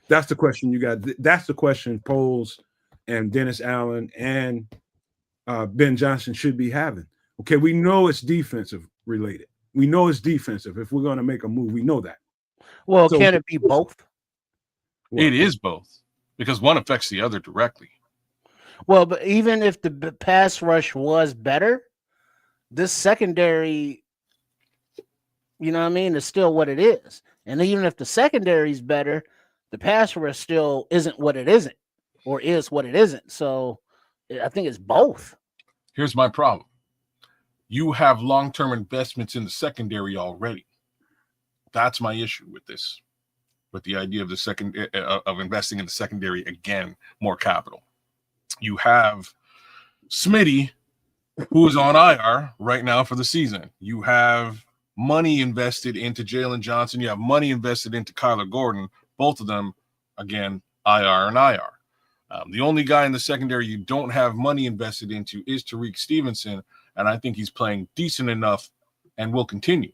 That's the question you got. That's the question Poles and Dennis Allen and Ben Johnson should be having. Okay, we know it's defensive related. We know it's defensive. If we're going to make a move, we know that. Well, so, can it be both? It is both, because one affects the other directly. Well, but even if the pass rush was better, this secondary, you know what I mean, is still what it is. And even if the secondary is better, the pass rush still isn't what it isn't, or is what it isn't. So I think it's both. Here's my problem. You have long-term investments in the secondary already. That's my issue with this, with the idea of the second of investing in the secondary again, more capital. You have Smitty, who is on IR right now for the season. You have money invested into Jalen Johnson. You have money invested into Kyler Gordon. Both of them, again, IR and IR. The only guy in the secondary you don't have money invested into is Tyrique Stevenson, and I think he's playing decent enough and will continue.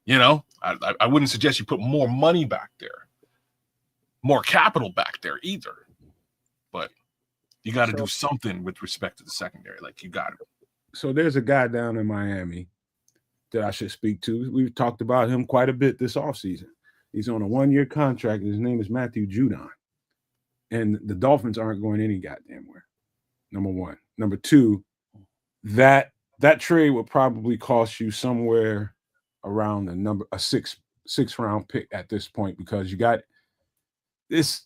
You know, I wouldn't suggest you put more money back there, more capital back there either. But you got to do something with respect to the secondary. Like, you got to. So there's a guy down in Miami that I should speak to. We've talked about him quite a bit this offseason. He's on a 1-year contract. His name is Matthew Judon. And the Dolphins aren't going any goddamn where. Number one. Number two, that trade would probably cost you somewhere around a sixth round pick at this point, because you got this.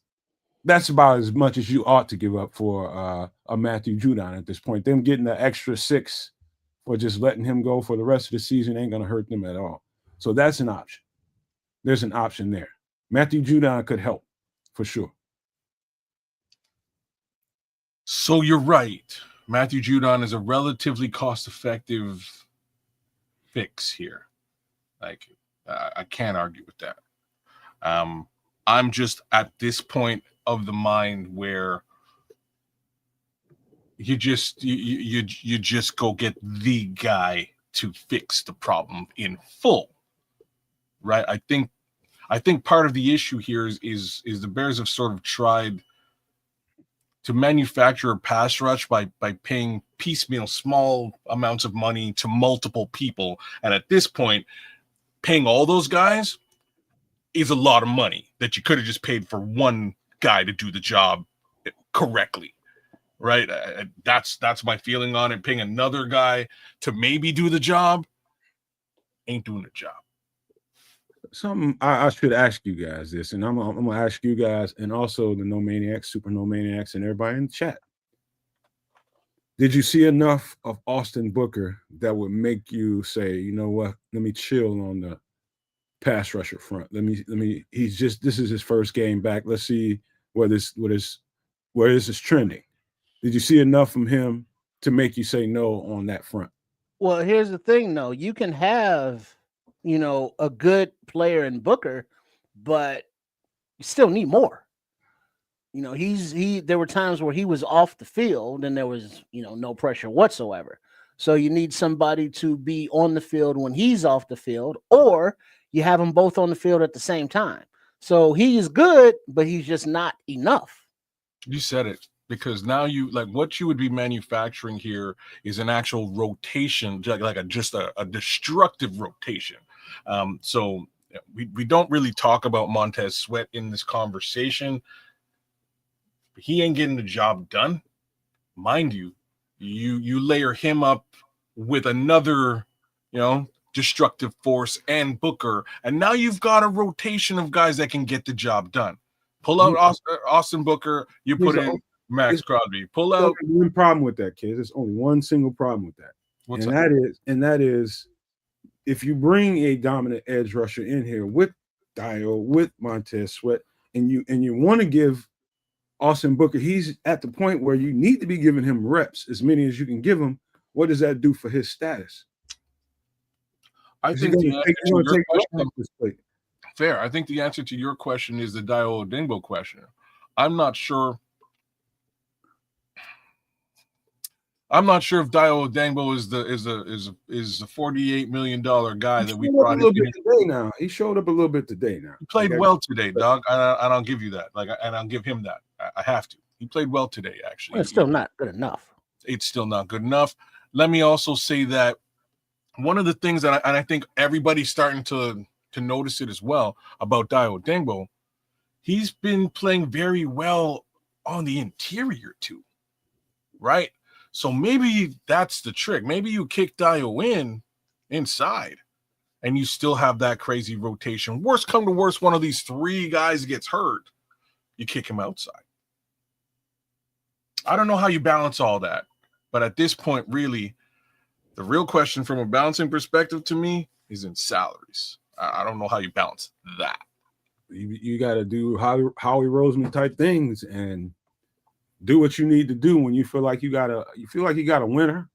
That's about as much as you ought to give up for a Matthew Judon at this point. Them getting the extra 6 or just letting him go for the rest of the season ain't going to hurt them at all. So that's an option. There's an option there. Matthew Judon could help for sure. So you're right. Matthew Judon is a relatively cost-effective fix here. Like, I can't argue with that. I'm just at this point of the mind where you just go get the guy to fix the problem in full, right? I think part of the issue here is the Bears have sort of tried to manufacture a pass rush by paying piecemeal small amounts of money to multiple people, and at this point, paying all those guys is a lot of money that you could have just paid for one guy to do the job correctly, right? That's my feeling on it. Paying another guy to maybe do the job ain't doing the job. Something I should ask you guys this, and I'm gonna ask you guys, and also the No Maniacs, Super No Maniacs, and everybody in the chat. Did you see enough of Austin Booker that would make you say, you know what, let me chill on the pass rusher front? Let me. This is his first game back. Let's see where this is trending. Did you see enough from him to make you say no on that front? Well, here's the thing, though. You can have, a good player in Booker, but you still need more. There were times where he was off the field and there was, no pressure whatsoever. So you need somebody to be on the field when he's off the field, or you have them both on the field at the same time. So he is good, but he's just not enough. You said it, because now what you would be manufacturing here is an actual rotation, like a destructive rotation. So we don't really talk about Montez Sweat in this conversation. He ain't getting the job done. Mind you, you layer him up with another, destructive force and Booker, and now you've got a rotation of guys that can get the job done. Pull out Austin Booker, you put in Max Crosby. Pull out. One problem with that, kids. There's only one single problem with that. That is if you bring a dominant edge rusher in here with Dio, with Montez Sweat, and you want to give Austin Booker, he's at the point where you need to be giving him reps, as many as you can give him. What does that do for his status? I think fair. I think the answer to your question is the Dio Odingbo question. I'm not sure if Dio Odingbo is the $48 million guy that we brought in today. Now he showed up a little bit today. Now he played well today, dog. And I'll give you that. And I'll give him that. I have to. He played well today. Actually, well, it's still not good enough. It's still not good enough. Let me also say that one of the things that I think everybody's starting to notice it as well about Dio Odingbo, he's been playing very well on the interior too, right? So maybe that's the trick. Maybe you kick Dio inside and you still have that crazy rotation. Worst come to worst, one of these three guys gets hurt. You kick him outside. I don't know how you balance all that. But at this point, really, the real question from a balancing perspective to me is in salaries. I don't know how you balance that. You got to do Howie Roseman type things and do what you need to do when you feel like you got a winner.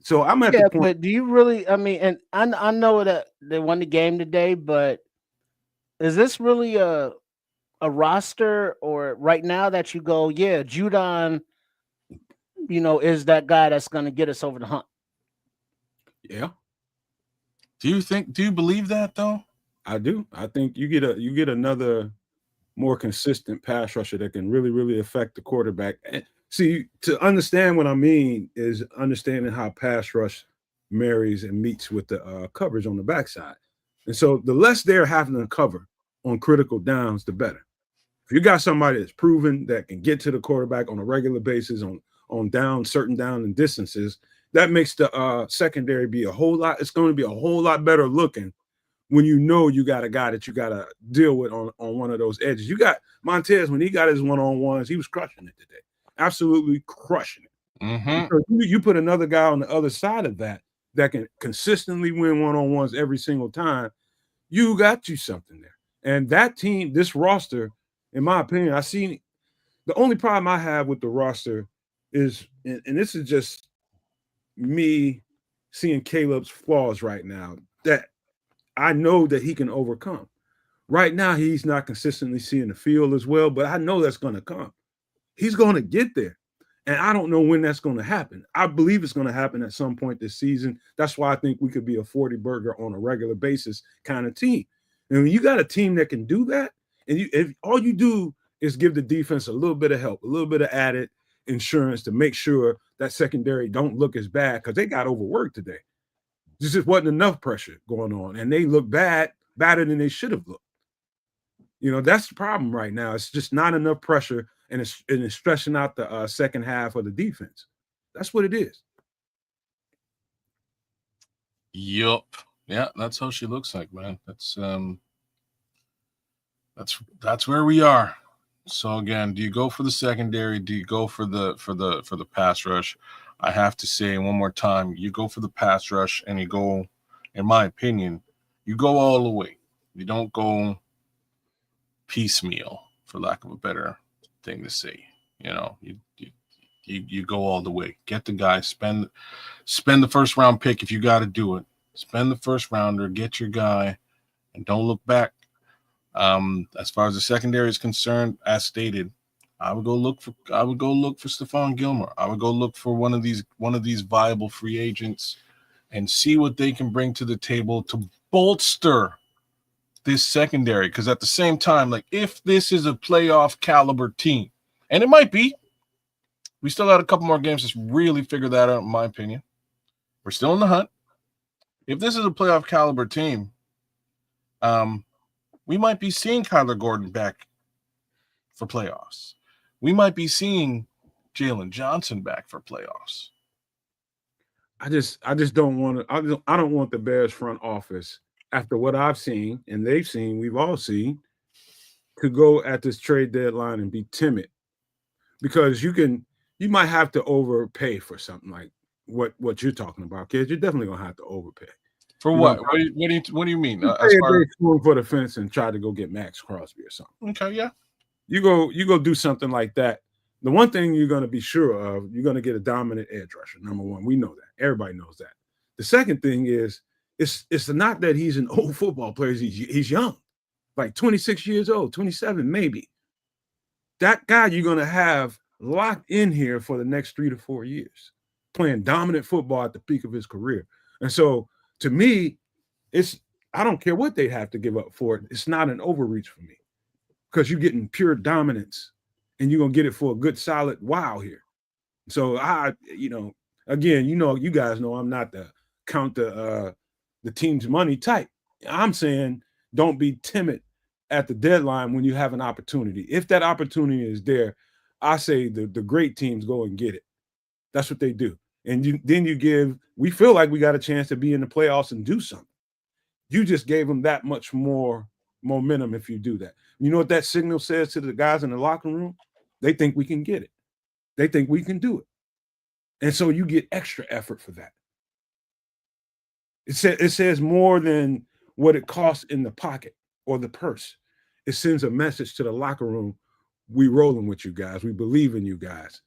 So I'm at the point. But do you really? I mean, and I know that they won the game today, but is this really a roster or right now that you go, yeah, Judon, is that guy that's going to get us over the hump? Yeah. Do you believe that though? I do. I think you get another more consistent pass rusher that can really, really affect the quarterback. See, to understand what I mean is understanding how pass rush marries and meets with the coverage on the backside. And so the less they're having to cover on critical downs, the better. If you got somebody that's proven that can get to the quarterback on a regular basis on certain down and distances, that makes the secondary be it's going to be a whole lot better looking when you got a guy that you got to deal with on one of those edges. You got Montez, when he got his one-on-ones, he was crushing it today. Absolutely crushing it. Mm-hmm. You put another guy on the other side of that can consistently win one-on-ones every single time, you got you something there. And that team, this roster, in my opinion, the only problem I have with the roster is, and this is just me seeing Caleb's flaws right now, that I know that he can overcome. Right now, he's not consistently seeing the field as well, but I know that's going to come. He's going to get there. And I don't know when that's going to happen. I believe it's going to happen at some point this season. That's why I think we could be a 40-burger on a regular basis kind of team. And when you got a team that can do that, and if all you do is give the defense a little bit of help, a little bit of added insurance to make sure that secondary don't look as bad, because they got overworked today. There just wasn't enough pressure going on, and they look badder than they should have looked. That's the problem right now. It's just not enough pressure, and it's stretching out the second half of the defense. That's what it is. Yup. Yeah, that's how she looks like, man. That's where we are. So again, do you go for the secondary? Do you go for the pass rush? I have to say one more time, you go for the pass rush, and you go, in my opinion, you go all the way. You don't go piecemeal, for lack of a better thing to say. You go all the way. Get the guy, spend the first round pick if you got to do it. Spend the first rounder, get your guy, and don't look back. As far as the secondary is concerned, as stated, I would go look for Stephon Gilmore. I would go look for one of these viable free agents and see what they can bring to the table to bolster this secondary. Because at the same time, like, if this is a playoff caliber team, and it might be, we still got a couple more games to really figure that out, in my opinion. We're still in the hunt. If this is a playoff caliber team, we might be seeing Kyler Gordon back for playoffs. We might be seeing Jalen Johnson back for playoffs. I just don't want to. I don't want the Bears front office, after what I've seen and they've seen, we've all seen, to go at this trade deadline and be timid, because you might have to overpay for something like what you're talking about, kids. You're definitely gonna have to overpay. For what? What do you mean? For the fence and try to go get Max Crosby or something. Okay, yeah. You go do something like that. The one thing you're going to be sure of, you're going to get a dominant edge rusher. Number one, we know that. Everybody knows that. The second thing is, it's not that he's an old football player. He's young, like 26 years old, 27 maybe. That guy you're going to have locked in here for the next 3 to 4 years, playing dominant football at the peak of his career. And so, to me, I don't care what they'd have to give up for it. It's not an overreach for me, because you're getting pure dominance, and you're going to get it for a good, solid wow here. So again, you guys know I'm not the count the team's money type. I'm saying don't be timid at the deadline when you have an opportunity. If that opportunity is there, I say the great teams go and get it. That's what they do. And we feel like we got a chance to be in the playoffs and do something. You just gave them that much more momentum if you do that. You know what that signal says to the guys in the locker room? They think we can get it. They think we can do it. And so you get extra effort for that. It says more than what it costs in the pocket or the purse. It sends a message to the locker room. We rolling with you guys. We believe in you guys.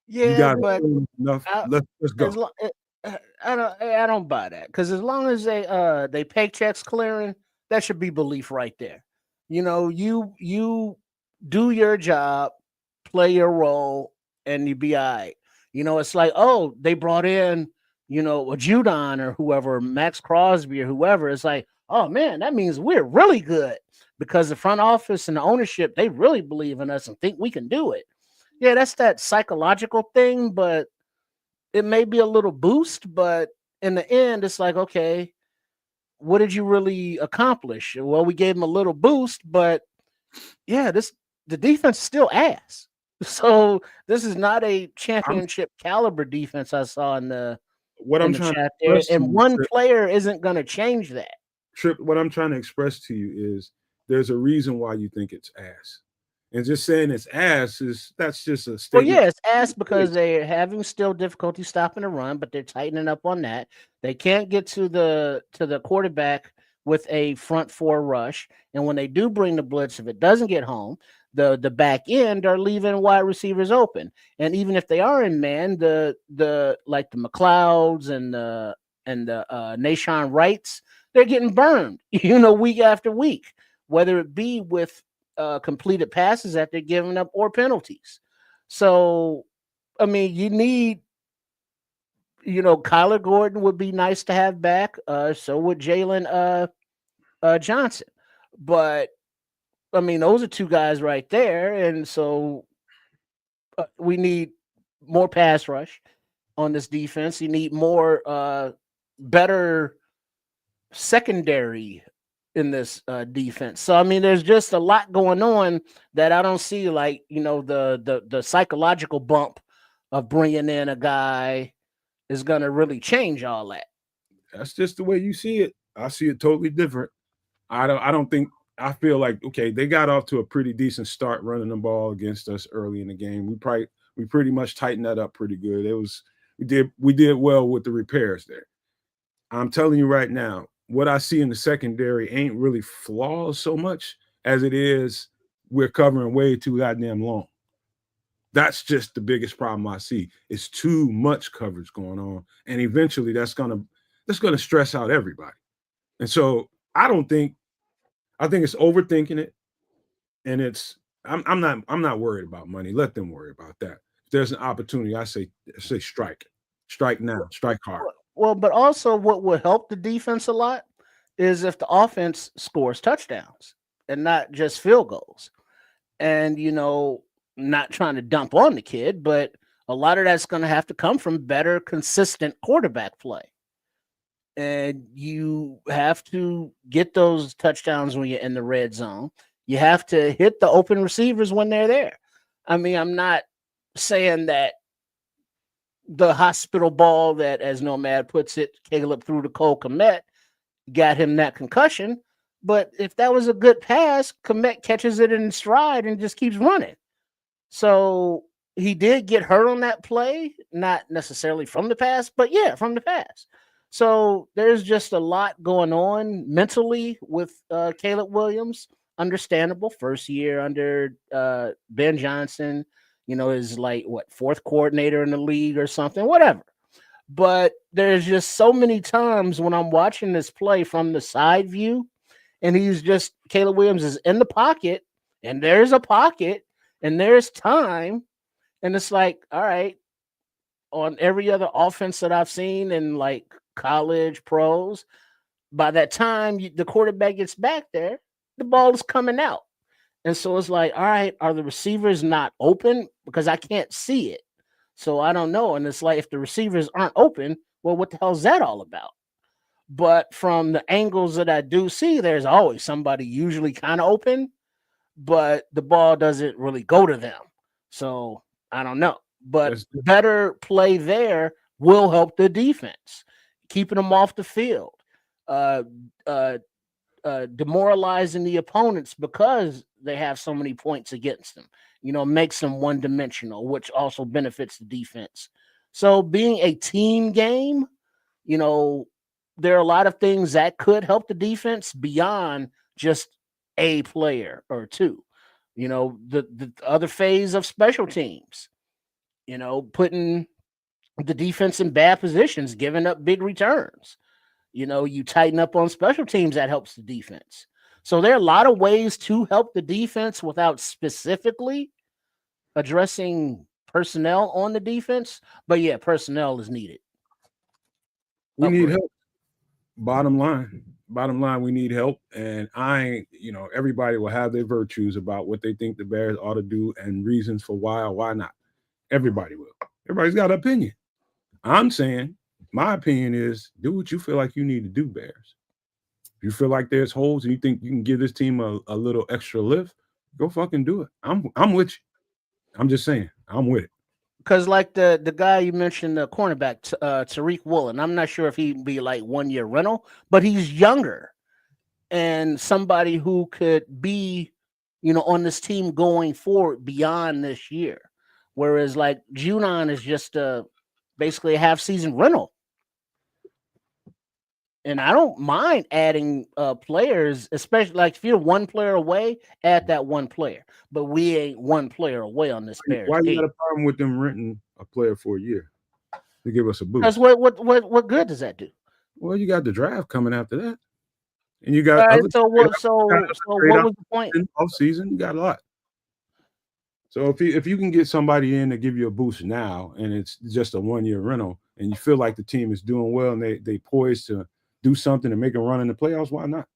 Yeah, you guys but enough. Let's go. I don't buy that, because as long as they paychecks clearing, that should be belief right there. You know, you do your job, play your role, and you be all right. You know, it's like, oh, they brought in, you know, a Judon or whoever, Max Crosby or whoever. It's like, oh man, that means we're really good, because the front office and the ownership, they really believe in us and think we can do it. Yeah, that's that psychological thing, but it may be a little boost, but in the end, it's like, okay, what did you really accomplish? Well, we gave them a little boost, but yeah, the defense is still ass. So this is not a championship caliber defense I saw in the chat there, and one player isn't going to change that. Trip, what I'm trying to express to you is there's a reason why you think it's ass. And just saying it's ass that's just a statement. Well, yeah, it's ass because they're having still difficulty stopping the run, but they're tightening up on that. They can't get to the quarterback with a front four rush, and when they do bring the blitz, if it doesn't get home, the back end are leaving wide receivers open. And even if they are in man, the like the McLeods and the Nashon Wrights, they're getting burned, you know, week after week, whether it be with completed passes that they're giving up or penalties. So, I mean, you need, you know, Kyler Gordon would be nice to have back. So would Jalen Johnson. But, I mean, those are two guys right there. And so we need more pass rush on this defense. You need more better secondary in this defense. So I mean, there's just a lot going on that I don't see, like, you know, the psychological bump of bringing in a guy is going to really change all that. That's just the way you see it. I see it totally different. I feel like, okay, they got off to a pretty decent start running the ball against us early in the game. We pretty much tightened that up pretty good. We did well with the repairs there. I'm telling you right now, what I see in the secondary ain't really flaws so much as it is we're covering way too goddamn long. That's just the biggest problem I see. It's too much coverage going on, and eventually that's gonna stress out everybody. And so I think it's overthinking it, and I'm not worried about money. Let them worry about that. If there's an opportunity, I say strike now, strike hard. Well, but also what would help the defense a lot is if the offense scores touchdowns and not just field goals. And, you know, not trying to dump on the kid, but a lot of that's going to have to come from better, consistent quarterback play. And you have to get those touchdowns when you're in the red zone. You have to hit the open receivers when they're there. I mean, I'm not saying that the hospital ball that, as Nomad puts it, Caleb threw to Cole Kmet got him that concussion. But if that was a good pass, Kmet catches it in stride and just keeps running. So he did get hurt on that play, not necessarily from the pass, but yeah, from the pass. So there's just a lot going on mentally with Caleb Williams. Understandable. First year under Ben Johnson, you know, is like fourth coordinator in the league or something, whatever. But there's just so many times when I'm watching this play from the side view, and Caleb Williams is in the pocket, and there's a pocket, and there's time, and it's like, all right, on every other offense that I've seen in like college pros, by that time the quarterback gets back there, the ball is coming out. And so it's like, all right, are the receivers not open? Because I can't see it. So I don't know. And it's like, if the receivers aren't open, well, what the hell is that all about? But from the angles that I do see, there's always somebody usually kind of open, but the ball doesn't really go to them. So I don't know. but better play there will help the defense, keeping them off the field, demoralizing the opponents because they have so many points against them. Makes them one-dimensional, which also benefits the defense. So being a team game, there are a lot of things that could help the defense beyond just a player or two. The other phase of special teams, putting the defense in bad positions, giving up big returns. You tighten up on special teams, that helps the defense. So there are a lot of ways to help the defense without specifically addressing personnel on the defense. But yeah, personnel is needed. We need help. Bottom line, we need help. And everybody will have their virtues about what they think the Bears ought to do and reasons for why or why not. Everybody will. Everybody's got an opinion. I'm saying my opinion is do what you feel like you need to do, Bears. If you feel like there's holes and you think you can give this team a little extra lift, go fucking do it. I'm with you. I'm just saying, I'm with it. Because like the guy you mentioned, the cornerback, Tyrique Woolen, I'm not sure if he'd be like 1 year rental, but he's younger and somebody who could be, on this team going forward beyond this year. Whereas like Junon is just basically a half-season rental. And I don't mind adding players, especially like if you're one player away, add that one player. But we ain't one player away on this Bears. Why you got a problem with them renting a player for a year to give us a boost? Because what good does that do? Well, you got the draft coming after that, and you got so what was the point? Off season, you got a lot. So if you can get somebody in to give you a boost now, and it's just a 1 year rental, and you feel like the team is doing well and they poised to do something and make a run in the playoffs, why not?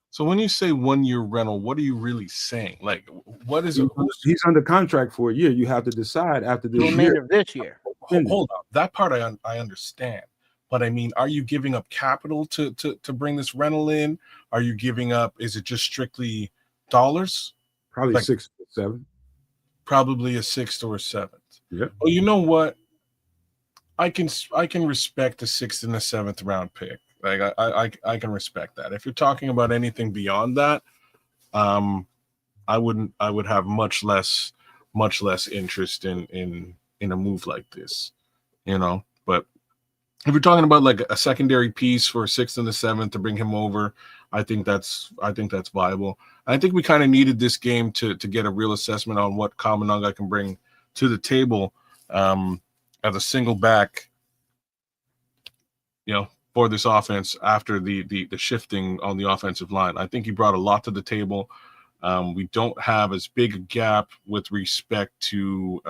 So when you say 1 year rental, what are you really saying? Like, what is it? He's under contract for a year. You have to decide after this remainder of this year. Hold on, that part I understand, but I mean, are you giving up capital to bring this rental in? Are you giving up? Is it just strictly dollars? Probably like 6 or 7. Probably a 6th or a 7th. Yeah. Well, you know what? I can respect a 6th and a 7th round pick. Like I can respect that. If you're talking about anything beyond that, I would have much less interest in a move like this, But if you're talking about like a secondary piece for a 6th and a 7th to bring him over, I think that's viable. I think we kind of needed this game to get a real assessment on what Kamananga can bring to the table as a single back, for this offense after the shifting on the offensive line. I think he brought a lot to the table. We don't have as big a gap with respect to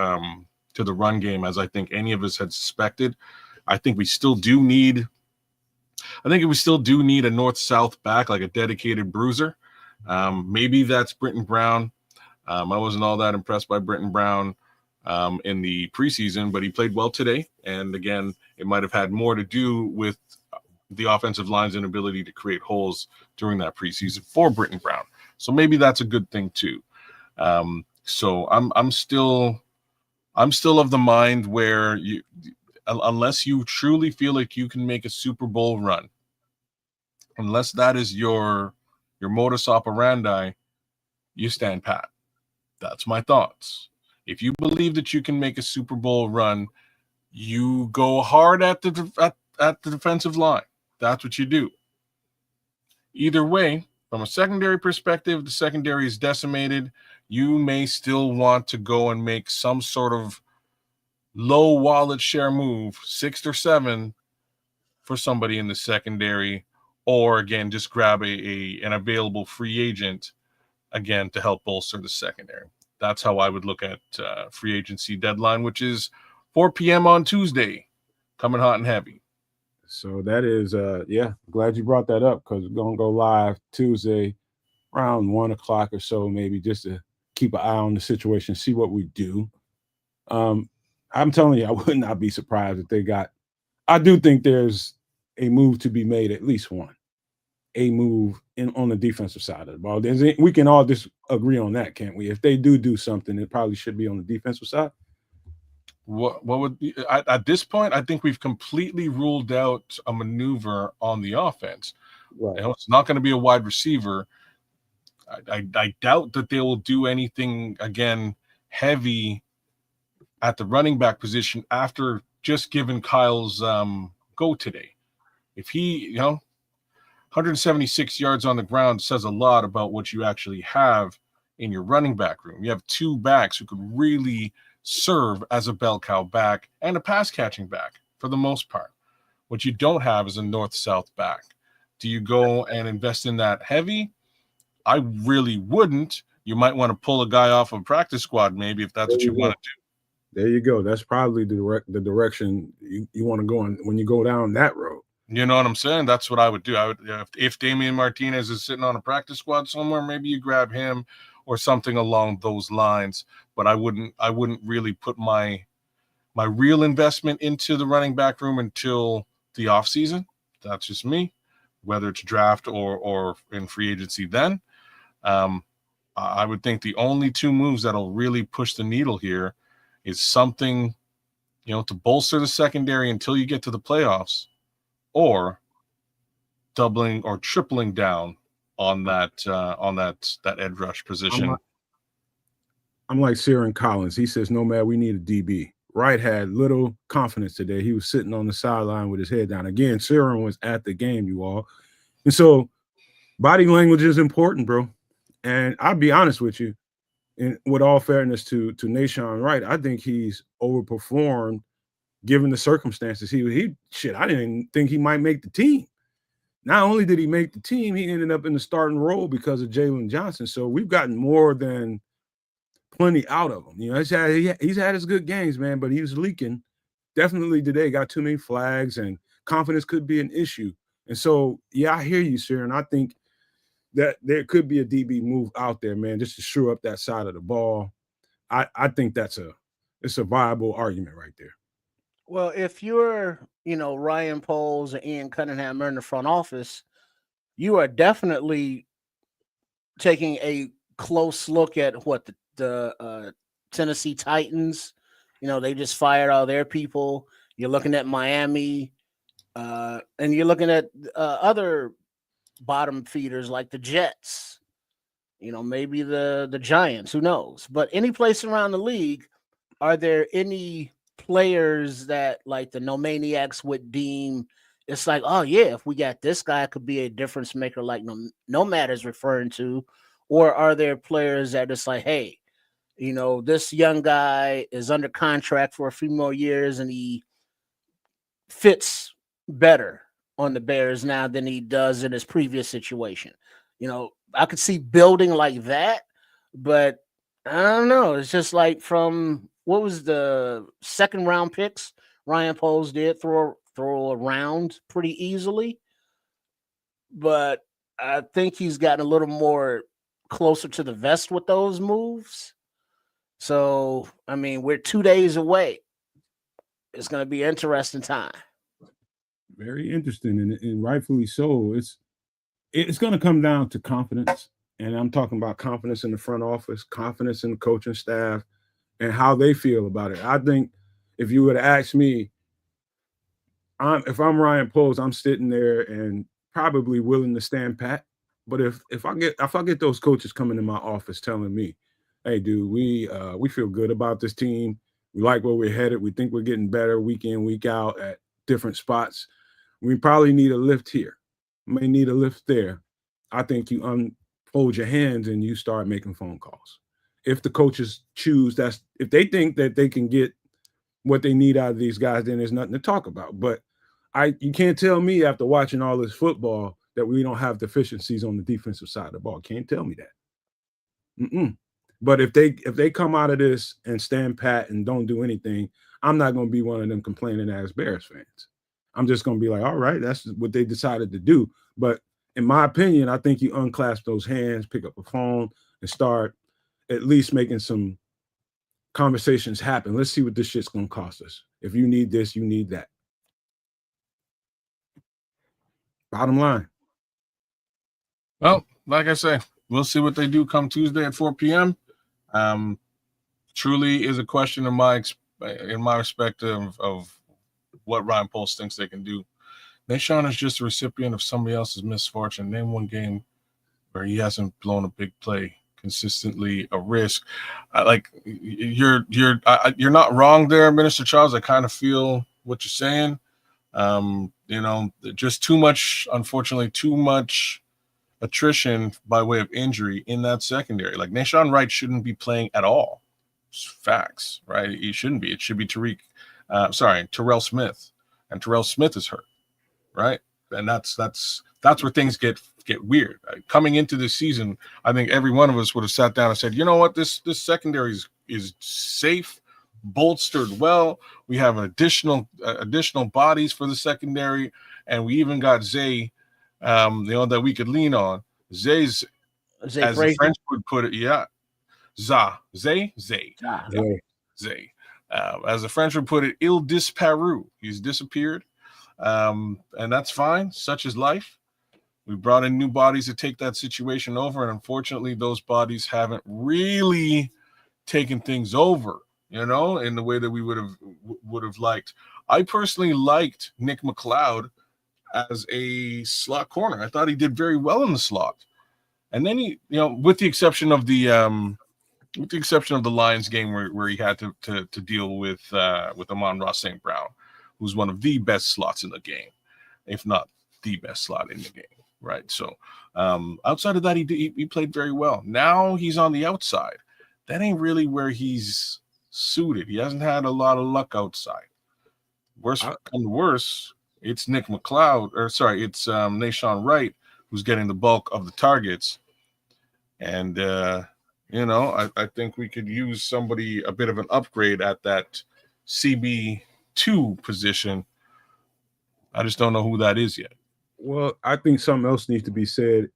the run game as I think any of us had suspected. I think we still do need a north-south back, like a dedicated bruiser. Maybe that's Britton Brown. I wasn't all that impressed by Britton Brown in the preseason, but he played well today. And again, it might have had more to do with the offensive line's inability to create holes during that preseason for Britton Brown. So maybe that's a good thing too. So I'm still of the mind where unless you truly feel like you can make a Super Bowl run, unless that is your modus operandi, you stand pat. That's my thoughts. If you believe that you can make a Super Bowl run, you go hard at the defensive line. That's what you do. Either way, from a secondary perspective, the secondary is decimated. You may still want to go and make some sort of low wallet share move, 6 or 7, for somebody in the secondary, or again, just grab an available free agent again to help bolster the secondary. That's how I would look at free agency deadline, which is 4 p.m. on Tuesday, coming hot and heavy. So that is, glad you brought that up because we're going to go live Tuesday around 1 o'clock or so, maybe just to keep an eye on the situation, see what we do. I'm telling you, I would not be surprised if they got – I do think there's a move to be made, at least one, a move on the defensive side of the ball. We can all just agree on that, can't we? If they do something, it probably should be on the defensive side. What would be, at this point? I think we've completely ruled out a maneuver on the offense. Right. It's not going to be a wide receiver. I doubt that they will do anything again heavy at the running back position after just giving Kyle's go today. If he, 176 yards on the ground says a lot about what you actually have in your running back room. You have two backs who could really serve as a bell cow back and a pass catching back for the most part. What you don't have is a north-south back. Do you go and invest in that heavy? I really wouldn't. You might want to pull a guy off of a practice squad, maybe, if that's what you want to do. There you go. That's probably the direction you want to go in when you go down that road. You know what I'm saying? That's what I would do. I would, if Damian Martinez is sitting on a practice squad somewhere, maybe you grab him or something along those lines. But I wouldn't really put my real investment into the running back room until the offseason. That's just me, whether it's draft or in free agency then. I would think the only two moves that'll really push the needle here is something, to bolster the secondary until you get to the playoffs, or doubling or tripling down on that edge rush position. I'm like Ciaran Collins. He says, "No, man, we need a DB." Wright had little confidence today. He was sitting on the sideline with his head down. Again, Ciaran was at the game, you all. And so body language is important, bro. And I'll be honest with you, and with all fairness to Nahshon Wright, I think he's overperformed given the circumstances. I didn't think he might make the team. Not only did he make the team, he ended up in the starting role because of Jalen Johnson. So we've gotten more than plenty out of him. He's had his good games, man, but he was leaking. Definitely today got too many flags, and confidence could be an issue. And so, yeah, I hear you, sir, and I think that there could be a DB move out there, man, just to shore up that side of the ball. I think it's a viable argument right there. Well, if you're, Ryan Poles and Ian Cunningham are in the front office, you are definitely taking a close look at what the Tennessee Titans, they just fired all their people. You're looking at Miami, and you're looking at other bottom feeders like the Jets, maybe the Giants, who knows? But any place around the league, are there any players that like the No Maniacs would deem it's like, oh yeah, if we got this guy, it could be a difference maker, like Nomad is referring to? Or are there players that it's like, hey, this young guy is under contract for a few more years and he fits better on the Bears now than he does in his previous situation? I could see building like that, but I don't know. It's just like from what was the second round picks Ryan Poles did throw around pretty easily, but I think he's gotten a little more closer to the vest with those moves. So, I mean, we're 2 days away. It's going to be an interesting time. Very interesting, and rightfully so. It's going to come down to confidence, and I'm talking about confidence in the front office, confidence in the coaching staff, and how they feel about it. I think if you would ask me, if I'm Ryan Poles, I'm sitting there and probably willing to stand pat. But if I get those coaches coming in my office telling me, "Hey, dude, we feel good about this team. We like where we're headed. We think we're getting better week in, week out at different spots. We probably need a lift here. May need a lift there." I think you unfold your hands and you start making phone calls. If the coaches choose, if they think that they can get what they need out of these guys, then there's nothing to talk about. But you can't tell me after watching all this football that we don't have deficiencies on the defensive side of the ball. Can't tell me that. But if they come out of this and stand pat and don't do anything, I'm not going to be one of them complaining ass Bears fans. I'm just going to be like, all right, that's what they decided to do. But in my opinion, I think you unclasp those hands, pick up a phone, and start at least making some conversations happen. Let's see what this shit's going to cost us. If you need this, you need that. Bottom line. Well, like I say, we'll see what they do come Tuesday at 4 p.m. Truly is a question of my in my perspective of what Ryan Poles thinks they can do, Nahshon is just a recipient of somebody else's misfortune. Name one game where he hasn't blown a big play consistently, a risk. You're not wrong there, Minister Charles. I kind of feel what you're saying. Just too much, unfortunately, too much attrition by way of injury in that secondary. Like Nahshon Wright shouldn't be playing at all. It's facts, right? He shouldn't be. It should be Terrell Smith, and Terrell Smith is hurt, right? And that's where things get weird. Coming into this season, I think every one of us would have sat down and said, you know what, this secondary is safe, bolstered well. We have additional bodies for the secondary, and we even got Zay, that we could lean on. Zay's, as the French would put it, yeah, Zay. As the French would put it, il disparu. He's disappeared, and that's fine. Such is life. We brought in new bodies to take that situation over, and unfortunately, those bodies haven't really taken things over, in the way that we would have liked. I personally liked Nick McLeod as a slot corner. I thought he did very well in the slot, and then he, with the exception of the Lions game where he had to deal with Amon-Ra St. Brown, who's one of the best slots in the game, if not the best slot in the game. Right. So outside of that, he played very well. Now he's on the outside. That ain't really where he's suited. He hasn't had a lot of luck outside. Worse, it's Nick McLeod, it's Nahshon Wright who's getting the bulk of the targets. And, I think we could use a bit of an upgrade at that CB2 position. I just don't know who that is yet. Well, I think something else needs to be said,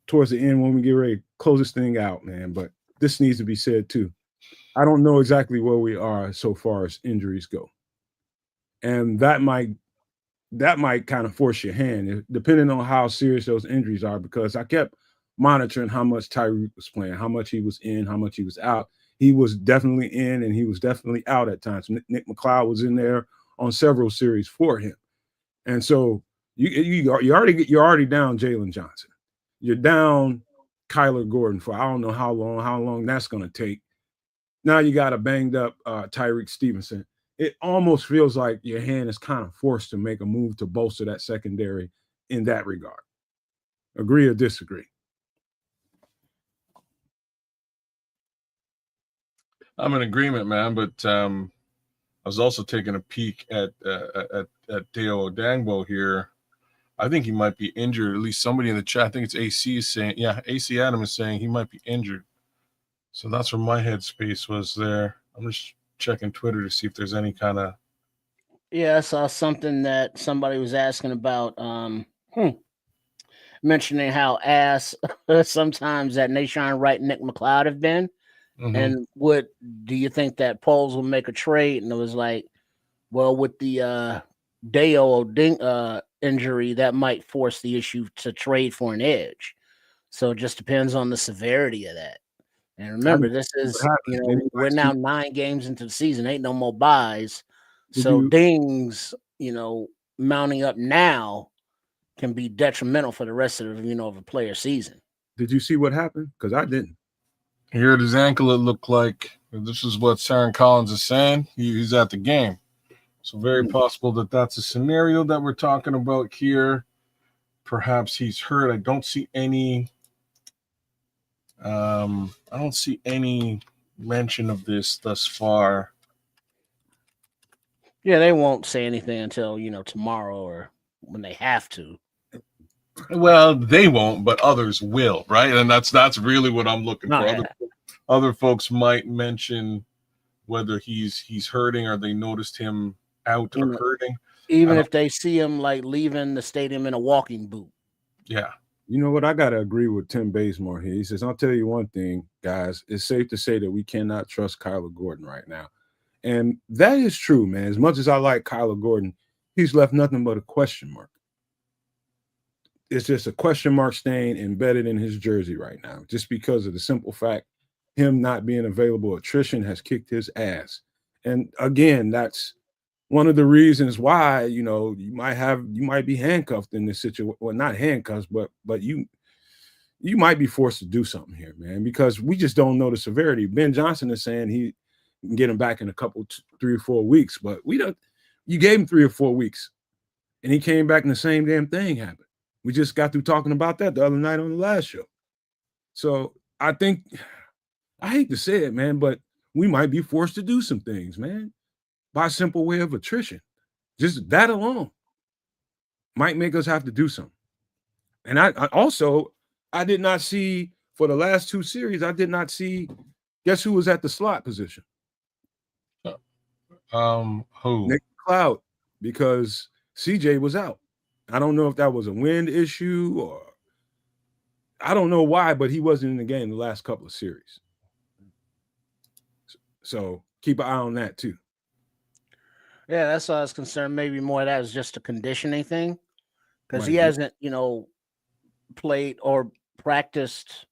towards the end when we get ready to close this thing out, man. But this needs to be said too. I don't know exactly where we are so far as injuries go. And that might kind of force your hand, depending on how serious those injuries are, because I kept monitoring how much Tyrique was playing, how much he was in, how much he was out. He was definitely in and he was definitely out at times. Nick McLeod was in there on several series for him. And so you're already down Jalen Johnson. You're down Kyler Gordon for I don't know how long that's going to take. Now you got a banged up Tyrique Stevenson. It almost feels like your hand is kind of forced to make a move to bolster that secondary in that regard. Agree or disagree? I'm in agreement, man, but I was also taking a peek at Deo Odangbo here. I think he might be injured. At least somebody in the chat, I think it's AC, is saying, AC Adam is saying he might be injured. So that's where my headspace was there. I'm just checking Twitter to see if there's any kind of. Yeah, I saw something that somebody was asking about, mentioning how ass sometimes that Nahshon Wright and Nick McLeod have been. Mm-hmm. And what do you think that Poles will make a trade? And it was like, well, with the Deo injury, that might force the issue to trade for an edge. So it just depends on the severity of that. And remember, this is, we're now 9 games into the season. Ain't no more buys. So dings, mounting up now can be detrimental for the rest of of a player's season. Did you see what happened? Because I didn't. Here at his ankle, it looked like this is what Saren Collins is saying. He's at the game. So very possible that that's a scenario that we're talking about here. Perhaps he's hurt. I don't see any mention of this thus far. Yeah, they won't say anything until, tomorrow or when they have to. Well, they won't, but others will, right? And that's really what I'm looking for. Yeah. Other folks might mention whether he's hurting or they noticed him out or hurting. Even if they see him like leaving the stadium in a walking boot. Yeah. You know what? I got to agree with Tim Bazemore here. He says, I'll tell you one thing, guys. It's safe to say that we cannot trust Kyler Gordon right now. And that is true, man. As much as I like Kyler Gordon, he's left nothing but a question mark. It's just a question mark stain embedded in his jersey right now, just because of the simple fact him not being available. Attrition has kicked his ass. And again, that's one of the reasons why, you know, you might be handcuffed in this situation. Well, not handcuffs, but you might be forced to do something here, man, because we just don't know the severity. Ben Johnson is saying he can get him back in a couple, 3 or 4 weeks, but you gave him 3 or 4 weeks and he came back and the same damn thing happened. We just got through talking about that the other night on the last show. So I think, I hate to say it, man, but we might be forced to do some things, man, by simple way of attrition. Just that alone might make us have to do something. And I also did not see, for the last 2 series, I did not see, guess who was at the slot position? Who? Nick Cloud, because CJ was out. I don't know if that was a wind issue or I don't know why, but he wasn't in the game the last couple of series. So keep an eye on that too. Yeah, that's why I was concerned. Maybe more of that is just a conditioning thing, because he Might be. hasn't, played or practiced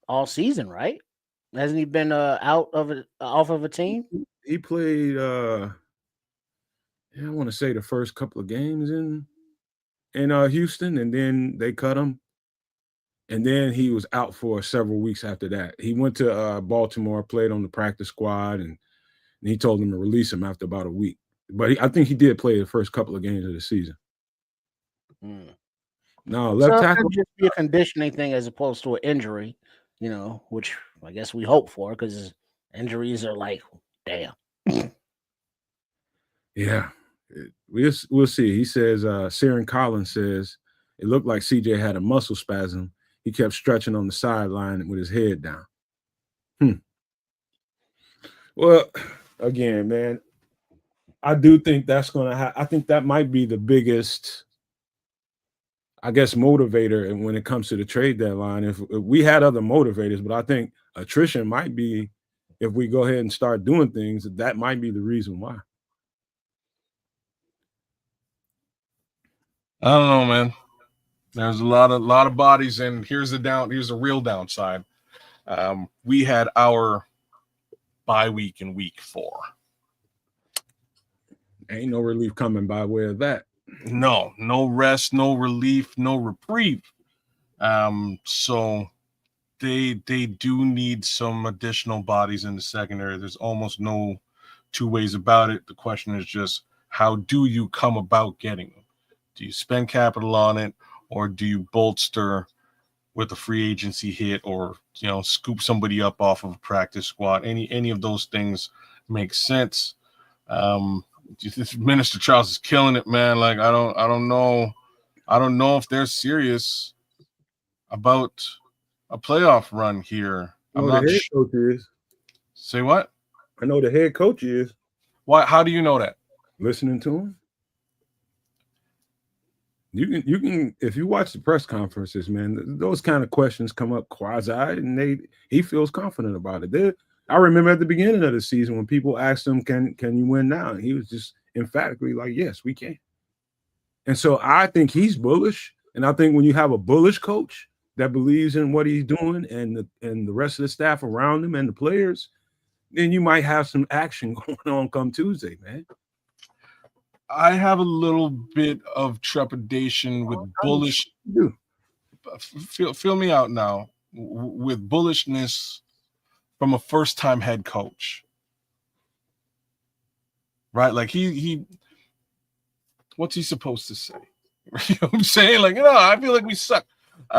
all season, right? Hasn't he been off of a team? He played I want to say the first couple of games in Houston, and then they cut him. And then he was out for several weeks after that. He went to Baltimore, played on the practice squad, and he told them to release him after about a week. But I think he did play the first couple of games of the season. No, left So it tackle. could just be a conditioning thing as opposed to an injury, which I guess we hope for, because injuries are like, damn. Yeah, we'll see. He says, Saren Collins says, it looked like CJ had a muscle spasm. He kept stretching on the sideline with his head down. Well, again, man, I do think that's going to I think that might be the biggest, I guess, motivator when it comes to the trade deadline. If we had other motivators, but I think attrition might be, if we go ahead and start doing things, that might be the reason why. I don't know, man. There's a lot of bodies, and here's the real downside. We had our bye week in week 4. Ain't no relief coming by way of that. No rest, no relief, no reprieve. So they do need some additional bodies in the secondary. There's almost no 2 ways about it. The question is just, how do you come about getting them? Do you spend capital on it, or do you bolster with a free agency hit, or scoop somebody up off of a practice squad? Any of those things make sense. Minister Charles is killing it, man. Like I don't know if they're serious about a playoff run here. I know the head coach is. Say what? I know the head coach is. Why? How do you know that? Listening to him. You can if you watch the press conferences, man, those kind of questions come up quasi, and he feels confident about it. I remember at the beginning of the season when people asked him, "Can you win now?" And he was just emphatically like, "Yes, we can." And so I think he's bullish, and I think when you have a bullish coach that believes in what he's doing, and the rest of the staff around him and the players, then you might have some action going on come Tuesday, man. I have a little bit of trepidation with bullish. Feel me out now. With bullishness from a first-time head coach, right? Like he what's he supposed to say? You know what I'm saying? Like, I feel like we suck.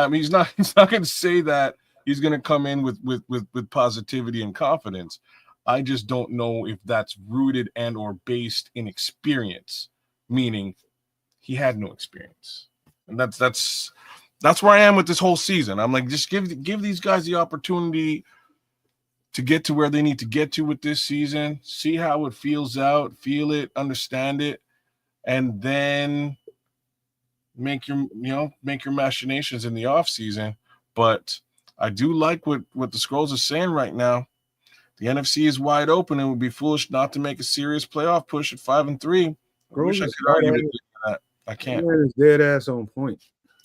He's not going to say that. He's going to come in with positivity and confidence. I just don't know if that's rooted and or based in experience, meaning he had no experience. And that's where I am with this whole season. I'm like, just give these guys the opportunity to get to where they need to get to with this season, see how it feels out, feel it, understand it, and then make your machinations in the off season. But I do like what the Scrolls are saying right now. The NFC is wide open. It would be foolish not to make a serious playoff push at 5-3. I wish I could argue with that. I can't. It's dead ass on point.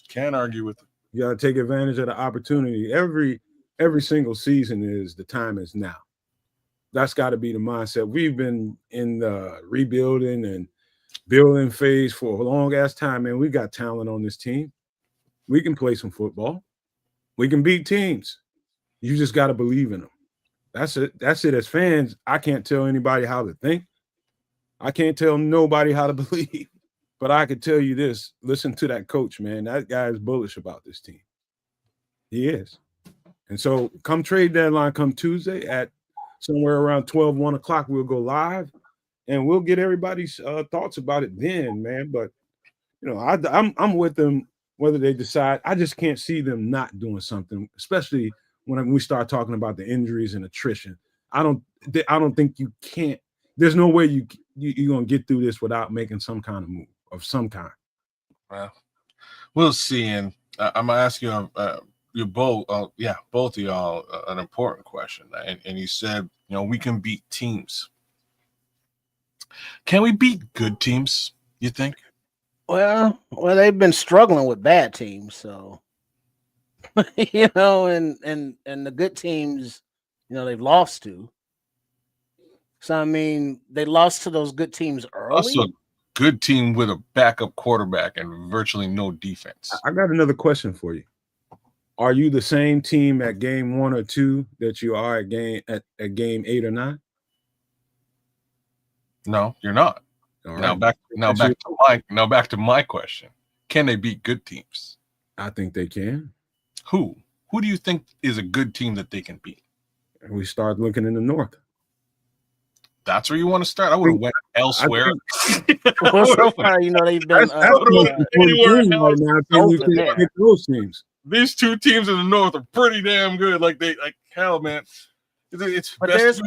Can't argue with it. You got to take advantage of the opportunity. Every every single season is the time is now. That's got to be the mindset. We've been in the rebuilding and building phase for a long ass time, man. We got talent on this team. We can play some football. We can beat teams. You just got to believe in them. That's it. That's it. As fans, I can't tell anybody how to think. I can't tell nobody how to believe. But I could tell you this. Listen to that coach, man. That guy is bullish about this team. He is. And so come trade deadline, come Tuesday at somewhere around 12, 1 o'clock, we'll go live and we'll get everybody's thoughts about it then, man. But, you know, I'm with them whether they decide. I just can't see them not doing something, especially when we start talking about the injuries and attrition. I don't think you can't. There's no way you're going to get through this without making some kind of move of some kind. Well, we'll see. And I'm going to ask you both of y'all an important question. And you said, you know, we can beat teams. Can we beat good teams, you think? Well, they've been struggling with bad teams, so you know, and the good teams, you know, they've lost to. So I mean, they lost to those good teams early. Also, a good team with a backup quarterback and virtually no defense. I got another question for you. Are you the same team at game 1 or 2 that you are at game 8 or 9? No, you're not. All Now right. back to my question. Can they beat good teams? I think they can. Who do you think is a good team that they can beat? And we start looking in the north. That's where you want to start. I would have went elsewhere. Well, so far, you know, they've been anywhere else. Pick those teams. These two teams in the north are pretty damn good. Hell, man. But there's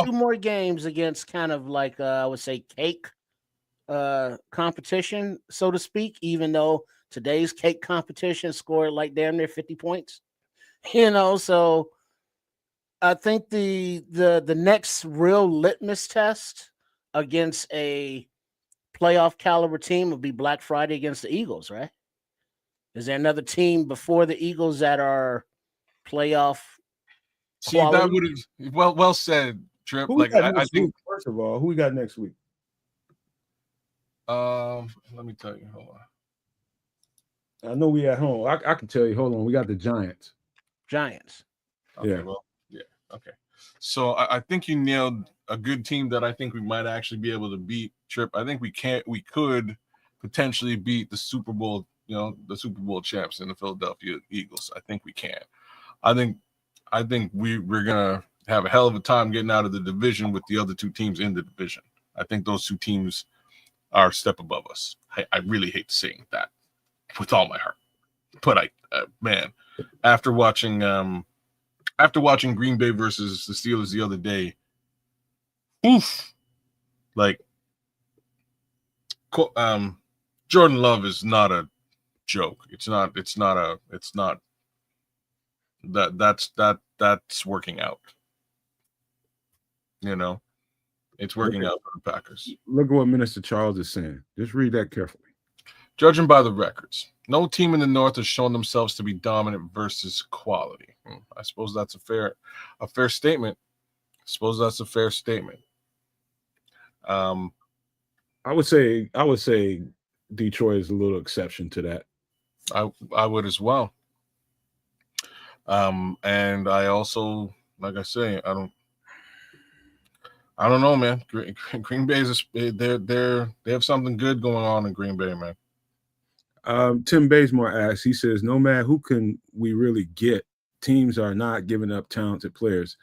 2 more games against kind of like I would say cake competition, so to speak, even though today's cake competition scored like damn near 50 points. You know, so I think the next real litmus test against a playoff caliber team would be Black Friday against the Eagles, right? Is there another team before the Eagles that are playoff? See, that would have well said, Trip. I think first of all, who we got next week? Let me tell you. Hold on. I know we at home. I can tell you. Hold on. We got the Giants. Okay, Yeah. Well, yeah. Okay. So I think you nailed a good team that I think we might actually be able to beat. Trip. I think we could potentially beat the Super Bowl. You know, the Super Bowl champs in the Philadelphia Eagles. I think we can. I think we're gonna have a hell of a time getting out of the division with the other 2 teams in the division. I think those 2 teams are a step above us. I really hate saying that with all my heart, but man, after watching Green Bay versus the Steelers the other day, Jordan Love is not a joke. That's working out. You know, it's working out for the Packers. Look at what Minister Charles is saying. Just read that carefully. Judging by the records, no team in the North has shown themselves to be dominant versus quality. I suppose that's a fair statement. I would say Detroit is a little exception to that. I would as well. And I also, like I say, I don't know, man. Green Bay they have something good going on in Green Bay, man. Tim Bazemore asks, he says, no matter who can we really get, teams are not giving up talented players.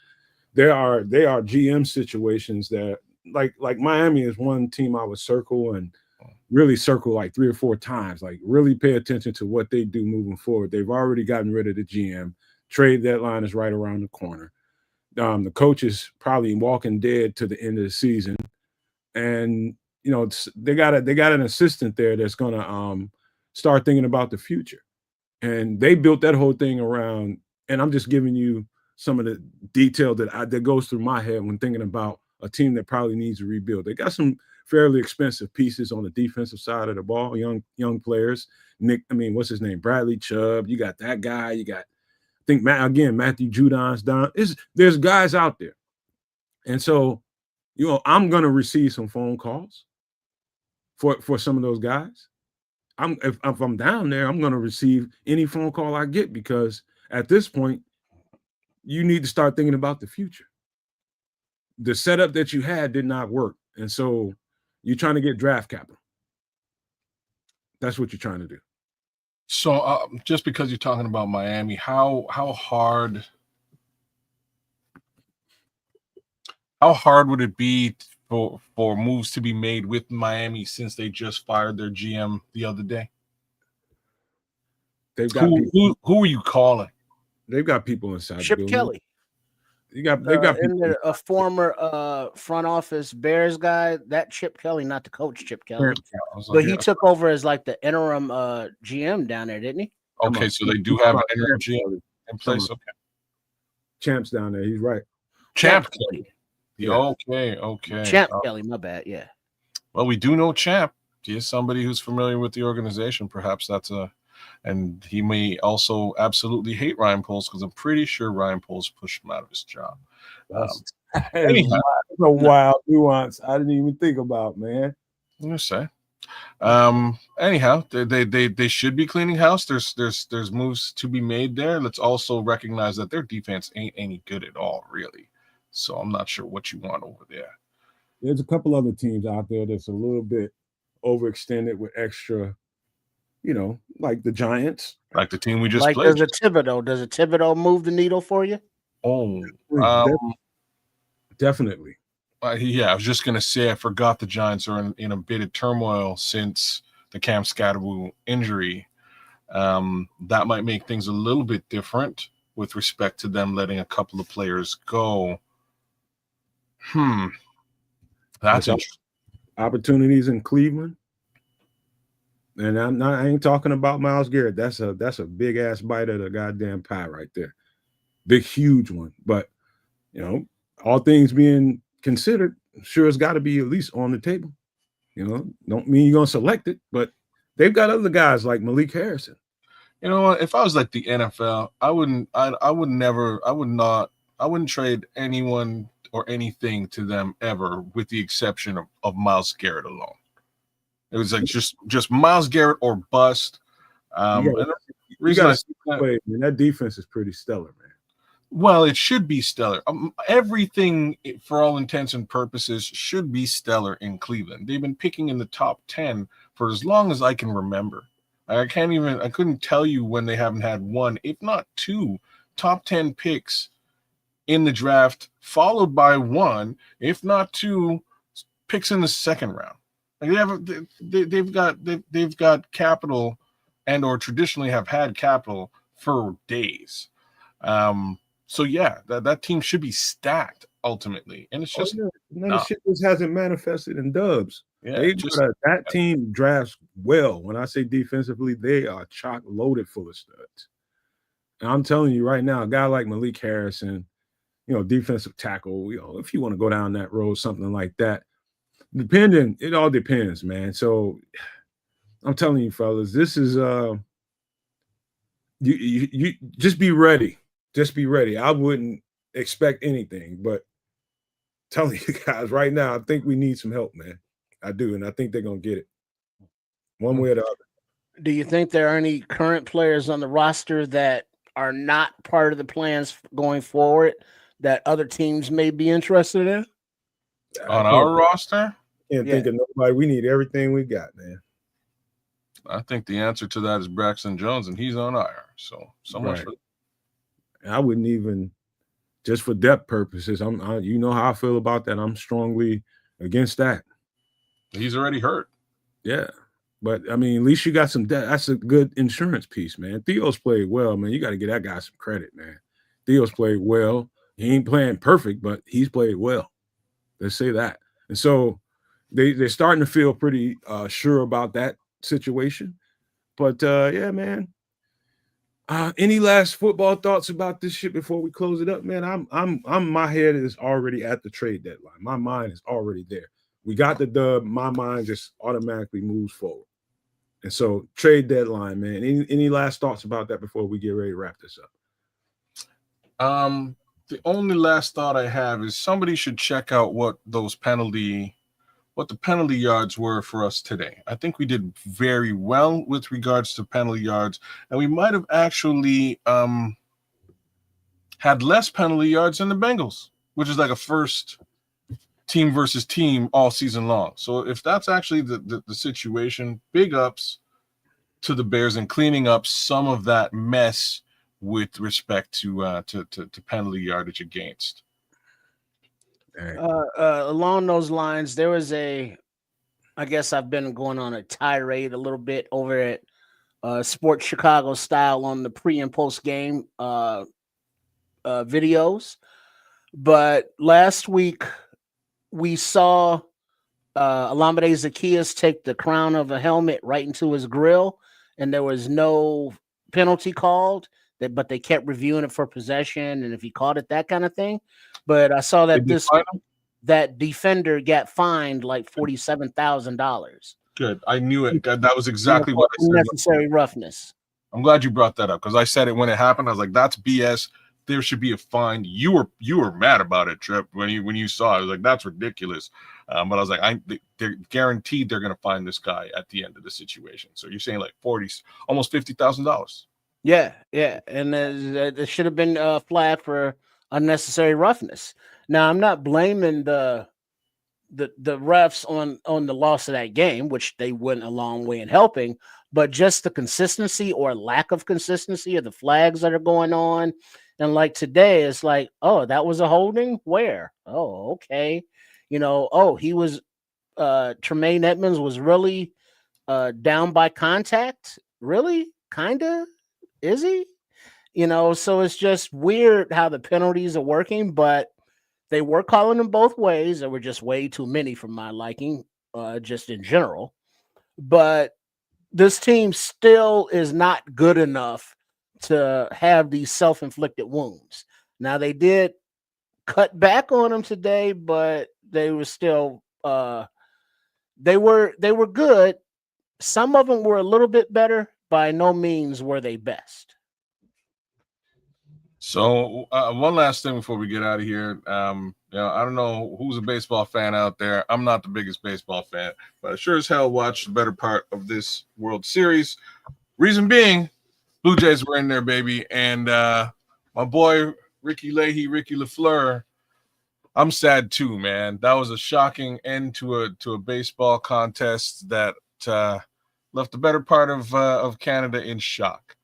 They are GM situations that like Miami is one team I would circle and really circle like 3 or 4 times, like really pay attention to what they do moving forward. They've already gotten rid of the GM. Trade deadline is right around the corner. The coach is probably walking dead to the end of the season. And, you know, they got an assistant there that's going to start thinking about the future. And they built that whole thing around, and I'm just giving you some of the detail that goes through my head when thinking about a team that probably needs to rebuild. They got some fairly expensive pieces on the defensive side of the ball, young players. What's his name? Bradley Chubb. You got that guy. You got think Matthew Judon's down. There's guys out there. And so, I'm gonna receive some phone calls for some of those guys. If I'm down there, I'm gonna receive any phone call I get, because at this point, you need to start thinking about the future. The setup that you had did not work. And so you're trying to get draft capital. That's what you're trying to do. So just because you're talking about Miami, how hard would it be for moves to be made with Miami, since they just fired their GM the other day? They've got who are you calling? They've got people inside. Chip Kelly. They've got people. A former front office Bears guy. That Chip Kelly, not the coach Chip Kelly, but he took over as like the interim GM down there, didn't he? Okay, so they do have an interim GM in place. Okay, Champ's down there. He's right. Champ Kelly. Yeah. Okay. Champ Kelly, my bad. Yeah. Well, we do know Champ. He is somebody who's familiar with the organization. Perhaps and he may also absolutely hate Ryan Poles, because I'm pretty sure Ryan Poles pushed him out of his job. That's a wild nuance I didn't even think about, man. I'm gonna say. Anyhow, they should be cleaning house. There's moves to be made there. Let's also recognize that their defense ain't any good at all, really. So I'm not sure what you want over there. There's a couple other teams out there that's a little bit overextended with extra, like the Giants. Like the team we just played. Does a Thibodeau move the needle for you? Oh, definitely. Yeah, I was just gonna say, I forgot the Giants are in a bit of turmoil since the Cam Scatterwoo injury. That might make things a little bit different with respect to them letting a couple of players go. That's interesting. Opportunities in Cleveland. And I ain't talking about Myles Garrett. That's a big ass bite of the goddamn pie right there. Big, huge one. But all things being considered, sure, it's got to be at least on the table. Don't mean you're gonna select it, but they've got other guys like Malik Harrison. You know what? If I was like the NFL, I wouldn't trade anyone or anything to them ever, with the exception of Myles Garrett alone. It was like just Myles Garrett or bust. That defense is pretty stellar, man. Well, it should be stellar. Everything, for all intents and purposes, should be stellar in Cleveland. They've been picking in the top 10 for as long as I can remember. I couldn't tell you when they haven't had one, if not two, top 10 picks in the draft, followed by one, if not two, picks in the second round. Like they've got capital, and or traditionally have had capital for days. So yeah, that team should be stacked ultimately, and it's just the shit just hasn't manifested in dubs. Yeah, that team drafts well. When I say defensively, they are chock loaded full of studs. And I'm telling you right now, a guy like Malik Harrison, defensive tackle, if you want to go down that road, something like that. It all depends, man. So I'm telling you, fellas, this is you just be ready. Just be ready. I wouldn't expect anything, but telling you guys right now, I think we need some help, man. I do, and I think they're gonna get it one way or the other. Do you think there are any current players on the roster that are not part of the plans going forward that other teams may be interested in? On our roster? Can't think of nobody. We need everything we got, man. I think the answer to that is Braxton Jones, and he's on IR. So much for. I wouldn't even, just for depth purposes. You know how I feel about that. I'm strongly against that. He's already hurt. Yeah, but I mean, at least you got some depth. That's a good insurance piece, man. Theo's played well, man. You got to give that guy some credit, man. Theo's played well. He ain't playing perfect, but he's played well. Let's say that. And so they're starting to feel pretty sure about that situation. But yeah, man. Any last football thoughts about this shit before we close it up, man? My head is already at the trade deadline. My mind is already there. We got the dub. My mind just automatically moves forward. And so trade deadline, man. Any last thoughts about that before we get ready to wrap this up? The only last thought I have is somebody should check out what the penalty yards were for us today. I think we did very well with regards to penalty yards, and we might have actually had less penalty yards than the Bengals, which is like a first team versus team all season long. So if that's actually the situation, big ups to the Bears and cleaning up some of that mess with respect to penalty yardage against. Along those lines, there was I guess I've been going on a tirade a little bit over at Sports Chicago style on the pre and post game videos. But last week we saw Olamide Zaccheaus take the crown of a helmet right into his grill, and there was no penalty called. But they kept reviewing it for possession, and if he caught it, that kind of thing. But I saw that that defender got fined like $47,000. Good, I knew it. That was exactly what I said. Unnecessary roughness. I'm glad you brought that up because I said it when it happened. I was like, "That's BS. There should be a fine." You were mad about it, Trip, when you saw it. I was like, "That's ridiculous." But I was like, they're guaranteed they're going to find this guy at the end of the situation. So you're saying like almost $50,000. Yeah, and there should have been a flag for unnecessary roughness. Now, I'm not blaming the refs on the loss of that game, which they went a long way in helping, but just the consistency or lack of consistency of the flags that are going on. And like today, it's like, oh, that was a holding? Where? Oh, okay. He was Tremaine Edmonds was really down by contact. Really? Kinda? Is he? So it's just weird how the penalties are working, but they were calling them both ways. There were just way too many for my liking, just in general. But this team still is not good enough to have these self-inflicted wounds. Now, they did cut back on them today, but they were still they were good. Some of them were a little bit better. By no means were they best. So one last thing before we get out of here. I don't know who's a baseball fan out there. I'm not the biggest baseball fan, but I sure as hell watched the better part of this World Series. Reason being, Blue Jays were in there, baby. And my boy, Ricky LaFleur, I'm sad too, man. That was a shocking end to a baseball contest that left the better part of Canada in shock.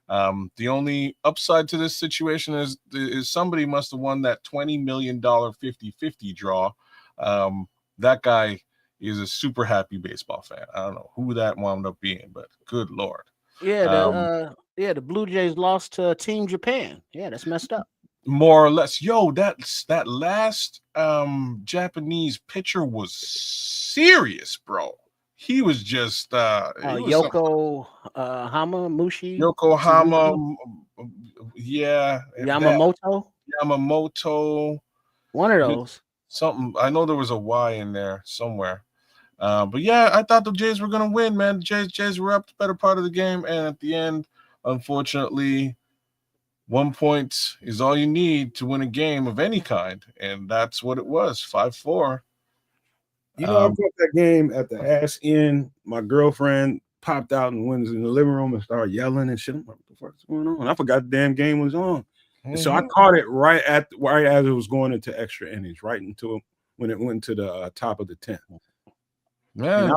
The only upside to this situation is somebody must have won that $20 million 50-50 draw. That guy is a super happy baseball fan. I don't know who that wound up being, but good Lord. Yeah, the Blue Jays lost to Team Japan. Yeah, that's messed up. More or less. Yo, that last Japanese pitcher was serious, bro. He was just Yokohama, yeah, Yamamoto, one of those. Something. I know there was a Y in there somewhere. But yeah, I thought the Jays were gonna win, man. The Jays were up the better part of the game, and at the end, unfortunately, 1 point is all you need to win a game of any kind, and that's what it was. 5-4. I brought that game at the ass end. My girlfriend popped out and went in the living room and started yelling and shit. I'm like, what the fuck's going on? I forgot the damn game was on. Mm-hmm. And so I caught it right as it was going into extra innings, right into when it went to the top of the 10th. Man,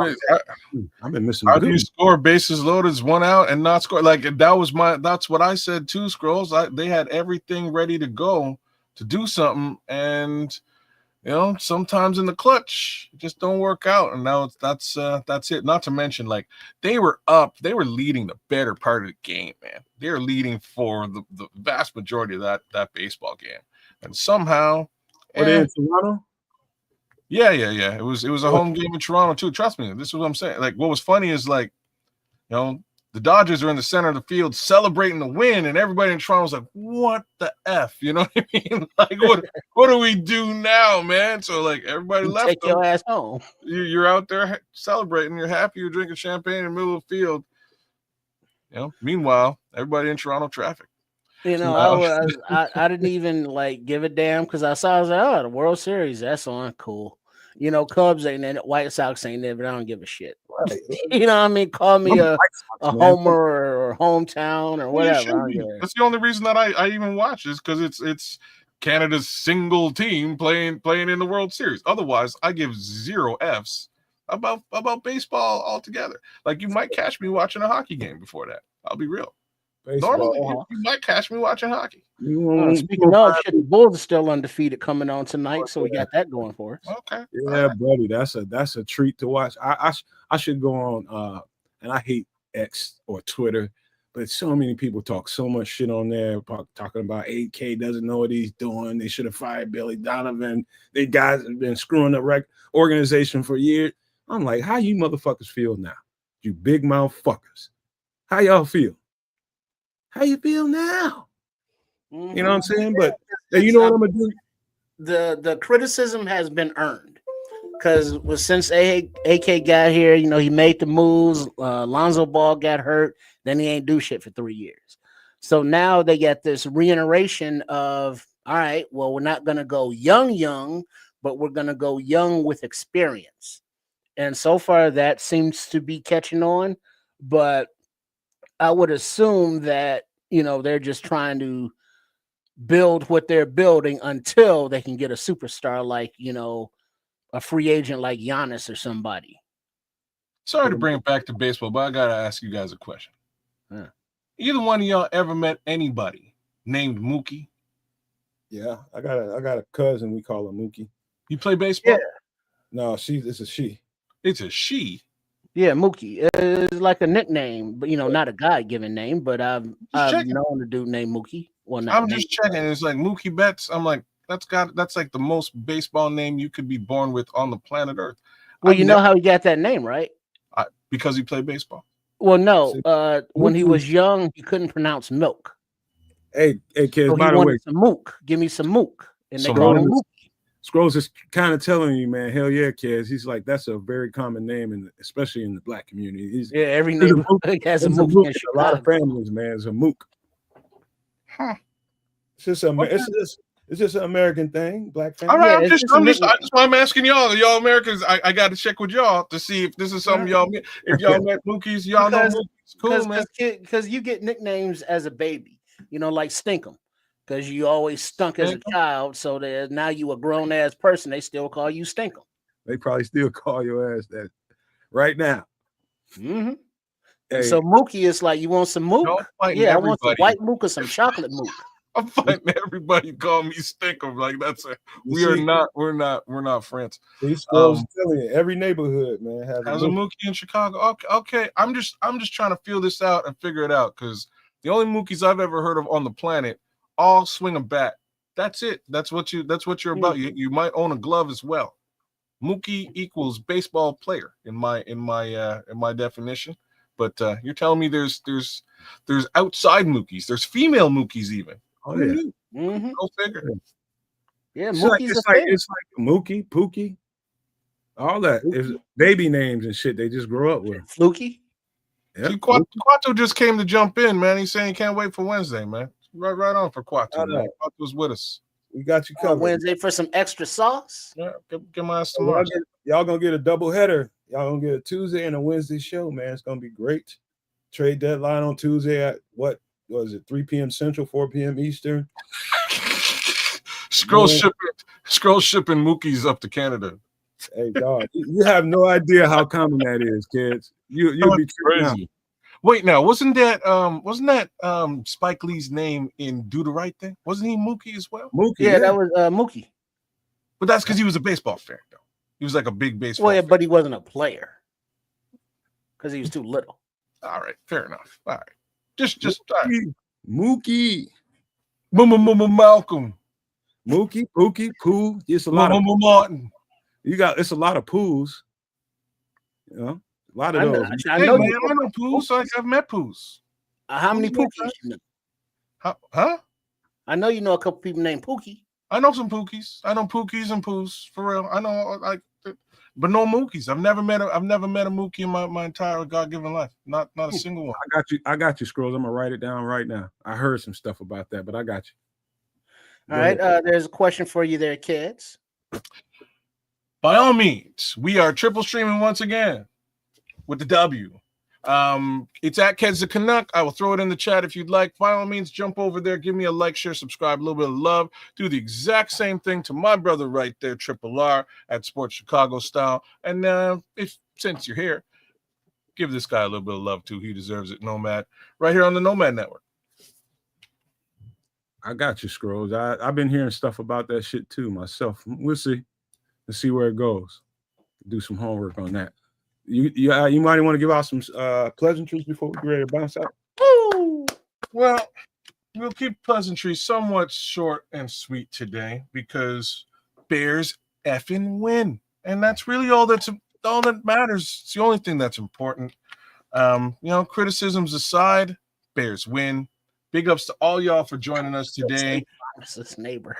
I've been missing. How do you score bases loaded, 1 out, and not score? Like that's what I said too, Scrolls. They had everything ready to go to do something, and sometimes in the clutch, it just don't work out. And now that's it. Not to mention, like, they were leading the better part of the game, man. They were leading for the vast majority of that baseball game, and somehow. Were they in Toronto? Yeah. It was a home game in Toronto too. Trust me, this is what I'm saying. Like, what was funny is, like, the Dodgers are in the center of the field celebrating the win, and everybody in Toronto was like, "What the f?" You know what I mean? Like, what do we do now, man? So, like, everybody left. Take your ass home. You're out there celebrating. You're happy. You're drinking champagne in the middle of the field. Meanwhile, everybody in Toronto traffic. You know, I didn't even like give a damn because I was like, oh, the World Series, that's on, cool. You know, Cubs ain't in it, White Sox ain't there, but I don't give a shit. Right. You know what I mean? Call me I'm a White Sox, man. homer or hometown or Well, you whatever. I should don't be. give a- That's the only reason that I even watch is because it's Canada's single team playing in the World Series. Otherwise, I give 0 Fs about baseball altogether. Like you might catch me watching a hockey game before that. I'll be real. Baseball. Normally, you might catch me watching hockey. Speaking of, shit, the Bulls are still undefeated coming on tonight, so we got that going for us. Okay. Yeah, buddy, that's a treat to watch. I should go on and I hate X or Twitter, but so many people talk so much shit on there talking about 8K doesn't know what he's doing. They should have fired Billy Donovan. They guys have been screwing the organization for years. I'm like, how you motherfuckers feel now? You big mouth fuckers. How y'all feel? How you feel now? Mm-hmm. You know what I'm saying? But you know what I'm gonna do? The criticism has been earned because since AK got here, you know, he made the moves. Lonzo Ball got hurt, then he ain't do shit for 3 years. So now they got this reiteration of, all right, well, we're not gonna go young, but we're gonna go young with experience. And so far that seems to be catching on, but I would assume that, you know, they're just trying to build what they're building until they can get a superstar like, you know, a free agent like Giannis or somebody. Sorry to bring it back to baseball, but I gotta ask you guys a question. Huh. Either one of y'all ever met anybody named Mookie? Yeah, I got a cousin. We call her Mookie. You play baseball? Yeah. No, it's a she. It's a she. Yeah, Mookie is like a nickname, but you know, not a God-given name. But I've known a dude named Mookie. Well, I'm just checking. It's like Mookie Betts. I'm like, that's like the most baseball name you could be born with on the planet Earth. Well, you know how he got that name, right? Because he played baseball. Well, no. When he was young, he couldn't pronounce milk. Hey, kids. So by the way, some mook. Give me some mook, and they Some call him mook. Mookie. Scrolls is kind of telling you, man. Hell yeah, kids. He's like, that's a very common name, especially in the black community. Every neighborhood has a mook. A lot of families, man, is a mook. Huh. It's just it's just an American thing, black family. All right, I'm asking y'all Americans. I got to check with y'all to see if this is something y'all. If y'all met Mookies, y'all know Mookies. Cool, man. Because you get nicknames as a baby, you know, like Stinkum, because you always stunk as a child. So that now you a grown ass person, they still call you Stinkum. They probably still call your ass that right now. Mm-hmm. Hey. So Mookie is like, you want some mook? Yeah, I want some white mook or some chocolate mook. I'm fighting everybody call me Stinkum. Like we're not friends. These schools telling you, every neighborhood, man, has a Mookie in Chicago. Okay. I'm just trying to feel this out and figure it out because the only Mookies I've ever heard of on the planet all swing a bat. That's it. That's what you're about. You might own a glove as well. Mookie equals baseball player in my definition. But you're telling me there's outside Mookies. There's female Mookies even. Oh yeah. Mm-hmm. Go figure. Yeah, it's Mookie's it's like Mookie, Pookie, all that is baby names and shit. They just grow up with. Fluky. Yep. See, Quato just came to jump in, man. He's saying he can't wait for Wednesday, man. Right on for Quato. Quato's with us. We got you covered. Wednesday for some extra sauce. Yeah, get my ass tomorrow. Y'all gonna get a double header. Y'all gonna get a Tuesday and a Wednesday show, man. It's gonna be great. Trade deadline on Tuesday at what was it? 3 p.m. Central, 4 p.m. Eastern. Scroll shipping Mookies up to Canada. Hey, dog, you have no idea how common that is, kids. You'll be crazy. Wait, now wasn't that Spike Lee's name in Do the Right Thing? Wasn't he Mookie as well? Mookie, yeah, that was Mookie. But that's because he was a baseball fan, though. He was like a big baseball fan. But he wasn't a player because he was too little. All right, fair enough. All right, just Mookie, Malcolm, Mookie, Pookie, Pooh. It's a lot of Martin. It's a lot of Poohs. You know, a lot of those. I know Poohs. I've met Poohs. How many Pookies you know? Huh? I know you know a couple people named Pookie. I know some Pookies. I know Pookies and Poos for real. I know like But no Mookies. I've never met a Mookie in my entire God-given life. Not a single one. I got you, Scrolls. I'm gonna write it down right now. I heard some stuff about that, but I got you. All right. There's a question for you there, kids. By all means, we are triple streaming once again with the W. It's at Keds the Canuck. I will throw it in the chat if you'd like. By all means, jump over there, give me a like, share, subscribe, a little bit of love. Do the exact same thing to my brother right there, Triple R at Sports Chicago Style. And since you're here, give this guy a little bit of love too. He deserves it. Nomad, right here on the Nomad Network. I got you, Scrolls. I've been hearing stuff about that shit too myself. We'll see. Let's see where it goes. Do some homework on that. You might want to give out some pleasantries before we get ready to bounce out. Woo! Well, we'll keep pleasantries somewhat short and sweet today because Bears effing win, and that's really all that matters. It's the only thing that's important. Criticisms aside, Bears win. Big ups to all y'all for joining us today. It's this neighbor.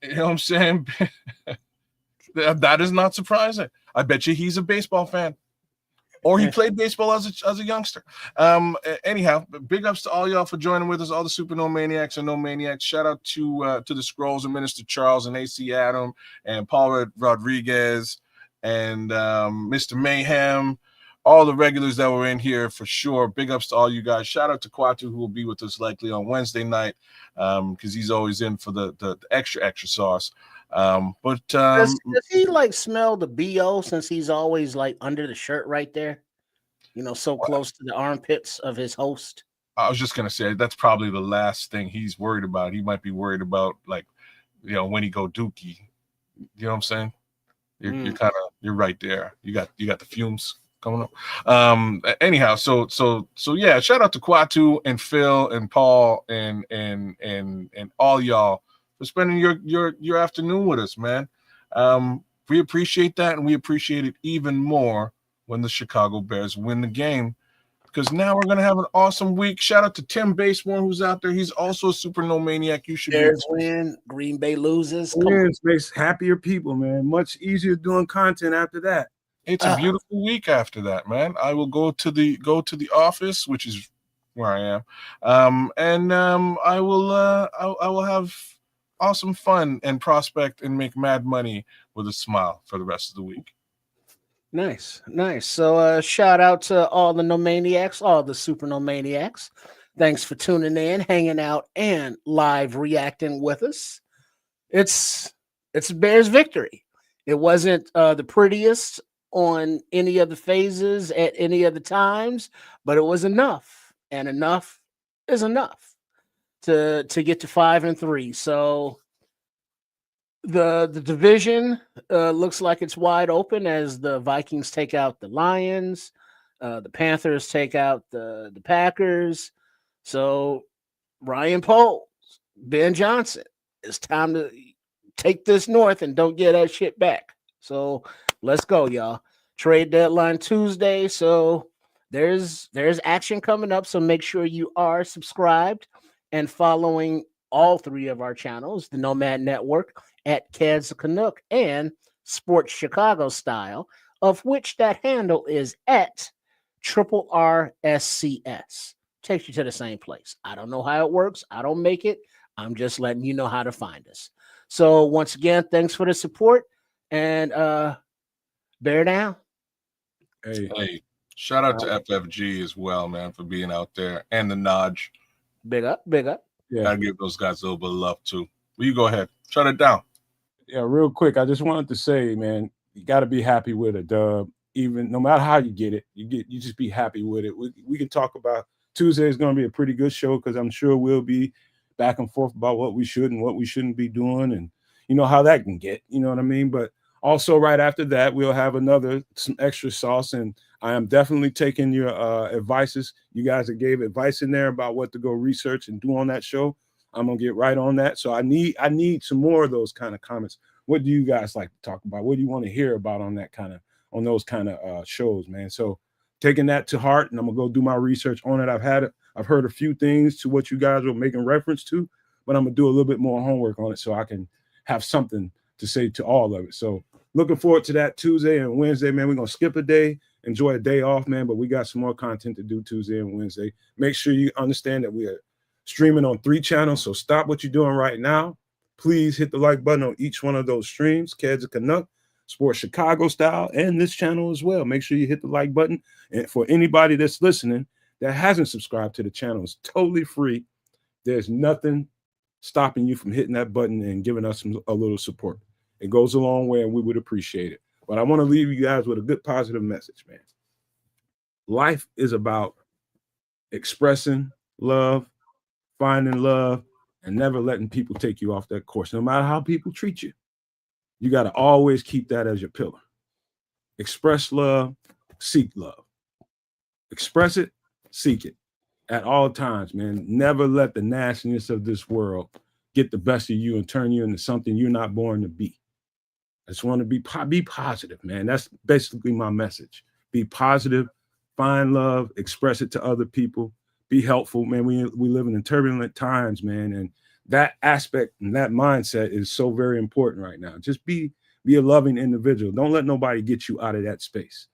You know what I'm saying? That is not surprising. I bet you he's a baseball fan. Or he played baseball as a youngster. Anyhow, big ups to all y'all for joining with us, all the Super No Maniacs and No Maniacs. Shout out to the Scrolls and Minister Charles and AC Adam and Paul Rodriguez and Mr. Mayhem, all the regulars that were in here for sure. Big ups to all you guys. Shout out to Kwatu, who will be with us likely on Wednesday night because he's always in for the extra sauce. Does he like smell the BO since he's always like under the shirt right there? So close to the armpits of his host. I was just gonna say that's probably the last thing he's worried about. He might be worried about when he go dookie. You know what I'm saying? You're right there. You got the fumes coming up. Anyhow, so yeah, shout out to Kwatu and Phil and Paul and all y'all for spending your afternoon with us, man. We appreciate that, and we appreciate it even more when the Chicago Bears win the game, because now we're gonna have an awesome week. Shout out to Tim Basemore, who's out there. He's also a Super No Maniac. You should Bears win, Green Bay loses. Wins makes happier people, man. Much easier doing content after that. It's a beautiful week after that, man. I will go to the office, which is where I am, and I will have awesome fun and prospect and make mad money with a smile for the rest of the week. Nice. So shout out to all the No Maniacs, all the Super No Maniacs. Thanks for tuning in, hanging out, and live reacting with us. It's a Bears victory. It wasn't the prettiest on any of the phases at any of the times, but it was enough, and enough is enough to get to 5-3. So the division looks like it's wide open as the Vikings take out the Lions, the Panthers take out the Packers. So Ryan Poles, Ben Johnson, it's time to take this north and don't get that shit back. So let's go, y'all. Trade deadline Tuesday. So there's action coming up. So make sure you are subscribed and following all three of our channels, the Nomad Network, at Keds the Canuck, and Sports Chicago Style, of which that handle is at RRSCS. Takes you to the same place. I don't know how it works. I don't make it. I'm just letting you know how to find us. So once again, thanks for the support, and bear down. Hey, shout out to FFG as well, man, for being out there, and the Nodge. Big up. Yeah, Gotta give those guys a little bit of love too. Well, you go ahead, shut it down. Yeah, real quick, I just wanted to say, man, you got to be happy with a dub. Even no matter how you get it, you just be happy with it. We can talk about Tuesday is going to be a pretty good show because I'm sure we'll be back and forth about what we should and what we shouldn't be doing, and you know how that can get. You know what I mean? But also, right after that, we'll have some extra sauce, and I am definitely taking your advices. You guys that gave advice in there about what to go research and do on that show. I'm gonna get right on that. So I need some more of those kind of comments. What do you guys like to talk about? What do you want to hear about on those kind of shows, man? So taking that to heart, and I'm gonna go do my research on it. I've heard a few things to what you guys were making reference to, but I'm gonna do a little bit more homework on it so I can have something to say to all of it. So looking forward to that Tuesday and Wednesday, man. We're going to skip a day, enjoy a day off, man, but we got some more content to do Tuesday and Wednesday. Make sure you understand that we are streaming on 3 channels, so stop what you're doing right now. Please hit the like button on each one of those streams, Kids of Canuck, Sports Chicago Style, and this channel as well. Make sure you hit the like button. And for anybody that's listening that hasn't subscribed to the channel, it's totally free. There's nothing stopping you from hitting that button and giving us a little support. It goes a long way, and we would appreciate it. But I want to leave you guys with a good positive message, man. Life is about expressing love, finding love, and never letting people take you off that course, no matter how people treat you. You got to always keep that as your pillar. Express love, seek love. Express it, seek it at all times, man. Never let the nastiness of this world get the best of you and turn you into something you're not born to be. I just want to be positive, man. That's basically my message. Be positive, find love, express it to other people, be helpful, man. We live in turbulent times, man, and that aspect and that mindset is so very important right now. Just be a loving individual. Don't let nobody get you out of that space.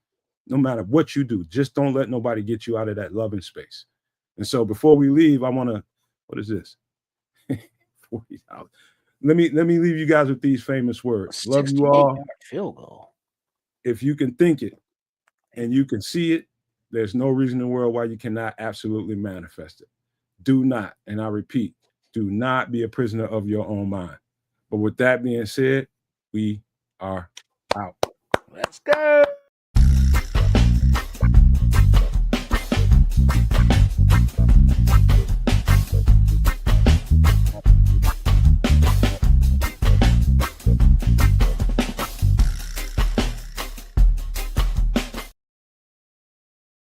No matter what you do, just don't let nobody get you out of that loving space. And so before we leave, I want to, what is this? $40. Let me leave you guys with these famous words. Love you all. Field goal. If you can think it and you can see it, there's no reason in the world why you cannot absolutely manifest it. Do not, and I repeat, do not be a prisoner of your own mind. But with that being said, we are out. Let's go.